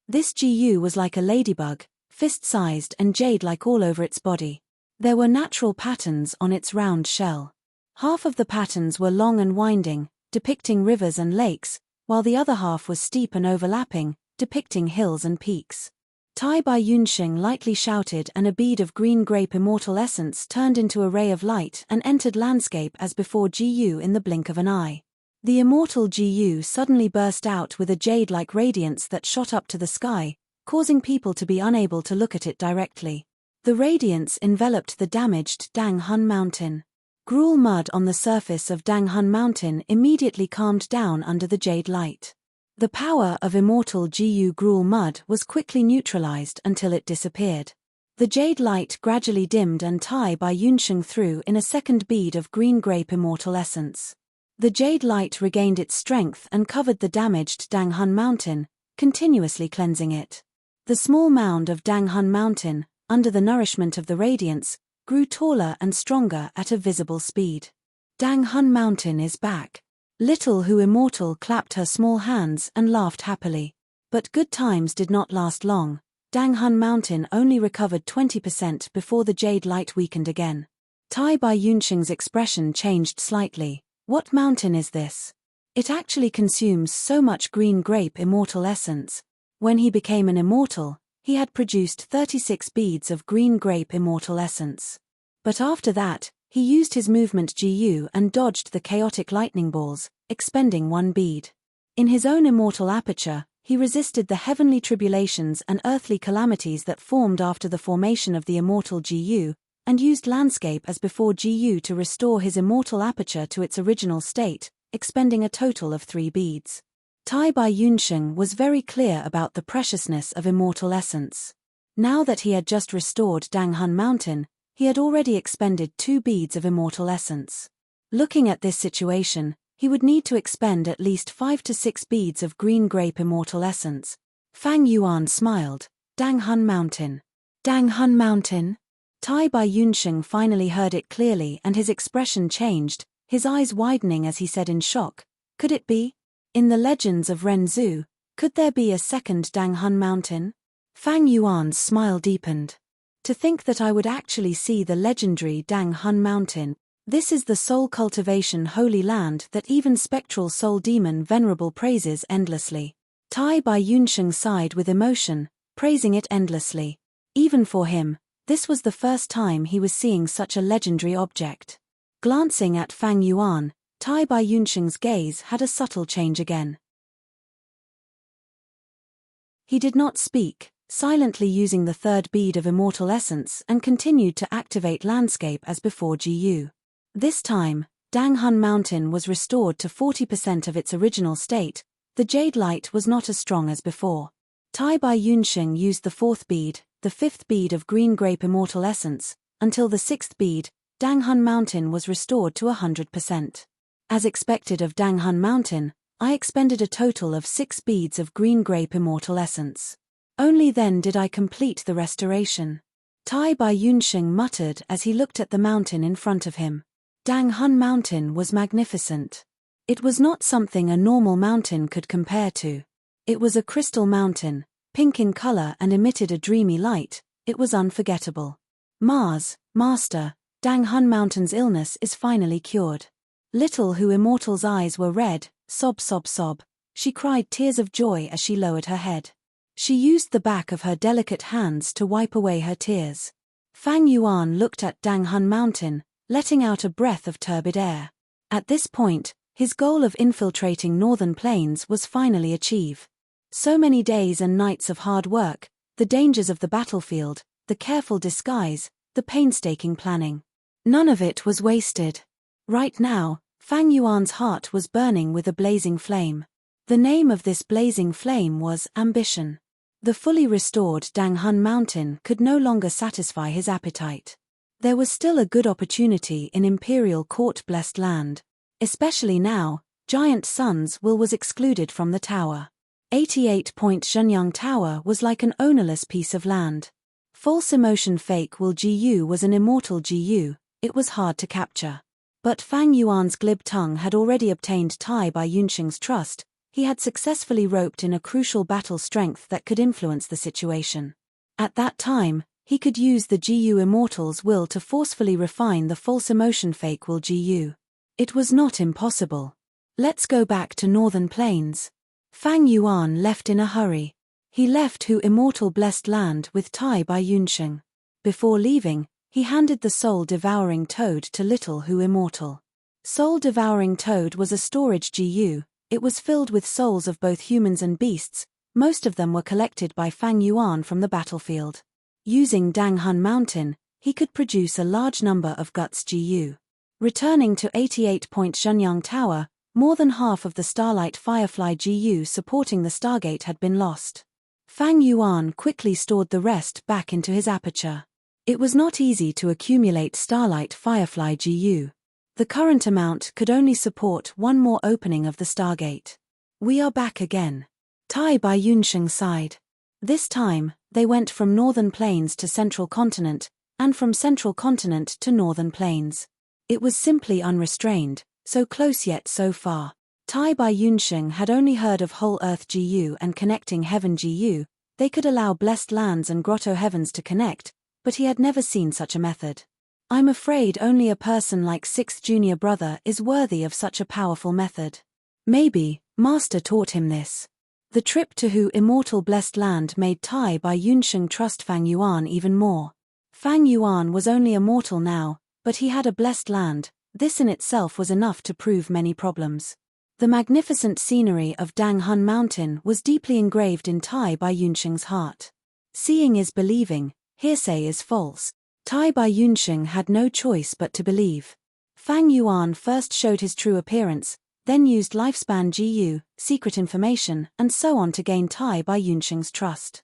This GU was like a ladybug, fist-sized and jade-like all over its body. There were natural patterns on its round shell. Half of the patterns were long and winding, depicting rivers and lakes, while the other half was steep and overlapping, depicting hills and peaks. Tai Bai Yunxing lightly shouted, and a bead of green grape immortal essence turned into a ray of light and entered landscape as before Gu in the blink of an eye. The immortal Gu suddenly burst out with a jade-like radiance that shot up to the sky, causing people to be unable to look at it directly. The radiance enveloped the damaged Dang Hun Mountain. Gruel mud on the surface of Dang Hun Mountain immediately calmed down under the jade light. The power of immortal Gu gruel mud was quickly neutralized until it disappeared. The jade light gradually dimmed and Tai Bai Yunxing threw in a second bead of green grape immortal essence. The jade light regained its strength and covered the damaged Dang Hun Mountain, continuously cleansing it. The small mound of Dang Hun Mountain, under the nourishment of the radiance, grew taller and stronger at a visible speed. Dang Hun Mountain is back. Little Hu Immortal clapped her small hands and laughed happily. But good times did not last long. Dang Hun Mountain only recovered 20% before the jade light weakened again. Tai Bai Yunxing's expression changed slightly. What mountain is this? It actually consumes so much green grape immortal essence. When he became an immortal, he had produced 36 beads of green grape immortal essence. But after that, he used his movement Gu and dodged the chaotic lightning balls, expending 1 bead. In his own immortal aperture, he resisted the heavenly tribulations and earthly calamities that formed after the formation of the immortal Gu, and used landscape as before Gu to restore his immortal aperture to its original state, expending a total of 3 beads. Tai Bai Yunxing was very clear about the preciousness of immortal essence. Now that he had just restored Dang Hun Mountain, he had already expended 2 beads of immortal essence. Looking at this situation, he would need to expend at least 5 to 6 beads of green grape immortal essence. Fang Yuan smiled. Dang Hun Mountain. Dang Hun Mountain? Tai Bai Yunxing finally heard it clearly and his expression changed, his eyes widening as he said in shock, could it be? In the legends of Renzu, could there be a second Dang Hun Mountain? Fang Yuan's smile deepened. To think that I would actually see the legendary Dang Hun Mountain. This is the soul cultivation holy land that even spectral soul demon Venerable praises endlessly. Tai Bai Yunxing sighed with emotion, praising it endlessly. Even for him, this was the first time he was seeing such a legendary object. Glancing at Fang Yuan, Tai Bai Yunxing's gaze had a subtle change again. He did not speak, silently using the 3rd bead of immortal essence and continued to activate landscape as before Gu. This time, Dang Hun Mountain was restored to 40% of its original state. The jade light was not as strong as before. Tai Bai Yunxing used the 4th bead, the 5th bead of green grape immortal essence, until the 6th bead, Dang Hun Mountain was restored to 100%. As expected of Dang Hun Mountain, I expended a total of 6 beads of green grape immortal essence. Only then did I complete the restoration. Tai Bai Yunxing muttered as he looked at the mountain in front of him. Dang Hun Mountain was magnificent. It was not something a normal mountain could compare to. It was a crystal mountain, pink in color and emitted a dreamy light. It was unforgettable. Mars, Master, Dang Hun Mountain's illness is finally cured. Little Hu Immortal's eyes were red, sob sob sob. She cried tears of joy as she lowered her head. She used the back of her delicate hands to wipe away her tears. Fang Yuan looked at Dang Hun Mountain, letting out a breath of turbid air. At this point, his goal of infiltrating northern plains was finally achieved. So many days and nights of hard work, the dangers of the battlefield, the careful disguise, the painstaking planning. None of it was wasted. Right now, Fang Yuan's heart was burning with a blazing flame. The name of this blazing flame was ambition. The fully restored Dang Hun Mountain could no longer satisfy his appetite. There was still a good opportunity in Imperial Court-blessed land. Especially now, Giant Sun's will was excluded from the tower. 88-point Shenyang Tower was like an ownerless piece of land. False emotion fake will Gu was an immortal Gu, it was hard to capture. But Fang Yuan's glib tongue had already obtained Tai Bai Yunxing's trust. He had successfully roped in a crucial battle strength that could influence the situation. At that time, he could use the Gu Immortal's will to forcefully refine the false emotion fake will Gu. It was not impossible. Let's go back to northern plains. Fang Yuan left in a hurry. He left Hu immortal blessed land with Tai by Yunsheng. Before leaving, he handed the soul-devouring toad to little Hu immortal. Soul-devouring toad was a storage GU. It was filled with souls of both humans and beasts. Most of them were collected by Fang Yuan from the battlefield. Using Danghun Mountain, he could produce a large number of guts GU. Returning to 88-point Shenyang Tower, more than half of the Starlight Firefly GU supporting the Stargate had been lost. Fang Yuan quickly stored the rest back into his aperture. It was not easy to accumulate Starlight Firefly GU. The current amount could only support one more opening of the Stargate. We are back again. Tai by Yunsheng sighed. This time, they went from northern plains to central continent, and from central continent to northern plains. It was simply unrestrained, so close yet so far. Tai by Yunsheng had only heard of whole earth GU and connecting heaven GU. They could allow blessed lands and grotto heavens to connect, but he had never seen such a method. I'm afraid only a person like sixth junior brother is worthy of such a powerful method. Maybe, Master taught him this. The trip to Hu immortal blessed land made Tai by Yunsheng trust Fang Yuan even more. Fang Yuan was only a mortal now, but he had a blessed land. This in itself was enough to prove many problems. The magnificent scenery of Danghun Mountain was deeply engraved in Tai by Yunsheng's heart. Seeing is believing, hearsay is false. Tai by Yunsheng had no choice but to believe. Fang Yuan first showed his true appearance, then used lifespan GU, secret information, and so on to gain Tai by Yunsheng's trust.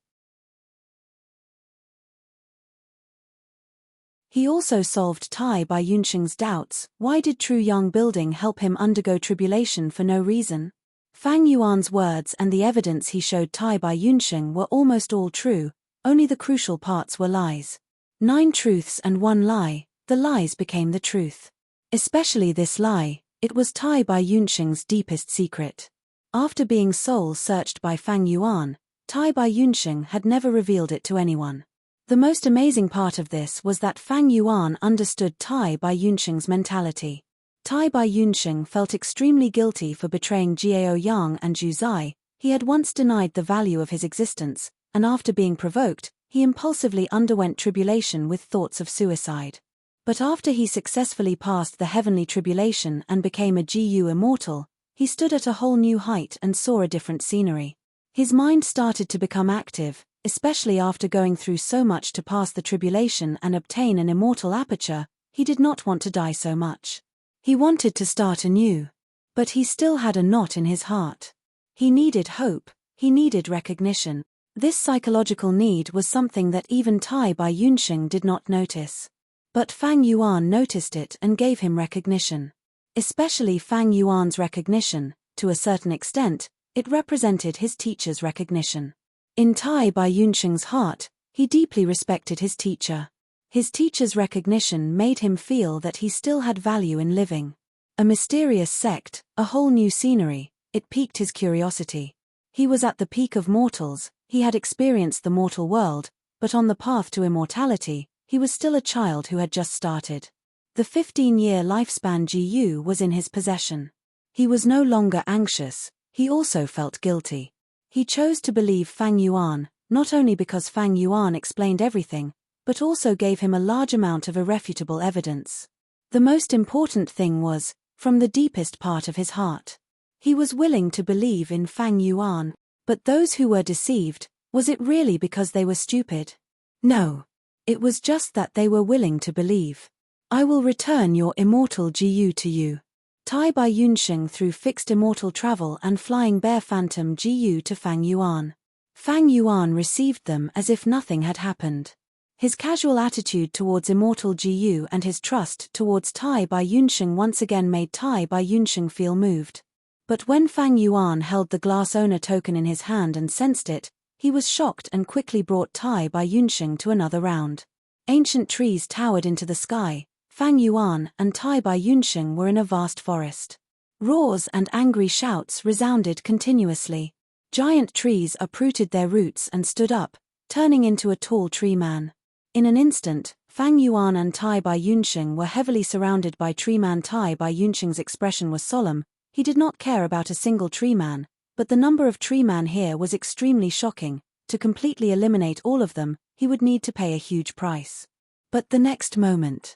He also solved Tai by Yunsheng's doubts. Why did True Young Building help him undergo tribulation for no reason? Fang Yuan's words and the evidence he showed Tai by Yunsheng were almost all true, only the crucial parts were lies. 9 truths and 1 lie, the lies became the truth. Especially this lie, it was Tai by Yunsheng's deepest secret. After being soul-searched by Fang Yuan, Tai by Yunsheng had never revealed it to anyone. The most amazing part of this was that Fang Yuan understood Tai by Yunsheng's mentality. Tai by Yunsheng felt extremely guilty for betraying Jiao Yang and Zhu Zai. He had once denied the value of his existence, and after being provoked, he impulsively underwent tribulation with thoughts of suicide. But after he successfully passed the heavenly tribulation and became a GU immortal, he stood at a whole new height and saw a different scenery. His mind started to become active, especially after going through so much to pass the tribulation and obtain an immortal aperture. He did not want to die so much. He wanted to start anew. But he still had a knot in his heart. He needed hope, he needed recognition. This psychological need was something that even Tai by Yunsheng did not notice. But Fang Yuan noticed it and gave him recognition. Especially Fang Yuan's recognition, to a certain extent, it represented his teacher's recognition. In Tai by Yunsheng's heart, he deeply respected his teacher. His teacher's recognition made him feel that he still had value in living. A mysterious sect, a whole new scenery, it piqued his curiosity. He was at the peak of mortals, he had experienced the mortal world, but on the path to immortality, he was still a child who had just started. The 15-year lifespan GU was in his possession. He was no longer anxious, he also felt guilty. He chose to believe Fang Yuan, not only because Fang Yuan explained everything, but also gave him a large amount of irrefutable evidence. The most important thing was, from the deepest part of his heart. He was willing to believe in Fang Yuan, but those who were deceived, was it really because they were stupid? No. It was just that they were willing to believe. I will return your immortal GU to you. Tai by Yunsheng through fixed immortal travel and flying bear phantom GU to Fang Yuan. Fang Yuan received them as if nothing had happened. His casual attitude towards immortal GU and his trust towards Tai by Yunsheng once again made Tai by Yunsheng feel moved. But when Fang Yuan held the glass owner token in his hand and sensed it, he was shocked and quickly brought Tai by Yunsheng to another round. Ancient trees towered into the sky. Fang Yuan and Tai by Yunsheng were in a vast forest. Roars and angry shouts resounded continuously. Giant trees uprooted their roots and stood up, turning into a tall tree man. In an instant, Fang Yuan and Tai Bai Yunsheng were heavily surrounded by tree man. Tai Bai Yunsheng's expression was solemn. He did not care about a single tree man, but the number of tree man here was extremely shocking. To completely eliminate all of them, he would need to pay a huge price. But the next moment,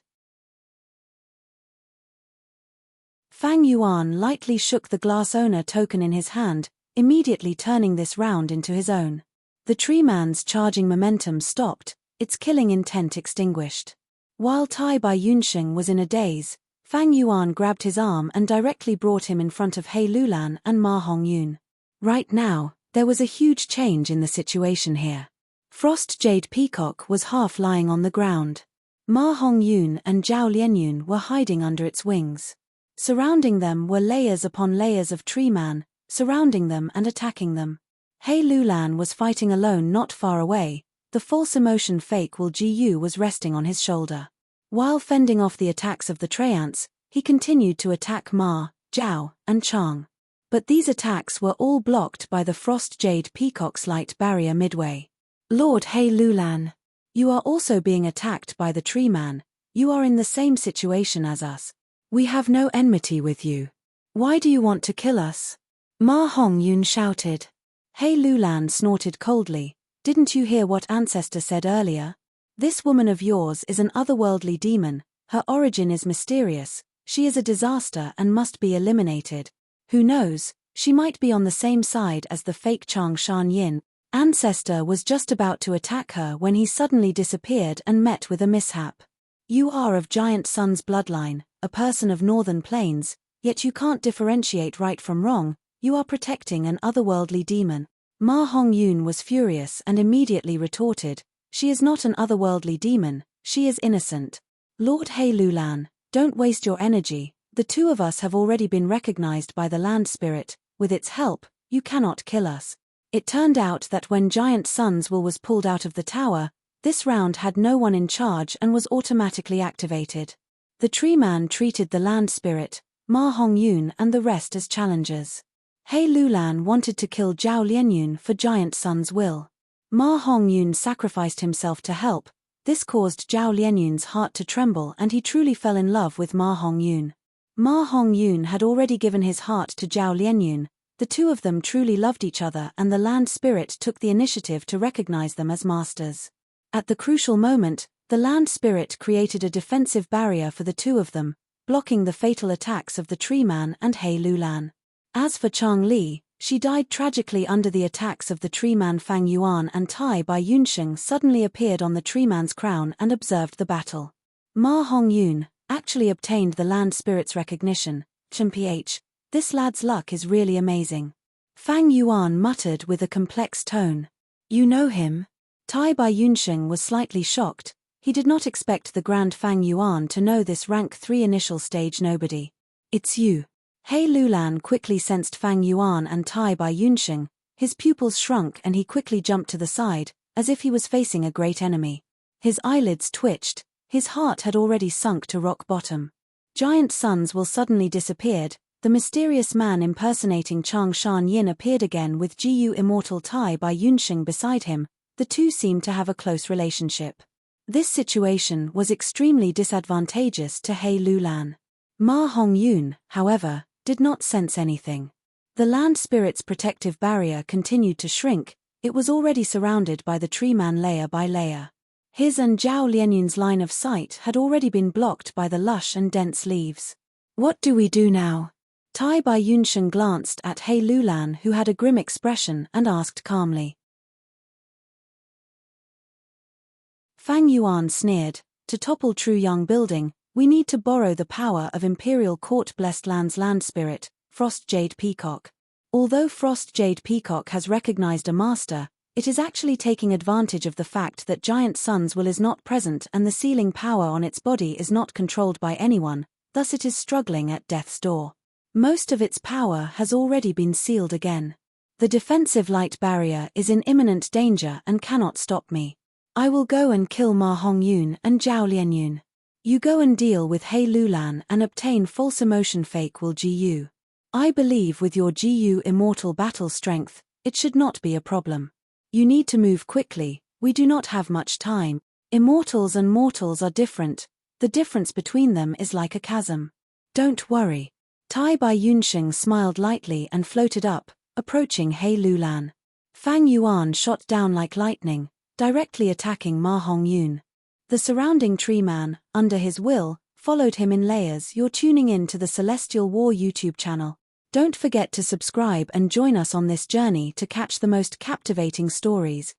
Fang Yuan lightly shook the glass owner token in his hand, immediately turning this round into his own. The tree man's charging momentum stopped, its killing intent extinguished. While Tai Bai Yunsheng was in a daze, Fang Yuan grabbed his arm and directly brought him in front of He Lulan and Ma Hongyun. Right now, there was a huge change in the situation here. Frost Jade Peacock was half lying on the ground. Ma Hongyun and Zhao Lianyun were hiding under its wings. Surrounding them were layers upon layers of tree man, surrounding them and attacking them. He Lulan was fighting alone not far away. The false emotion fake Will Ji was resting on his shoulder. While fending off the attacks of the Treants, he continued to attack Ma, Zhao, and Chang. But these attacks were all blocked by the Frost Jade Peacock's light barrier midway. Lord He Lulan, you are also being attacked by the tree man. You are in the same situation as us. We have no enmity with you. Why do you want to kill us? Ma Hongyun shouted. He Lulan snorted coldly. Didn't you hear what Ancestor said earlier? This woman of yours is an otherworldly demon. Her origin is mysterious. She is a disaster and must be eliminated. Who knows, she might be on the same side as the fake Chang Shan Yin. Ancestor was just about to attack her when he suddenly disappeared and met with a mishap. You are of Giant Sun's bloodline, a person of Northern Plains, yet you can't differentiate right from wrong. You are protecting an otherworldly demon. Ma Hongyun was furious and immediately retorted, she is not an otherworldly demon, she is innocent. Lord He Lulan, don't waste your energy, the two of us have already been recognized by the land spirit, with its help, you cannot kill us. It turned out that when Giant Sun's will was pulled out of the tower, this round had no one in charge and was automatically activated. The tree man treated the land spirit, Ma Hongyun and the rest as challengers. He Lulan wanted to kill Zhao Lianyun for Giant Sun's will. Ma Hongyun sacrificed himself to help. This caused Zhao Lianyun's heart to tremble and he truly fell in love with Ma Hongyun. Ma Hongyun had already given his heart to Zhao Lianyun. The two of them truly loved each other and the land spirit took the initiative to recognize them as masters. At the crucial moment, the land spirit created a defensive barrier for the two of them, blocking the fatal attacks of the tree man and He Lulan. As for Chang Li, she died tragically under the attacks of the tree man. Fang Yuan and Tai Bai Yunsheng suddenly appeared on the tree man's crown and observed the battle. Ma Hongyun actually obtained the land spirit's recognition. Mph, this lad's luck is really amazing. Fang Yuan muttered with a complex tone. You know him? Tai Bai Yunsheng was slightly shocked. He did not expect the Grand Fang Yuan to know this rank 3 initial stage nobody. It's you. He Lulan quickly sensed Fang Yuan and Tai Bai Yunsheng. His pupils shrunk and he quickly jumped to the side, as if he was facing a great enemy. His eyelids twitched, his heart had already sunk to rock bottom. Giant Sun's will suddenly disappeared, the mysterious man impersonating Chang Shan Yin appeared again with Gu immortal Tai Bai Yunsheng beside him. The two seemed to have a close relationship. This situation was extremely disadvantageous to He Lulan. Ma Hongyun, however, did not sense anything. The land spirit's protective barrier continued to shrink, it was already surrounded by the tree man layer by layer. His and Zhao Lianyun's line of sight had already been blocked by the lush and dense leaves. What do we do now? Tai Bai Yunsheng glanced at He Lulan who had a grim expression and asked calmly. Fang Yuan sneered, to topple True Young Building, we need to borrow the power of Imperial Court Blessed Land's land spirit, Frost Jade Peacock. Although Frost Jade Peacock has recognized a master, it is actually taking advantage of the fact that Giant Sun's will is not present and the sealing power on its body is not controlled by anyone, thus it is struggling at death's door. Most of its power has already been sealed again. The defensive light barrier is in imminent danger and cannot stop me. I will go and kill Ma Hongyun and Zhao Lianyun. You go and deal with He Lulan and obtain false emotion fake Will Gu. I believe with your Gu immortal battle strength, it should not be a problem. You need to move quickly, we do not have much time. Immortals and mortals are different, the difference between them is like a chasm. Don't worry. Tai Bai Yunsheng smiled lightly and floated up, approaching He Lulan. Fang Yuan shot down like lightning, directly attacking Ma Hongyun. The surrounding tree man, under his will, followed him in layers. You're tuning in to the Celestial War YouTube channel. Don't forget to subscribe and join us on this journey to catch the most captivating stories.